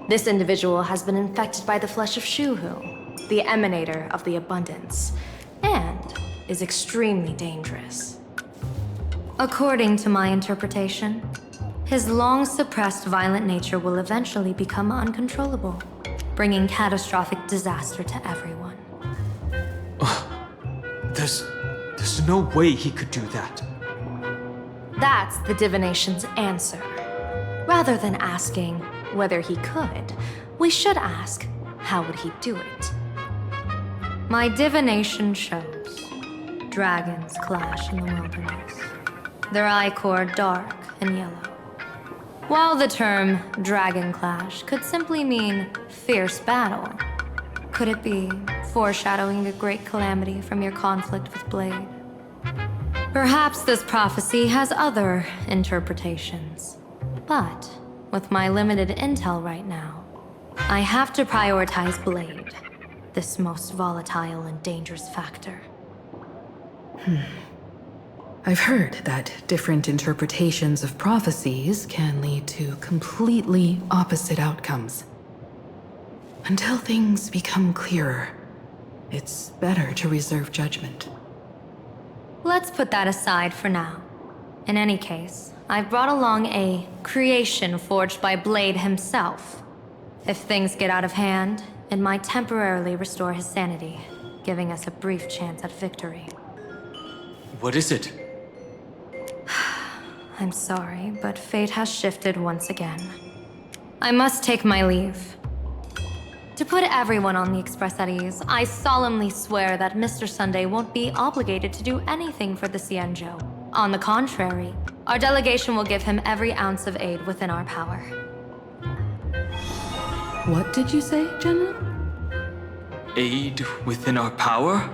S5: This individual has been infected by the flesh of Shuhu, the emanator of the abundance, and is extremely dangerous. According to my interpretation, his long-suppressed violent nature will eventually become uncontrollable, bringing catastrophic disaster to everyone.
S9: There's no way he could do that.
S5: That's the divination's answer. Rather than asking whether he could, we should ask, how would he do it? My divination shows dragons clash in the wilderness. Their ichor dark in yellow. While the term Dragon Clash could simply mean fierce battle, could it be foreshadowing a great calamity from your conflict with Blade? Perhaps this prophecy has other interpretations. But with my limited intel right now, I have to prioritize Blade, this most volatile and dangerous factor.
S2: I've heard that different interpretations of prophecies can lead to completely opposite outcomes. Until things become clearer, it's better to reserve judgment.
S5: Let's put that aside for now. In any case, I've brought along a creation forged by Blade himself. If things get out of hand, it might temporarily restore his sanity, giving us a brief chance at victory.
S9: What is it?
S5: I'm sorry, but fate has shifted once again. I must take my leave. To put everyone on the Express at ease, I solemnly swear that Mr. Sunday won't be obligated to do anything for the Cienjo. On the contrary, our delegation will give him every ounce of aid within our power.
S2: What did you say, General?
S9: Aid within our power?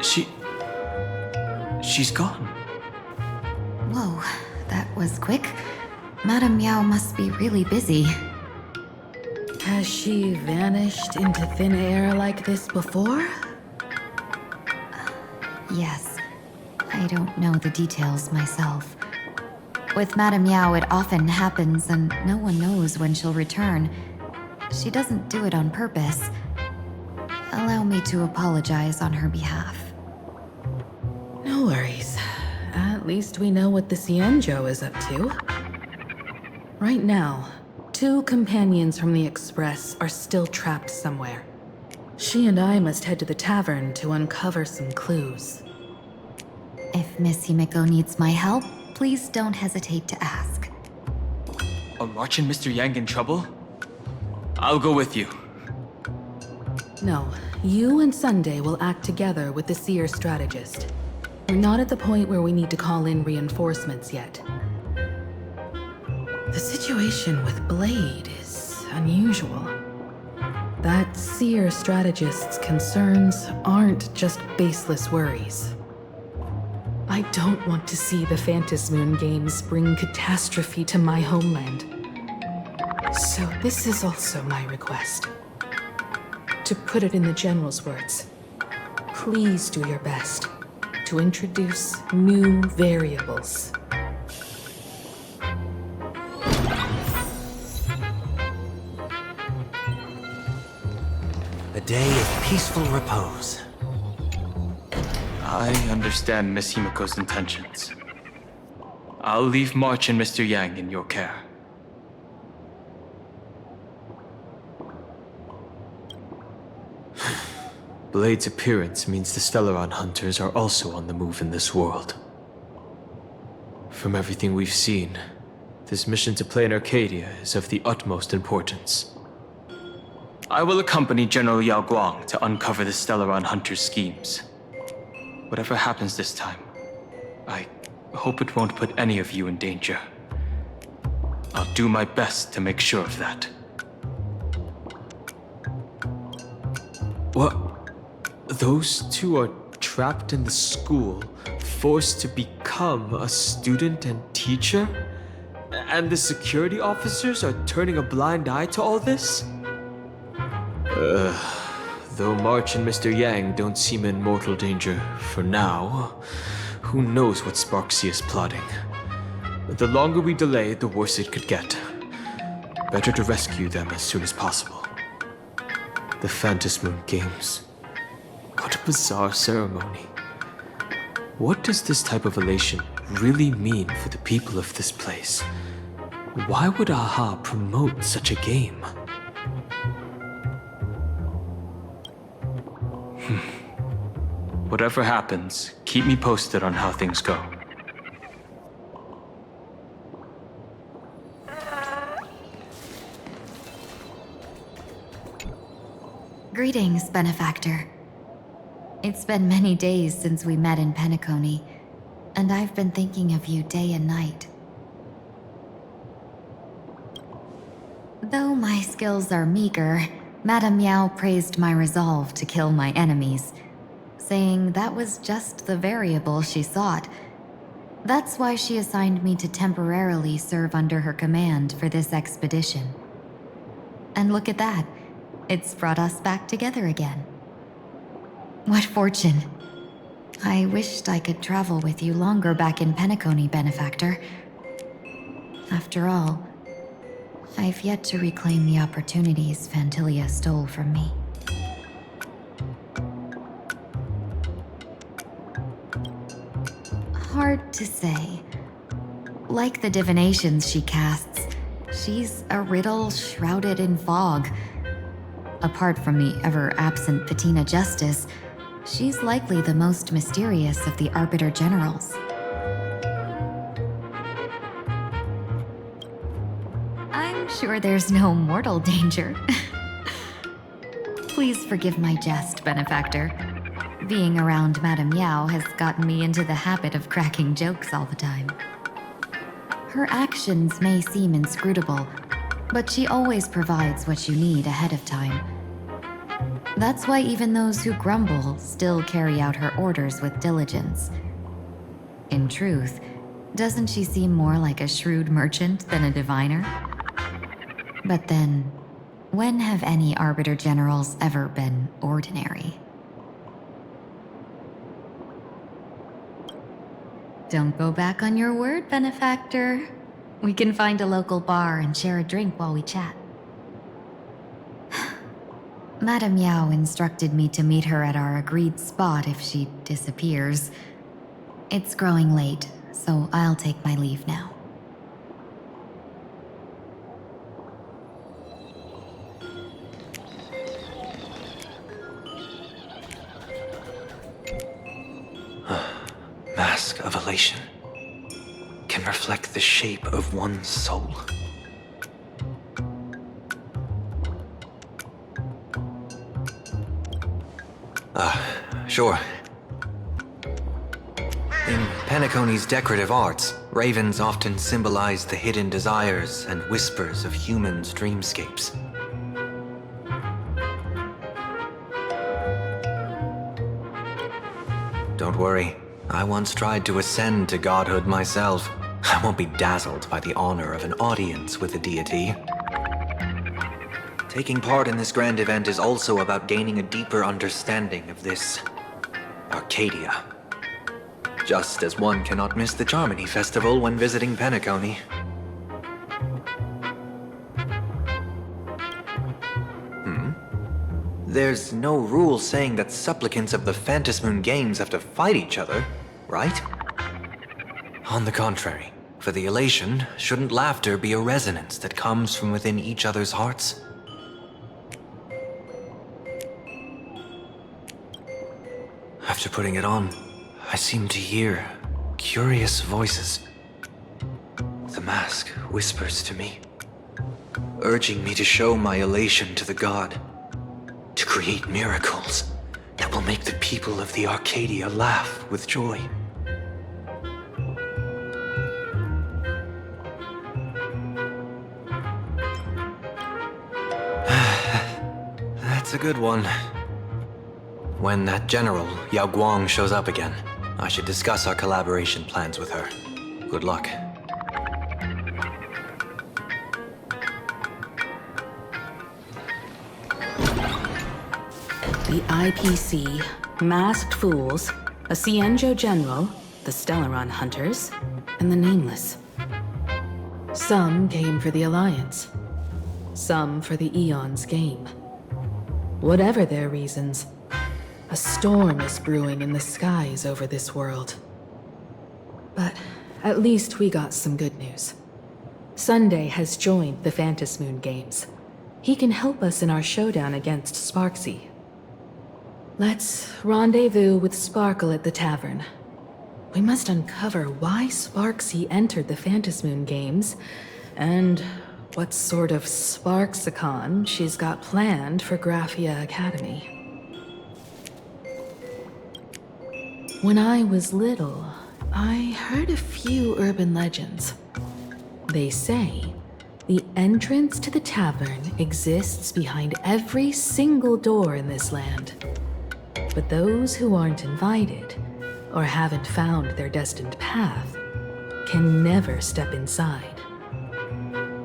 S9: She's gone.
S1: Whoa, that was quick. Madame Meow must be really busy.
S2: Has she vanished into thin air like this before?
S1: Yes. I don't know the details myself. With Madame Meow, it often happens and no one knows when she'll return. She doesn't do it on purpose. Allow me to apologize on her behalf.
S2: No worries. At least we know what the Cienjo is up to. Right now, 2 companions from the Express are still trapped somewhere. She and I must head to the tavern to uncover some clues.
S1: If Miss Himiko needs my help, please don't hesitate to ask.
S9: Are March and Mr. Yang in trouble? I'll go with you.
S2: No, you and Sunday will act together with the Seer strategist. We're not at the point where we need to call in reinforcements yet. The situation with Blade is unusual. That Seer strategist's concerns aren't just baseless worries. I don't want to see the Phantasmoon Games bring catastrophe to my homeland. So this is also my request. To put it in the General's words, please do your best to introduce new variables.
S18: A day of peaceful repose.
S9: I understand Miss Himiko's intentions. I'll leave March and Mr. Yang in your care.
S20: Blade's appearance means the Stellaron hunters are also on the move in this world. From everything we've seen, this mission to Planarcadia is of the utmost importance.
S9: I will accompany General Yao Guang to uncover the Stellaron hunters' schemes. Whatever happens this time, I hope it won't put any of you in danger. I'll do my best to make sure of that.
S20: What? Those 2 are trapped in the school, forced to become a student and teacher? And the security officers are turning a blind eye to all this? Though March and Mr. Yang don't seem in mortal danger for now, who knows what Sparksea is plotting. The longer we delay, the worse it could get. Better to rescue them as soon as possible. The Phantasmoon Games. What a bizarre ceremony. What does this type of elation really mean for the people of this place? Why would AHA promote such a game?
S9: Whatever happens, keep me posted on how things go.
S1: Greetings, Benefactor. It's been many days since we met in Penacony, and I've been thinking of you day and night. Though my skills are meager, Madame Yao praised my resolve to kill my enemies, saying that was just the variable she sought. That's why she assigned me to temporarily serve under her command for this expedition. And look at that. It's brought us back together again. What fortune. I wished I could travel with you longer back in Penacony, Benefactor. After all, I've yet to reclaim the opportunities Fantilia stole from me. Hard to say. Like the divinations she casts, she's a riddle shrouded in fog. Apart from the ever-absent Patina Justice, she's likely the most mysterious of the Arbiter Generals. I'm sure there's no mortal danger. Please forgive my jest, Benefactor. Being around Madame Yao has gotten me into the habit of cracking jokes all the time. Her actions may seem inscrutable, but she always provides what you need ahead of time. That's why even those who grumble still carry out her orders with diligence. In truth, doesn't she seem more like a shrewd merchant than a diviner? But then, when have any Arbiter Generals ever been ordinary? Don't go back on your word, Benefactor. We can find a local bar and share a drink while we chat. Madame Yao instructed me to meet her at our agreed spot if she disappears. It's growing late, so I'll take my leave now.
S15: Mask of elation can reflect the shape of one's soul. Sure. In Penacony's decorative arts, ravens often symbolize the hidden desires and whispers of humans' dreamscapes. Don't worry, I once tried to ascend to godhood myself. I won't be dazzled by the honor of an audience with a deity. Taking part in this grand event is also about gaining a deeper understanding of this Arcadia. Just as one cannot miss the Charmony Festival when visiting Penacony. There's no rule saying that supplicants of the Phantasmoon Games have to fight each other, right? On the contrary, for the elation, shouldn't laughter be a resonance that comes from within each other's hearts? After putting it on, I seem to hear curious voices. The mask whispers to me, urging me to show my elation to the god, to create miracles that will make the people of the Arcadia laugh with joy. That's a good one. When that general, Yao Guang, shows up again, I should discuss our collaboration plans with her. Good luck.
S2: The IPC, Masked Fools, a Cienjo General, the Stellaron Hunters, and the Nameless. Some came for the Alliance. Some for the Eon's game. Whatever their reasons, a storm is brewing in the skies over this world. But at least we got some good news. Sunday has joined the Phantasmoon Games. He can help us in our showdown against Sparksy. Let's rendezvous with Sparkle at the tavern. We must uncover why Sparksy entered the Phantasmoon Games, and what sort of Sparksicon she's got planned for Graphia Academy. When I was little, I heard a few urban legends. They say The entrance to the tavern exists behind every single door in this land. But those who aren't invited, or haven't found their destined path, can never step inside.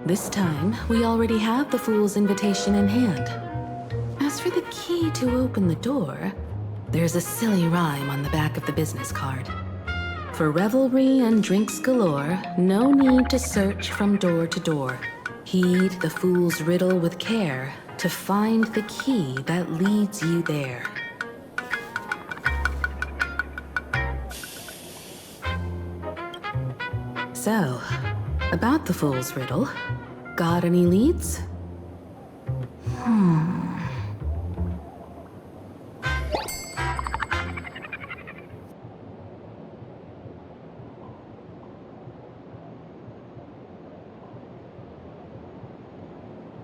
S2: This time, we already have the Fool's invitation in hand. As for the key to open the door, there's a silly rhyme on the back of the business card. For revelry and drinks galore, no need to search from door to door. Heed the fool's riddle with care to find the key that leads you there. So, about the fool's riddle, got any leads?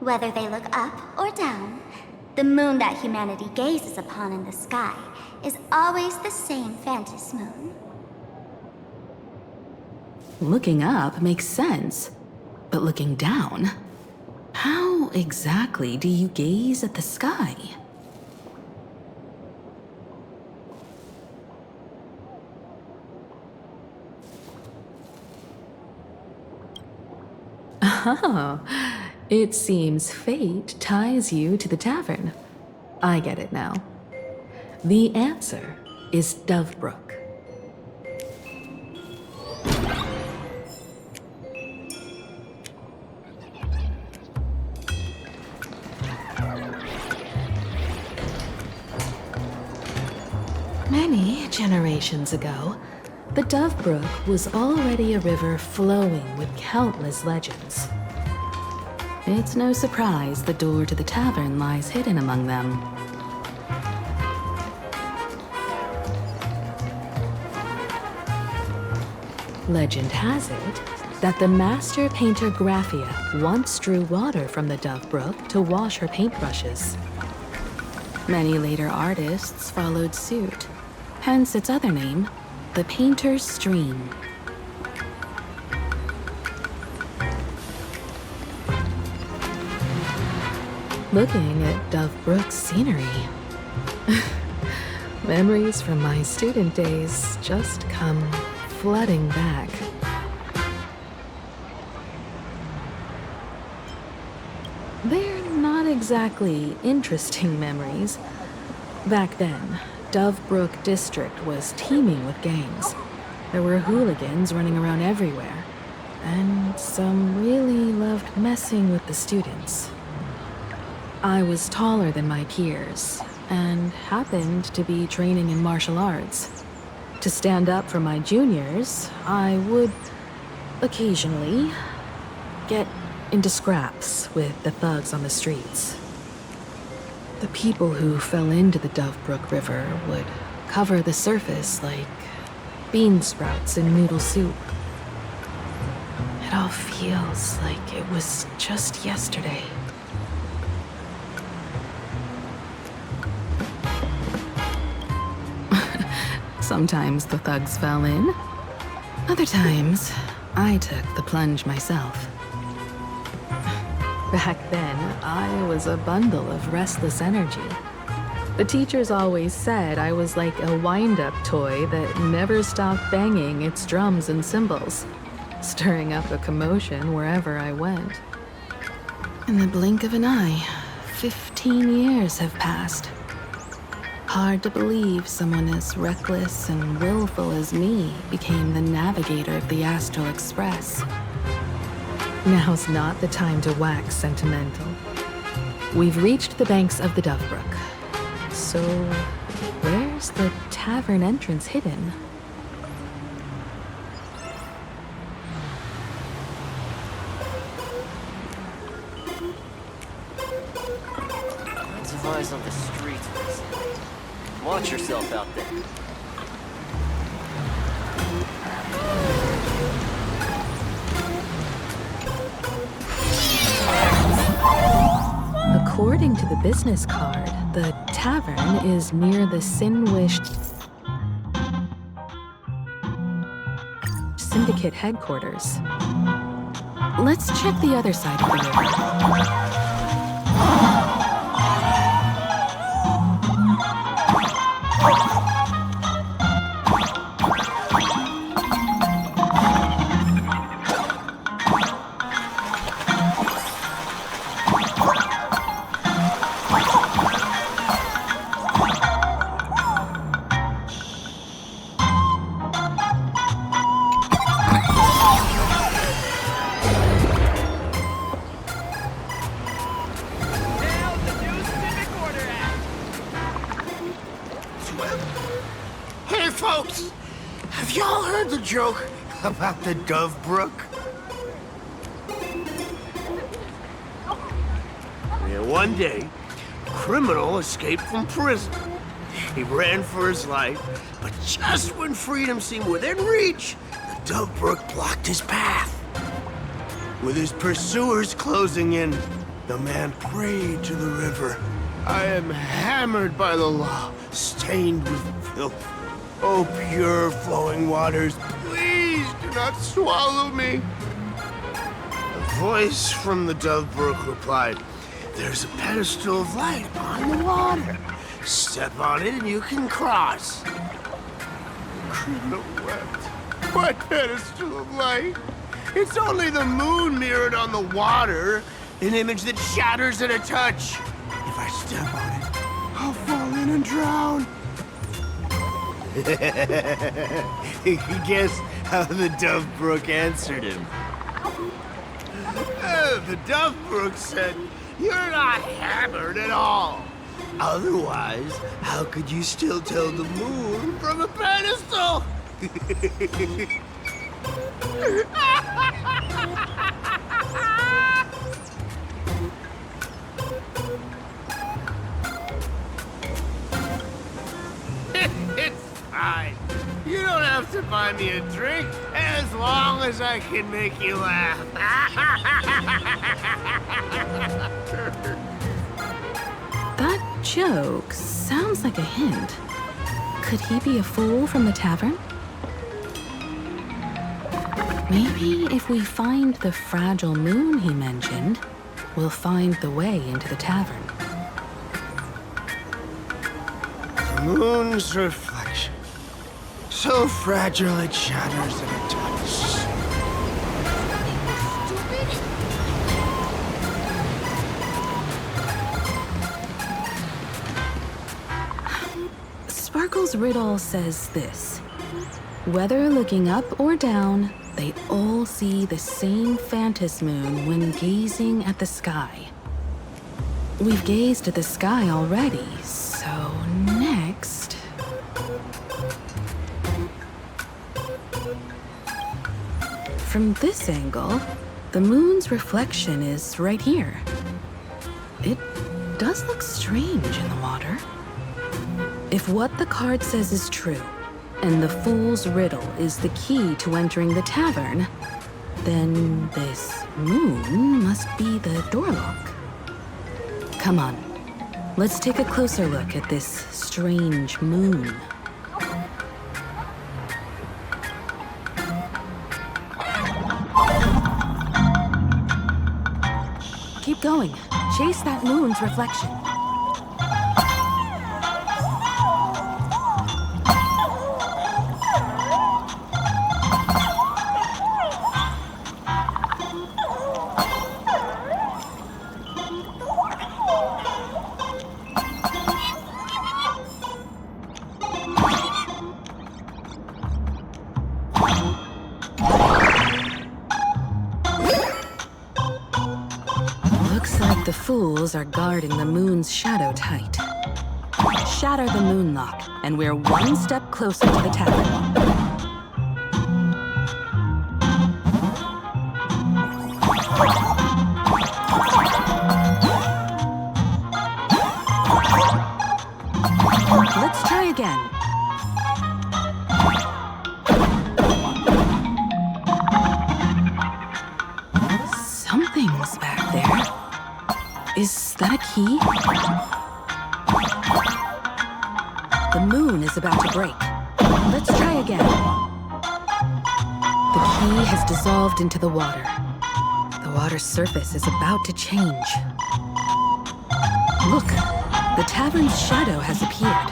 S8: Whether they look up or down, the moon that humanity gazes upon in the sky is always the same Phantom moon.
S2: Looking up makes sense, but looking down? How exactly do you gaze at the sky? Oh, it seems fate ties you to the tavern. I get it now. The answer is Dovebrook. Many generations ago, the Dovebrook was already a river flowing with countless legends. It's no surprise the door to the tavern lies hidden among them. Legend has it that the master painter Graphia once drew water from the Dovebrook to wash her paintbrushes. Many later artists followed suit, hence its other name, the Painter's Stream. Looking at Dovebrook's scenery. Memories from my student days just come flooding back. They're not exactly interesting memories. Back then, Dovebrook District was teeming with gangs. There were hooligans running around everywhere, and some really loved messing with the students. I was taller than my peers, and happened to be training in martial arts. To stand up for my juniors, I would occasionally get into scraps with the thugs on the streets. The people who fell into the Dovebrook River would cover the surface like bean sprouts in noodle soup. It all feels like it was just yesterday. Sometimes the thugs fell in. Other times, I took the plunge myself. Back then, I was a bundle of restless energy. The teachers always said I was like a wind-up toy that never stopped banging its drums and cymbals, stirring up a commotion wherever I went. In the blink of an eye, 15 years have passed. Hard to believe someone as reckless and willful as me became the navigator of the Astral Express. Now's not the time to wax sentimental. We've reached the banks of the Dovebrook. So, where's the tavern entrance hidden?
S4: Lots of eyes on the streets recently. Watch yourself out there.
S2: According to the business card, the tavern is near the Sin-Wish Syndicate headquarters. Let's check the other side of the river.
S7: Hey, folks! Have y'all heard the joke about the Dove Brook? Yeah, one day, a criminal escaped from prison. He ran for his life, but just when freedom seemed within reach, the Dove Brook blocked his path. With his pursuers closing in, the man prayed to the river. I am hammered by the law, stained with filth. Oh, pure flowing waters, please do not swallow me. A voice from the Dove Brook replied, there's a pedestal of light on the water. Step on it and you can cross. Criminal wept. What pedestal of light? It's only the moon mirrored on the water, an image that shatters at a touch. If I step on it, I'll fall in and drown. Guess how the Dove Brook answered him. The Dove Brook said, you're not hammered at all. Otherwise, how could you still tell the moon from a pedestal? It's fine. You don't have to buy me a drink as long as I can make you laugh.
S2: That joke sounds like a hint. Could he be a fool from the tavern? Maybe if we find the fragile moon he mentioned, we'll find the way into the tavern.
S7: The moon's reflection. So fragile it shatters at a touch.
S2: Sparkle's riddle says this. Whether looking up or down, they all see the same phantom moon when gazing at the sky. We've gazed at the sky already, so next... From this angle, the moon's reflection is right here. It does look strange in the water. If what the card says is true, and the fool's riddle is the key to entering the tavern, then this moon must be the door lock. Come on, let's take a closer look at this strange moon. Keep going. Chase that moon's reflection. The fools are guarding the moon's shadow tight. Shatter the moon lock, and we're one step closer to the tavern. Let's try again. Something's back there. Is that a key? The moon is about to break. Let's try again. The key has dissolved into the water. The water's surface is about to change. Look, the tavern's shadow has appeared.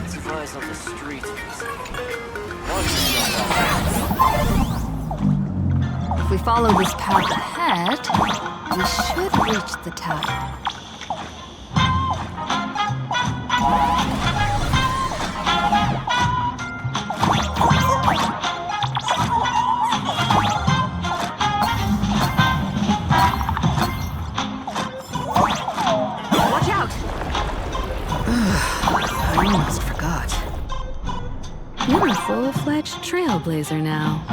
S4: Supplies on the street.
S1: If we follow this path ahead, we should reach the tavern.
S2: Watch out! I almost forgot. You're a full-fledged trailblazer now.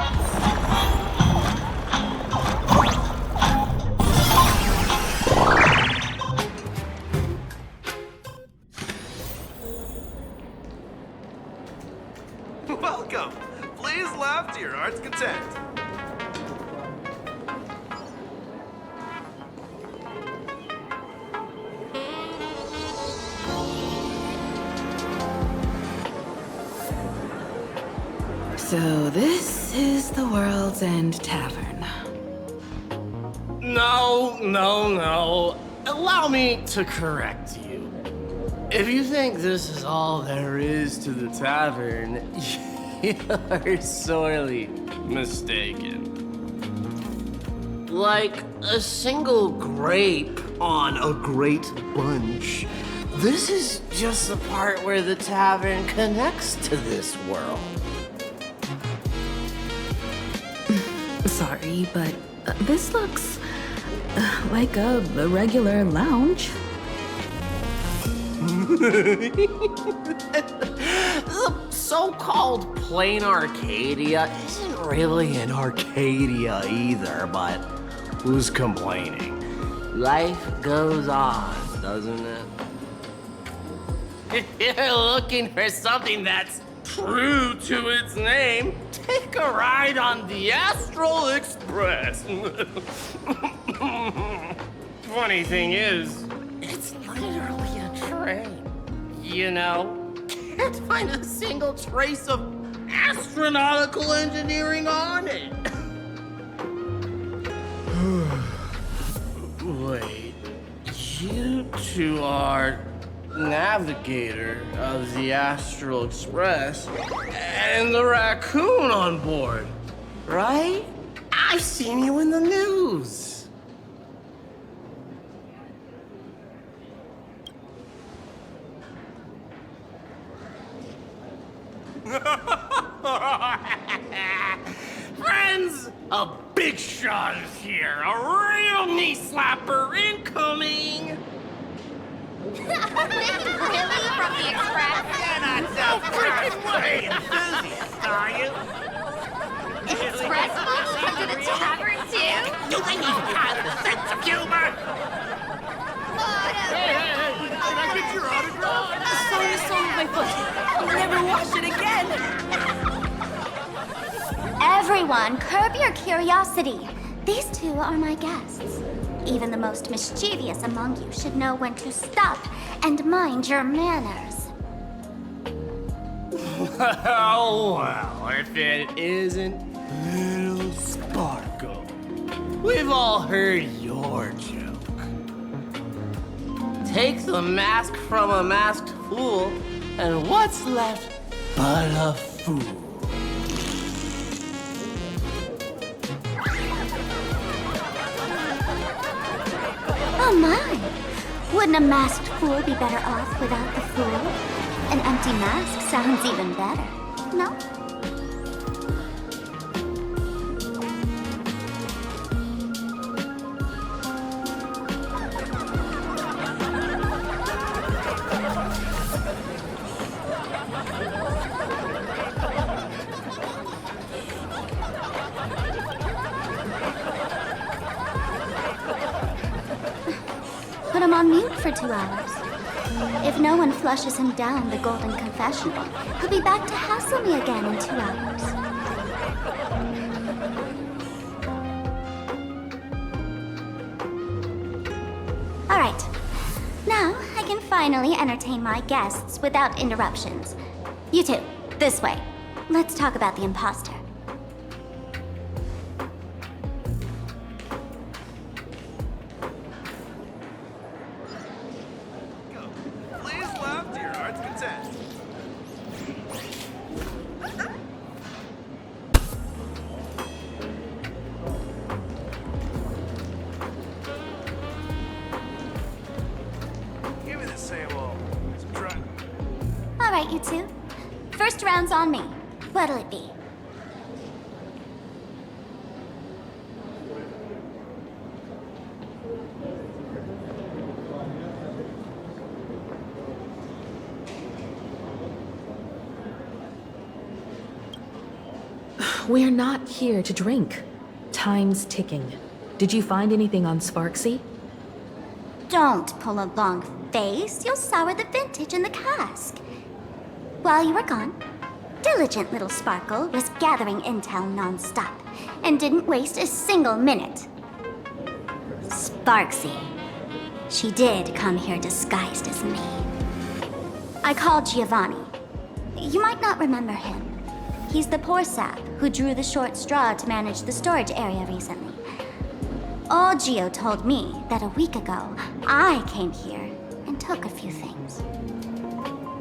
S17: Welcome! Please laugh to your heart's content.
S2: So this is the World's End Tavern.
S12: No. Allow me to correct you. If you think this is all there is to the tavern, you're sorely mistaken. Like a single grape on a great bunch, this is just the part where the tavern connects to this world.
S2: Sorry, but this looks like a regular lounge.
S12: The so-called Planarcadia isn't really an Arcadia either, but who's complaining? Life goes on, doesn't it? If you're looking for something that's true to its name, take a ride on the Astral Express. Funny thing is, it's literally a train. You know, can't find a single trace of astronautical engineering on it. Wait, you two are navigator of the Astral Express and the raccoon on board, right? I've seen you in the news. Friends, a big shot is here. A real knee slapper incoming.
S10: Really? From the Express?
S12: You're not so freaking way enthusiast, are you?
S10: Express folks come to the tavern too?
S12: Do they even have a sense of humor?
S10: Hey,
S12: can I get your autograph?
S10: Sorry, my foot. I'll never wash it again.
S8: Everyone, curb your curiosity. These two are my guests. Even the most mischievous among you should know when to stop and mind your manners.
S12: Well, if it isn't Little Sparkle. We've all heard your joke. Take the mask from a masked fool, and what's left but a fool?
S8: Oh my! Wouldn't a masked fool be better off without the fool? An empty mask sounds even better, no? for 2 hours. If no one flushes him down the golden confessional, he'll be back to hassle me again in 2 hours. All right. Now I can finally entertain my guests without interruptions. You two, this way. Let's talk about the imposter.
S17: Please left to your heart's content. Give me the same old. Some try.
S8: All right, you two. First round's on me. What'll it be?
S2: We're not here to drink. Time's ticking. Did you find anything on Sparksy?
S8: Don't pull a long face. You'll sour the vintage in the cask. While you were gone, diligent little Sparkle was gathering intel non-stop and didn't waste a single minute. Sparksy. She did come here disguised as me. I called Giovanni. You might not remember him. He's the poor sap who drew the short straw to manage the storage area recently. Old Gio told me that a week ago, I came here and took a few things.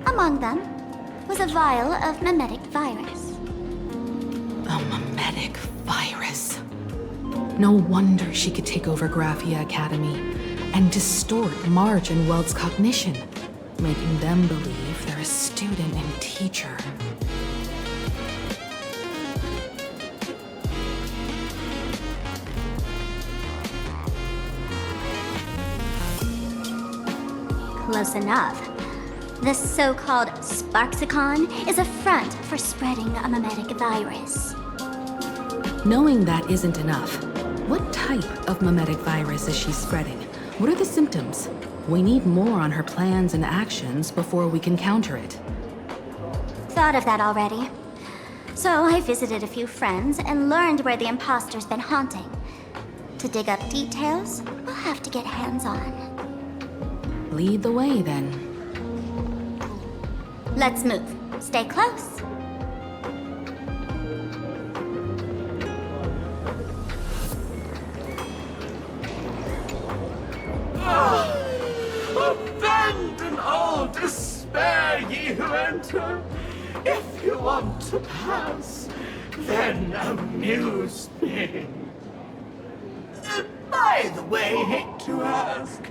S8: Among them was a vial of mimetic virus.
S2: A mimetic virus. No wonder she could take over Graphia Academy and distort Marge and Welt's cognition, making them believe they're a student and teacher.
S8: Close enough. This so-called Sparksicon is a front for spreading a mimetic virus.
S2: Knowing that isn't enough, what type of mimetic virus is she spreading? What are the symptoms? We need more on her plans and actions before we can counter it.
S8: Thought of that already. So I visited a few friends and learned where the imposter's been haunting. To dig up details, we'll have to get hands-on.
S2: Lead the way, then.
S8: Let's move. Stay close.
S7: Abandon all despair, ye who enter. If you want to pass, then amuse me. By the way, hate to ask,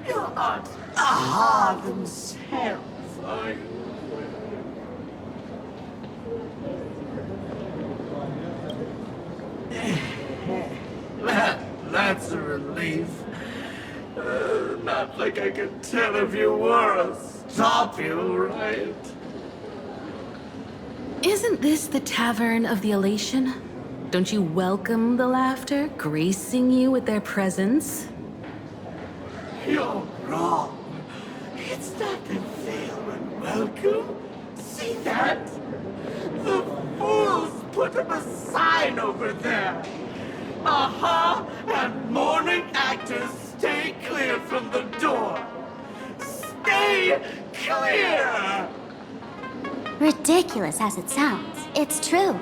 S7: you aren't Aha themselves, are you? That's a relief. Not like I can tell if you were or stop you, right?
S2: Isn't this the Tavern of the Elation? Don't you welcome the laughter, gracing you with their presence?
S7: You're wrong. It's not the veil and welcome. See that? The fools put up a sign over there. Aha! And morning actors stay clear from the door. Stay clear!
S8: Ridiculous as it sounds, it's true.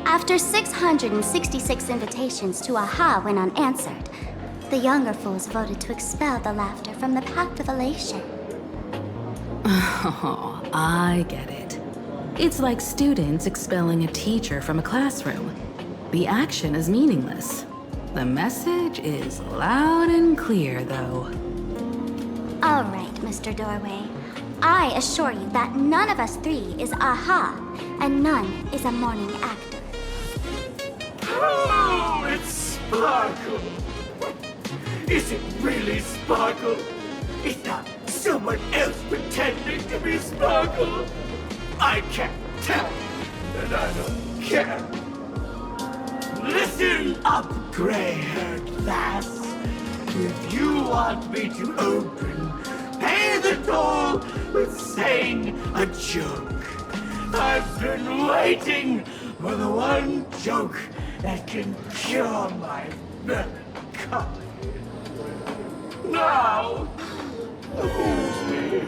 S8: After 666 invitations to Aha went unanswered, the younger fools voted to expel the laughter from the Pact of Elation.
S2: Oh, I get it. It's like students expelling a teacher from a classroom. The action is meaningless. The message is loud and clear, though.
S8: All right, Mr. Doorway. I assure you that none of us three is Aha, and none is a morning actor.
S7: Oh, it's Sparkle. Is it really Sparkle? Is not someone else pretending to be Sparkle? I can't tell, and I don't care. Listen up, gray-haired lass. If you want me to open saying a joke. I've been waiting for the one joke that can cure my melancholy. Now, amuse me.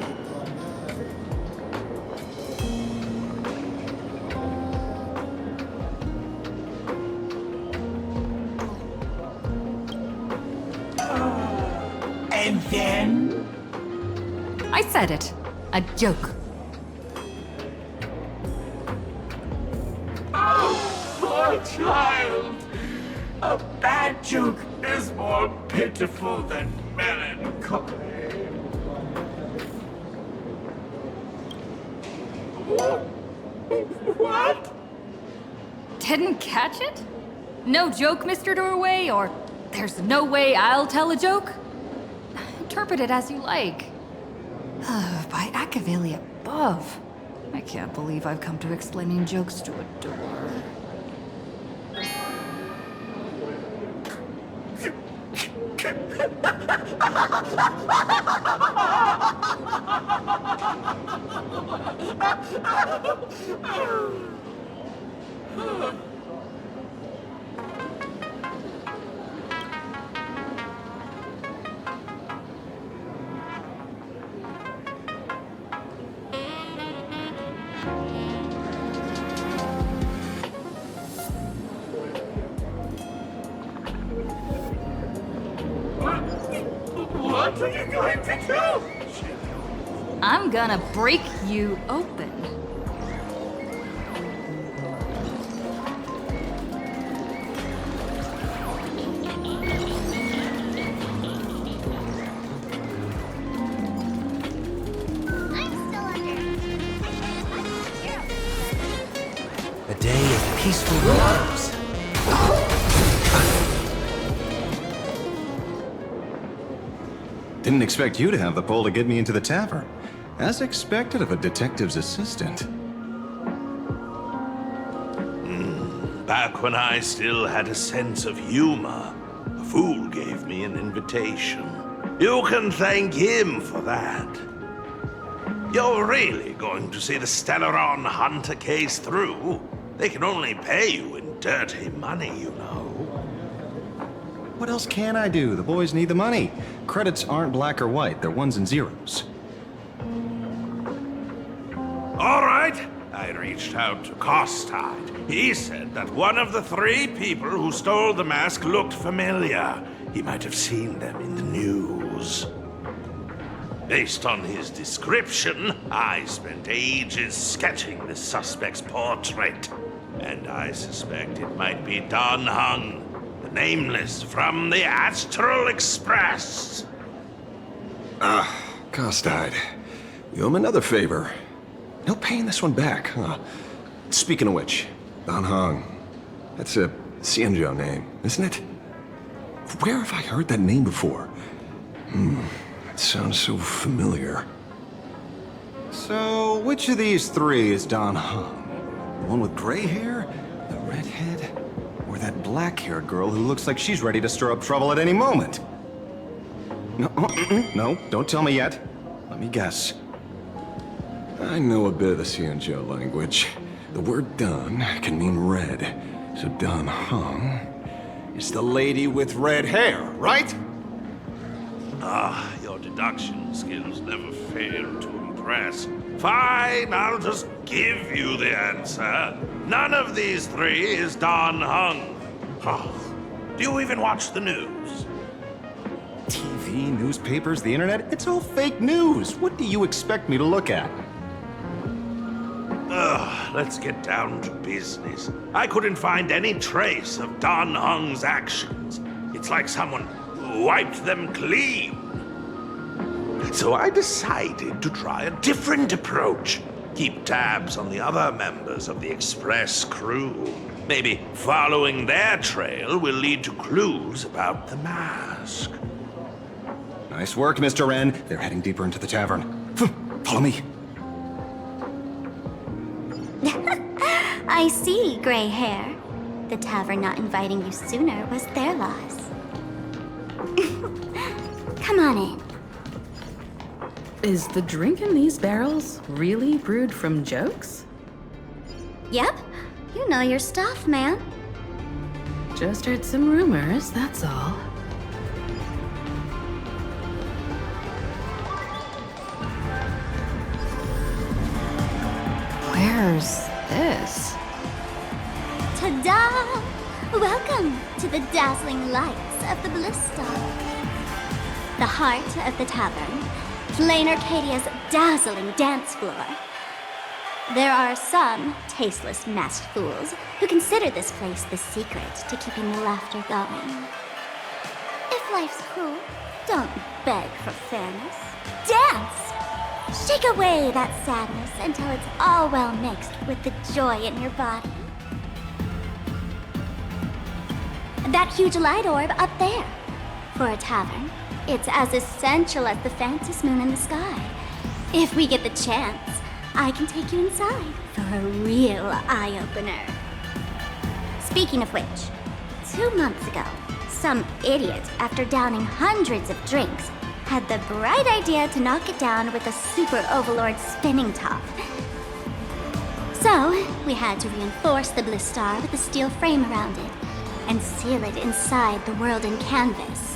S7: And then?
S1: I said it. A joke.
S7: Oh, poor child. A bad joke is more pitiful than melancholy. What?
S19: Didn't catch it? No joke, Mr. Doorway, or there's no way I'll tell a joke? Interpret it as you like.
S1: By Arcadia above. I can't believe I've come to explaining jokes to a door.
S7: What are you going to do?
S19: I'm gonna break you open.
S18: A day of peaceful repose.
S14: Didn't expect you to have the pull to get me into the tavern. As expected of a detective's assistant.
S16: Back when I still had a sense of humor, a fool gave me an invitation. You can thank him for that. You're really going to see the Stellaron Hunter case through? They can only pay you in dirty money, you know.
S14: What else can I do? The boys need the money. Credits aren't black or white, they're ones and zeros.
S16: All right. I reached out to Costard. He said that one of the 3 people who stole the mask looked familiar. He might have seen them in the news. Based on his description, I spent ages sketching the suspect's portrait. And I suspect it might be Don Hung, the Nameless from the Astral Express.
S14: Costard. You owe him another favor. No paying this one back, huh? Speaking of which, Don Hong. That's a Xianzhou name, isn't it? Where have I heard that name before? It sounds so familiar. So, which of these 3 is Don Hong? The one with gray hair? The redhead? Or that black-haired girl who looks like she's ready to stir up trouble at any moment? No, no, don't tell me yet. Let me guess. I know a bit of the Xianzhou language. The word Don can mean red. So Don Hong is the lady with red hair, right?
S16: Your deduction skills never fail to impress. Fine, I'll just give you the answer. None of these 3 is Don Hung. Do you even watch the news?
S14: TV, newspapers, the internet, it's all fake news. What do you expect me to look at?
S16: Let's get down to business. I couldn't find any trace of Don Hung's actions. It's like someone wiped them clean. So I decided to try a different approach. Keep tabs on the other members of the Express crew. Maybe following their trail will lead to clues about the mask.
S14: Nice work, Mr. Wren. They're heading deeper into the tavern. Follow me.
S8: I see, gray hair. The tavern not inviting you sooner was their loss. Come on in.
S2: Is the drink in these barrels really brewed from jokes?
S8: Yep. You know your stuff, man.
S2: Just heard some rumors, that's all.
S1: Where's this?
S8: Ta-da! Welcome to the dazzling lights of the Bliss Star. The heart of the tavern, Planarcadia's dazzling dance floor. There are some tasteless masked fools who consider this place the secret to keeping the laughter going. If life's cruel, don't beg for fairness. Dance! Shake away that sadness until it's all well mixed with the joy in your body. That huge light orb up there. For a tavern, it's as essential as the phantom moon in the sky. If we get the chance, I can take you inside for a real eye-opener. Speaking of which, 2 months ago, some idiot, after downing hundreds of drinks, had the bright idea to knock it down with a super overlord spinning top. So, we had to reinforce the Bliss Star with a steel frame around it and seal it inside the world in canvas.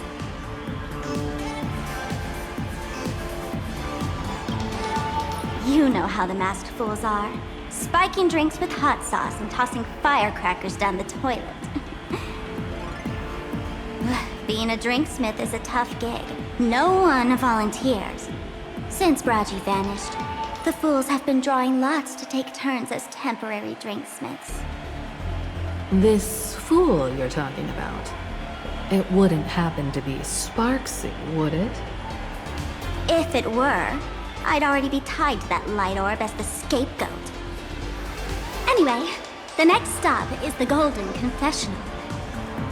S8: You know how the masked fools are. Spiking drinks with hot sauce and tossing firecrackers down the toilet. Being a drinksmith is a tough gig. No one volunteers. Since Braji vanished, the fools have been drawing lots to take turns as temporary drinksmiths.
S2: This fool you're talking about, it wouldn't happen to be Sparksy, would it?
S8: If it were, I'd already be tied to that light orb as the scapegoat. Anyway, the next stop is the Golden Confessional.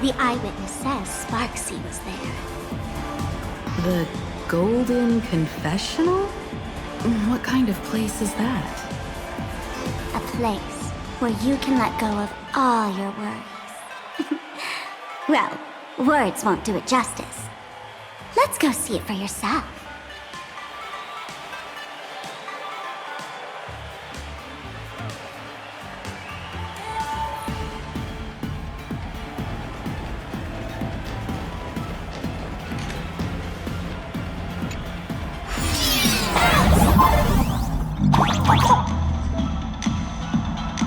S8: The eyewitness says Sparksy was there.
S2: The Golden Confessional? What kind of place is that?
S8: A place where you can let go of all your worries. Well, words won't do it justice. Let's go see it for yourself.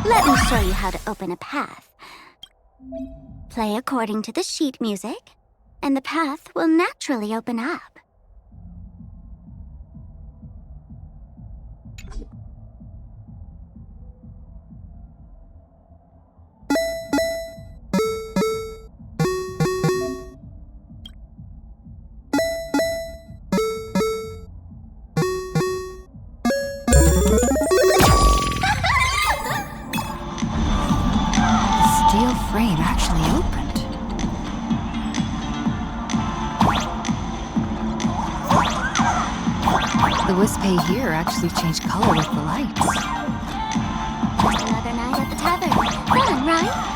S8: Let me show you how to open a path. Play according to the sheet music, and the path will naturally open up.
S1: Steel frame actually opened. The Wispay here actually changed color with the lights.
S8: Just another night at the tavern. Fun, right?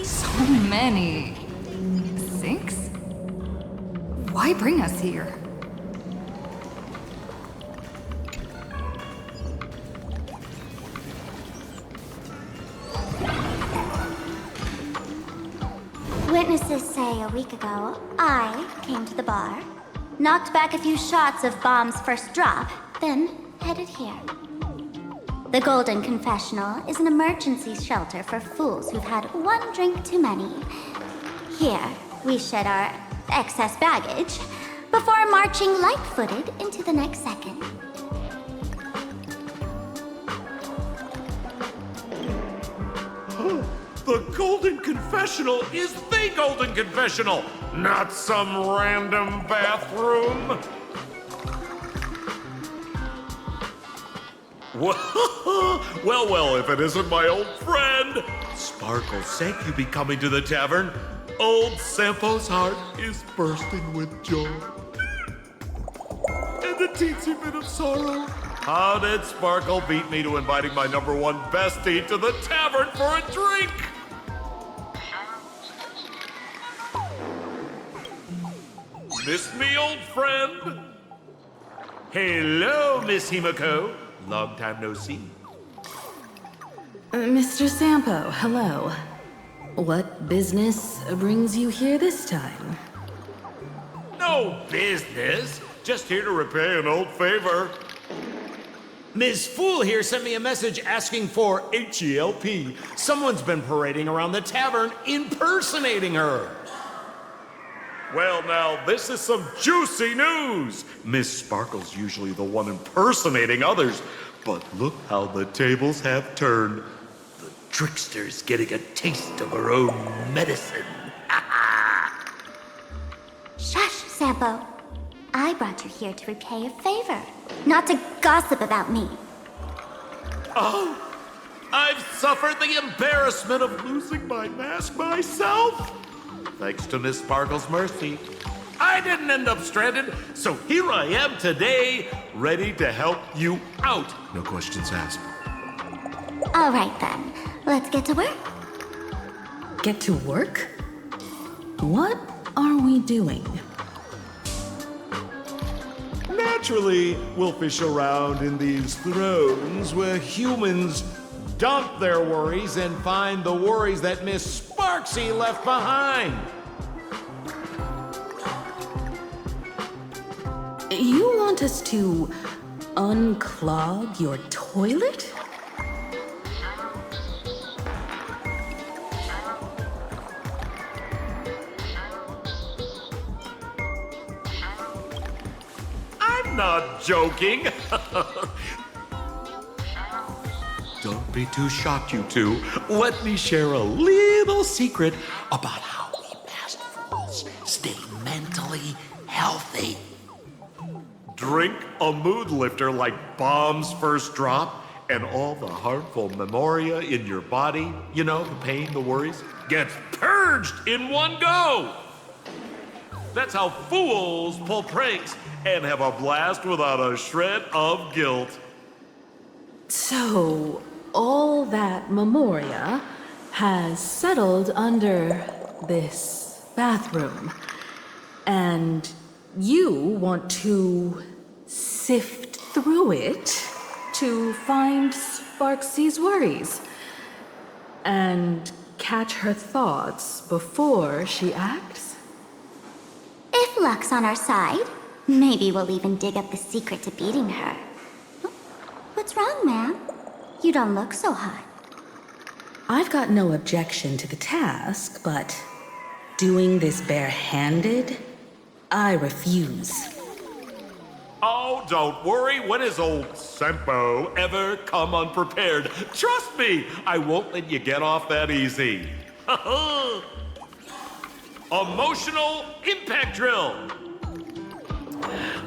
S1: So many sinks? Why bring us here?
S8: Witnesses say a week ago, I came to the bar, knocked back a few shots of Bomb's first drop, then headed here. The Golden Confessional is an emergency shelter for fools who've had one drink too many. Here, we shed our excess baggage before marching light-footed into the next second.
S16: The Golden Confessional is the Golden Confessional, not some random bathroom. Well, if it isn't my old friend. Sparkle sank you be coming to the tavern.
S11: Old Sampo's heart is bursting with joy. And a teensy bit of sorrow. How did Sparkle beat me to inviting my #1 bestie to the tavern for a drink? Miss me, old friend? Hello, Miss Himiko. Long time no see.
S2: Mr. Sampo, hello. What business brings you here this time?
S11: No business. Just here to repay an old favor.
S12: Ms. Fool here sent me a message asking for HELP. Someone's been parading around the tavern impersonating her.
S11: Well, now, this is some juicy news. Miss Sparkle's usually the one impersonating others, but look how the tables have turned. The trickster's getting a taste of her own medicine.
S8: Shush, Sampo. I brought you here to repay a favor, not to gossip about me.
S11: Oh, I've suffered the embarrassment of losing my mask myself. Thanks to Miss Sparkle's mercy, I didn't end up stranded, so here I am today, ready to help you out. No questions asked.
S8: All right then, let's get to work.
S2: Get to work? What are we doing?
S11: Naturally, we'll fish around in these thrones where humans
S12: Dump their worries and find the worries that Miss Sparksy left behind.
S2: You want us to unclog your toilet?
S11: I'm not joking. Don't be too shocked, you two. Let me share a little secret about how we masked fools stay mentally healthy. Drink a mood lifter like Bomb's First Drop, and all the harmful memoria in your body, you know, the pain, the worries, gets purged in one go. That's how fools pull pranks and have a blast without a shred of guilt.
S2: So, all that memoria has settled under this bathroom. And you want to sift through it to find Sparksy's worries and catch her thoughts before she acts?
S8: If luck's on our side, maybe we'll even dig up the secret to beating her. What's wrong, ma'am? You don't look so hot.
S2: I've got no objection to the task, but doing this barehanded, I refuse.
S11: Oh, don't worry. When has old Sempo ever come unprepared? Trust me, I won't let you get off that easy. Emotional impact drill.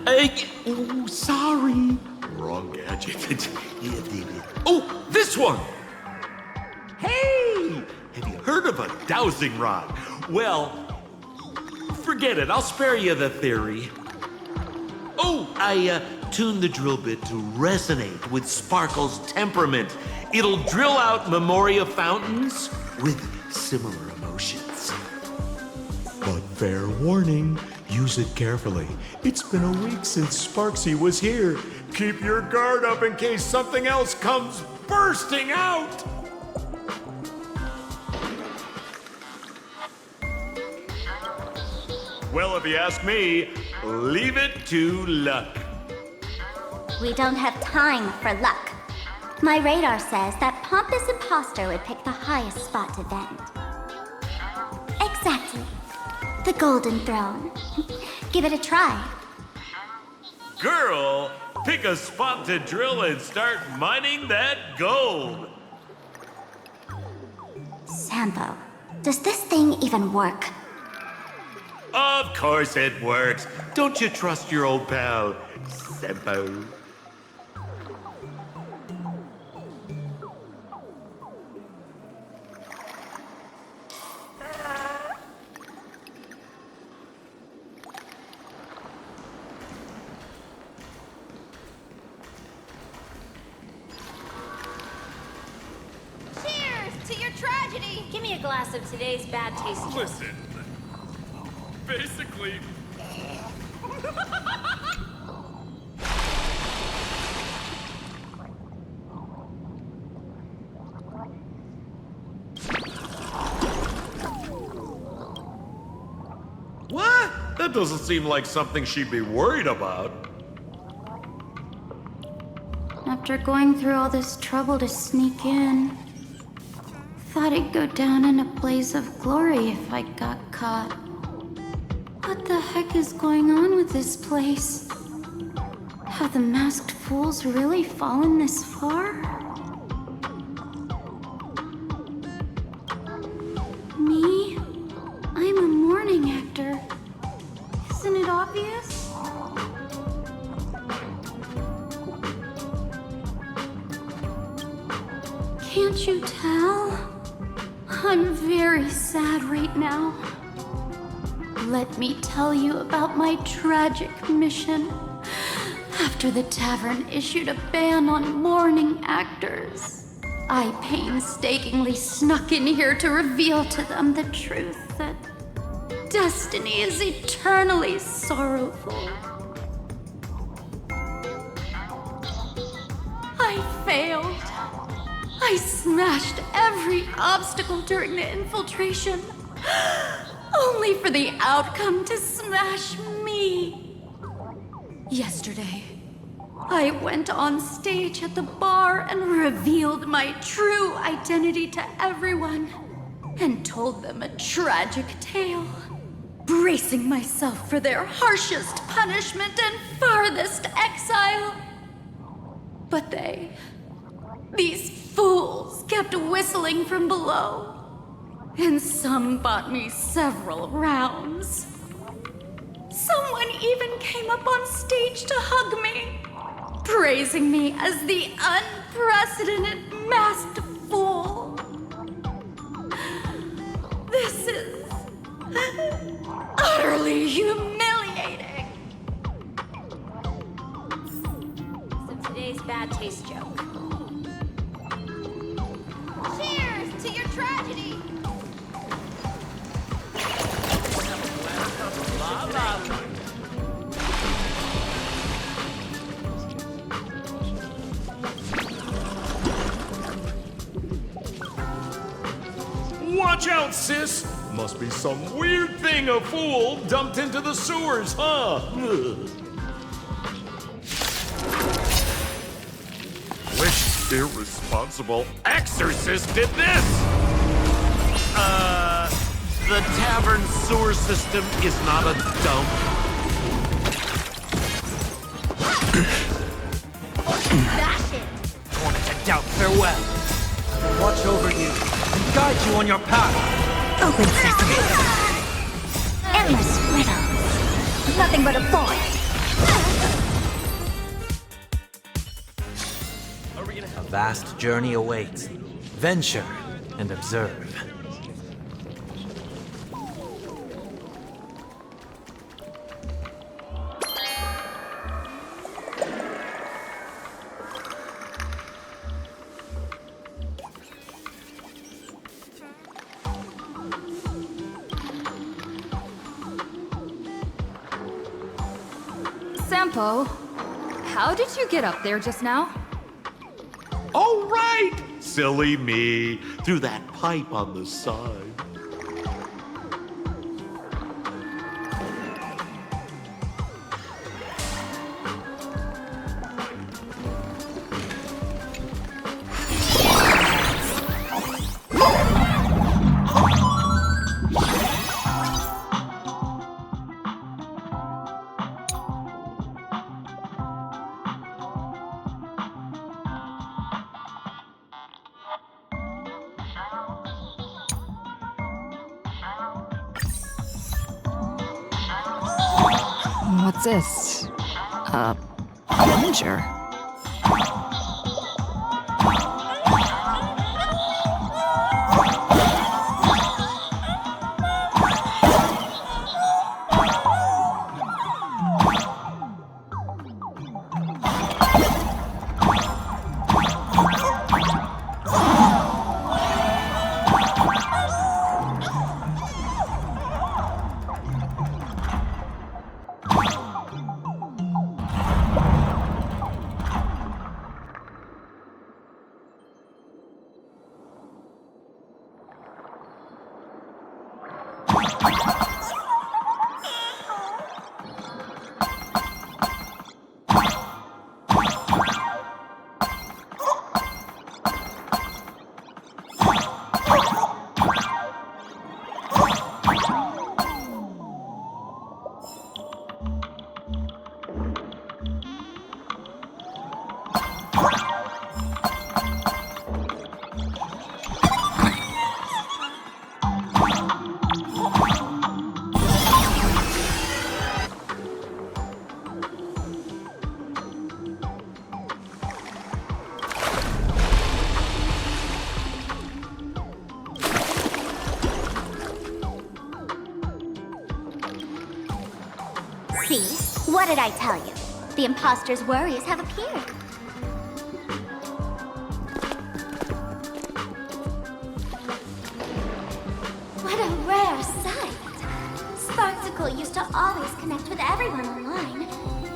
S11: Oh, sorry. Wrong gadget. Oh, this one. Hey, have you heard of a dowsing rod? Well, forget it. I'll spare you the theory. Oh, I tuned the drill bit to resonate with Sparkle's temperament. It'll drill out memoria fountains with similar emotions. But fair warning, use it carefully. It's been a week since Sparksy was here. Keep your guard up in case something else comes bursting out. Well, if you ask me, leave it to luck.
S8: We don't have time for luck. My radar says that pompous imposter would pick the highest spot to vend. Exactly. The Golden Throne. Give it a try.
S11: Girl, pick a spot to drill and start mining that gold.
S8: Sampo, does this thing even work?
S11: Of course it works. Don't you trust your old pal, Sempo?
S6: glass of today's bad taste.
S11: Listen. Basically... What? That doesn't seem like something she'd be worried about.
S8: After going through all this trouble to sneak in, thought I'd go down in a blaze of glory if I got caught. What the heck is going on with this place? Have the masked fools really fallen this far? Me? I'm a mourning actor. Isn't it obvious? Can't you tell? I'm very sad right now. Let me tell you about my tragic mission. After the tavern issued a ban on mourning actors, I painstakingly snuck in here to reveal to them the truth that destiny is eternally sorrowful. I failed. I smashed every obstacle during the infiltration, only for the outcome to smash me. Yesterday, I went on stage at the bar and revealed my true identity to everyone and told them a tragic tale, bracing myself for their harshest punishment and farthest exile. But these fools kept whistling from below, and some bought me several rounds. Someone even came up on stage to hug me, praising me as the unprecedented masked fool. This is utterly humiliating.
S6: So today's bad taste joke.
S10: Cheers to your tragedy!
S11: Watch out, sis! Must be some weird thing a fool dumped into the sewers, huh? Which irresponsible exorcist did this?
S16: The tavern sewer system is not a dump.
S10: Bash it!
S4: Torn to doubt farewell. Watch over you and guide you on your path.
S13: Open sesame. Endless riddles. Nothing but a void.
S18: A vast journey awaits. Venture and observe.
S19: Sampo, how did you get up there just now?
S11: Oh, right! Silly me. Through that pipe on the side.
S1: What's this? Avenger?
S8: See? What did I tell you? The imposter's worries have appeared. What a rare sight! Sparksicle used to always connect with everyone online.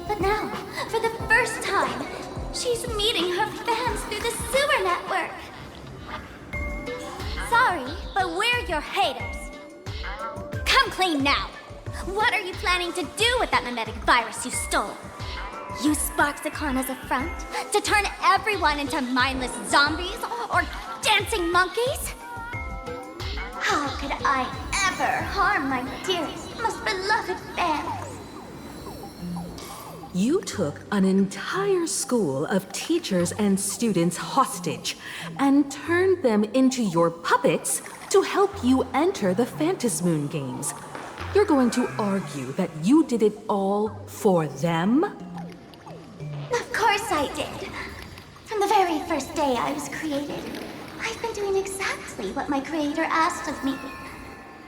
S8: But now, for the first time, she's meeting her fans through the sewer network. Sorry, but we're your haters. Come clean now! What are you planning to do with that mimetic virus you stole? Use Sparksicon as a front to turn everyone into mindless zombies or dancing monkeys? How could I ever harm my dearest, most beloved fans?
S2: You took an entire school of teachers and students hostage and turned them into your puppets to help you enter the Phantasmoon games. You're going to argue that you did it all for them?
S8: Of course I did. From the very first day I was created, I've been doing exactly what my creator asked of me.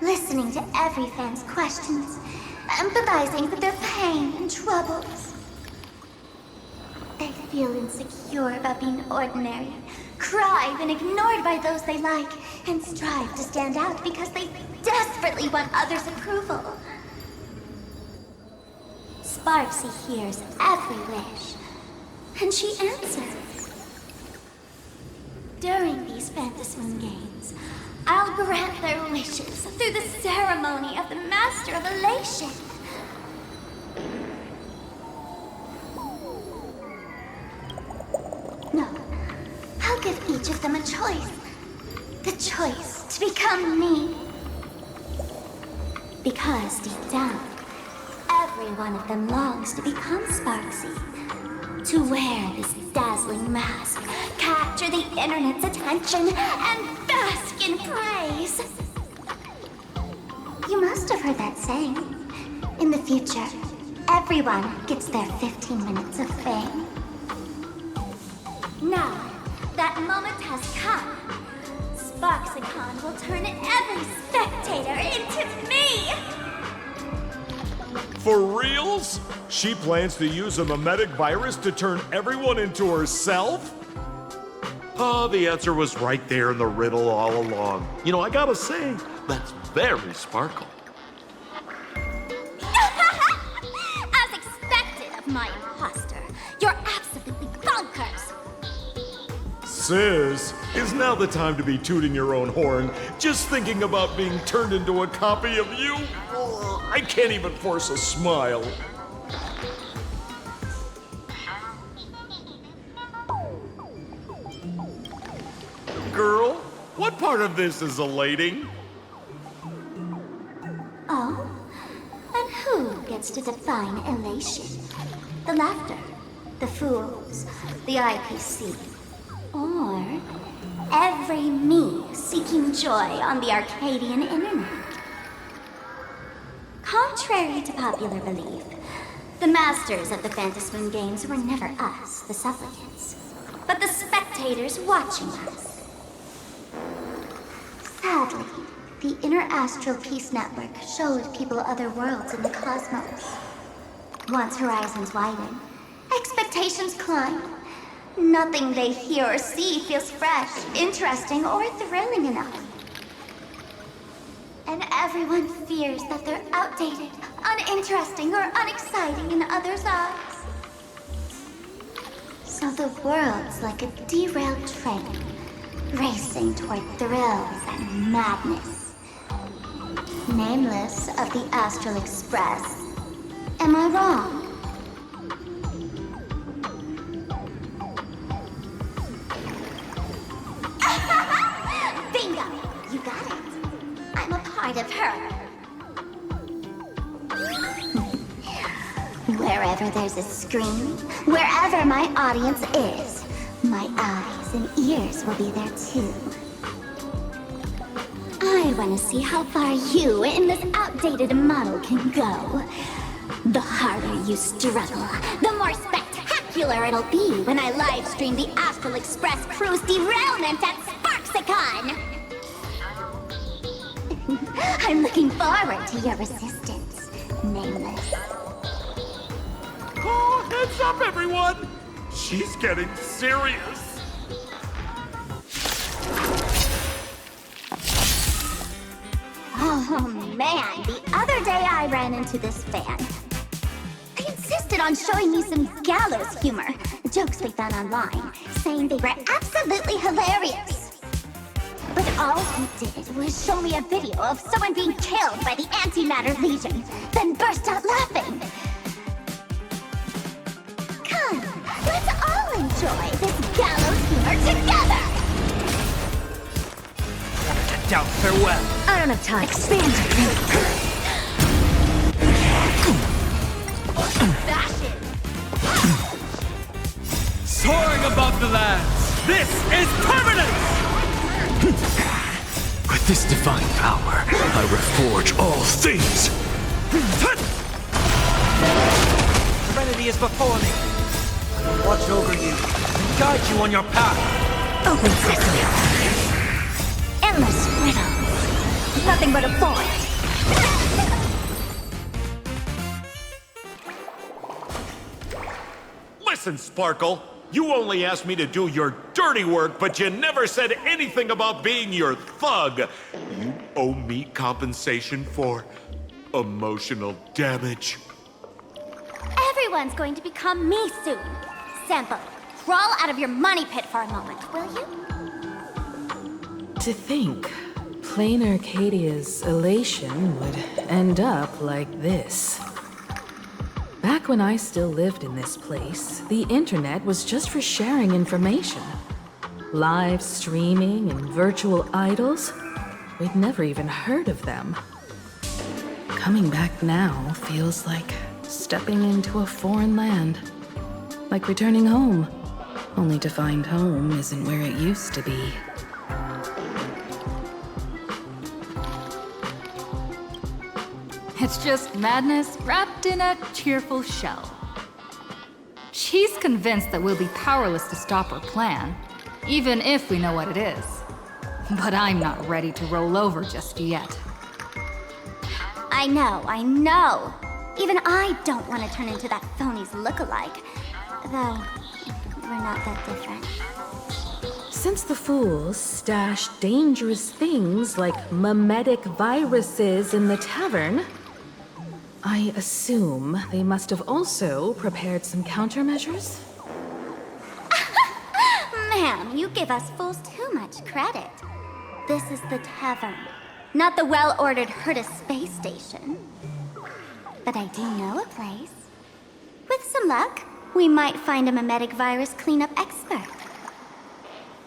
S8: Listening to every fan's questions, empathizing with their pain and troubles. They feel insecure about being ordinary, cry when ignored by those they like, and strive to stand out because they desperately want others' approval. Sparksy hears every wish, and she answers. During these Phantasmoon games, I'll grant their wishes through the ceremony of the Master of Elation. No, I'll give each of them a choice. The choice to become me. Because deep down, every one of them longs to become Sparksy. To wear this dazzling mask, capture the internet's attention, and bask in praise. You must have heard that saying. In the future, everyone gets their 15 minutes of fame. Now, that moment has come. Sparksicon will turn every spectator into me!
S3: For reals? She plans to use a mimetic virus to turn everyone into herself? Ah, the answer was right there in the riddle all along. You know, I gotta say, that's very Sparkle.
S8: As expected of my imposter, you're absolutely bonkers!
S3: Sis, is now the time to be tooting your own horn, just thinking about being turned into a copy of you? I can't even force a smile. Girl, what part of this is elating?
S8: Oh? And who gets to define elation? The laughter, the fools, the IPC, or every me seeking joy on the Arcadian internet? Contrary to popular belief, the masters of the Phantasmoon games were never us, the supplicants, but the spectators watching us. Sadly, the Interastral Peace Network showed people other worlds in the cosmos. Once horizons widen, expectations climb. Nothing they hear or see feels fresh, interesting, or thrilling enough. And everyone fears that they're outdated, uninteresting, or unexciting in others' eyes. So the world's like a derailed train, racing toward thrills and madness. Nameless of the Astral Express. Am I wrong? Bingo! You got it. I'm a part of her. Wherever there's a screen, wherever my audience is, my eyes and ears will be there too. I want to see how far you in this outdated model can go. The harder you struggle, the more spectacular it'll be when I live stream the Astral Express cruise derailment at Sparksicon! I'm looking forward to your resistance, Nameless.
S3: Oh, heads up, everyone! She's getting serious.
S8: Oh man, the other day I ran into this fan. They insisted on showing me some gallows humor, jokes they found online, saying they were absolutely hilarious. But all he did was show me a video of someone being killed by the Antimatter Legion, then burst out laughing. Come, let's all enjoy this gallows humor together!
S4: Down, farewell.
S13: I don't have time.
S8: Expand your drink.
S4: Soaring above the lands, this is permanence!
S7: With this divine power, I reforge all things.
S4: Serenity is before me. I will watch over you and guide you on your path.
S13: Open sesame. Endless riddles. Nothing but a void.
S3: Listen, Sparkle. You only asked me to do your dirty work, but you never said anything about being your thug. You owe me compensation for emotional damage.
S8: Everyone's going to become me soon. Sampo, crawl out of your money pit for a moment, will you?
S2: To think, Planarcadia's elation would end up like this. Back when I still lived in this place, the internet was just for sharing information. Live streaming and virtual idols, we'd never even heard of them. Coming back now feels like stepping into a foreign land. Like returning home, only to find home isn't where it used to be.
S19: It's just madness wrapped in a cheerful shell. She's convinced that we'll be powerless to stop her plan, even if we know what it is. But I'm not ready to roll over just yet.
S8: I know. Even I don't want to turn into that phony's lookalike. Though, we're not that different.
S2: Since the fools stash dangerous things like mimetic viruses in the tavern, I assume they must have also prepared some countermeasures?
S8: Ma'am, you give us fools too much credit. This is the tavern, not the well-ordered Herta space station. But I do know a place. With some luck, we might find a mimetic virus cleanup expert.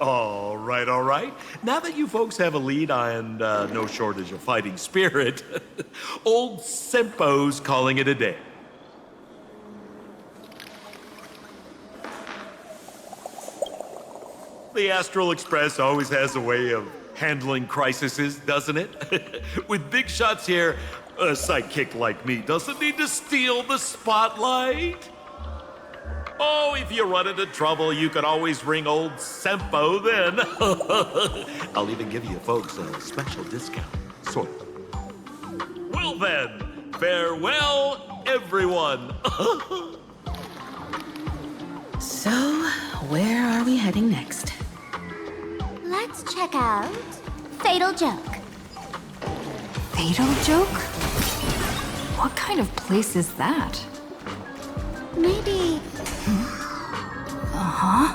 S3: All right. Now that you folks have a lead and no shortage of fighting spirit, old Sempo's calling it a day. The Astral Express always has a way of handling crises, doesn't it? With big shots here, a sidekick like me doesn't need to steal the spotlight. Oh, if you run into trouble, you can always ring old Sempo then. I'll even give you folks a special discount, sort of. Well then, farewell, everyone.
S2: So, where are we heading next?
S8: Let's check out Fatal Joke.
S1: Fatal Joke? What kind of place is that?
S8: Maybe...
S1: Uh-huh.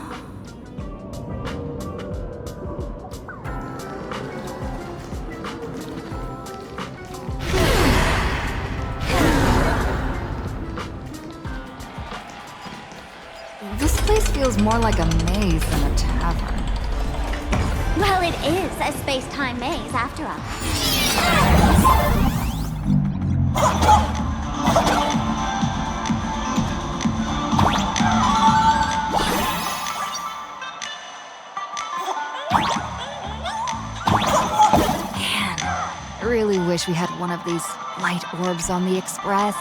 S1: feels more like a maze than a tavern.
S8: Well, it is a space-time maze, after all.
S1: Man, I really wish we had one of these light orbs on the Express.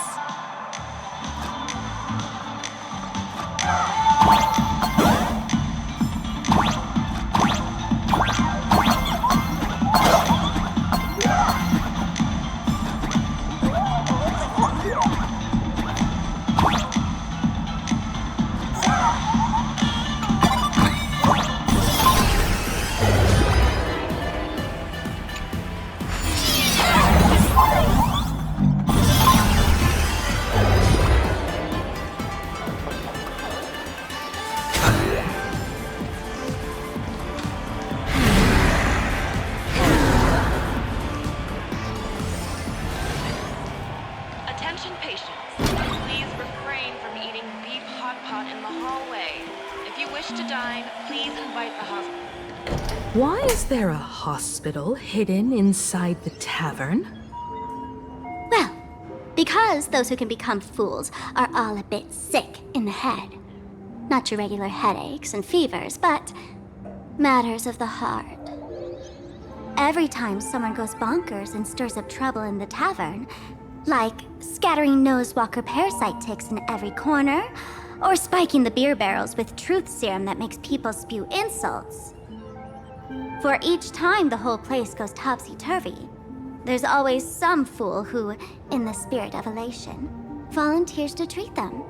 S21: Attention patients, please refrain from eating beef hot pot in the hallway. If you wish to dine, please invite the hospital.
S2: Why is there a hospital hidden inside the tavern?
S8: Well, because those who can become fools are all a bit sick in the head. Not your regular headaches and fevers, but matters of the heart. Every time someone goes bonkers and stirs up trouble in the tavern, like scattering nosewalker parasite ticks in every corner, or spiking the beer barrels with truth serum that makes people spew insults. For each time the whole place goes topsy-turvy, there's always some fool who, in the spirit of elation, volunteers to treat them.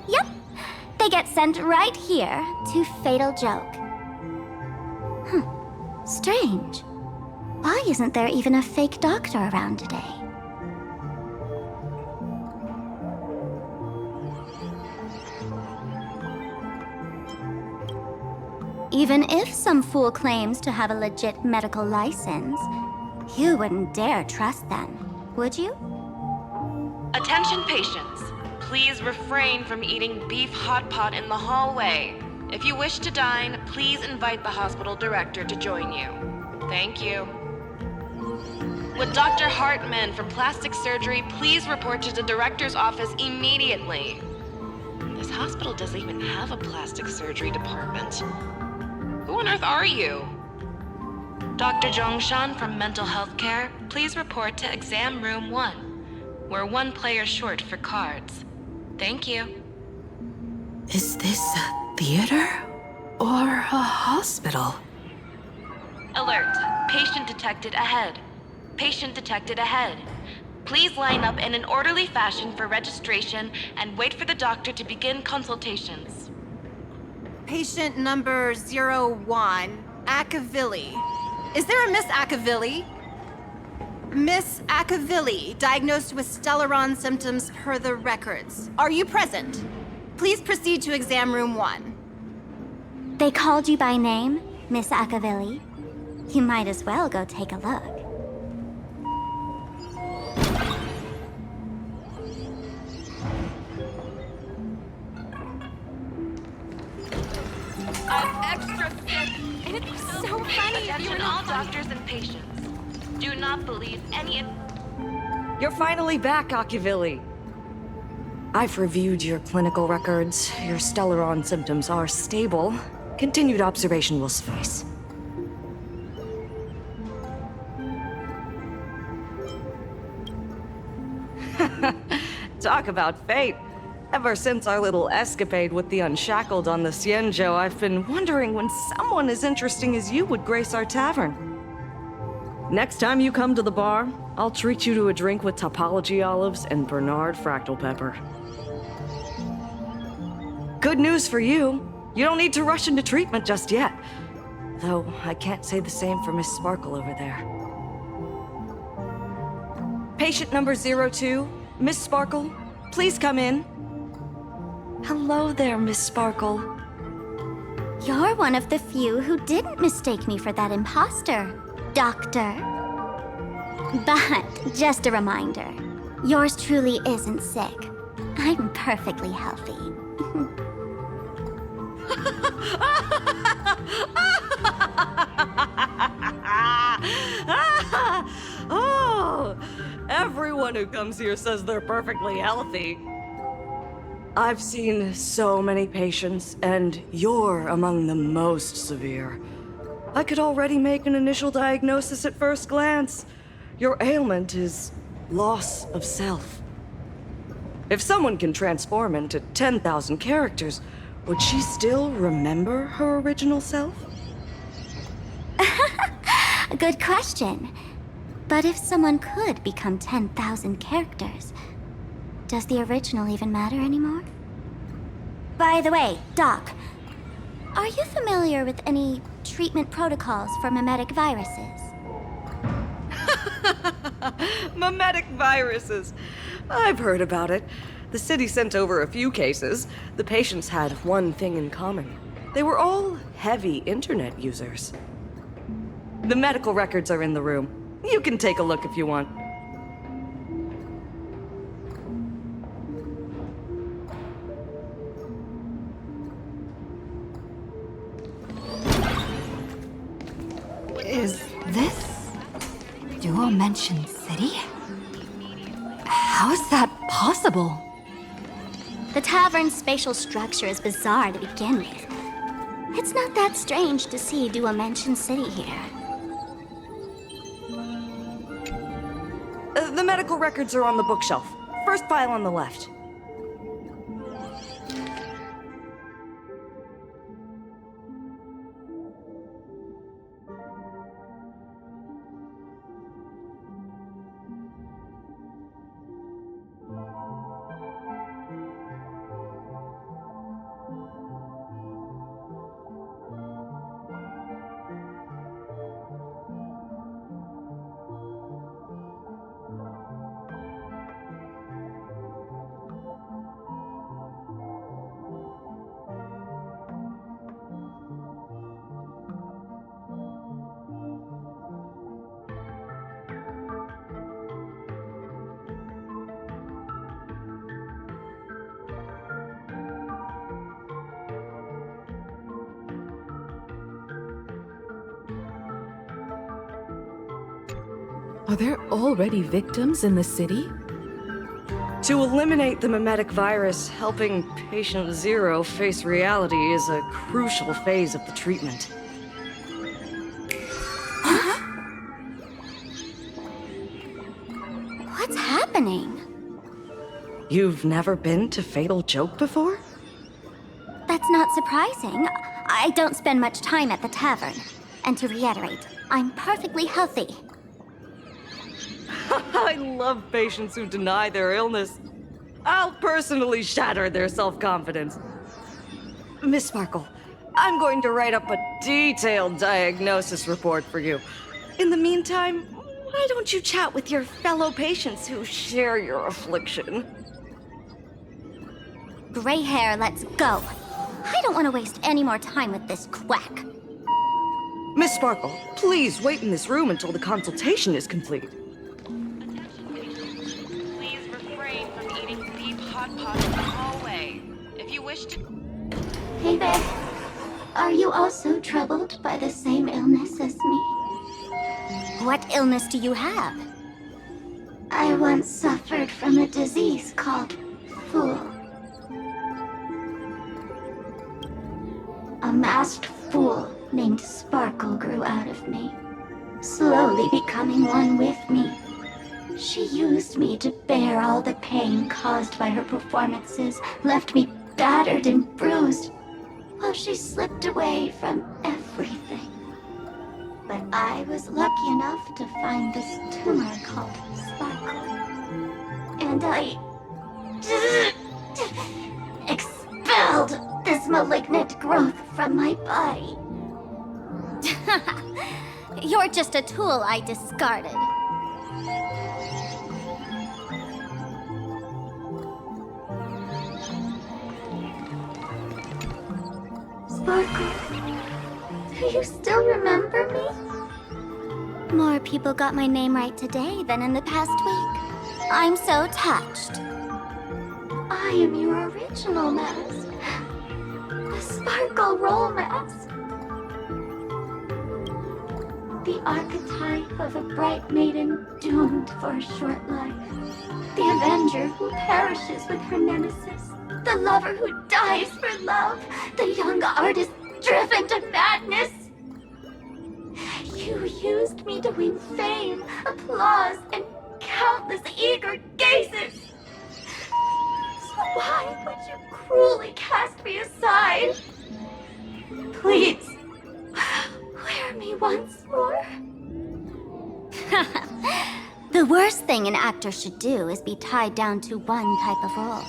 S8: Yep, they get sent right here to Fatal Joke. Strange. Why isn't there even a fake doctor around today? Even if some fool claims to have a legit medical license, you wouldn't dare trust them, would you?
S21: Attention patients, please refrain from eating beef hot pot in the hallway. If you wish to dine, please invite the hospital director to join you. Thank you. Would Dr. Hartman from plastic surgery please report to the director's office immediately? This hospital doesn't even have a plastic surgery department. Who on earth are you? Dr. Zhongshan from Mental Health Care, please report to exam room 1. We're one player short for cards. Thank you.
S2: Is this a theater or a hospital?
S21: Alert. Patient detected ahead. Patient detected ahead. Please line up in an orderly fashion for registration and wait for the doctor to begin consultations.
S10: Patient number 01, Akavilli. Is there a Miss Akavilli? Miss Akavilli, diagnosed with Stellaron symptoms per the records. Are you present? Please proceed to exam room 1.
S8: They called you by name, Miss Akavilli. You might as well go take a look.
S21: Extra thick.
S10: It's so funny.
S21: Attention all doctors and patients. Do not believe any...
S22: You're finally back, Akavilli. I've reviewed your clinical records. Your Stellaron symptoms are stable. Continued observation will suffice. Talk about fate. Ever since our little escapade with the Unshackled on the Xianzhou, I've been wondering when someone as interesting as you would grace our tavern. Next time you come to the bar, I'll treat you to a drink with topology olives and Bernard fractal pepper. Good news for you. You don't need to rush into treatment just yet. Though I can't say the same for Miss Sparkle over there. Patient number 02, Miss Sparkle, please come in. Hello there, Miss Sparkle.
S8: You're one of the few who didn't mistake me for that imposter, Doctor. But just a reminder, yours truly isn't sick. I'm perfectly healthy.
S22: Oh, everyone who comes here says they're perfectly healthy. I've seen so many patients, and you're among the most severe. I could already make an initial diagnosis at first glance. Your ailment is loss of self. If someone can transform into 10,000 characters, would she still remember her original self?
S8: Good question. But if someone could become 10,000 characters, does the original even matter anymore? By the way, Doc, are you familiar with any treatment protocols for mimetic viruses?
S22: Mimetic viruses. I've heard about it. The city sent over a few cases. The patients had one thing in common. They were all heavy internet users. The medical records are in the room. You can take a look if you want.
S1: Is this Dual Mention City? How is that possible?
S8: The tavern's spatial structure is bizarre to begin with. It's not that strange to see Dual Mention City here.
S22: The medical records are on the bookshelf. First file on the left.
S2: Are there already victims in the city?
S22: To eliminate the mimetic virus, helping Patient Zero face reality is a crucial phase of the treatment.
S8: What's happening?
S22: You've never been to Fatal Joke before?
S8: That's not surprising. I don't spend much time at the tavern. And to reiterate, I'm perfectly healthy.
S22: I love patients who deny their illness. I'll personally shatter their self-confidence. Miss Sparkle, I'm going to write up a detailed diagnosis report for you. In the meantime, why don't you chat with your fellow patients who share your affliction?
S8: Gray hair, let's go. I don't want to waste any more time with this quack.
S22: Miss Sparkle, please wait in this room until the consultation is complete.
S21: Please refrain from eating beef hot pot in the hallway. If you wish to...
S8: Hey there. Are you also troubled by the same illness as me? What illness do you have? I once suffered from a disease called Fool. A masked fool named Sparkle grew out of me, slowly becoming one with me. She used me to bear all the pain caused by her performances, left me battered and bruised, while she slipped away from everything. But I was lucky enough to find this tumor called Sparkle. And I expelled this malignant growth from my body. You're just a tool I discarded. Sparkle, do you still remember me? More people got my name right today than in the past week. I'm so touched. I am your original mask. The Sparkle Romance. The archetype of a bright maiden doomed for a short life. The avenger who perishes with her nemesis. The lover who dies for love. The young artist driven to madness. You used me to win fame, applause, and countless eager gazes. So why would you cruelly cast me aside? Please, wear me once more. The worst thing an actor should do is be tied down to one type of role.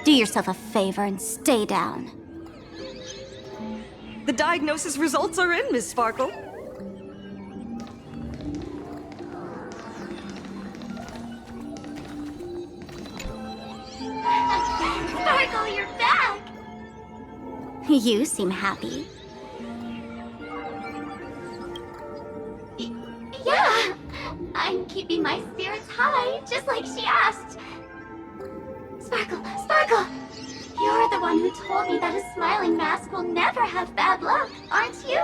S8: Do yourself a favor and stay down.
S22: The diagnosis results are in, Miss Sparkle.
S8: Sparkle, you're back! You seem happy. Yeah, I'm keeping my spirits high, just like she asked. Sparkle, Sparkle! You're the one who told me that a smiling mask will never have bad luck, aren't you?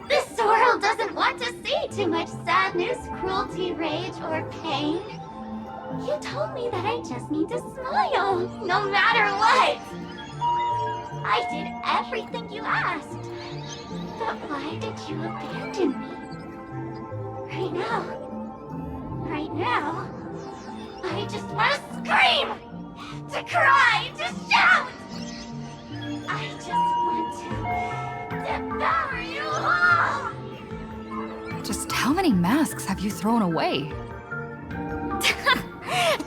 S8: This world doesn't want to see too much sadness, cruelty, rage, or pain. You told me that I just need to smile, no matter what. I did everything you asked. But why did you abandon me? Right now, I just want to scream, to cry, to shout. I just want to devour you all.
S19: Just how many masks have you thrown away?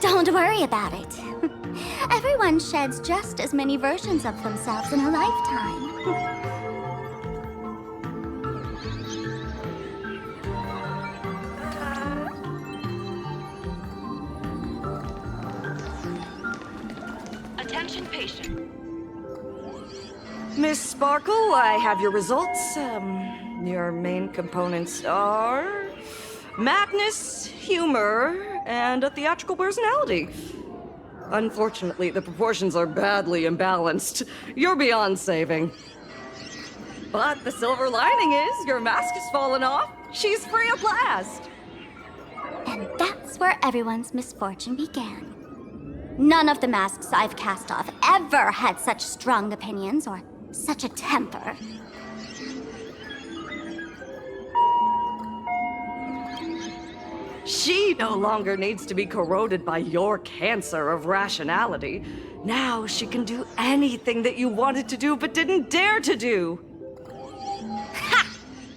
S8: Don't worry about it. Everyone sheds just as many versions of themselves in a lifetime.
S21: Attention patient.
S22: Miss Sparkle, I have your results. Your main components are madness, humor, and a theatrical personality. Unfortunately, the proportions are badly imbalanced. You're beyond saving. But the silver lining is your mask has fallen off. She's free at last.
S8: And that's where everyone's misfortune began. None of the masks I've cast off ever had such strong opinions or such a temper.
S22: She no longer needs to be corroded by your cancer of rationality. Now she can do anything that you wanted to do but didn't dare to do.
S8: Ha!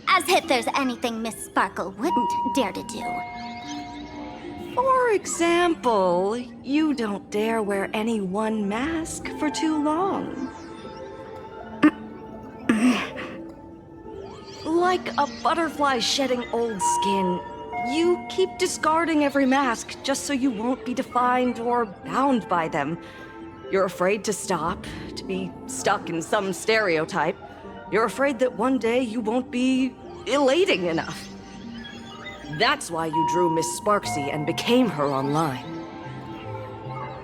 S8: As if there's anything Miss Sparkle wouldn't dare to do.
S22: For example, you don't dare wear any one mask for too long. Like a butterfly shedding old skin, you keep discarding every mask just so you won't be defined or bound by them. You're afraid to stop, to be stuck in some stereotype. You're afraid that one day you won't be elating enough. That's why you drew Miss Sparksy and became her online.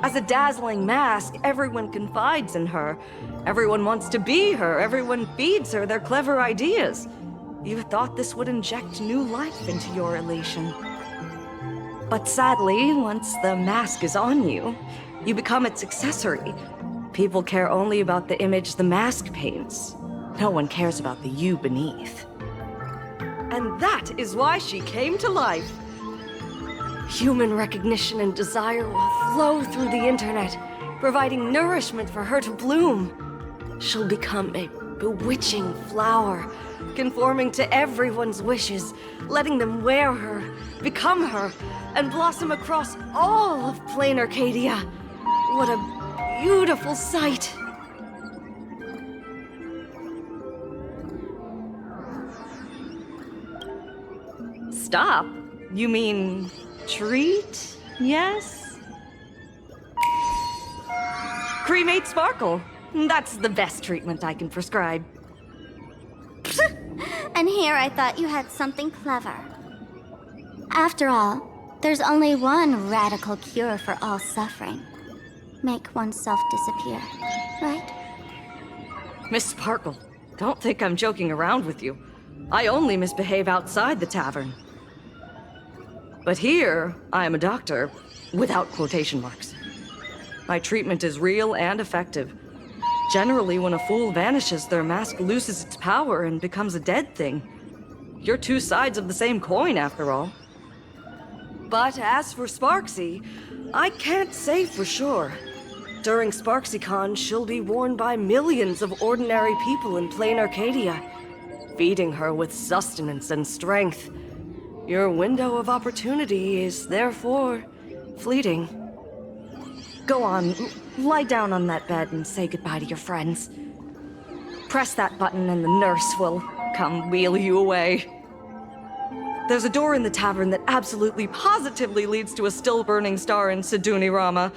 S22: As a dazzling mask, everyone confides in her. Everyone wants to be her. Everyone feeds her their clever ideas. You thought this would inject new life into your elation. But sadly, once the mask is on you, you become its accessory. People care only about the image the mask paints. No one cares about the you beneath. And that is why she came to life. Human recognition and desire will flow through the internet, providing nourishment for her to bloom. She'll become a bewitching flower, conforming to everyone's wishes, letting them wear her, become her, and blossom across all of Planarcadia. What a beautiful sight! Stop? You mean treat? Yes? Cremate Sparkle. That's the best treatment I can prescribe.
S8: And here I thought you had something clever. After all, there's only one radical cure for all suffering. Make oneself disappear, right?
S22: Miss Sparkle, don't think I'm joking around with you. I only misbehave outside the tavern. But here, I am a doctor, without quotation marks. My treatment is real and effective. Generally, when a fool vanishes, their mask loses its power and becomes a dead thing. You're two sides of the same coin, after all. But as for Sparksy, I can't say for sure. During SparksyCon, she'll be worn by millions of ordinary people in Planarcadia, feeding her with sustenance and strength. Your window of opportunity is therefore fleeting. Go on, lie down on that bed and say goodbye to your friends. Press that button and the nurse will come wheel you away. There's a door in the tavern that absolutely positively leads to a still-burning star in Siduni Rama.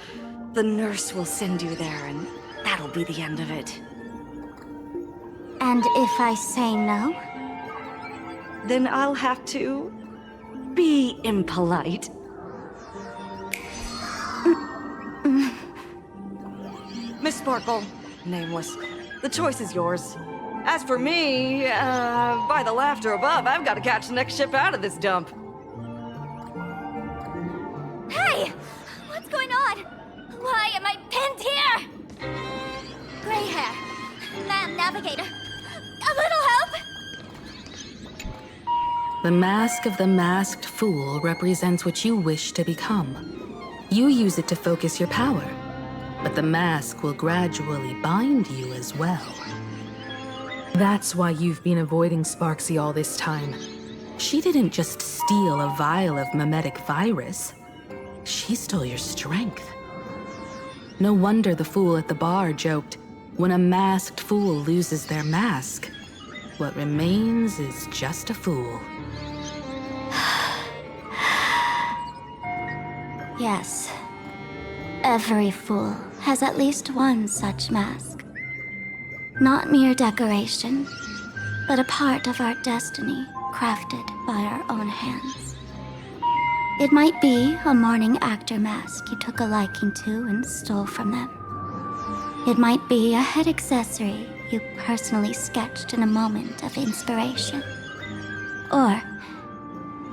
S22: The nurse will send you there, and that'll be the end of it.
S8: And if I say no?
S22: Then I'll have to be impolite. Miss Sparkle, nameless, the choice is yours. As for me, by the laughter above, I've got to catch the next ship out of this dump.
S8: Hey! What's going on? Why am I pinned here? Gray hair. Ma'am, navigator. A little help?
S2: The mask of the masked fool represents what you wish to become. You use it to focus your power, but the mask will gradually bind you as well. That's why you've been avoiding Sparksy all this time. She didn't just steal a vial of mimetic virus. She stole your strength. No wonder the fool at the bar joked, when a masked fool loses their mask, what remains is just a fool.
S8: Yes. Every fool has at least one such mask. Not mere decoration, but a part of our destiny, crafted by our own hands. It might be a morning actor mask you took a liking to and stole from them. It might be a head accessory you personally sketched in a moment of inspiration. Or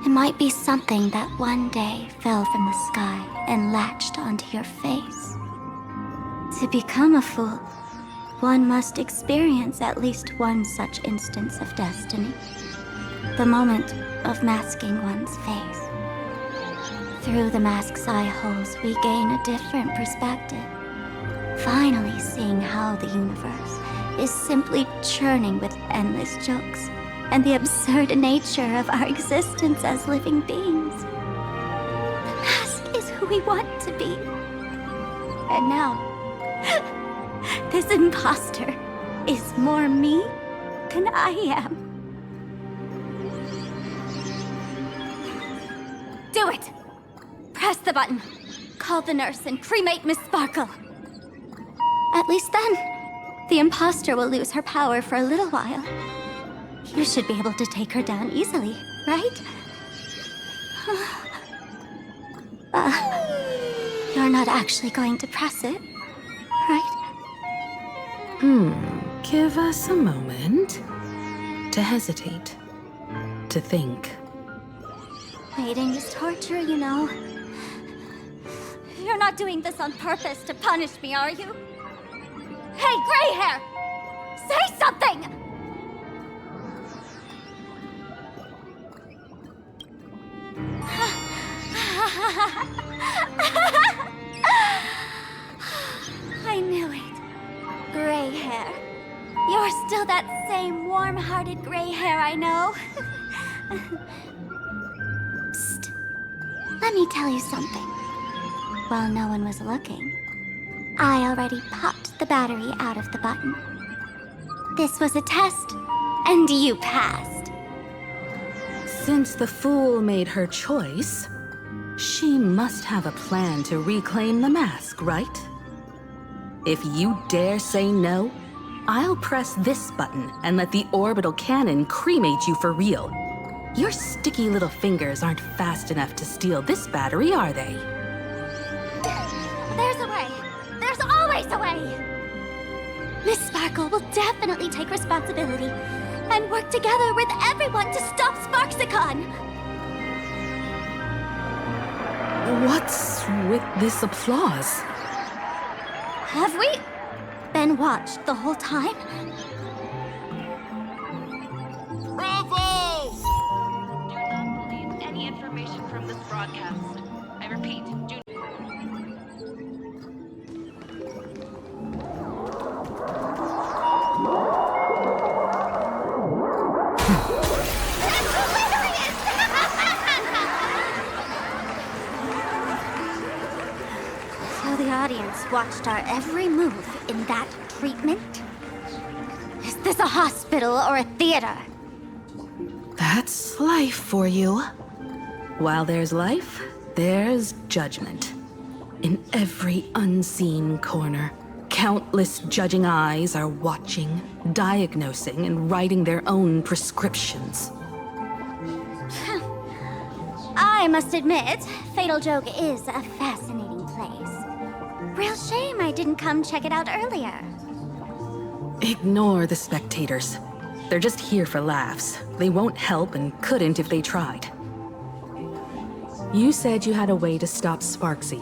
S8: it might be something that one day fell from the sky and latched onto your face. To become a fool, one must experience at least one such instance of destiny. The moment of masking one's face. Through the mask's eye holes, we gain a different perspective. Finally seeing how the universe is simply churning with endless jokes and the absurd nature of our existence as living beings. The mask is who we want to be. And now, this imposter is more me than I am. Do it! Press the button. Call the nurse and cremate Miss Sparkle. At least then, the imposter will lose her power for a little while. You should be able to take her down easily, right? You're not actually going to press it, right?
S2: Give us a moment to hesitate, to think.
S8: Waiting is torture, you know. You're not doing this on purpose to punish me, are you? Hey, gray hair! Say something! I knew it. Gray hair. You're still that same warm-hearted gray hair I know. Psst. Let me tell you something. While no one was looking, I already popped the battery out of the button. This was a test, and you passed.
S2: Since the fool made her choice, she must have a plan to reclaim the mask, right? If you dare say no, I'll press this button and let the orbital cannon cremate you for real. Your sticky little fingers aren't fast enough to steal this battery, are they?
S8: There's a way. There's always a way. Miss Sparkle will definitely take responsibility and work together with everyone to stop Sparksicon.
S2: What's with this applause?
S8: Have we been watched the whole time?
S21: Bravo! Do not believe any information from this broadcast. I repeat, do
S8: So the audience watched our every move in that treatment? Is this a hospital or a theater?
S2: That's life for you. While there's life, there's judgment. In every unseen corner, countless judging eyes are watching, diagnosing, and writing their own prescriptions.
S8: I must admit, Fatal Joke is a fascinating place. Real shame I didn't come check it out earlier.
S2: Ignore the spectators. They're just here for laughs. They won't help and couldn't if they tried. You said you had a way to stop Sparksy.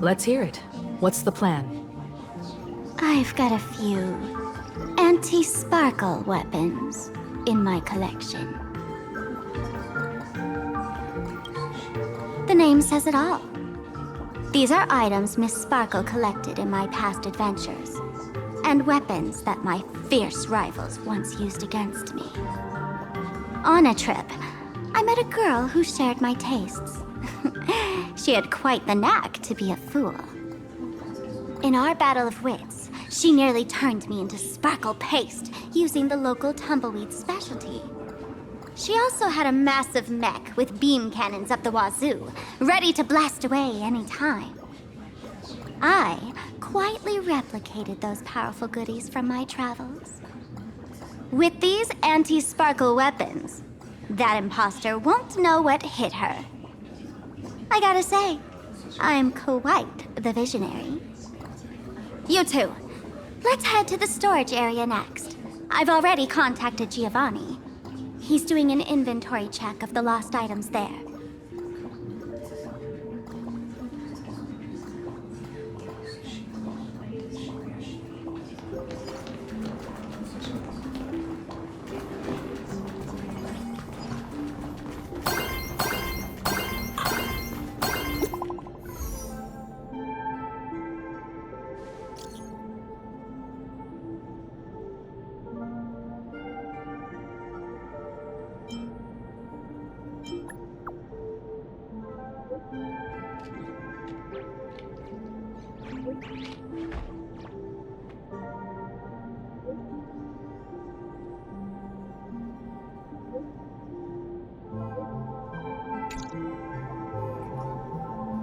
S2: Let's hear it. What's the plan?
S8: I've got a few anti-sparkle weapons in my collection. The name says it all. These are items Miss Sparkle collected in my past adventures, and weapons that my fierce rivals once used against me. On a trip, I met a girl who shared my tastes. She had quite the knack to be a fool. In our battle of wits, she nearly turned me into sparkle paste using the local tumbleweed specialty. She also had a massive mech with beam cannons up the wazoo, ready to blast away any time. I quietly replicated those powerful goodies from my travels. With these anti-sparkle weapons, that imposter won't know what hit her. I gotta say, I'm quite the visionary. You two, let's head to the storage area next. I've already contacted Giovanni. He's doing an inventory check of the lost items there.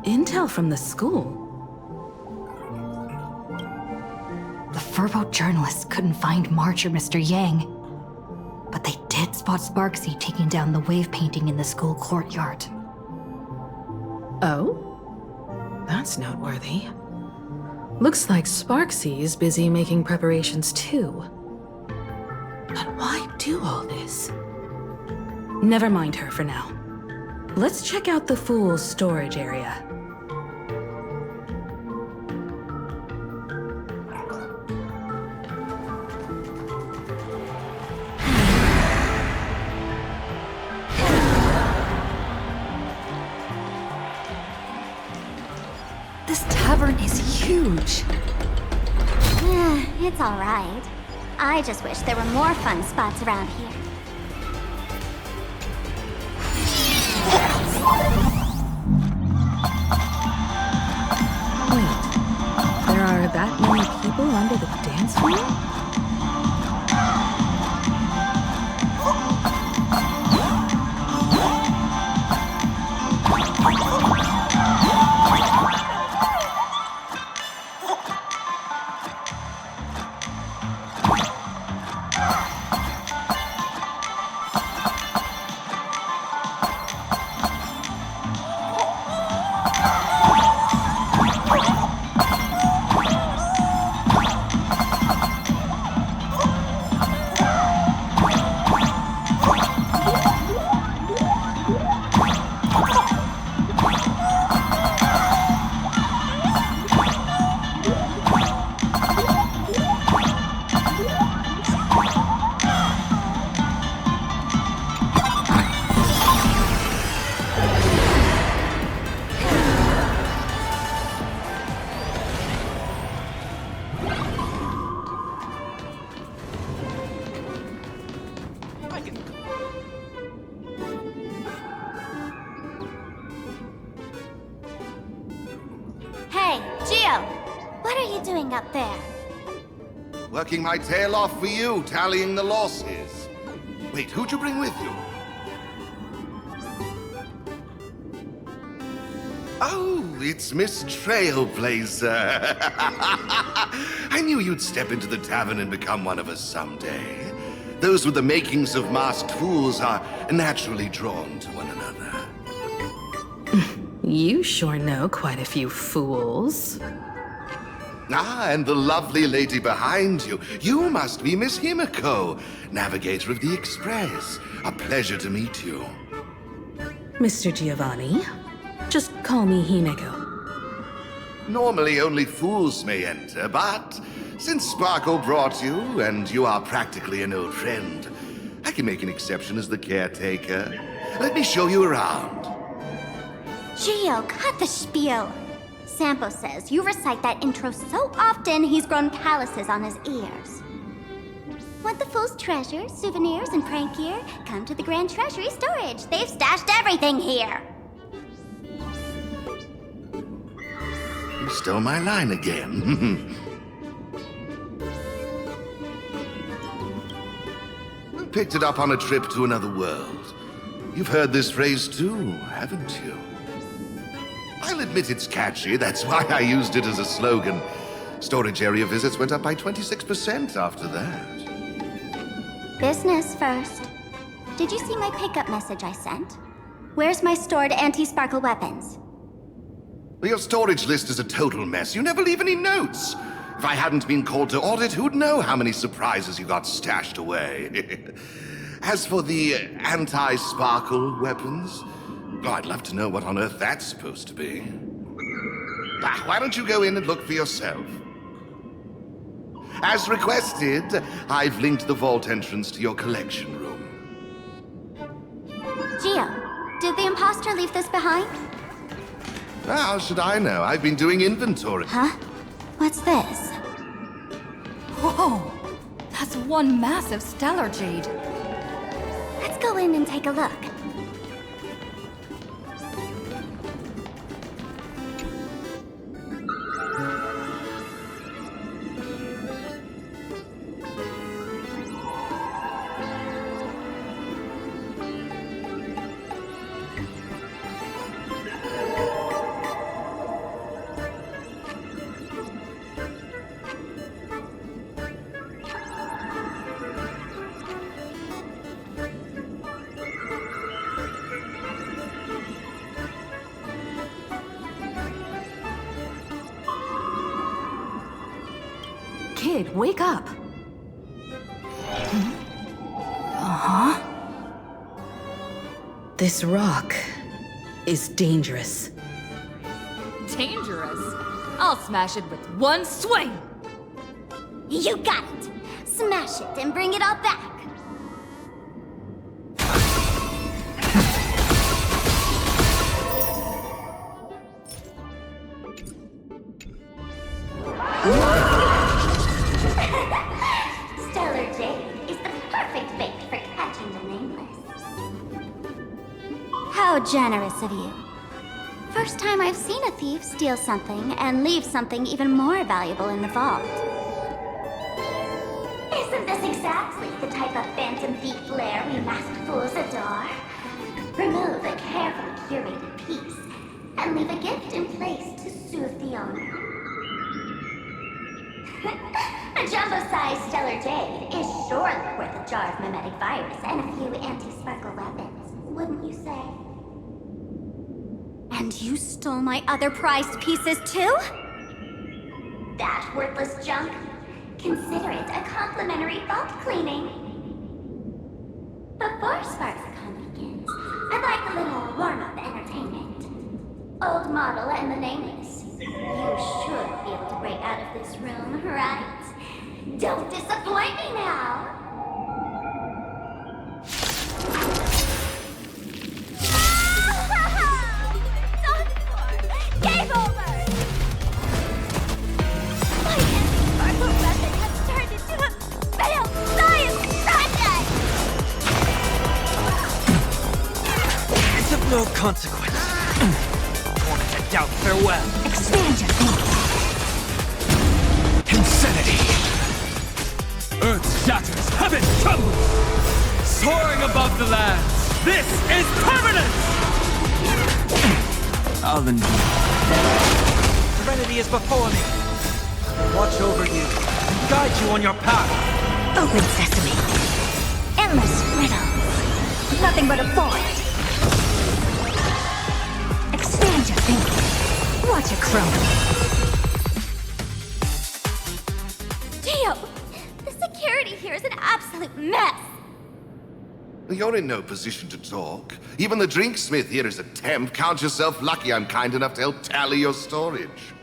S2: Intel from the school?
S1: The Furbo journalists couldn't find March or Mr. Yang, but they did spot Sparksy taking down the wave painting in the school courtyard.
S2: Oh? That's noteworthy. Looks like Sparksy's busy making preparations too. But why do all this? Never mind her for now. Let's check out the Fool's storage area.
S1: This tavern is huge.
S8: It's all right. I just wish there were more fun spots around here.
S2: Wait, there are that many people under the dance floor?
S8: Hey, Gio! What are you doing up there?
S5: Working my tail off for you, tallying the losses. Wait, who'd you bring with you? Oh, it's Miss Trailblazer. I knew you'd step into the tavern and become one of us someday. Those with the makings of masked fools are naturally drawn to one another.
S2: You sure know quite a few fools.
S5: Ah, and the lovely lady behind you. You must be Miss Himiko, navigator of the Express. A pleasure to meet you.
S2: Mr. Giovanni, just call me Himeko.
S5: Normally only fools may enter, but since Sparkle brought you, and you are practically an old friend, I can make an exception as the caretaker. Let me show you around.
S8: Gio, cut the spiel. Sampo says you recite that intro so often he's grown calluses on his ears. Want the fool's treasures, souvenirs, and prank gear? Come to the Grand Treasury Storage. They've stashed everything here.
S5: You stole my line again. Picked it up on a trip to another world. You've heard this phrase too, haven't you? I'll admit it's catchy, that's why I used it as a slogan. Storage area visits went up by 26% after that.
S8: Business first. Did you see my pickup message I sent? Where's my stored anti-sparkle weapons?
S5: Well, your storage list is a total mess. You never leave any notes. If I hadn't been called to audit, who'd know how many surprises you got stashed away? As for the anti-sparkle weapons, oh, I'd love to know what on earth that's supposed to be. Why don't you go in and look for yourself? As requested, I've linked the vault entrance to your collection room.
S8: Gio, did the imposter leave this behind?
S5: How should I know? I've been doing inventory.
S8: Huh? What's this?
S19: Whoa! That's one massive stellar jade.
S8: Let's go in and take a look.
S2: Kid, wake up!
S19: Uh-huh.
S2: This rock is dangerous.
S19: Dangerous? I'll smash it with one swing!
S8: You got it! Smash it and bring it all back! Stellar Jade is the perfect bait for catching the nameless. How generous of you. First time I've seen a thief steal something and leave something even more valuable in the vault. Isn't this exactly the type of phantom thief lair we masked fools adore? Remove a carefully curated piece and leave a gift in place to soothe the owner. A jumbo-sized stellar jade is surely worth a jar of mimetic virus and a few anti-sparkle weapons, wouldn't you say? And you stole my other prized pieces too? That worthless junk? Consider it a complimentary vault cleaning. Before SparksCon begins, I'd like a little warm-up entertainment. Old model and the nameless. You should be able to break out of this room, right? Don't disappoint me now! Game over! My anti-sparkle weapon has turned into a failed science project!
S18: It's of no consequence. Want to get
S4: doubt farewell.
S6: Expand your thinking.
S9: Insanity! Earth shatters, heaven trembles! Soaring above the lands, this is permanence! I'll endure.
S4: Serenity is before me. Watch over you, and guide you on your path.
S6: Open sesame. Endless riddles. Nothing but a void. Expand your thinking. Watch it crumble.
S8: Geo, the security here is an absolute mess.
S5: You're in no position to talk. Even the drinksmith here is a temp. Count yourself lucky I'm kind enough to help tally your storage.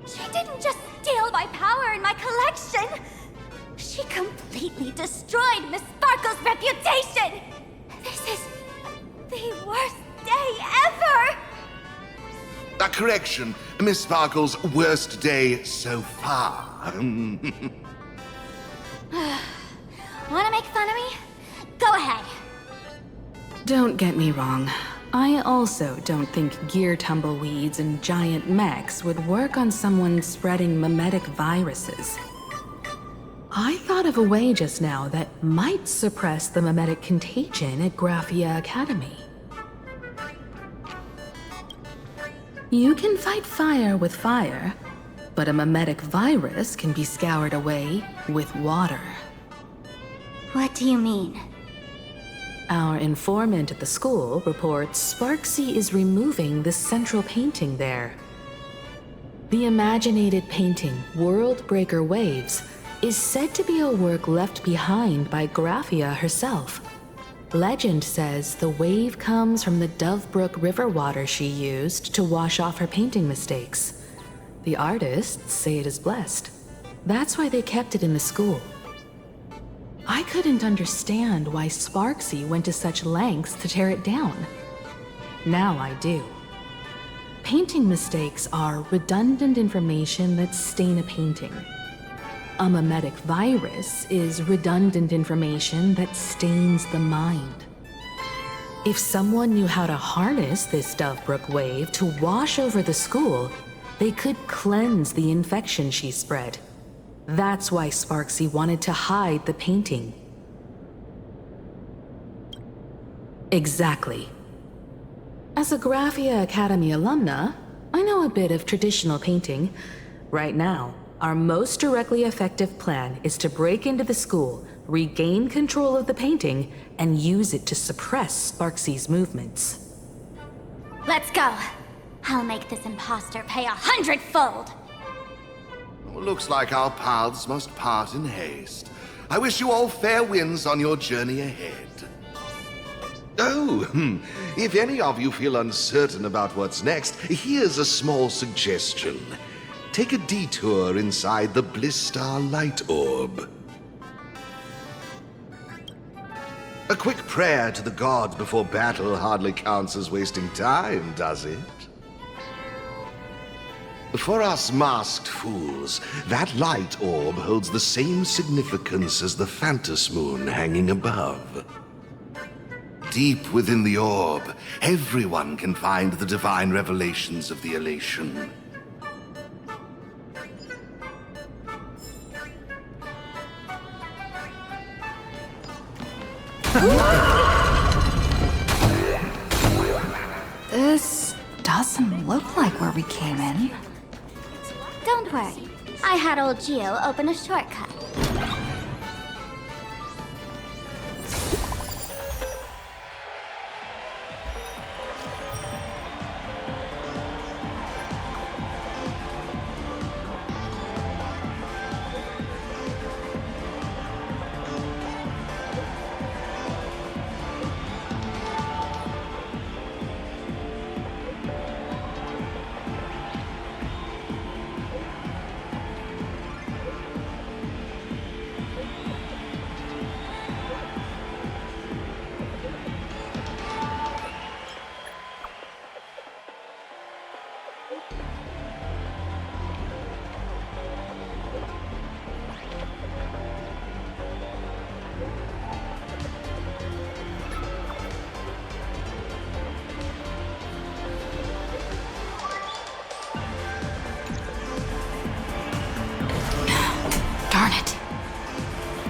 S8: She didn't just steal my power and my collection. She completely destroyed Miss Sparkle's reputation. This is the worst day ever.
S5: A correction. Miss Sparkle's worst day so far.
S8: Wanna make fun of me? Go ahead.
S2: Don't get me wrong. I also don't think gear tumbleweeds and giant mechs would work on someone spreading mimetic viruses. I thought of a way just now that might suppress the mimetic contagion at Graphia Academy. You can fight fire with fire, but a mimetic virus can be scoured away with water.
S8: What do you mean?
S2: Our informant at the school reports Sparksy is removing the central painting there. The imaginated painting, World Breaker Waves, is said to be a work left behind by Graphia herself. Legend says the wave comes from the Dovebrook river water she used to wash off her painting mistakes. The artists say it is blessed. That's why they kept it in the school. I couldn't understand why Sparksy went to such lengths to tear it down. Now I do. Painting mistakes are redundant information that stain a painting. A mimetic virus is redundant information that stains the mind. If someone knew how to harness this Dovebrook wave to wash over the school, they could cleanse the infection she spread. That's why Sparksy wanted to hide the painting. Exactly. As a Graphia Academy alumna, I know a bit of traditional painting. Right now, our most directly effective plan is to break into the school, regain control of the painting, and use it to suppress Sparksy's movements.
S8: Let's go. I'll make this imposter pay 100-fold.
S5: Looks like our paths must part in haste. I wish you all fair winds on your journey ahead. Oh, if any of you feel uncertain about what's next, here's a small suggestion. Take a detour inside the Blistar light orb. A quick prayer to the gods before battle hardly counts as wasting time, does it? For us masked fools, that light orb holds the same significance as the Phantasmoon hanging above. Deep within the orb, everyone can find the divine revelations of the elation.
S1: This doesn't look like where we came in.
S8: Don't worry. I had old Geo open a shortcut.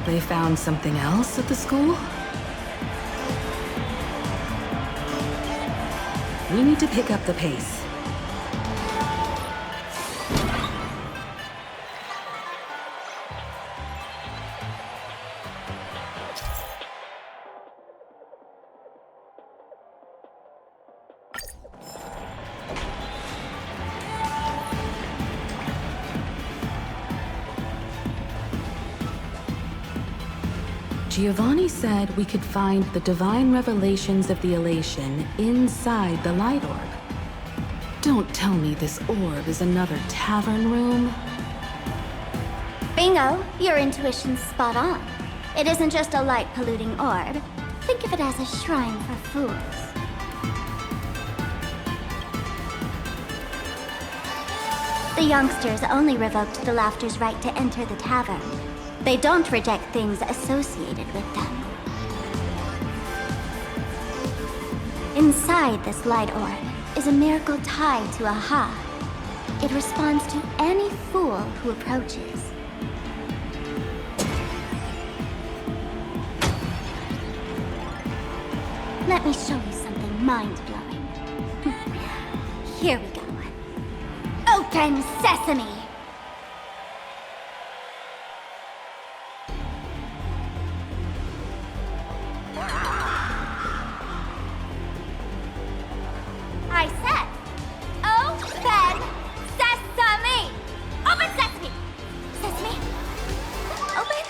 S2: They found something else at the school? We need to pick up the pace. Giovanni said we could find the divine revelations of the elation inside the light orb. Don't tell me this orb is another tavern room.
S8: Bingo! Your intuition's spot on. It isn't just a light-polluting orb. Think of it as a shrine for fools. The youngsters only revoked the Laughter's right to enter the tavern. They don't reject things associated with them. Inside this light orb is a miracle tied to Aha. It responds to any fool who approaches. Let me show you something mind-blowing. Here we go. Open sesame! I said, open sesame! Open sesame! Sesame? Open?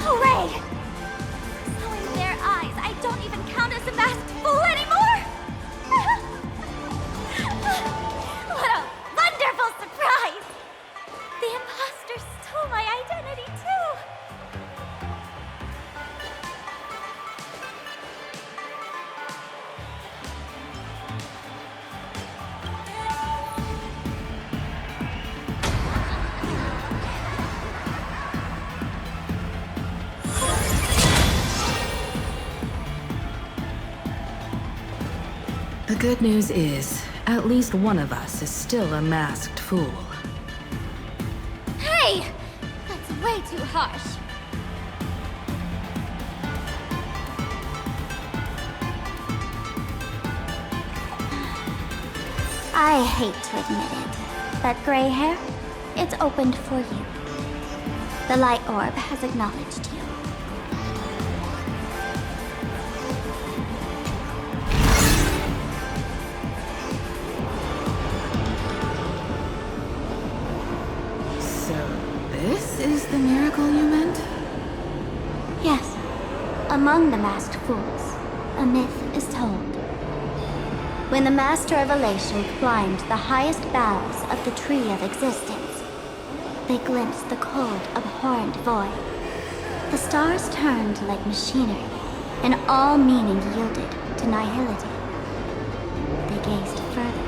S8: Hooray! So in their eyes, I don't even count as a masked fool anymore! What a wonderful surprise! The imposter stole my identity too!
S2: The good news is, at least one of us is still a masked fool.
S8: Hey! That's way too harsh. I hate to admit it, but gray hair, it's opened for you. The light orb has acknowledged you.
S2: This is the miracle you meant?
S8: Yes. Among the masked fools, a myth is told. When the Master of Elation climbed the highest boughs of the Tree of Existence, they glimpsed the cold, abhorrent void. The stars turned like machinery, and all meaning yielded to nihility. They gazed further,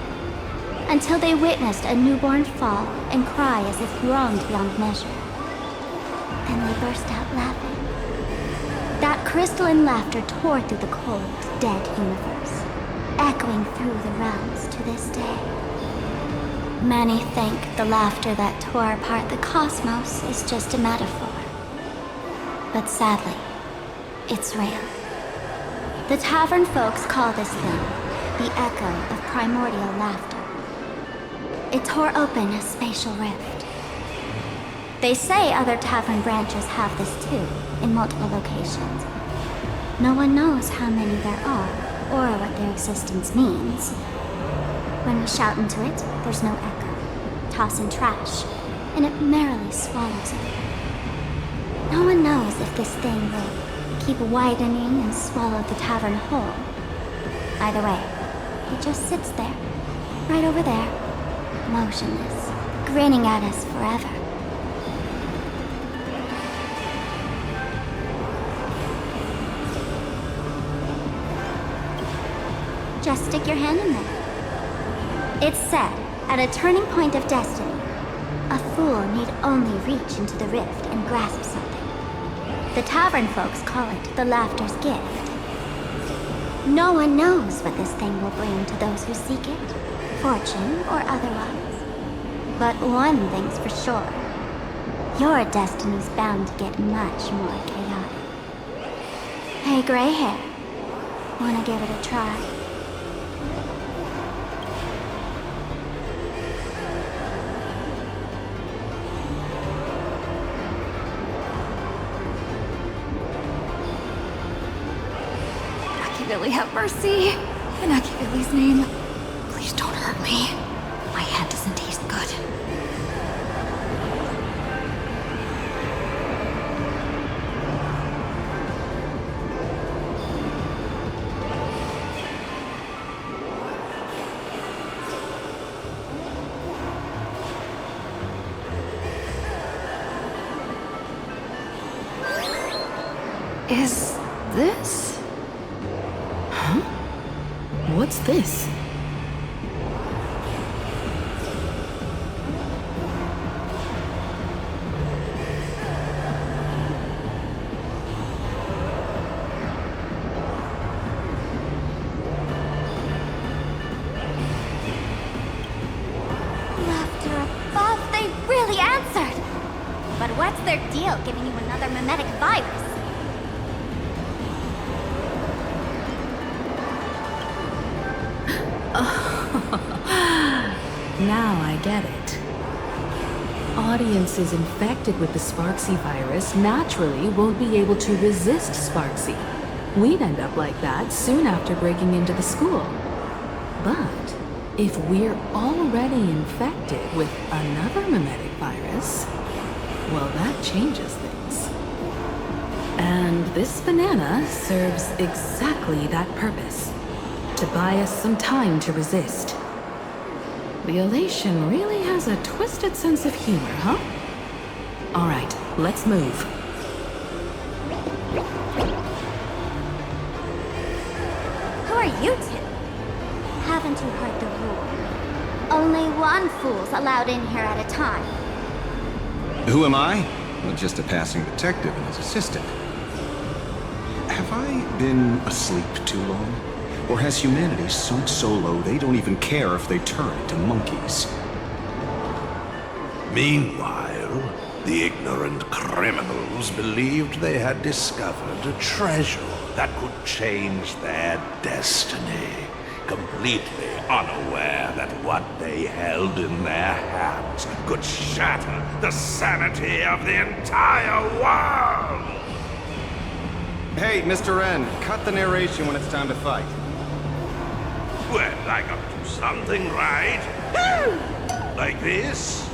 S8: until they witnessed a newborn fall and cry as if wronged beyond measure. Then they burst out laughing. That crystalline laughter tore through the cold, dead universe, echoing through the realms to this day. Many think the laughter that tore apart the cosmos is just a metaphor. But sadly, it's real. The tavern folks call this thing the echo of primordial laughter. It tore open a spatial rift. They say other tavern branches have this too, in multiple locations. No one knows how many there are, or what their existence means. When we shout into it, there's no echo. Toss in trash, and it merrily swallows it. No one knows if this thing will keep widening and swallow the tavern whole. Either way, it just sits there, right over there, motionless, grinning at us forever. Just stick your hand in there. It's said, at a turning point of destiny, a fool need only reach into the rift and grasp something. The tavern folks call it the Laughter's Gift. No one knows what this thing will bring to those who seek it, fortune or otherwise. But one thing's for sure. Your destiny's bound to get much more chaotic. Hey, gray hair. Wanna give it a try?
S19: Machiavelli, have mercy. In Machiavelli's name, please don't hurt me. My hand doesn't taste good. Is this?
S2: Huh? What's this?
S8: Laughter above, they really answered! But what's their deal giving you another mimetic virus?
S2: Now I get it. Audiences infected with the Sparksy virus naturally won't be able to resist Sparksy. We'd end up like that soon after breaking into the school. But if we're already infected with another mimetic virus, well, that changes things. And this banana serves exactly that purpose. To buy us some time to resist. The elation really has a twisted sense of humor, huh? All right, let's move.
S8: Who are you two? Haven't you heard the rule? Only one fool's allowed in here at a time.
S14: Who am I? Well, just a passing detective and his assistant. Have I been asleep too long? Or has humanity sunk so low they don't even care if they turn into monkeys?
S16: Meanwhile, the ignorant criminals believed they had discovered a treasure that could change their destiny, completely unaware that what they held in their hands could shatter the sanity of the entire world!
S14: Hey, Mr. N, cut the narration when it's time to fight.
S16: Well, I gotta do something, right? Like this?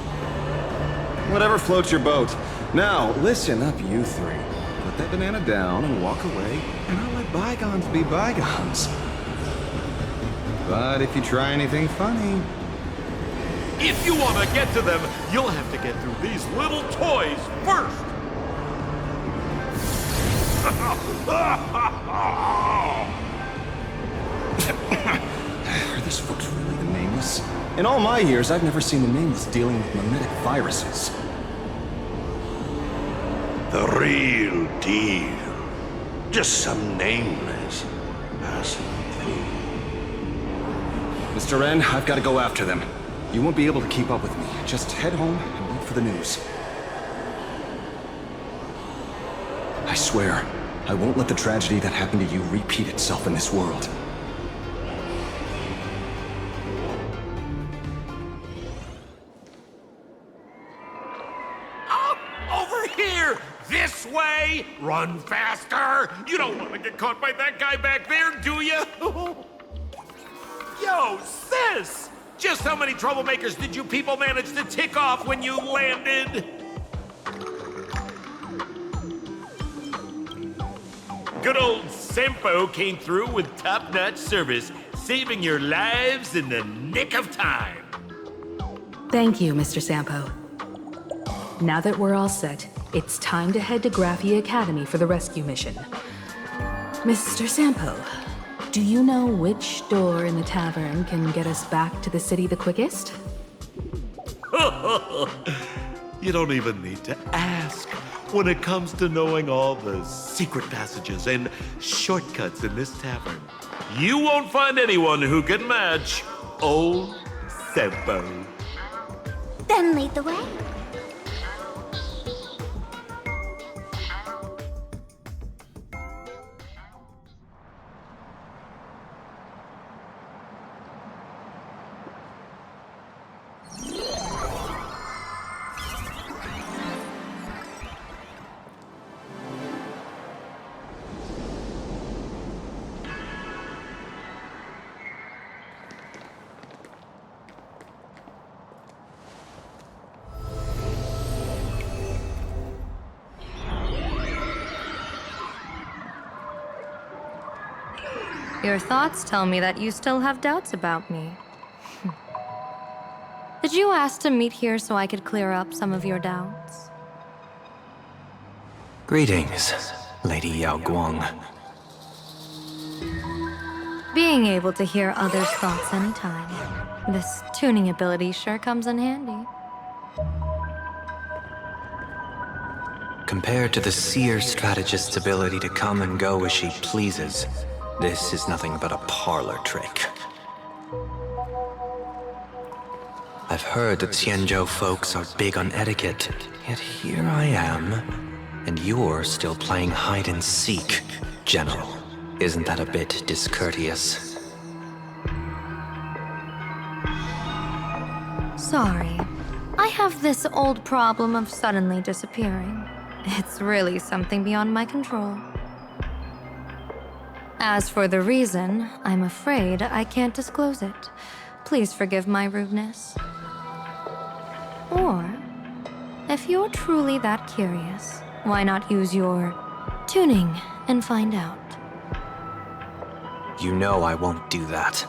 S14: Whatever floats your boat. Now, listen up, you three. Put that banana down and walk away, and I'll let bygones be bygones. But if you try anything funny...
S3: If you want to get to them, you'll have to get through these little toys first!
S14: Are these folks really the Nameless? In all my years, I've never seen the Nameless dealing with mimetic viruses.
S16: The real deal. Just some nameless passing through.
S14: Mr. N, I've got to go after them. You won't be able to keep up with me. Just head home and wait for the news. I swear, I won't let the tragedy that happened to you repeat itself in this world.
S3: Over here! This way! Run faster! You don't want to get caught by that guy back there, do you? Yo, sis! Just how many troublemakers did you people manage to tick off when you landed? Good old Sampo came through with top-notch service, saving your lives in the nick of time.
S2: Thank you, Mr. Sampo. Now that we're all set, it's time to head to Graphia Academy for the rescue mission. Mr. Sampo, do you know which door in the tavern can get us back to the city the quickest?
S3: You don't even need to ask. When it comes to knowing all the secret passages and shortcuts in this tavern, you won't find anyone who can match old
S11: Simple.
S8: Then lead the way.
S15: Your thoughts tell me that you still have doubts about me. Did you ask to meet here so I could clear up some of your doubts?
S20: Greetings, Lady Yao Guang.
S15: Being able to hear others' thoughts anytime. This tuning ability sure comes in handy.
S20: Compared to the seer strategist's ability to come and go as she pleases, this is nothing but a parlor trick. I've heard that Xianzhou folks are big on etiquette, yet here I am, and you're still playing hide and seek, General. Isn't that a bit discourteous?
S15: Sorry. I have this old problem of suddenly disappearing. It's really something beyond my control. As for the reason, I'm afraid I can't disclose it. Please forgive my rudeness. Or, if you're truly that curious, why not use your tuning and find out?
S20: You know I won't do that.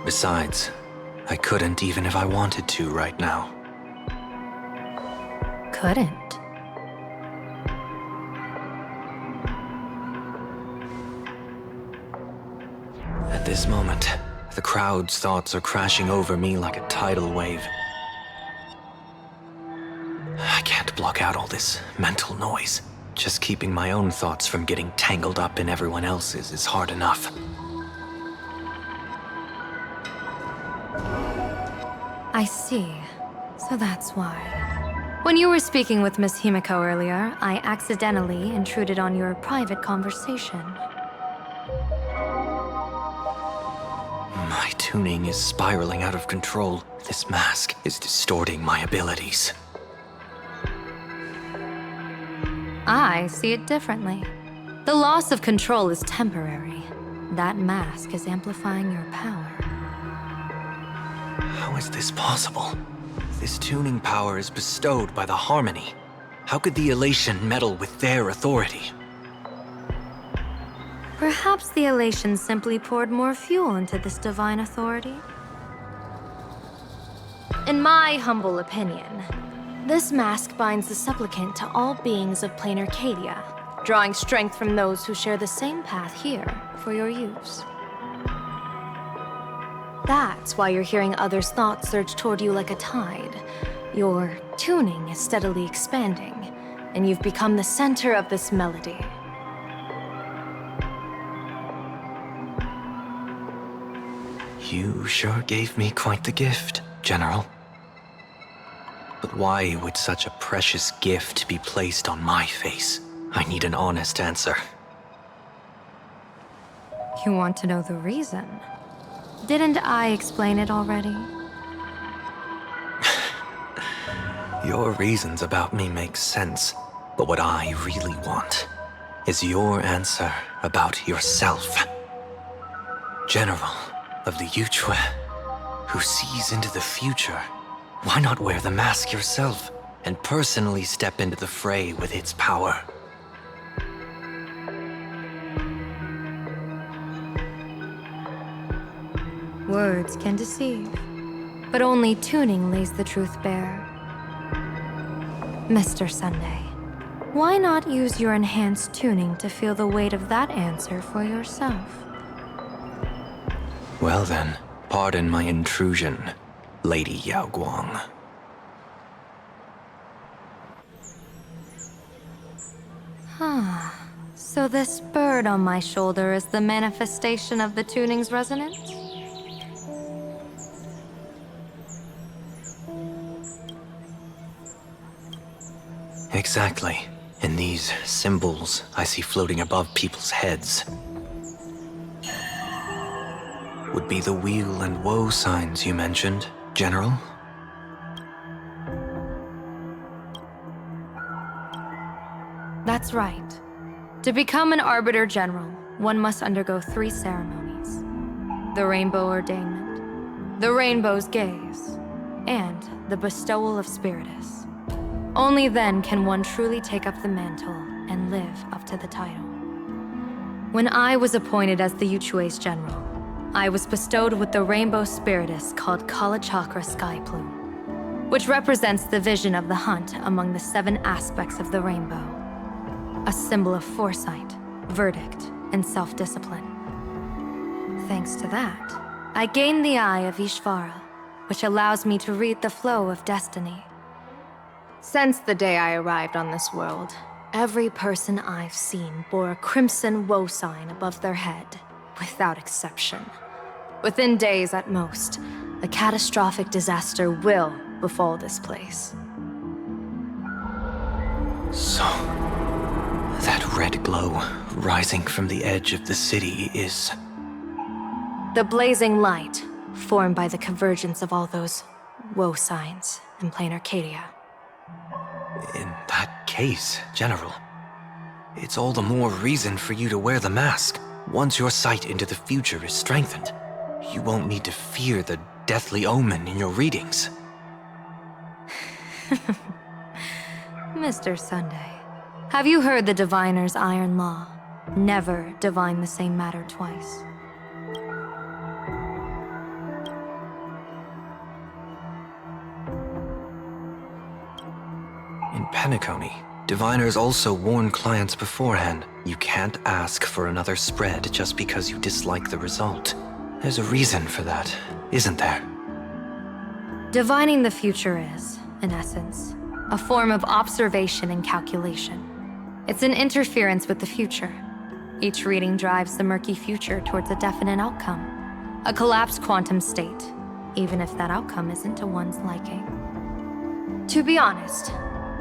S20: Besides, I couldn't even if I wanted to right now.
S15: Couldn't?
S20: At this moment, the crowd's thoughts are crashing over me like a tidal wave. I can't block out all this mental noise. Just keeping my own thoughts from getting tangled up in everyone else's is hard enough.
S15: I see. So that's why. When you were speaking with Miss Himiko earlier, I accidentally intruded on your private conversation.
S20: My tuning is spiraling out of control. This mask is distorting my abilities.
S15: I see it differently. The loss of control is temporary. That mask is amplifying your power.
S20: How is this possible? This tuning power is bestowed by the Harmony. How could the Elation meddle with their authority?
S15: Perhaps the Elation simply poured more fuel into this divine authority? In my humble opinion, this mask binds the supplicant to all beings of Planarcadia, drawing strength from those who share the same path here for your use. That's why you're hearing others' thoughts surge toward you like a tide. Your tuning is steadily expanding, and you've become the center of this melody.
S20: You sure gave me quite the gift, General. But why would such a precious gift be placed on my face? I need an honest answer.
S15: You want to know the reason? Didn't I explain it already?
S20: Your reasons about me make sense, but what I really want is your answer about yourself. General of the Yuchue, who sees into the future. Why not wear the mask yourself and personally step into the fray with its power?
S15: Words can deceive, but only tuning lays the truth bare. Mr. Sunday, why not use your enhanced tuning to feel the weight of that answer for yourself?
S20: Well then, pardon my intrusion, Lady Yao Guang.
S15: So this bird on my shoulder is the manifestation of the tuning's resonance?
S20: Exactly. And these symbols I see floating above people's heads would be the weal and woe signs you mentioned, General?
S15: That's right. To become an Arbiter General, one must undergo 3 ceremonies. The Rainbow Ordainment, the Rainbow's Gaze, and the Bestowal of Spiritus. Only then can one truly take up the mantle and live up to the title. When I was appointed as the Yuchue's General, I was bestowed with the Rainbow Spiritus called Kalachakra Sky Plume, which represents the vision of the hunt among the 7 aspects of the rainbow. A symbol of foresight, verdict, and self-discipline. Thanks to that, I gained the Eye of Ishvara, which allows me to read the flow of destiny. Since the day I arrived on this world, every person I've seen bore a crimson woe sign above their head, without exception. Within days at most, a catastrophic disaster will befall this place.
S20: So, that red glow rising from the edge of the city is...
S15: The blazing light, formed by the convergence of all those woe signs in Planarcadia.
S20: In that case, General, it's all the more reason for you to wear the mask. Once your sight into the future is strengthened, you won't need to fear the deathly omen in your readings.
S15: Mr. Sunday, have you heard the diviner's iron law? Never divine the same matter twice.
S20: In Penacony, diviners also warn clients beforehand. You can't ask for another spread just because you dislike the result. There's a reason for that, isn't there?
S15: Divining the future is, in essence, a form of observation and calculation. It's an interference with the future. Each reading drives the murky future towards a definite outcome. A collapsed quantum state, even if that outcome isn't to one's liking. To be honest,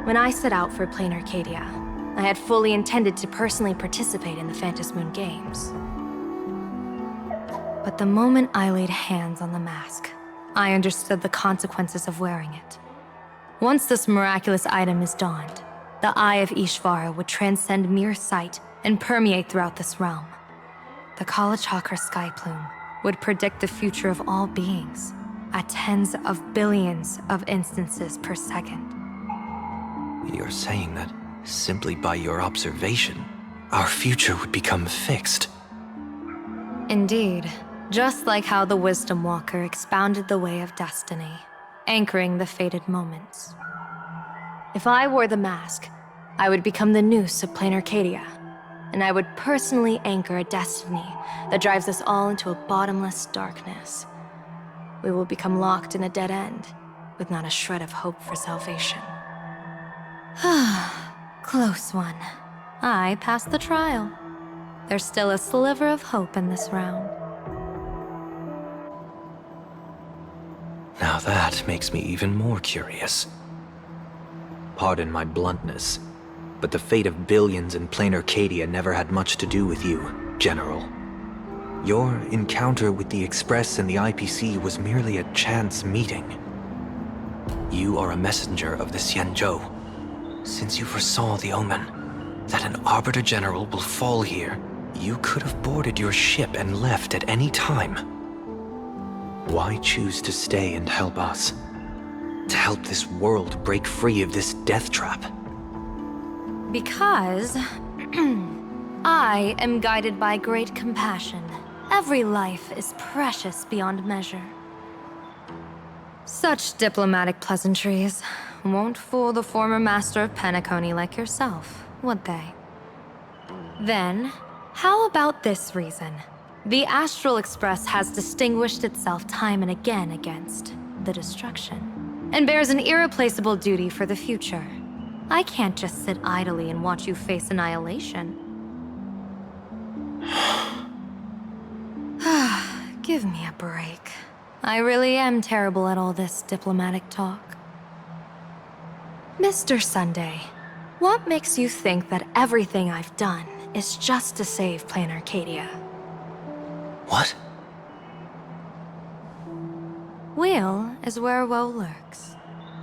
S15: when I set out for Planarcadia, I had fully intended to personally participate in the Phantasmoon Games. But the moment I laid hands on the mask, I understood the consequences of wearing it. Once this miraculous item is donned, the Eye of Ishvara would transcend mere sight and permeate throughout this realm. The Kalachakra Sky Plume would predict the future of all beings at tens of billions of instances per second.
S20: You're saying that simply by your observation, our future would become fixed.
S15: Indeed, just like how the Wisdom Walker expounded the way of destiny, anchoring the fated moments. If I wore the mask, I would become the noose of Planarcadia, and I would personally anchor a destiny that drives us all into a bottomless darkness. We will become locked in a dead end, with not a shred of hope for salvation. Close one. I passed the trial. There's still a sliver of hope in this round.
S20: Now that makes me even more curious. Pardon my bluntness, but the fate of billions in Planarcadia never had much to do with you, General. Your encounter with the Express and the IPC was merely a chance meeting. You are a messenger of the Xianzhou. Since you foresaw the omen, that an Arbiter General will fall here, you could have boarded your ship and left at any time. Why choose to stay and help us? To help this world break free of this death trap?
S15: Because I am guided by great compassion. Every life is precious beyond measure. Such diplomatic pleasantries won't fool the former master of Penacony like yourself, would they? Then, how about this reason? The Astral Express has distinguished itself time and again against the destruction, and bears an irreplaceable duty for the future. I can't just sit idly and watch you face annihilation. Give me a break. I really am terrible at all this diplomatic talk. Mr. Sunday, what makes you think that everything I've done is just to save Planarcadia?
S20: What?
S15: Weal is where woe lurks.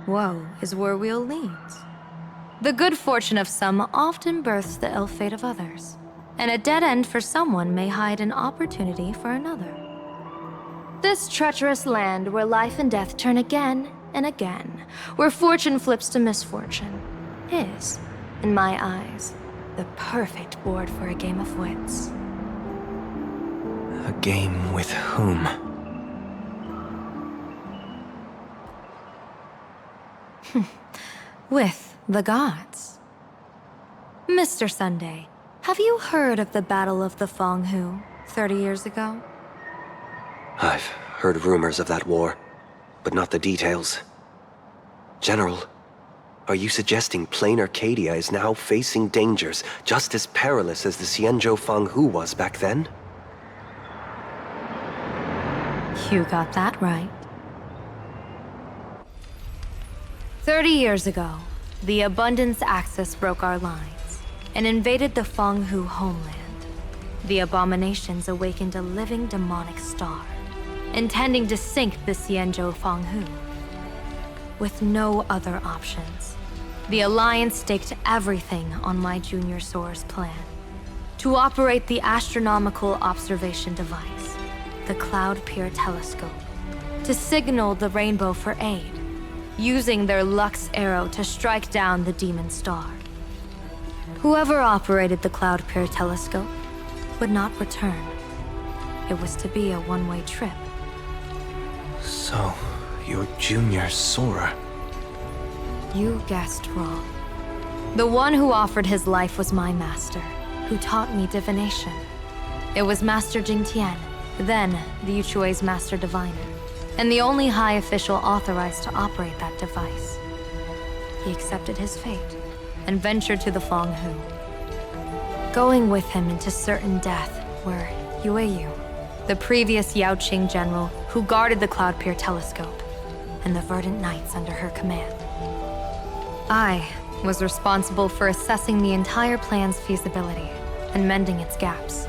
S15: Woe is where weal leads. The good fortune of some often births the ill fate of others, and a dead end for someone may hide an opportunity for another. This treacherous land where life and death turn again and again, where fortune flips to misfortune, is, in my eyes, the perfect board for a game of wits.
S20: A game with whom?
S15: With the gods. Mr. Sunday, have you heard of the Battle of the Fonghu 30 years ago?
S20: I've heard rumors of that war, but not the details. General, are you suggesting Planarcadia is now facing dangers just as perilous as the Xianzhou Fanghu was back then?
S15: You got that right. 30 years ago, the Abundance Axis broke our lines and invaded the Fanghu homeland. The abominations awakened a living demonic star, intending to sink the Xianzhou Fanghu. With no other options, the Alliance staked everything on my Junior Soar's plan to operate the astronomical observation device, the Cloud Pier Telescope, to signal the rainbow for aid, using their Lux arrow to strike down the demon star. Whoever operated the Cloud Pier Telescope would not return. It was to be a one-way trip.
S20: So, you're Junior Soar.
S15: You guessed wrong. The one who offered his life was my master, who taught me divination. It was Master Jingtian, then the Yuchui's Master Diviner, and the only high official authorized to operate that device. He accepted his fate and ventured to the Fanghu, going with him into certain death were Yueyu, the previous Yaoqing general who guarded the Cloud Pier Telescope, and the Verdant Knights under her command. I was responsible for assessing the entire plan's feasibility and mending its gaps.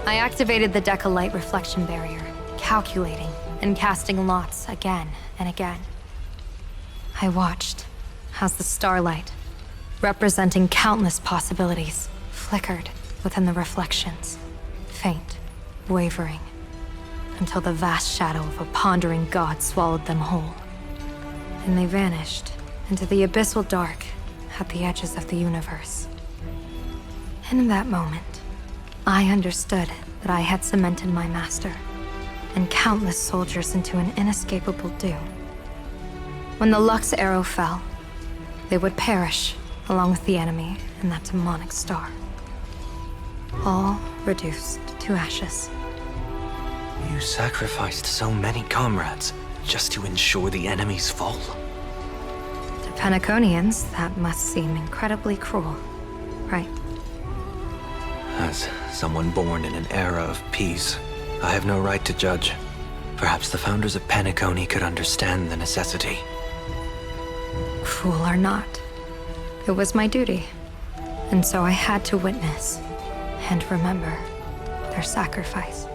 S15: I activated the Decalite reflection barrier, calculating and casting lots again and again. I watched as the starlight, representing countless possibilities, flickered within the reflections, faint, wavering, until the vast shadow of a pondering god swallowed them whole. And they vanished into the abyssal dark at the edges of the universe. And in that moment, I understood that I had cemented my master and countless soldiers into an inescapable doom. When the Lux arrow fell, they would perish along with the enemy and that demonic star. All reduced to ashes.
S20: You sacrificed so many comrades just to ensure the enemy's fall.
S15: To Penaconians, that must seem incredibly cruel, right?
S20: As someone born in an era of peace, I have no right to judge. Perhaps the founders of Penacony could understand the necessity.
S15: Cruel or not, it was my duty. And so I had to witness and remember their sacrifice.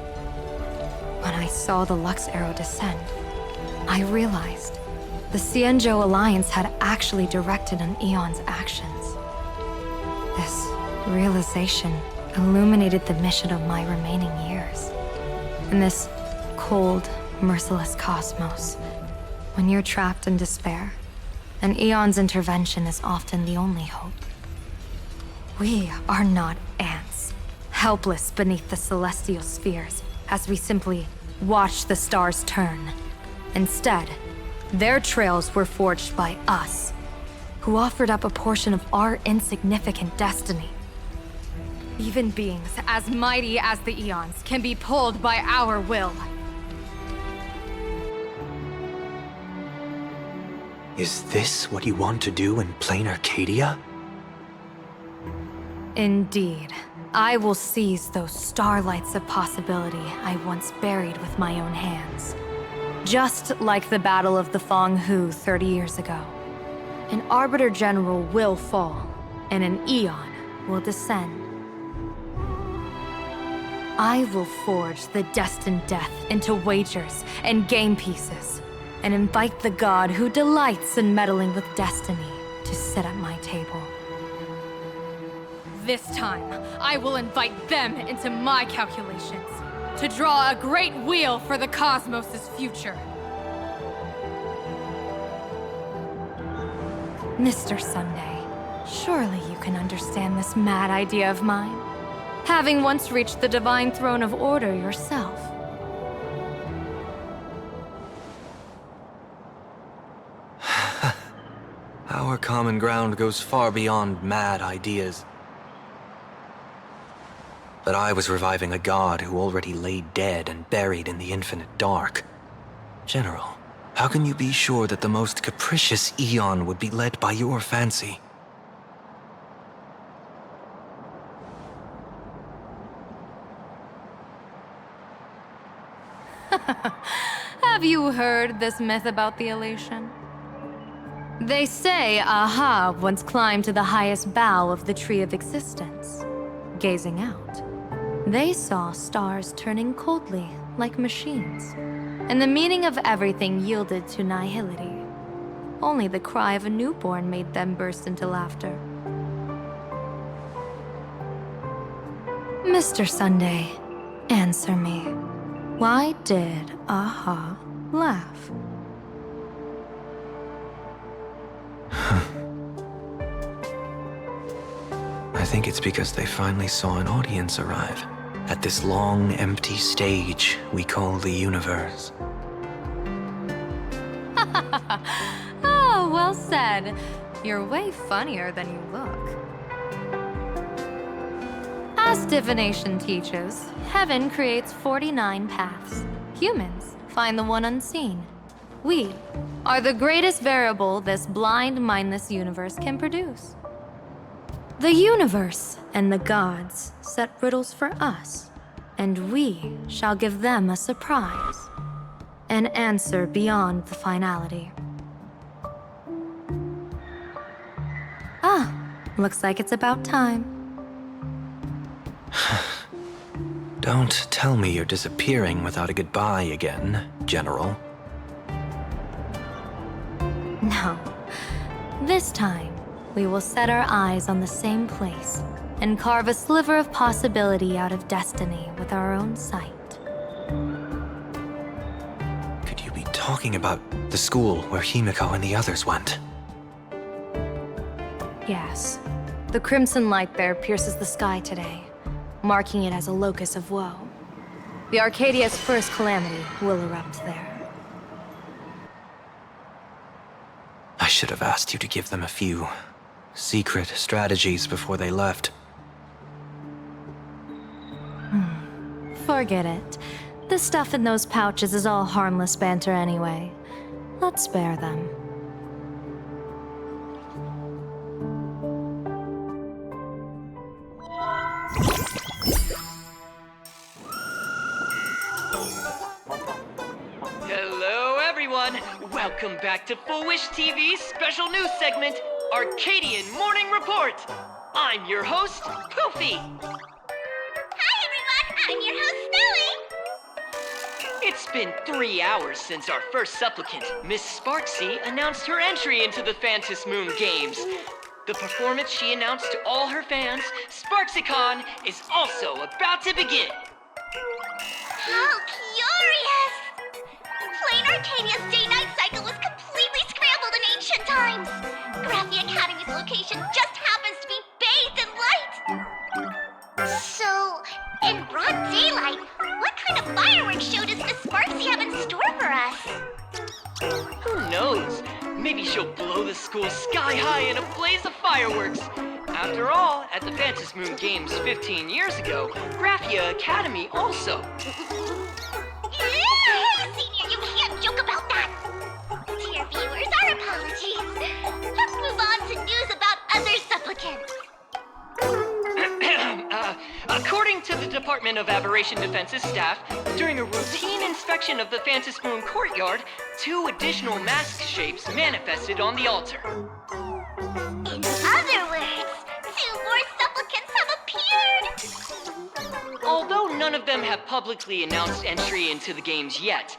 S15: When I saw the Lux arrow descend, I realized the Xianzhou Alliance had actually directed an Eon's actions. This realization illuminated the mission of my remaining years. In this cold, merciless cosmos, when you're trapped in despair, an Eon's intervention is often the only hope. We are not ants, helpless beneath the celestial spheres as we simply watch the stars turn. Instead, their trails were forged by us, who offered up a portion of our insignificant destiny. Even beings as mighty as the Eons can be pulled by our will.
S20: Is this what you want to do in Planarcadia?
S15: Indeed. I will seize those starlights of possibility I once buried with my own hands. Just like the Battle of the Fong Hu 30 years ago. An Arbiter General will fall, and an Eon will descend. I will forge the destined death into wagers and game pieces, and invite the god who delights in meddling with destiny to sit at my table. This time, I will invite them into my calculations, to draw a great wheel for the cosmos' future. Mr. Sunday, surely you can understand this mad idea of mine, having once reached the divine throne of order yourself.
S20: Our common ground goes far beyond mad ideas. But I was reviving a god who already lay dead and buried in the infinite dark. General, how can you be sure that the most capricious Eon would be led by your fancy?
S15: Have you heard this myth about the elation? They say Ahab once climbed to the highest bough of the Tree of Existence. Gazing out, they saw stars turning coldly like machines, and the meaning of everything yielded to nihility. Only the cry of a newborn made them burst into laughter. Mr. Sunday, answer me. Why did Aha laugh?
S20: I think it's because they finally saw an audience arrive at this long, empty stage we call the universe.
S15: Oh, well said. You're way funnier than you look. As divination teaches, heaven creates 49 paths. Humans find the one unseen. We are the greatest variable this blind, mindless universe can produce. The universe and the gods set riddles for us, and we shall give them a surprise. An answer beyond the finality. Ah, looks like it's about time.
S20: Don't tell me you're disappearing without a goodbye again, General.
S15: No. This time, we will set our eyes on the same place and carve a sliver of possibility out of destiny with our own sight.
S20: Could you be talking about the school where Himiko and the others went?
S15: Yes. The crimson light there pierces the sky today, marking it as a locus of woe. The Arcadia's first calamity will erupt there.
S20: I should have asked you to give them a few secret strategies before they left.
S15: Forget it. The stuff in those pouches is all harmless banter anyway. Let's spare them.
S12: Hello, everyone. Welcome back to Full Wish TV's special news segment, Arcadian Morning Report. I'm your host, Poofy.
S8: Hi, everyone! I'm your host, Snowy!
S12: It's been 3 hours since our first supplicant, Miss Sparksy, announced her entry into the Phantom Moon Games. The performance she announced to all her fans, SparksyCon, is also about to begin.
S8: How curious! Planarcadia's day-night cycle was completely scrambled in ancient times. Graphia Academy's location just happens to be bathed in light. So, in broad daylight, what kind of fireworks show does Miss Sparksy have in store for us?
S12: Who knows? Maybe she'll blow the school sky high in a blaze of fireworks. After all, at the Phantom Moon Games 15 years ago, Graphia Academy also.
S8: Senior, you can't joke about that! Dear viewers, our apologies. Let's move on to news about other supplicants.
S12: to the Department of Aberration Defense's staff, during a routine inspection of the Phantom Moon courtyard, 2 additional mask shapes manifested on the altar.
S8: In other words, 2 more supplicants have appeared!
S12: Although none of them have publicly announced entry into the games yet,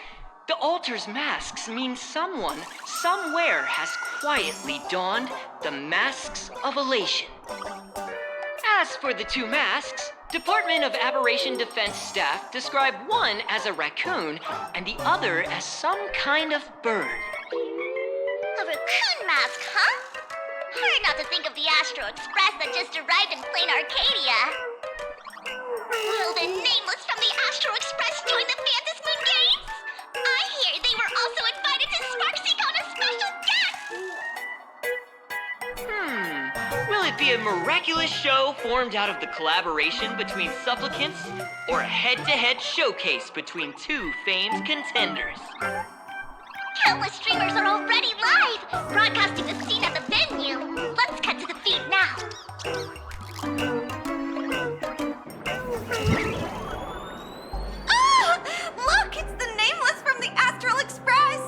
S12: the altar's masks mean someone, somewhere has quietly donned the masks of elation. As for the 2 masks, Department of Aberration Defense staff describe one as a raccoon and the other as some kind of bird.
S8: A raccoon mask, huh? Hard not to think of the Astro Express that just arrived in Planarcadia. Will the nameless from the Astro Express join the Phantom Moon Games? I hear they were also invited to SparksyCon as special guests!
S12: Will it be a miraculous show formed out of the collaboration between supplicants, or a head-to-head showcase between 2 famed contenders?
S8: Countless streamers are already live, broadcasting the scene at the venue. Let's cut to the feed now.
S10: Ah! Look, it's the nameless from the Astral Express!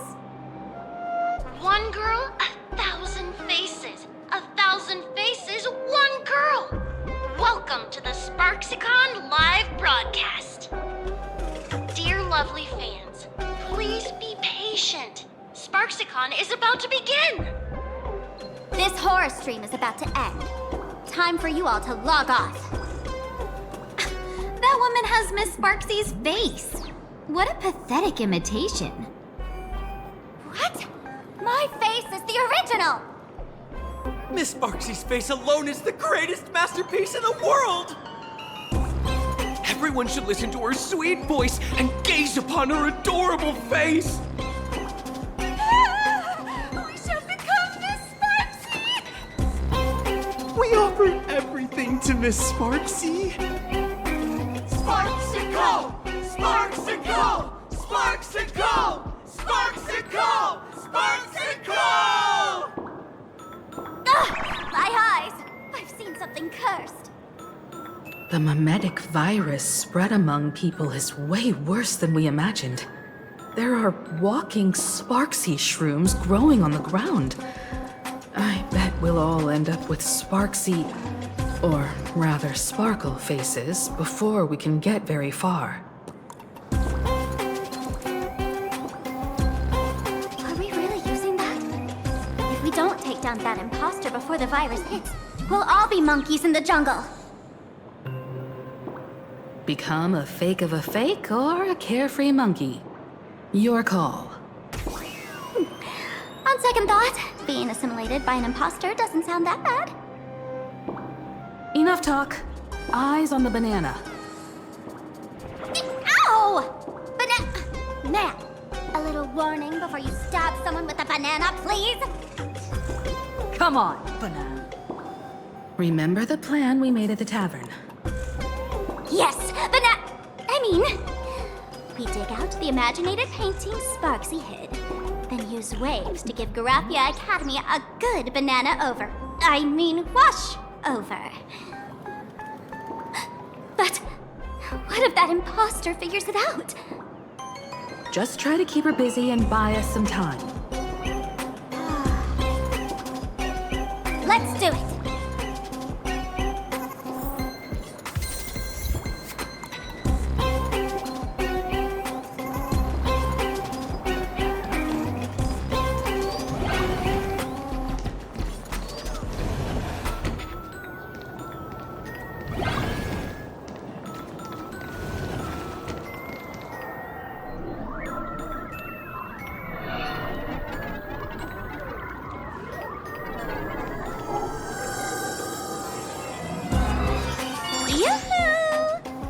S13: One girl, 1,000 faces. 1,000 faces, one girl. Welcome to the SparksyCon live broadcast. Dear lovely fans, please be patient. SparksyCon is about to begin.
S8: This horror stream is about to end. Time for you all to log off.
S1: That woman has Miss Sparksy's face. What a pathetic imitation.
S8: What? My face is the original!
S9: Miss Sparksy's face alone is the greatest masterpiece in the world! Everyone should listen to her sweet voice and gaze upon her adorable face!
S10: We shall become Miss Sparksy!
S9: We offer everything to Miss Sparksy.
S7: Sparksicle! Sparksicle! Sparksicle! Sparksicle! Sparksicle!
S8: My eyes! I've seen something cursed.
S2: The mimetic virus spread among people is way worse than we imagined. There are walking Sparksy shrooms growing on the ground. I bet we'll all end up with Sparksy, or rather Sparkle faces before we can get very far.
S8: Are we really using that? If we don't take down that imposter before the virus hits, we'll all be monkeys in the jungle.
S2: Become a fake of a fake or a carefree monkey? Your call.
S8: On second thought, being assimilated by an imposter doesn't sound that bad.
S2: Enough talk. Eyes on the banana.
S8: Ow! Man, a little warning before you stab someone with a banana, please?
S1: Come on, banana.
S2: Remember the plan we made at the tavern.
S8: Yes, we dig out the imaginated painting Sparksy hid, then use waves to give Garafia Academy a good wash over. But what if that imposter figures it out?
S2: Just try to keep her busy and buy us some time.
S8: Let's do it.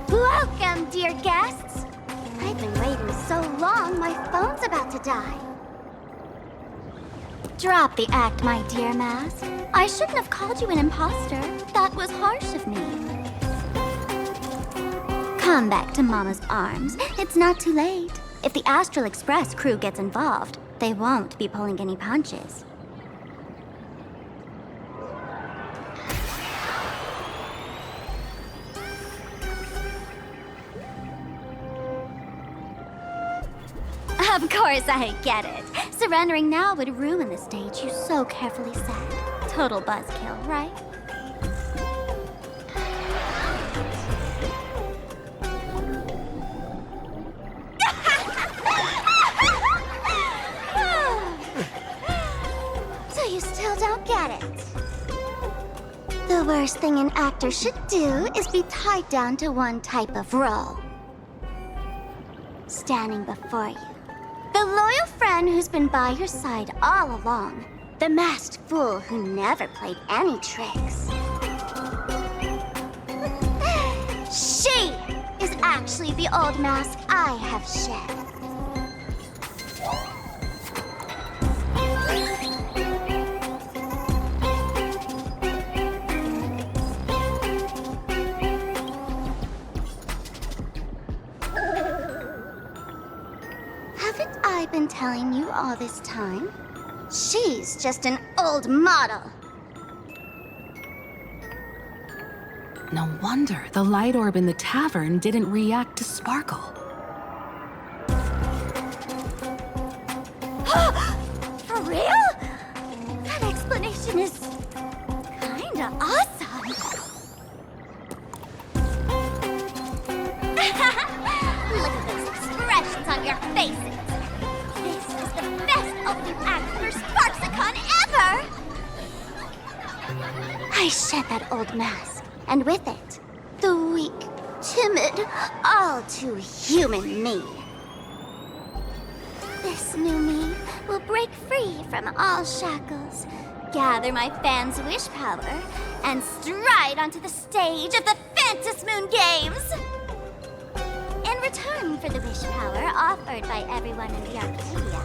S8: Welcome, dear guests. I've been waiting so long, my phone's about to die. Drop the act, my dear Mask. I shouldn't have called you an imposter. That was harsh of me. Come back to Mama's arms. It's not too late. If the Astral Express crew gets involved, they won't be pulling any punches. Of course I get it. Surrendering now would ruin the stage you so carefully set. Total buzzkill, right? So you still don't get it? The worst thing an actor should do is be tied down to one type of role. Standing before you, the loyal friend who's been by your side all along. The masked fool who never played any tricks. She is actually the old mask I have shed. Haven't I been telling you all this time? She's just an old model.
S2: No wonder the light orb in the tavern didn't react to sparkle.
S8: For real? That explanation is kinda awesome. Look at those expressions on your faces. This is the best opening act for Sparksicon ever! I shed that old mask, and with it, the weak, timid, all too human me. This new me will break free from all shackles, gather my fans' wish power, and stride onto the stage of the Phantom Moon Games! In return for the wish power offered by everyone in the Arcadia,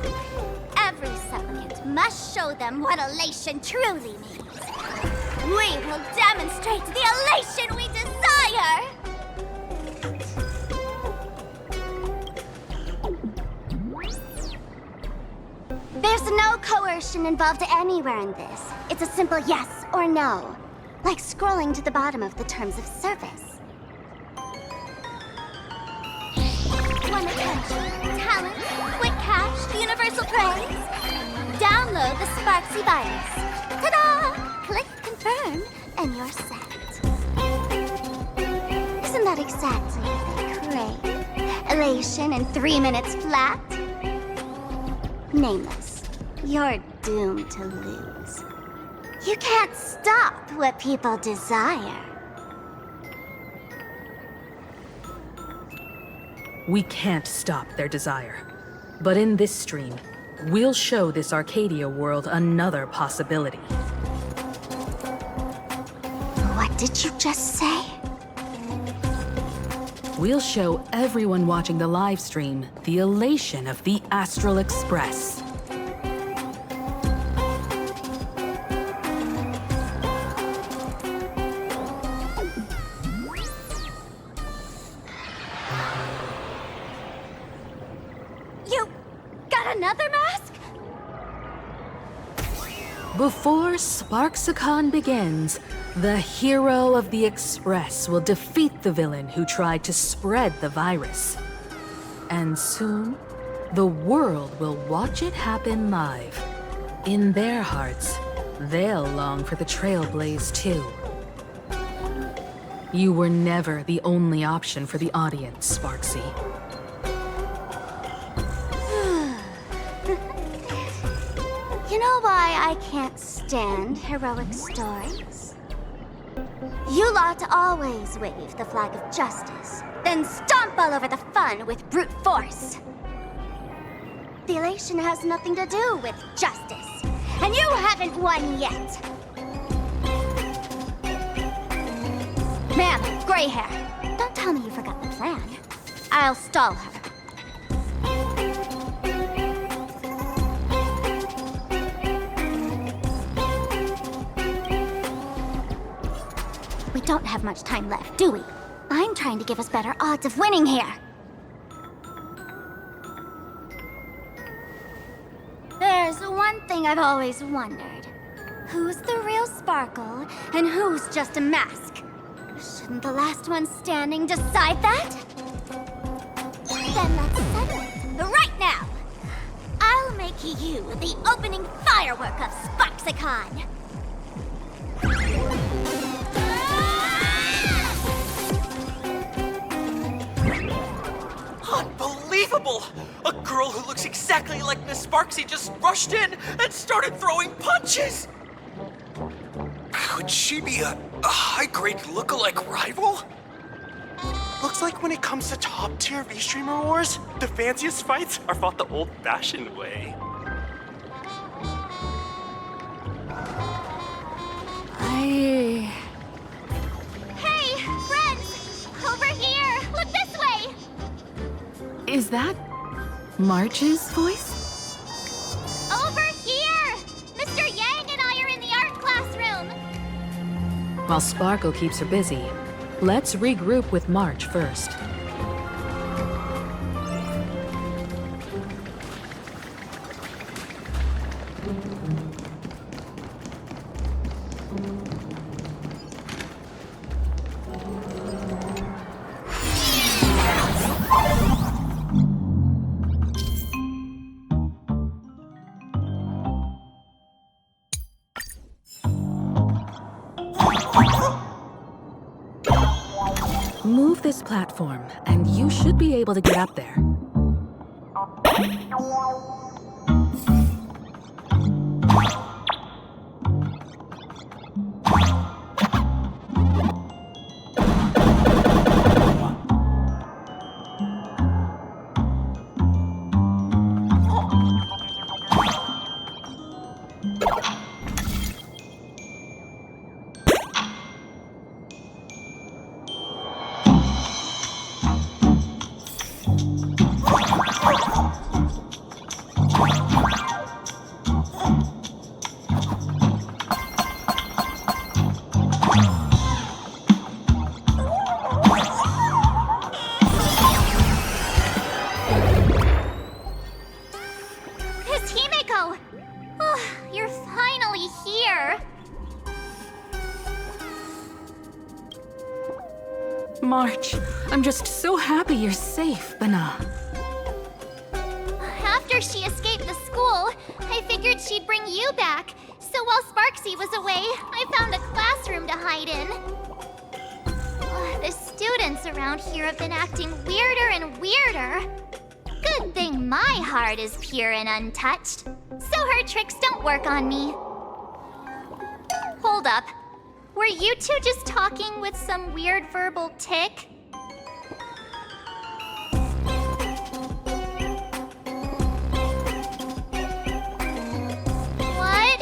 S8: every supplicant must show them what elation truly means. We will demonstrate the elation we desire! There's no coercion involved anywhere in this. It's a simple yes or no, like scrolling to the bottom of the terms of service. One attention, talent, quick cash, universal praise. Download the Sparksy virus. Ta-da! Click confirm, and you're set. Isn't that exactly what they crave? Elation in 3 minutes flat? Nameless, you're doomed to lose. You can't stop what people desire.
S2: We can't stop their desire. But in this stream, we'll show this Arcadia world another possibility.
S8: What did you just say?
S2: We'll show everyone watching the live stream the elation of the Astral Express.
S8: You got another mask?
S2: Before Sparksicon begins, the hero of the Express will defeat the villain who tried to spread the virus. And soon, the world will watch it happen live. In their hearts, they'll long for the Trailblaze too. You were never the only option for the audience, Sparksy.
S8: You know why I can't stand heroic stories? You lot always wave the flag of justice, then stomp all over the fun with brute force. The elation has nothing to do with justice, and you haven't won yet. Ma'am, gray hair, don't tell me you forgot the plan. I'll stall her. We don't have much time left, do we? I'm trying to give us better odds of winning here. There's one thing I've always wondered. Who's the real Sparkle, and who's just a mask? Shouldn't the last one standing decide that? Then let's settle it, right now! make you the opening firework of Sparksicon.
S9: Unbelievable! A girl who looks exactly like Miss Sparksy just rushed in and started throwing punches!
S11: Could she be a high-grade lookalike rival?
S17: Looks like when it comes to top-tier V-Streamer wars, the fanciest fights are fought the old-fashioned way.
S8: Hey, friends! Over here! Look this way!
S2: Is that March's voice?
S8: Over here! Mr. Yang and I are in the art classroom!
S2: While Sparkle keeps her busy, let's regroup with March first. Move this platform, and you should be able to get up there. March, I'm just so happy you're safe, Bana.
S8: After she escaped the school, I figured she'd bring you back. So while Sparksy was away, I found a classroom to hide in. The students around here have been acting weirder and weirder. Good thing my heart is pure and untouched, so her tricks don't work on me. Hold up. Were you two just talking with some weird verbal tick? What?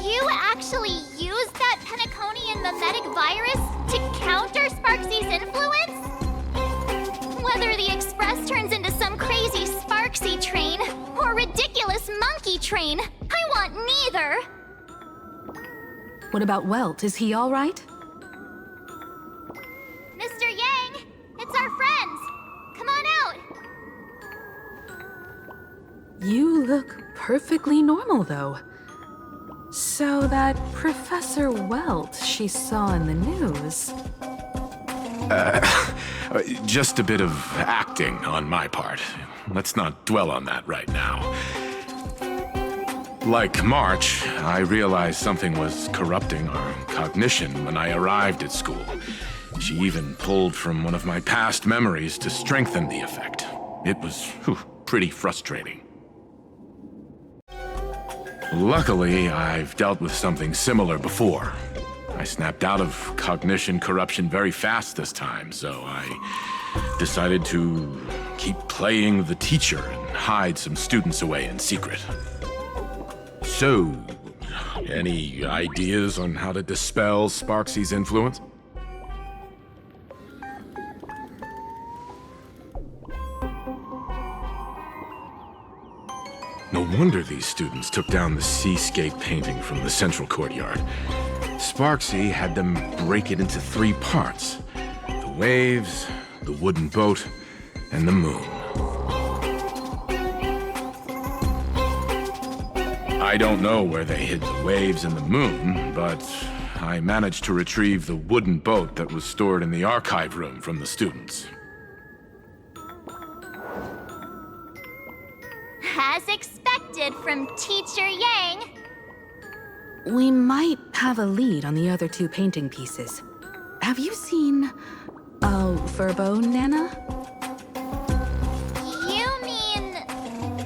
S8: You actually used that Penaconian mimetic virus to counter Sparksy's influence? Whether the Express turns into some crazy Sparksy train or ridiculous monkey train, I want neither.
S2: What about Welt? Is he all right?
S8: Mr. Yang, it's our friends. Come on out.
S2: You look perfectly normal, though. So that Professor Welt she saw in the news...
S22: Just a bit of acting on my part. Let's not dwell on that right now. Like March, I realized something was corrupting our cognition when I arrived at school. She even pulled from one of my past memories to strengthen the effect. It was pretty frustrating. Luckily, I've dealt with something similar before. I snapped out of cognition corruption very fast this time, so I decided to keep playing the teacher and hide some students away in secret. So, any ideas on how to dispel Sparksy's influence? No wonder these students took down the seascape painting from the central courtyard. Sparksy had them break it into 3 parts: the waves, the wooden boat, and the moon. I don't know where they hid the waves and the moon, but I managed to retrieve the wooden boat that was stored in the archive room from the students.
S8: As expected, did from Teacher Yang.
S2: We might have a lead on the other two painting pieces. Have you seen Furbo, Nana?
S8: You mean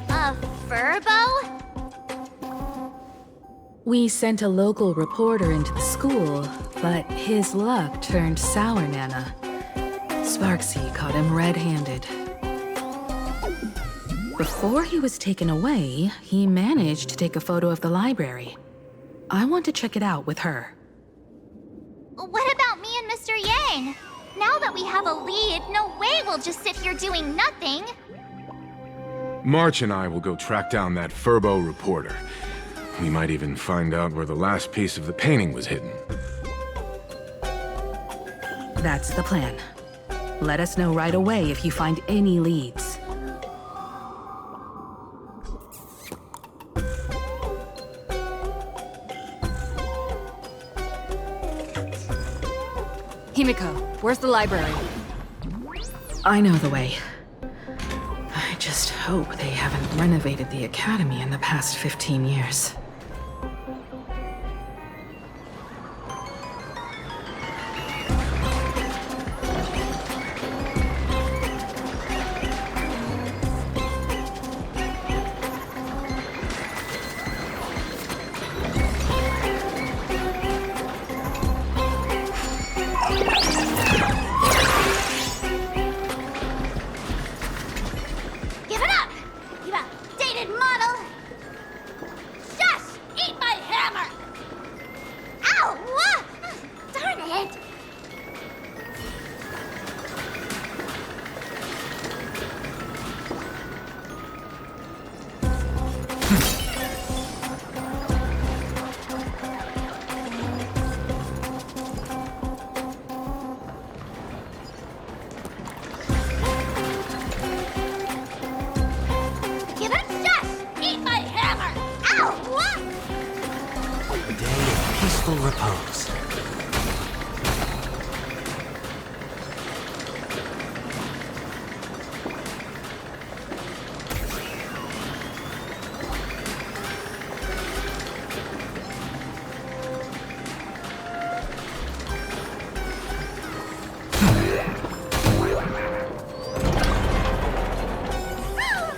S8: a Furbo?
S2: We sent a local reporter into the school, but his luck turned sour, Nana. Sparksy caught him red-handed. Before he was taken away, he managed to take a photo of the library. I want to check it out with her.
S8: What about me and Mr. Yang? Now that we have a lead, no way we'll just sit here doing nothing.
S22: March and I will go track down that Furbo reporter. We might even find out where the last piece of the painting was hidden.
S2: That's the plan. Let us know right away if you find any leads.
S19: Himiko, where's the library?
S2: I know the way. I just hope they haven't renovated the academy in the past 15 years.
S8: Give it up! You outdated model! Shush! Eat my hammer! Ow! What? Darn it! Give it shush! Eat my hammer! Ow! What?
S4: A day of peaceful repose.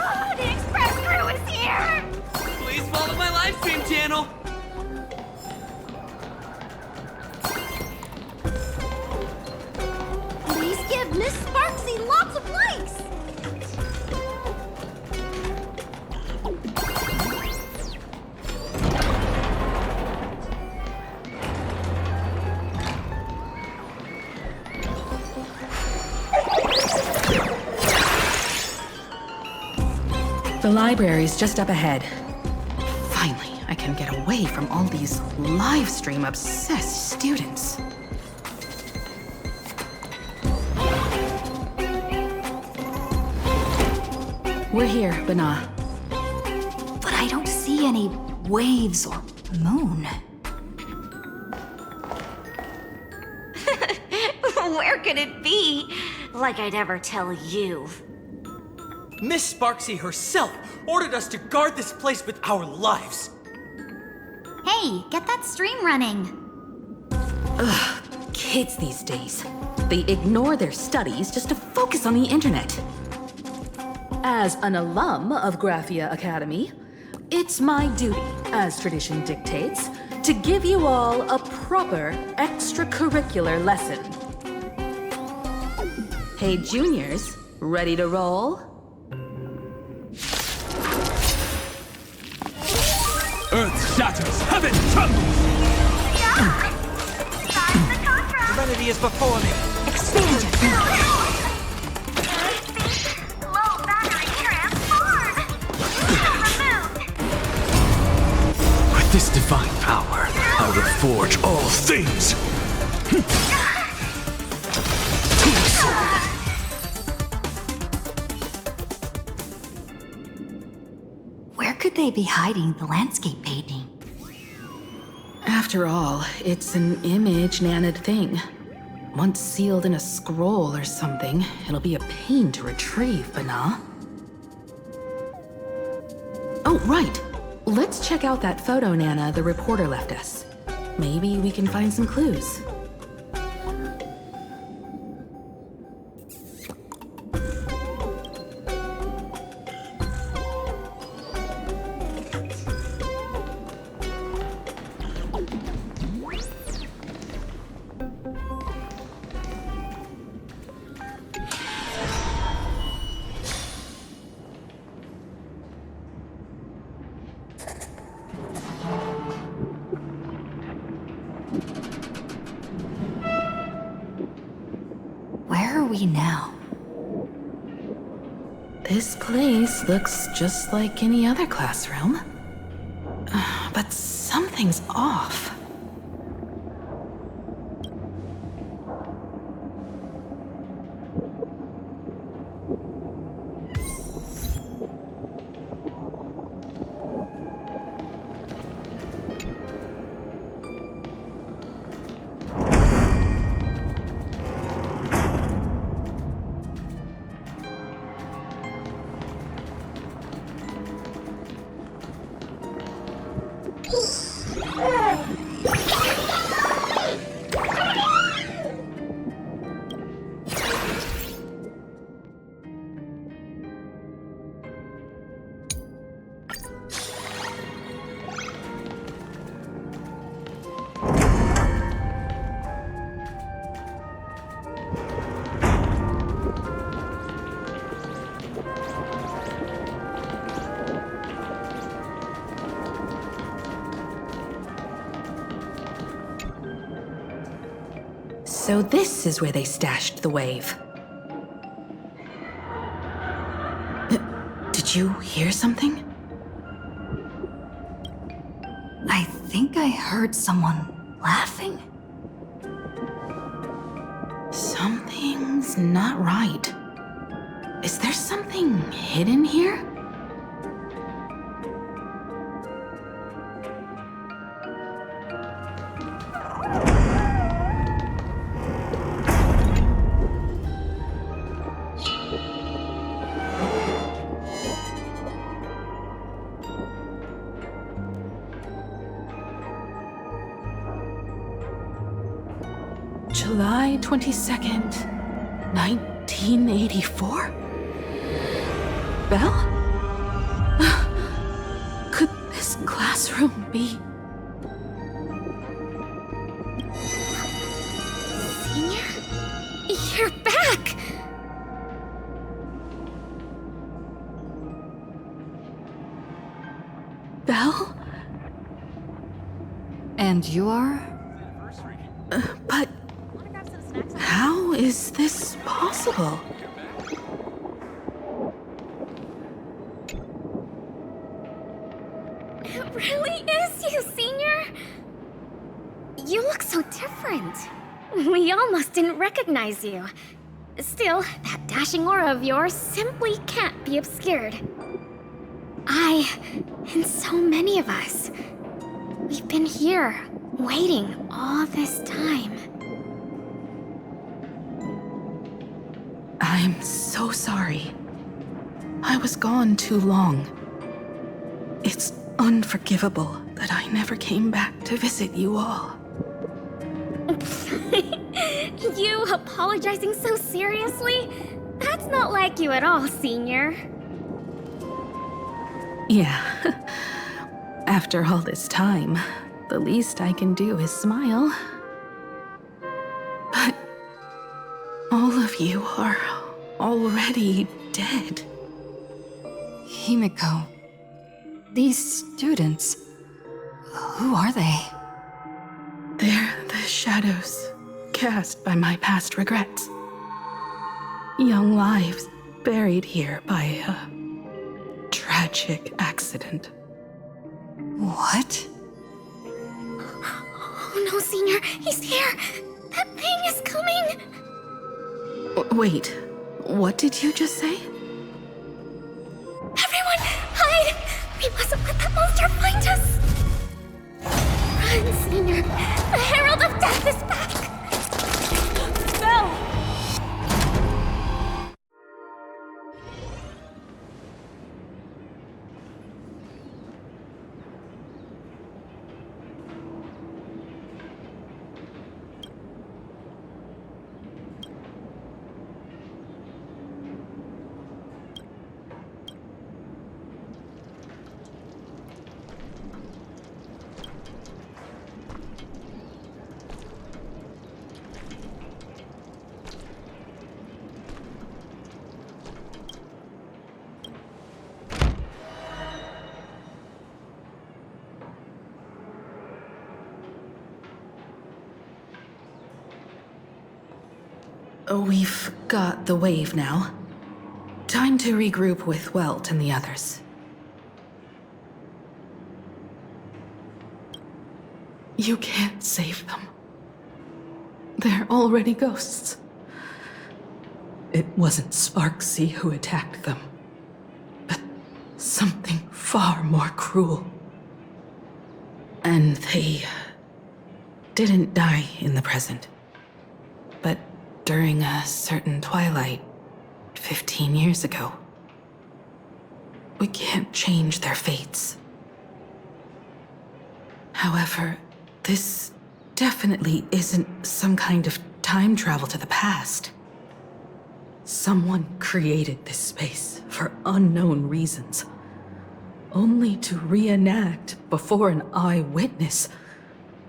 S8: Oh, the express crew is here!
S9: Please follow my live stream channel.
S8: Please give Miss Sparksy lots of likes!
S2: The library's just up ahead. Finally, I can get away from all these live stream obsessed students. We're here, Bana.
S1: But I don't see any waves or moon.
S6: Where could it be? Like I'd ever tell you.
S9: Miss Sparksy herself ordered us to guard this place with our lives.
S8: Hey, get that stream running.
S2: Ugh, kids these days. They ignore their studies just to focus on the internet. As an alum of Graphia Academy, it's my duty, as tradition dictates, to give you all a proper extracurricular lesson. Hey, juniors, ready to roll?
S7: Earth shatters, heaven trembles!
S4: Serenity is before me.
S8: Expand
S11: With this divine power, I will forge all things.
S1: Where could they be hiding the landscape painting?
S2: After all, it's an image-nanted thing. Once sealed in a scroll or something, it'll be a pain to retrieve, Bana. Oh, Right. Let's check out that photo Nana the reporter left us. Maybe we can find some clues.
S1: Where are we now?
S2: This place looks just like any other classroom. But something's off. So this is where they stashed the wave. Did you hear something?
S1: I think I heard someone laughing.
S2: Something's not right. Is there something hidden here? July 22nd, 1984? Belle? Could this classroom be...
S8: Senior? You're back!
S2: Belle?
S1: And you are?
S2: But... how is this possible?
S8: It really is you, Senior! You look so different. We almost didn't recognize you. Still, that dashing aura of yours simply can't be obscured. I, and so many of us, we've been here, waiting all this time.
S2: I'm so sorry. I was gone too long. It's unforgivable that I never came back to visit you all.
S8: You apologizing so seriously? That's not like you at all, Senior.
S2: Yeah. After all this time, the least I can do is smile. But all of you are already dead.
S1: Himiko, these students, who are they?
S2: They're the shadows cast by my past regrets. Young lives buried here by a tragic accident.
S1: What?
S8: Oh no, Senior, he's here! That thing is coming!
S2: Wait, what did you just say?
S8: Everyone, hide! We mustn't let that monster find us! Run, Senior! The Herald of Death is back! No!
S2: We've got the wave now. Time to regroup with Welt and the others. You can't save them. They're already ghosts. It wasn't Sparksy who attacked them, but something far more cruel. And they didn't die in the present, but during a certain twilight 15 years ago. We can't change their fates. However, this definitely isn't some kind of time travel to the past. Someone created this space for unknown reasons, only to reenact before an eyewitness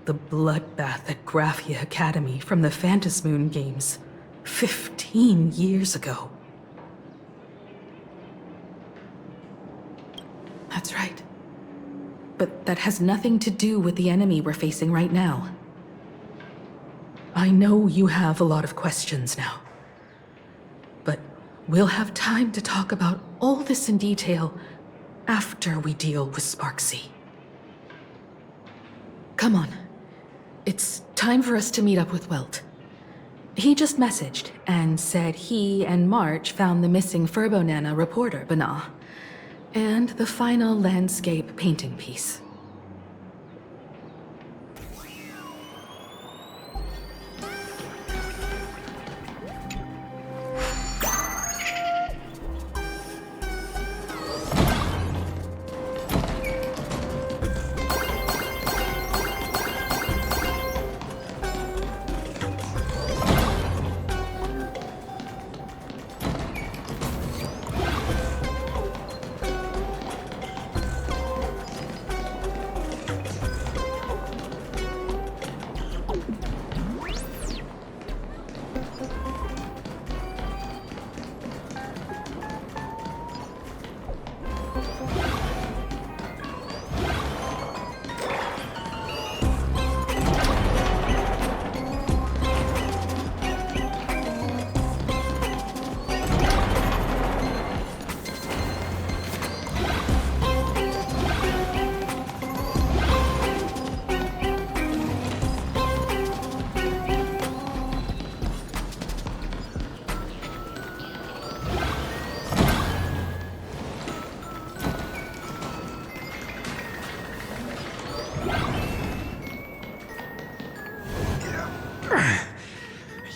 S2: the bloodbath at Graphia Academy from the Phantasmoon games 15 years ago. That's right. But that has nothing to do with the enemy we're facing right now. I know you have a lot of questions now, but we'll have time to talk about all this in detail after we deal with Sparksy. Come on. It's time for us to meet up with Welt. He just messaged and said he and March found the missing Furbonana reporter, Bana, and the final landscape painting piece.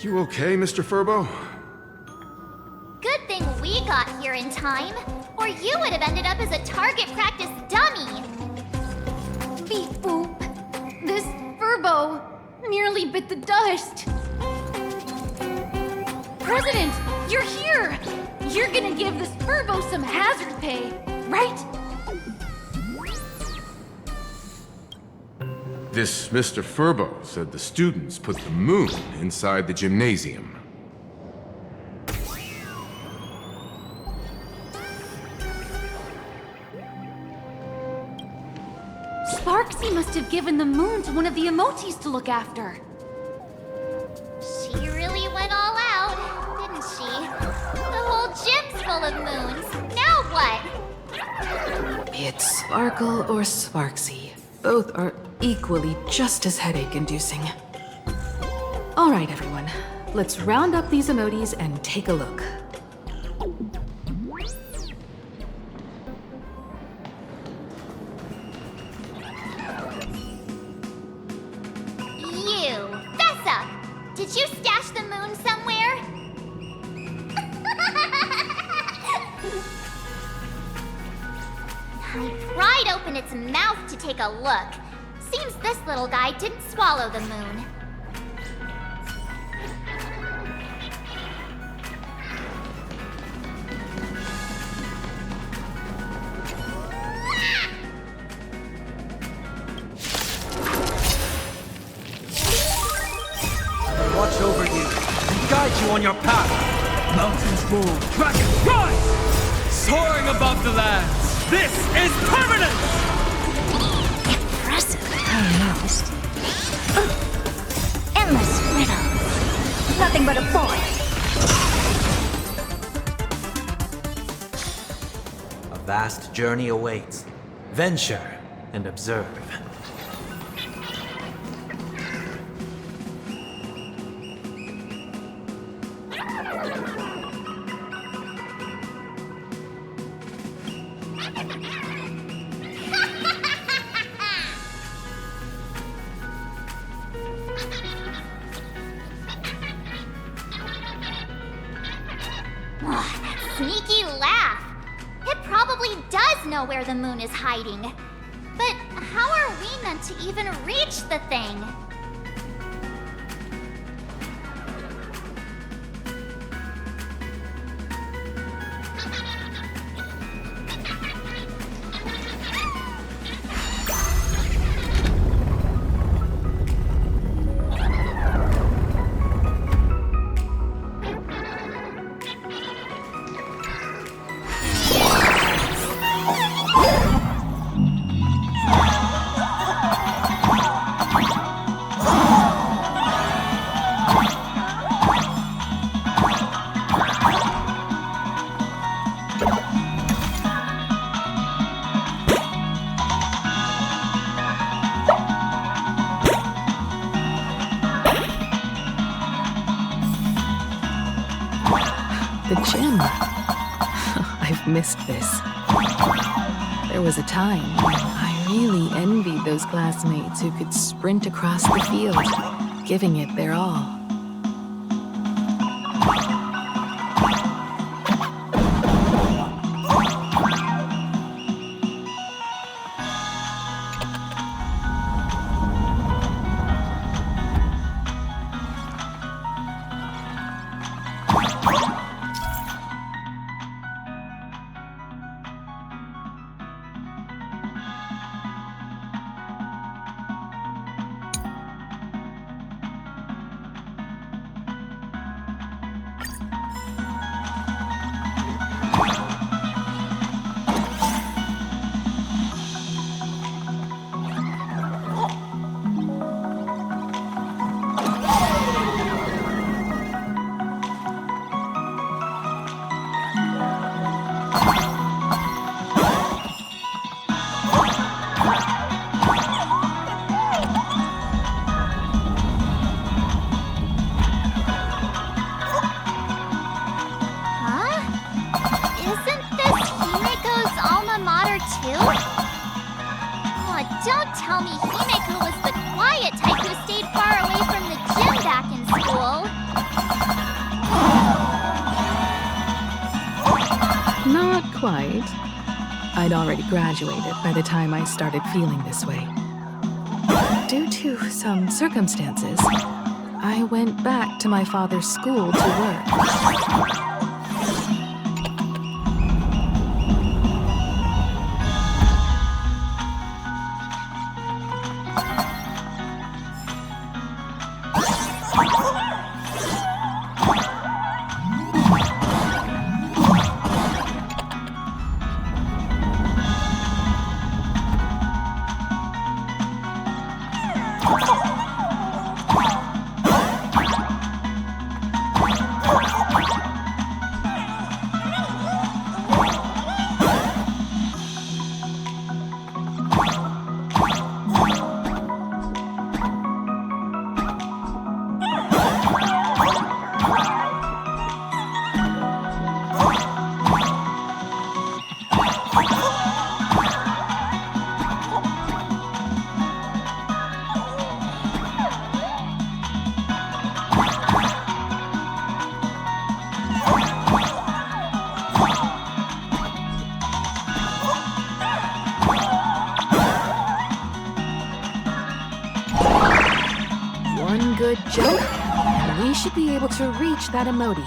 S22: You okay, Mr. Furbo?
S8: Good thing we got here in time, or you would have ended up as a target practice dummy.
S19: Beep boop. This Furbo nearly bit the dust. President, you're here! You're gonna give this Furbo some hazard pay, right?
S22: This Mr. Furbo said the students put the moon inside the gymnasium.
S19: Sparksy must have given the moon to one of the emotis to look after.
S8: She really went all out, didn't she? The whole gym's full of moons. Now what?
S2: Be it Sparkle or Sparksy, both are equally just as headache-inducing. All right, everyone. Let's round up these emotis and take a look.
S8: You, fess up! Did you stash the moon somewhere? I pried open its mouth to take a look. Seems this little guy didn't swallow the moon.
S4: Watch over you and guide you on your path.
S7: Mountains move, dragons rise! Soaring above the lands, this is permanence!
S6: Impressive. Almost. Endless riddle. Nothing but a boy.
S4: vast journey awaits. Venture and observe.
S8: Sneaky laugh. It probably does know where the moon is hiding. But how are we meant to even reach the thing?
S2: The gym. I've missed this. There was a time when I really envied those classmates who could sprint across the field, giving it their all. Don't tell me Himeko was the quiet type who stayed far away from the gym back in school. Not quite. I'd already graduated by the time I started feeling this way. Due to some circumstances, I went back to my father's school to work. One good jump, and we should be able to reach that emoji.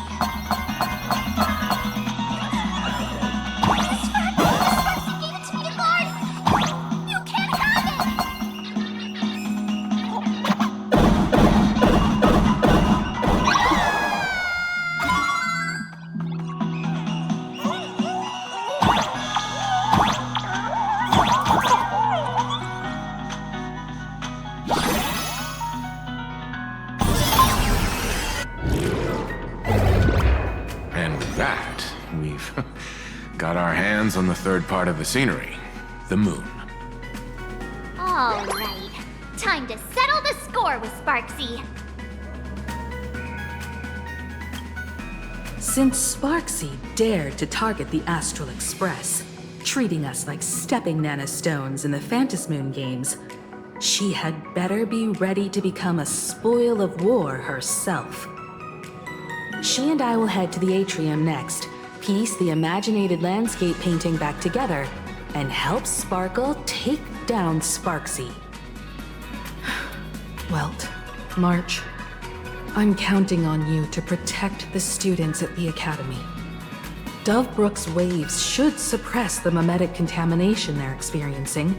S22: got our hands on the third part of the scenery, the moon.
S8: All right. Time to settle the score with Sparksy.
S2: Since Sparksy dared to target the Astral Express, treating us like stepping nanostones in the Phantasmoon games, she had better be ready to become a spoil of war herself. She and I will head to the atrium next, piece the imaginated landscape painting back together, and help Sparkle take down Sparksy. Welt, March, I'm counting on you to protect the students at the Academy. Dovebrook's waves should suppress the mimetic contamination they're experiencing,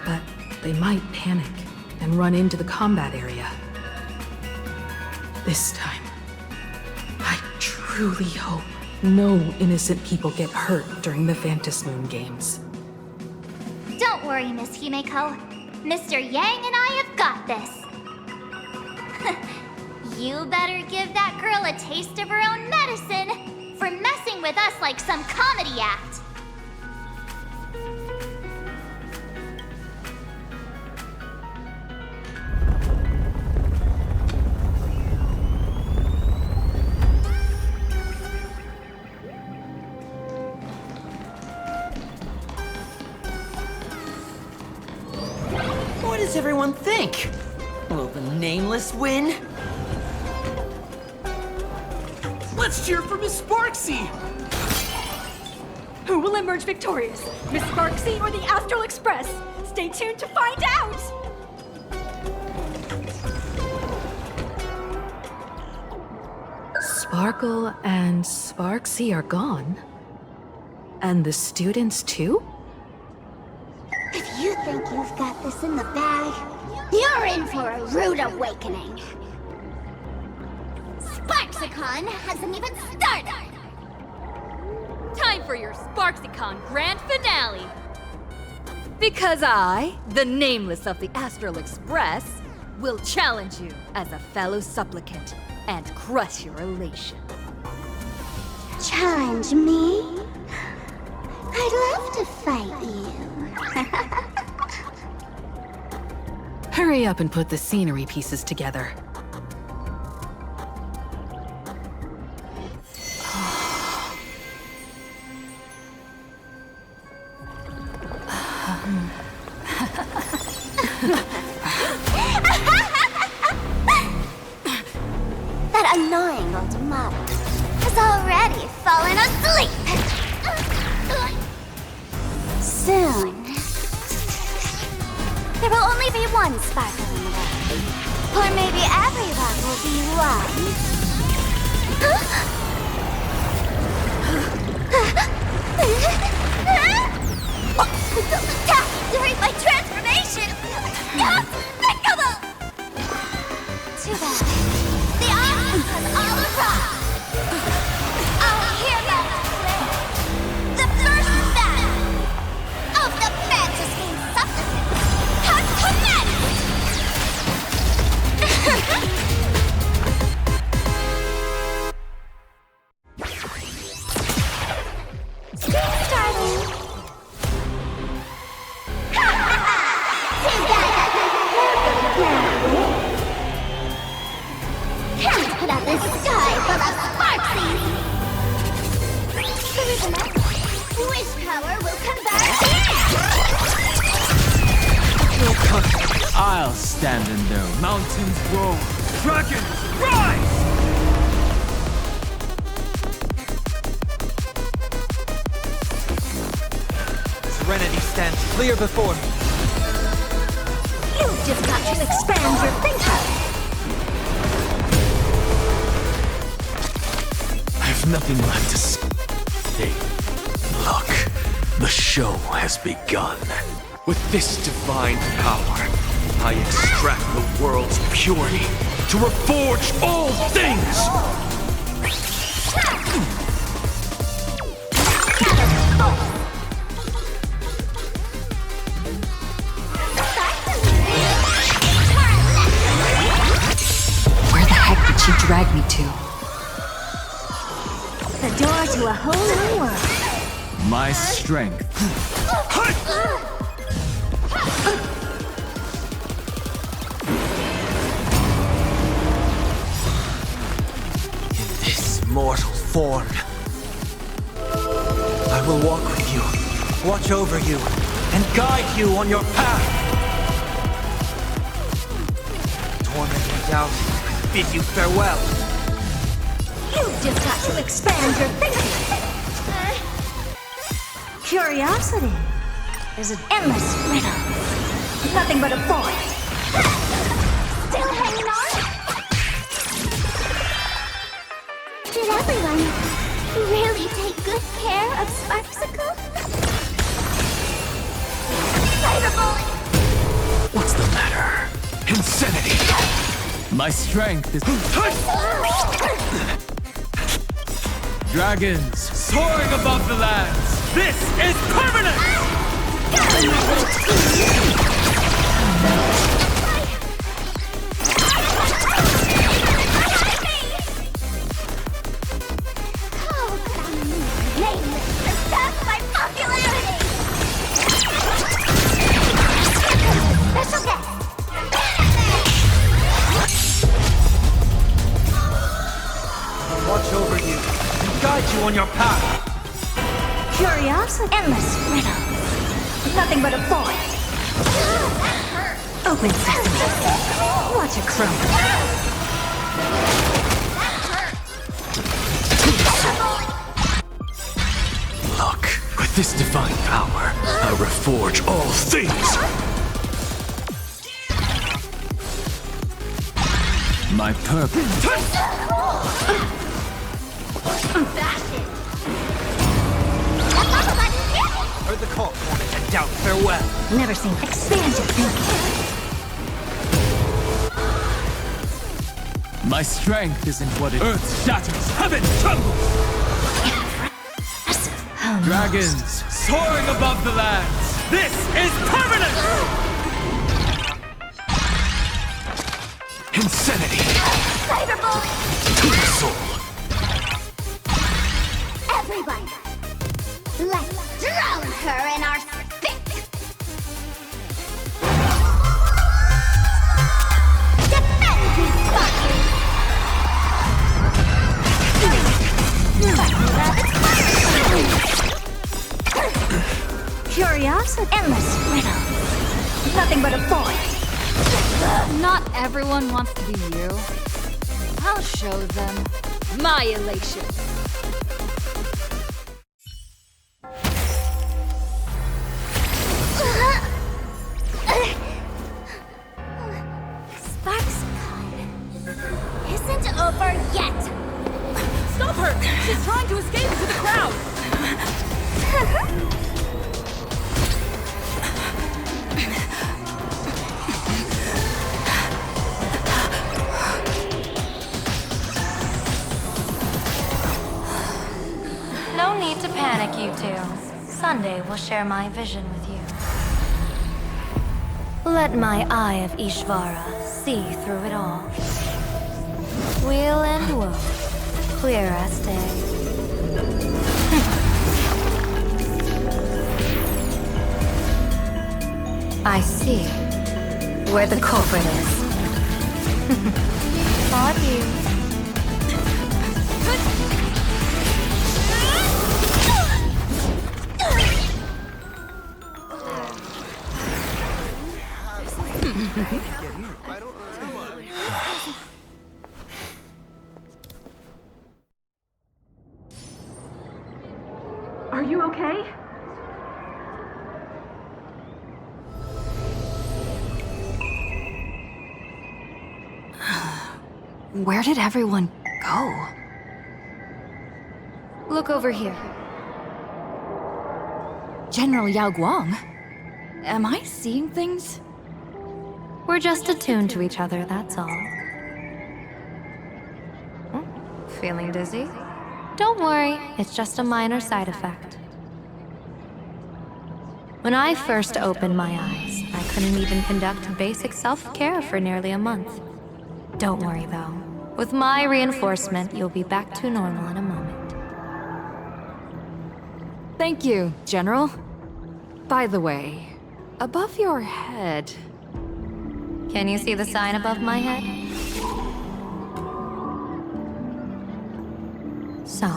S2: but they might panic and run into the combat area. This time, I truly hope no innocent people get hurt during the Phantasmoon games.
S8: Don't worry, Miss Himeko. Mr. Yang and I have got this. You better give that girl a taste of her own medicine for messing with us like some comedy act.
S9: What does everyone think? Will the Nameless win? Let's cheer for Miss Sparksy!
S18: Who will emerge victorious? Miss Sparksy or the Astral Express? Stay tuned to find out!
S2: Sparkle and Sparksy are gone? And the students too?
S8: If you think you've got this in the bag, you're in for a rude awakening. Sparksicon hasn't even started!
S19: Time for your Sparksicon grand finale! Because I, the Nameless of the Astral Express, will challenge you as a fellow supplicant and crush your elation.
S8: Challenge me? I'd love to fight you.
S2: Hurry up and put the scenery pieces together.
S8: That annoying old model has already fallen asleep. Soon, there will only be one sparkle in the world. Or maybe everyone will be one. Attack during my transformation! Despicable! Too bad. The audience has all arrived. Our heroes play the first battle of the Fantasy Supplicants has commenced! Starting. Can't put out this sky full of sparksies! Through the night, wish power will convert
S7: I'll stand in there. Mountains roar. Dragons rise!
S4: Serenity stands clear before me.
S18: You've just got to expand your thinker!
S11: I have nothing left to say. Look, the show has begun. With this divine power, I extract the world's purity to reforge all things!
S1: Where the heck did she drag me to?
S18: The door to a whole new world.
S7: My strength.
S4: In this mortal form, I will walk with you, watch over you, and guide you on your path. Torment and doubt, I bid you farewell.
S18: You've just got to expand your thinking. Curiosity is an endless riddle. Nothing but a void.
S8: Still hanging on? Did everyone really take good care of Sparksicle? Cyberbully!
S7: What's the matter? Insanity! My strength is... Dragons soaring above the lands! This is permanent!
S8: My popularity! That's okay!
S4: I'll watch over you and guide you on your path.
S18: Curiosity, endless riddle. Nothing but a void. Open sesame. Watch it crumble.
S7: Look, with this divine power, I reforge all things! My purpose...
S4: Heard the call, torment and doubt, farewell.
S18: Never seen expand your thinking.
S7: My strength isn't what it... Earth shatters, heaven trembles! Dragons soaring above the lands! This is permanent! Insanity!
S8: Cyberbully!
S7: To the soul!
S8: Everyone! Let's drown her in our spit! Defend me, Sparky!
S18: Curiosity, endless riddle. Nothing but a void.
S19: Not everyone wants to be you. I'll show them my elation.
S8: Sparksicle isn't over yet!
S18: Stop her! She's trying to escape into the crowd!
S15: No need to panic, you two. Sunday will share my vision with you. Let my eye of Ishvara see through it all. Weal and woe, clear as day. I see where the culprit is. Thought you.
S18: Are you okay?
S1: Where did everyone go?
S19: Look over here.
S1: General Yao Guang? Am I seeing things?
S15: We're just attuned to each other, that's all. Feeling dizzy? Don't worry, it's just a minor side effect. When I first opened my eyes, I couldn't even conduct basic self-care for nearly a month. Don't worry though. With my reinforcement, you'll be back to normal in a moment.
S19: Thank you, General. By the way, above your head...
S15: Can you see the sign above my head? So,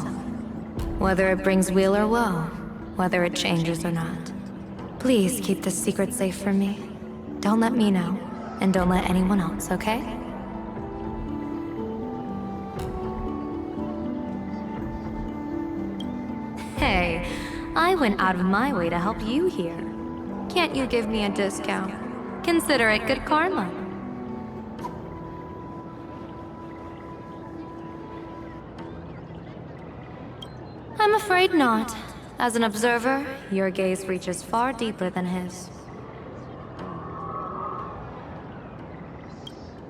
S15: whether it brings weal or woe, whether it changes or not, please keep this secret safe from me. Don't let me know, and don't let anyone else, okay? Hey, I went out of my way to help you here. Can't you give me a discount? Consider it good karma. I'm afraid not. As an observer, your gaze reaches far deeper than his.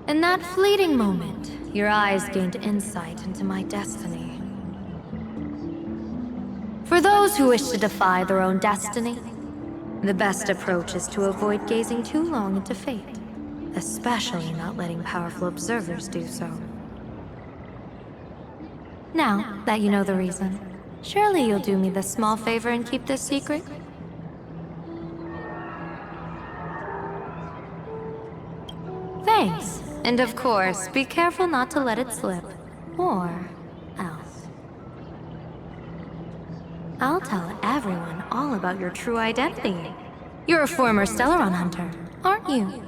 S15: In that fleeting moment, your eyes gained insight into my destiny. For those who wish to defy their own destiny, the best approach is to avoid gazing too long into fate, especially not letting powerful observers do so. Now that you know the reason, surely you'll do me this small favor and keep this secret? Thanks. And of course, be careful not to let it slip. Or else. I'll tell everyone all about your true identity. You're a former Stellaron hunter, aren't you?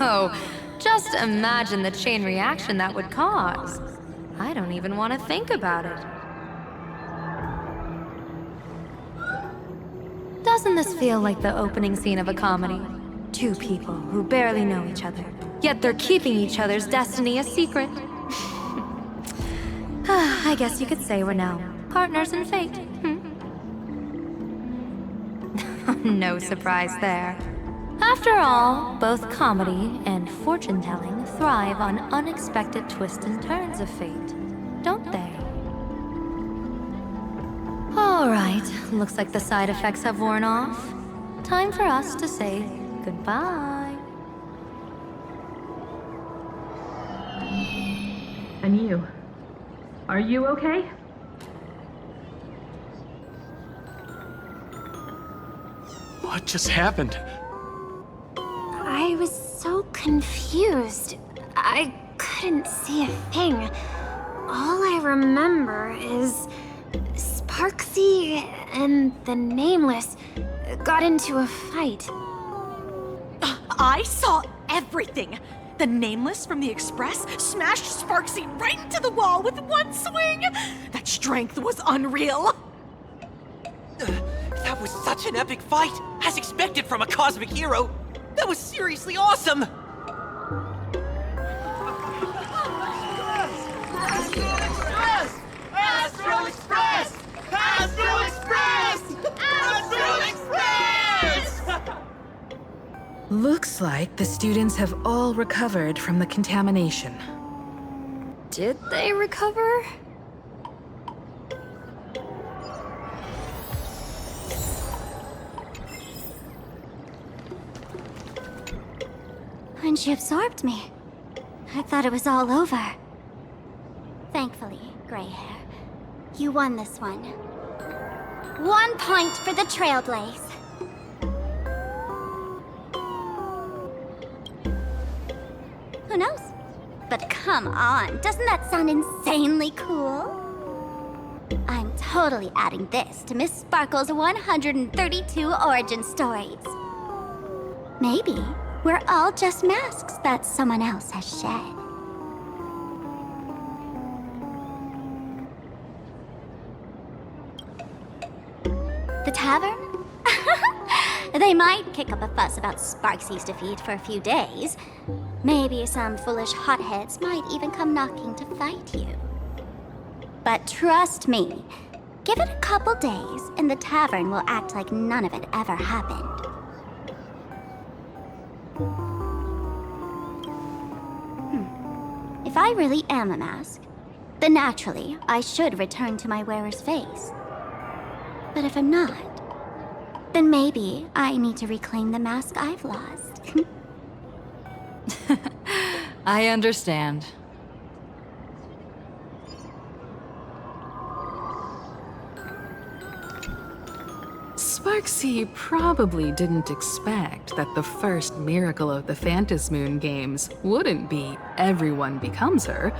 S15: Oh, just imagine the chain reaction that would cause. I don't even want to think about it. Doesn't this feel like the opening scene of a comedy? Two people who barely know each other, yet they're keeping each other's destiny a secret. I guess you could say we're now partners in fate. No surprise there. After all, both comedy and fortune-telling thrive on unexpected twists and turns of fate, don't they? All right, looks like the side effects have worn off. Time for us to say goodbye.
S2: And you? Are you okay?
S17: What just happened?
S8: I was so confused. I couldn't see a thing. All I remember is Sparksy and the Nameless got into a fight.
S9: I saw everything. The Nameless from the Express smashed Sparksy right into the wall with one swing. That strength was unreal.
S12: That was such an epic fight, as expected from a cosmic hero. That was seriously awesome.
S7: Astral Express! Astral Express! Astral Express!
S2: Looks like the students have all recovered from the contamination.
S19: Did they recover?
S8: When she absorbed me, I thought it was all over. Thankfully, Gray Hair, you won this one. 1 point for the Trailblaze. Who knows? But come on, doesn't that sound insanely cool? I'm totally adding this to Miss Sparkle's 132 origin stories. Maybe we're all just masks that someone else has shed. The tavern? They might kick up a fuss about Sparksy's defeat for a few days. Maybe some foolish hotheads might even come knocking to fight you. But trust me, give it a couple days and the tavern will act like none of it ever happened. If I really am a mask, then naturally I should return to my wearer's face. But if I'm not, then maybe I need to reclaim the mask I've lost.
S19: I understand.
S2: Sparksy probably didn't expect that the first miracle of the Phantasm Moon games wouldn't be everyone becomes her,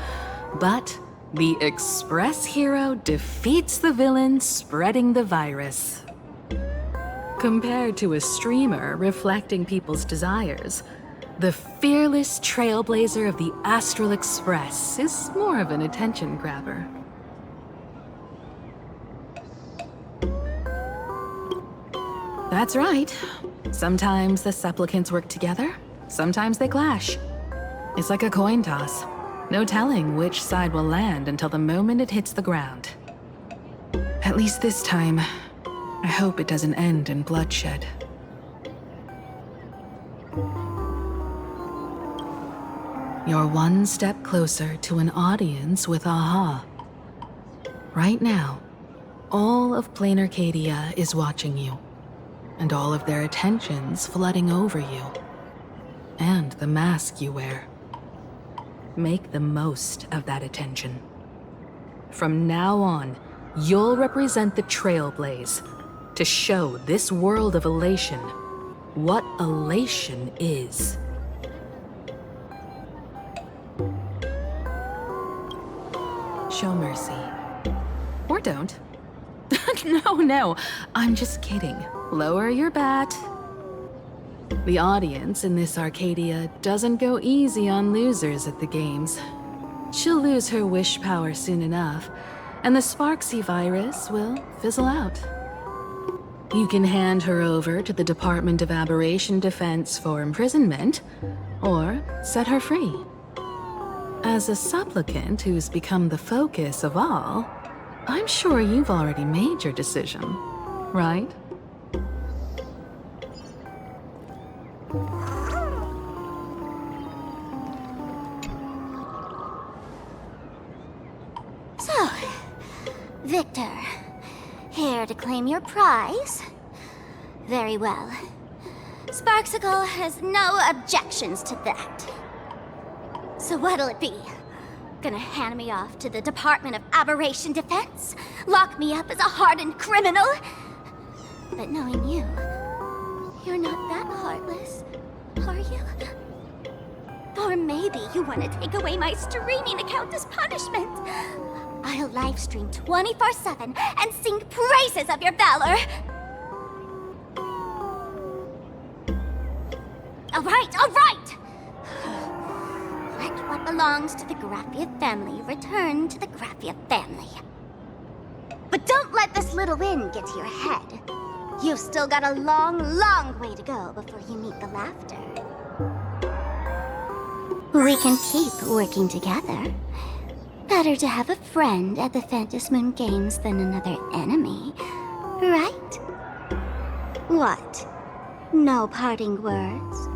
S2: but the Express hero defeats the villain spreading the virus. Compared to a streamer reflecting people's desires, the fearless trailblazer of the Astral Express is more of an attention grabber. That's right. Sometimes the supplicants work together, sometimes they clash. It's like a coin toss. No telling which side will land until the moment it hits the ground. At least this time, I hope it doesn't end in bloodshed. You're one step closer to an audience with Aha. Right now, all of Planarcadia is watching you, and all of their attention's flooding over you, and the mask you wear. Make the most of that attention. From now on, you'll represent the Trailblaze to show this world of elation what elation is. Show mercy. Or don't. No, I'm just kidding. Lower your bat. The audience in this Arcadia doesn't go easy on losers at the games. She'll lose her wish power soon enough, and the Sparksy virus will fizzle out. You can hand her over to the Department of Aberration Defense for imprisonment, or set her free. As a supplicant who's become the focus of all, I'm sure you've already made your decision, right?
S8: So, Victor, here to claim your prize? Very well. Sparksicle has no objections to that. So what'll it be? Gonna hand me off to the Department of Aberration Defense? Lock me up as a hardened criminal? But knowing you, you're not that heartless, are you? Or maybe you want to take away my streaming account as punishment. I'll livestream 24/7 and sing praises of your valor. All right! Let what belongs to the Graphia family return to the Graphia family. But don't let this little win get to your head. You've still got a long way to go before you meet the laughter. We can keep working together. Better to have a friend at the Phantasm Moon Games than another enemy, right? What? No parting words?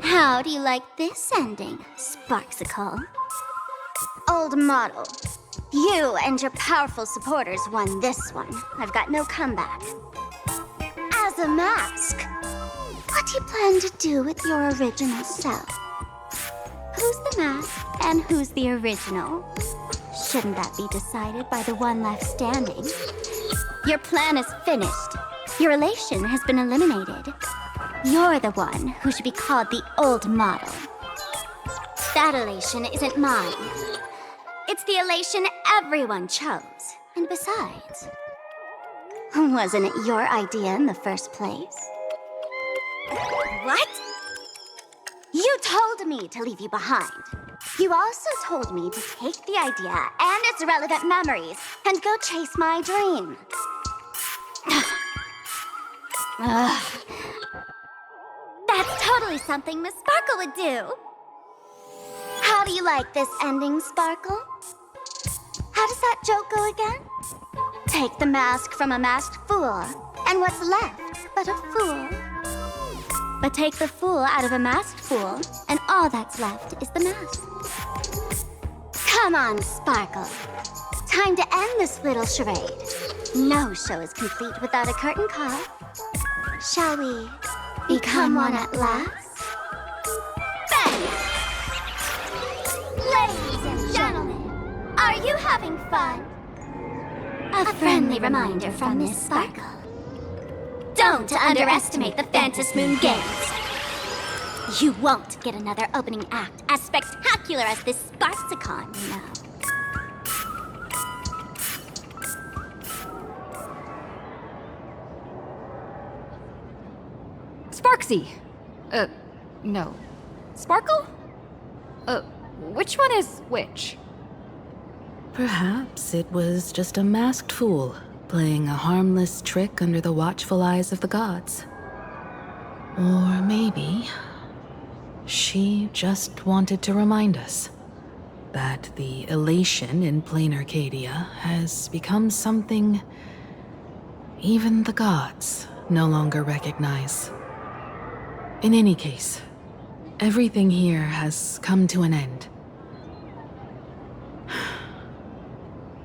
S8: How do you like this ending, Sparksicle? Old model. You and your powerful supporters won this one. I've got no comeback. As a mask, what do you plan to do with your original self? Who's the mask and who's the original? Shouldn't that be decided by the one left standing? Your plan is finished. Your elation has been eliminated. You're the one who should be called the old model. That elation isn't mine. It's the elation everyone chose. And besides, wasn't it your idea in the first place? What? You told me to leave you behind. You also told me to take the idea and its relevant memories and go chase my dream. Ugh. That's totally something Miss Sparkle would do. How do you like this ending, Sparkle? How does that joke go again? Take the mask from a masked fool, and what's left but a fool? But take the fool out of a masked fool, and all that's left is the mask. Come on, Sparkle. Time to end this little charade. No show is complete without a curtain call. Shall we become one at last? Bang! Ladies Are you having fun? A friendly reminder from Miss Sparkle. Don't underestimate the Phantom Moon Games. You won't get another opening act as spectacular as this Sparksicon, you know.
S19: Sparksy! No. Sparkle? Which one is which?
S2: Perhaps it was just a masked fool playing a harmless trick under the watchful eyes of the gods. Or maybe she just wanted to remind us that the elation in Planarcadia has become something even the gods no longer recognize. In any case, everything here has come to an end.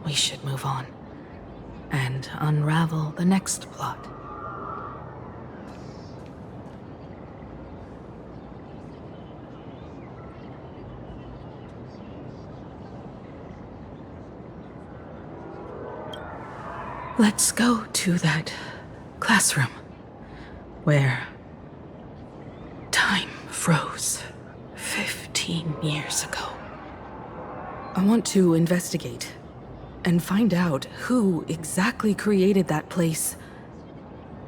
S2: We should move on and unravel the next plot. Let's go to that classroom where time froze 15 years ago. I want to investigate and find out who exactly created that place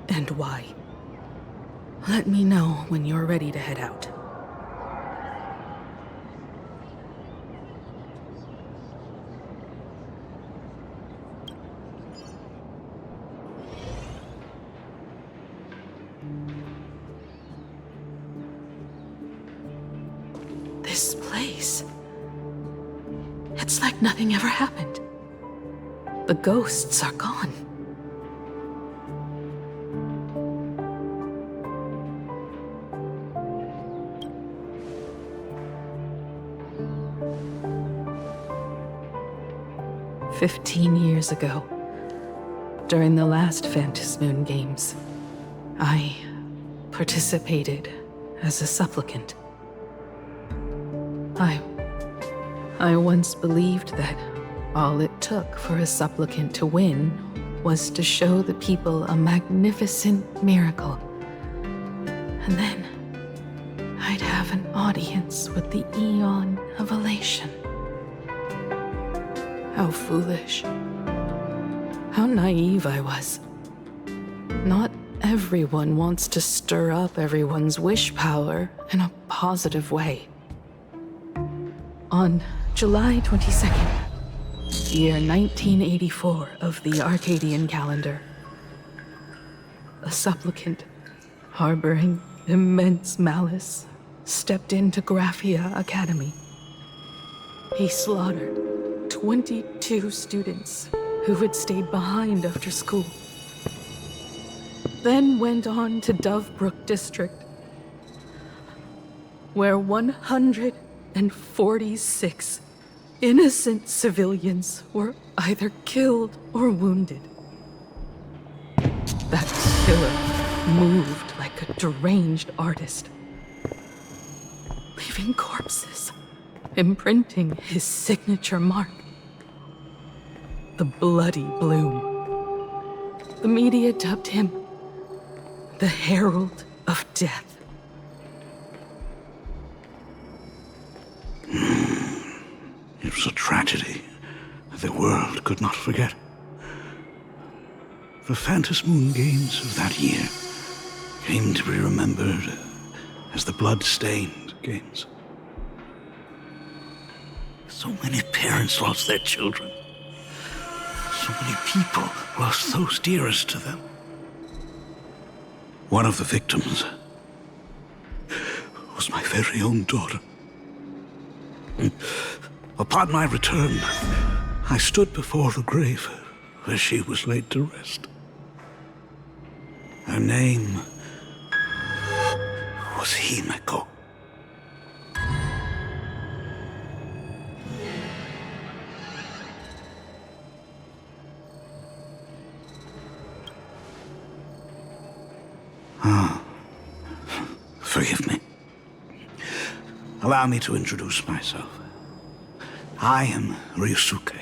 S2: and why. Let me know when you're ready to head out. This place. It's like nothing ever happened. The ghosts are gone. "15 years ago, during the last Phantom Moon Games, I participated as a supplicant. I once believed that all it took for a supplicant to win was to show the people a magnificent miracle. And then I'd have an audience with the Eon of Elation. How foolish. How naive I was. Not everyone wants to stir up everyone's wish power in a positive way. On July 22nd, year 1984 of the Arcadian calendar, a supplicant harboring immense malice stepped into Graphia Academy. He slaughtered 22 students who had stayed behind after school, then went on to Dovebrook District, where 146 innocent civilians were either killed or wounded. That killer moved like a deranged artist, leaving corpses, imprinting his signature mark. The Bloody Bloom. The media dubbed him the Herald of Death.
S16: It was a tragedy that the world could not forget. The Phantom Moon Games of that year came to be remembered as the Blood-Stained Games. So many parents lost their children. So many people lost those dearest to them. One of the victims was my very own daughter. Upon my return, I stood before the grave where she was laid to rest. Her name was Himeko. Forgive me. Allow me to introduce myself.
S5: I am Ryusuke,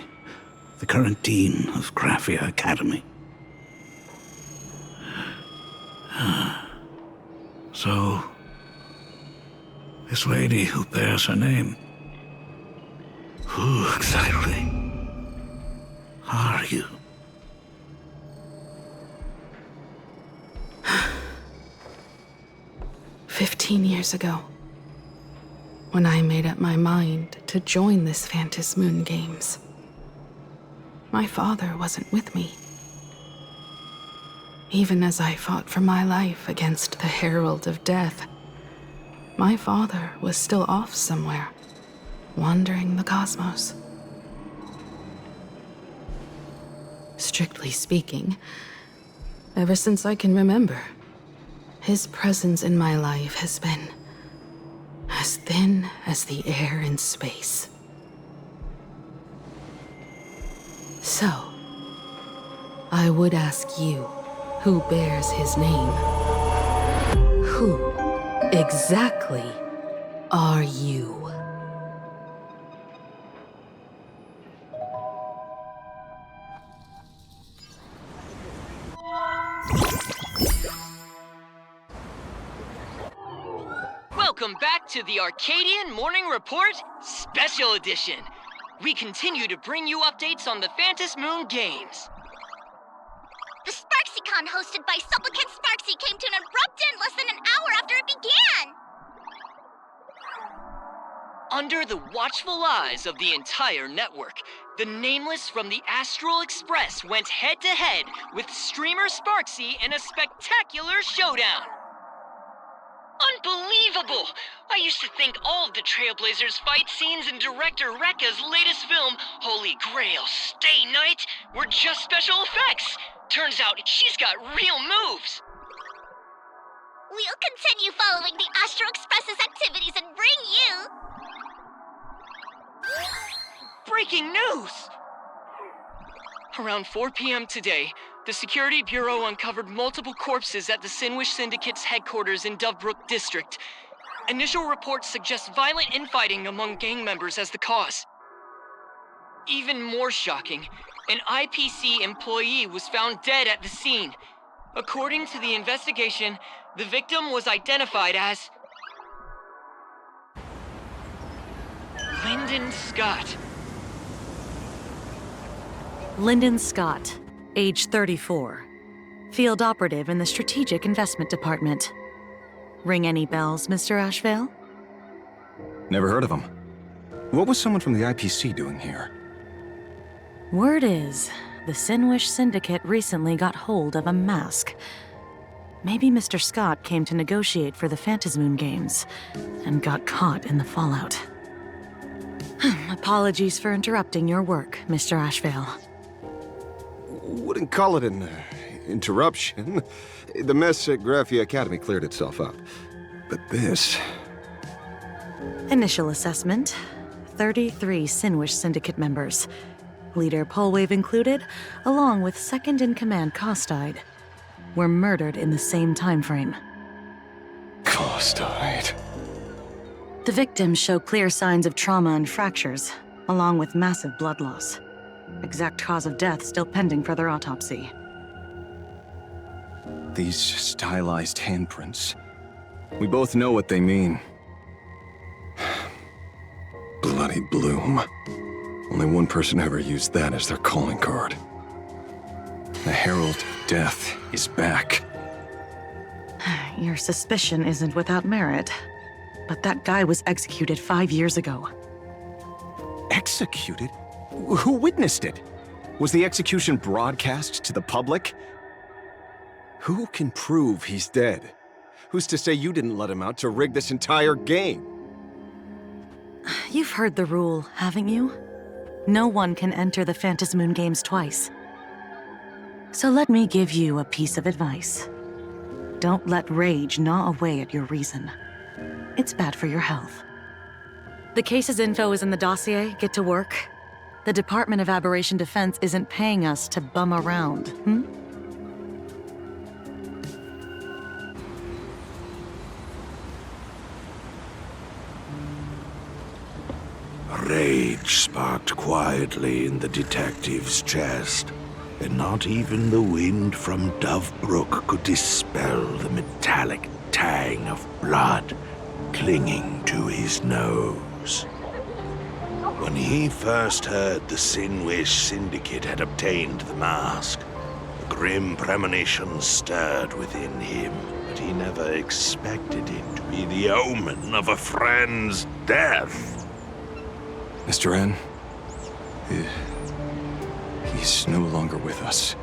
S5: the current dean of Graphia Academy. So, this lady who bears her name, who exactly are you?
S2: "15 years ago, when I made up my mind to join this Phantom Moon Games, my father wasn't with me. Even as I fought for my life against the Herald of Death, my father was still off somewhere, wandering the cosmos. Strictly speaking, ever since I can remember, his presence in my life has been as thin as the air in space. So, I would ask you, who bears his name, who exactly are you?"
S12: Welcome back to the Arcadian Morning Report Special Edition. We continue to bring you updates on the Phantom Moon Games.
S8: The SparksyCon hosted by Supplicant Sparksy came to an abrupt end less than an hour after it began!
S12: Under the watchful eyes of the entire network, the Nameless from the Astral Express went head-to-head with streamer Sparksy in a spectacular showdown. Unbelievable! I used to think all of the Trailblazers fight scenes in director Rekka's latest film, Holy Grail Stay Night, were just special effects. Turns out she's got real moves.
S8: We'll continue following the Astro Express's activities and bring you...
S12: Breaking news! Around 4 p.m. today, the Security Bureau uncovered multiple corpses at the Sinwish Syndicate's headquarters in Dovebrook District. Initial reports suggest violent infighting among gang members as the cause. Even more shocking, an IPC employee was found dead at the scene. According to the investigation, the victim was identified as Lyndon Scott.
S9: Lyndon Scott, age 34. Field operative in the Strategic Investment Department. Ring any bells, Mr. Ashvale?
S14: Never heard of him. What was someone from the IPC doing here?
S9: Word is, the Sinwish Syndicate recently got hold of a mask. Maybe Mr. Scott came to negotiate for the Phantom Moon Games, and got caught in the fallout. Apologies for interrupting your work, Mr. Ashvale.
S14: Wouldn't call it an interruption. The mess at Graphia Academy cleared itself up. But this...
S9: Initial assessment, 33 Sinwish Syndicate members. Leader Polwave included, along with second-in-command Costide, were murdered in the same time frame.
S14: Costide.
S9: The victims show clear signs of trauma and fractures, along with massive blood loss. Exact cause of death still pending further autopsy.
S14: These stylized handprints. We both know what they mean. Bloody Bloom. Only one person ever used that as their calling card. The Herald of Death is back.
S9: Your suspicion isn't without merit, but that guy was executed 5 years ago.
S14: Executed? Who witnessed it? Was the execution broadcast to the public? Who can prove he's dead? Who's to say you didn't let him out to rig this entire game?
S9: You've heard the rule, haven't you? No one can enter the Phantom Moon Games twice. So let me give you a piece of advice. Don't let rage gnaw away at your reason. It's bad for your health. The case's info is in the dossier. Get to work. The Department of Aberration Defense isn't paying us to bum around,
S16: Rage sparked quietly in the detective's chest, and not even the wind from Dovebrook could dispel the metallic tang of blood clinging to his nose. When he first heard the Sinwish Syndicate had obtained the mask, a grim premonition stirred within him, but he never expected it to be the omen of a friend's death.
S14: Mr. N, he's no longer with us.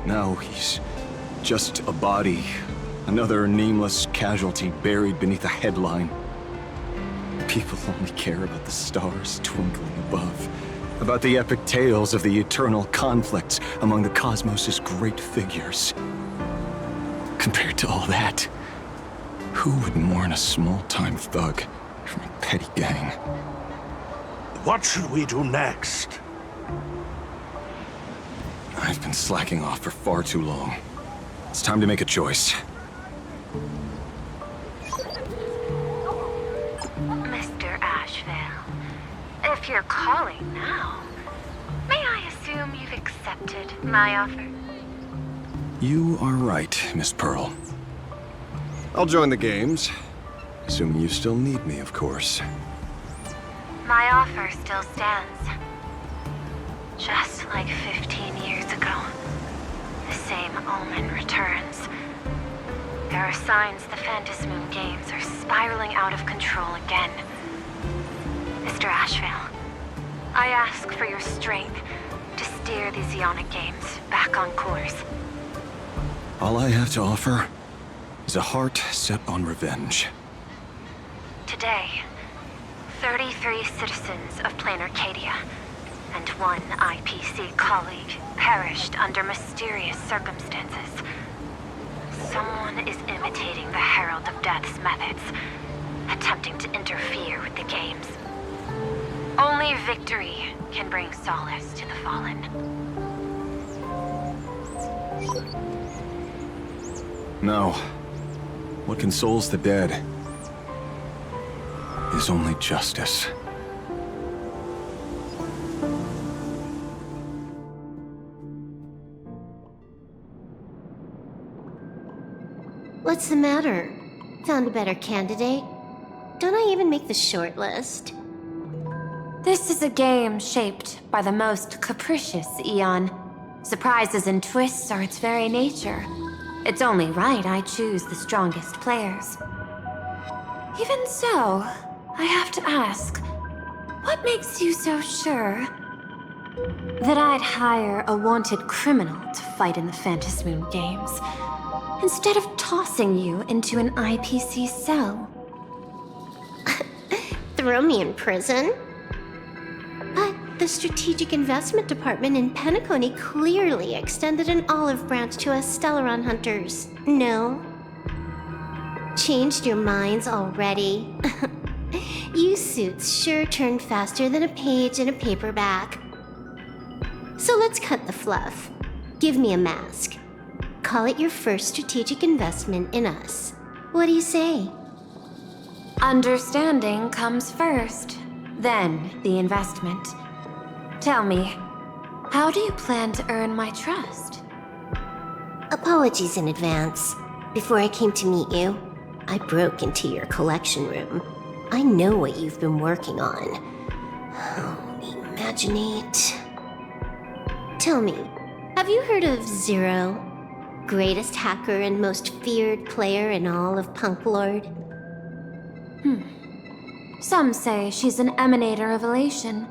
S14: Now he's just a body, another nameless casualty buried beneath a headline. People only care about the stars twinkling above, about the epic tales of the eternal conflicts among the cosmos' great figures. Compared to all that, who would mourn a small-time thug from a petty gang?
S16: What should we do next?
S14: I've been slacking off for far too long. It's time to make a choice.
S3: Mr. Ashvale, if you're calling now, may I assume you've accepted my offer?
S14: You are right, Miss Pearl. I'll join the games. Assuming you still need me, of course.
S3: My offer still stands. Just like 15 years ago, the same omen returns. There are signs the Phantasmoon games are spiraling out of control again. Mr. Ashvale, I ask for your strength to steer the Zeonic games back on course.
S14: All I have to offer is a heart set on revenge.
S3: Today, 33 citizens of Planarcadia and one IPC colleague perished under mysterious circumstances. Someone is imitating the Herald of Death's methods, attempting to interfere with the games. Only victory can bring solace to the fallen.
S14: No. What consoles the dead is only justice.
S21: What's the matter? Found a better candidate? Don't I even make the short list?
S3: This is a game shaped by the most capricious Eon. Surprises and twists are its very nature. It's only right I choose the strongest players. Even so, I have to ask, what makes you so sure that I'd hire a wanted criminal to fight in the Phantasmoon games, instead of tossing you into an IPC cell?
S21: Throw me in prison? But the Strategic Investment Department in Penacony clearly extended an olive branch to us Stellaron hunters. No? Changed your minds already? You suits sure turn faster than a page in a paperback. So let's cut the fluff. Give me a mask. Call it your first strategic investment in us. What do you say?
S3: Understanding comes first, then the investment. Tell me, how do you plan to earn my trust?
S21: Apologies in advance. Before I came to meet you, I broke into your collection room. I know what you've been working on. Oh, imaginate. Tell me, have you heard of Zero? Greatest hacker and most feared player in all of Punk Lord?
S3: Some say she's an emanator of elation,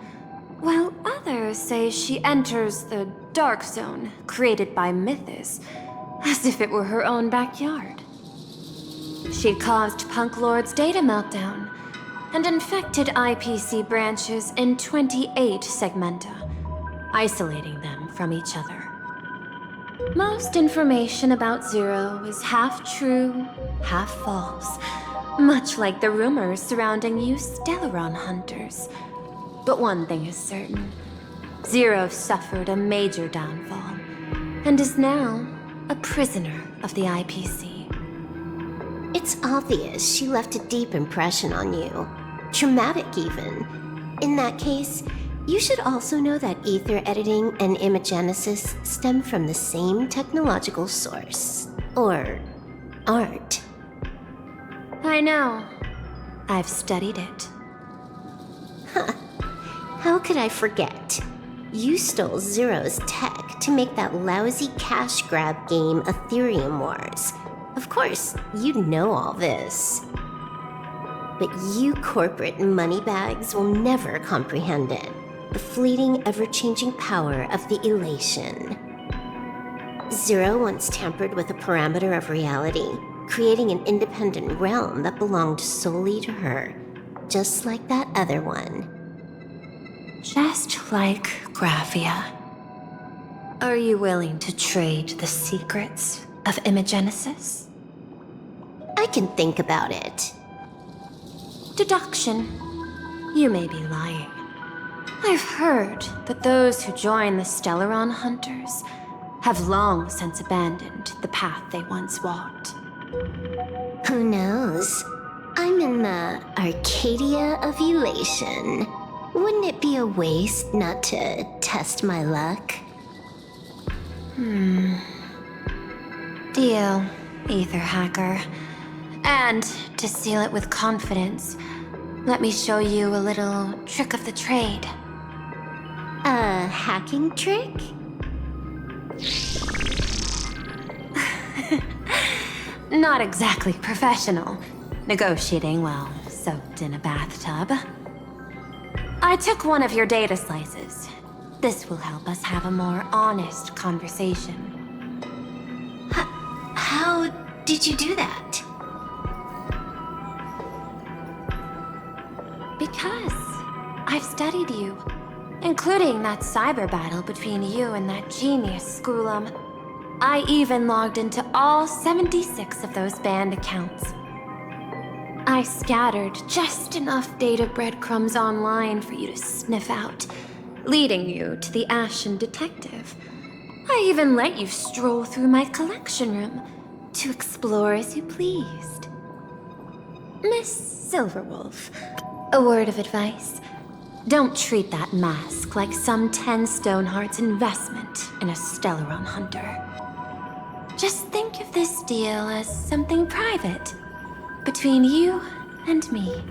S3: while others say she enters the dark zone created by Mythos, as if it were her own backyard. She caused Punk Lord's data meltdown and infected IPC branches in 28 segmenta, isolating them from each other. Most information about Zero is half true, half false, much like the rumors surrounding you Stellaron hunters. But one thing is certain. Zero suffered a major downfall, and is now a prisoner of the IPC.
S21: It's obvious she left a deep impression on you. Traumatic even. In that case, you should also know that ether editing and imagenesis stem from the same technological source. Or art.
S3: I know. I've studied it.
S21: Huh. How could I forget? You stole Zero's tech to make that lousy cash grab game Ethereum Wars. Of course, you know all this. But you corporate moneybags will never comprehend it. The fleeting, ever-changing power of the elation. Zero once tampered with a parameter of reality, creating an independent realm that belonged solely to her, just like that other one.
S3: Just like Graphia. Are you willing to trade the secrets of imagenesis?
S21: I can think about it.
S3: Deduction. You may be lying. I've heard that those who join the Stellaron Hunters have long since abandoned the path they once walked.
S21: Who knows? I'm in the Arcadia of Elation. Wouldn't it be a waste not to test my luck?
S3: Deal, Ether Hacker. And to seal it with confidence, let me show you a little trick of the trade.
S21: A hacking trick?
S3: Not exactly professional. Negotiating while soaked in a bathtub. I took one of your data slices. This will help us have a more honest conversation.
S21: How did you do that?
S3: Because I've studied you, including that cyber battle between you and that genius Schoolum. I even logged into all 76 of those banned accounts. I scattered just enough data breadcrumbs online for you to sniff out, leading you to the Ashen Detective. I even let you stroll through my collection room to explore as you pleased. Miss Silverwolf, a word of advice. Don't treat that mask like some 10 Stonehearts investment in a Stellaron Hunter. Just think of this deal as something private, between you and me.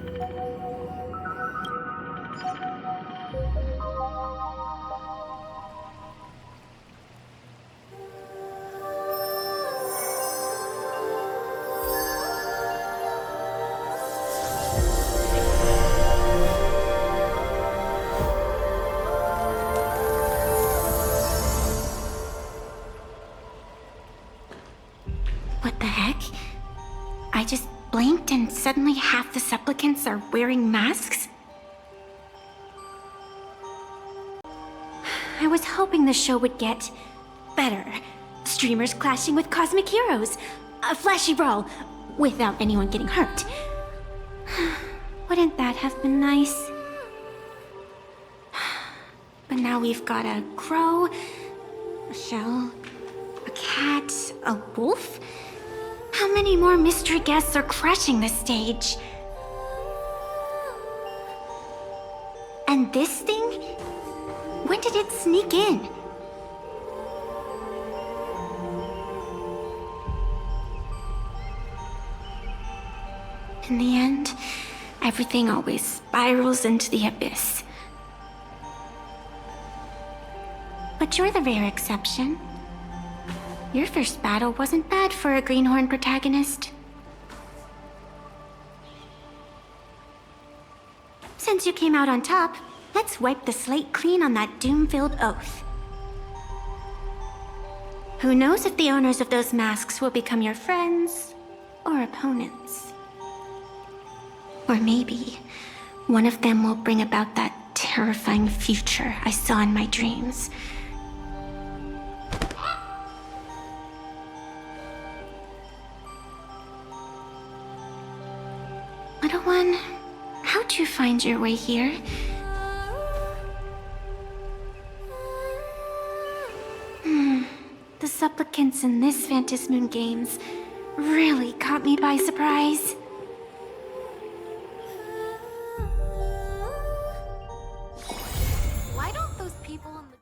S13: What the heck? I just blinked and suddenly half the supplicants are wearing masks? I was hoping the show would get better. Streamers clashing with cosmic heroes. A flashy brawl without anyone getting hurt. Wouldn't that have been nice? But now we've got a crow, a shell, a cat, a wolf? How many more mystery guests are crashing the stage? And this thing? When did it sneak in? In the end, everything always spirals into the abyss. But you're the rare exception. Your first battle wasn't bad for a greenhorn protagonist. Since you came out on top, let's wipe the slate clean on that doom-filled oath. Who knows if the owners of those masks will become your friends or opponents? Or maybe one of them will bring about that terrifying future I saw in my dreams. Little one, how'd you find your way here? The supplicants in this Phantom Moon Games really caught me by surprise.
S15: people in the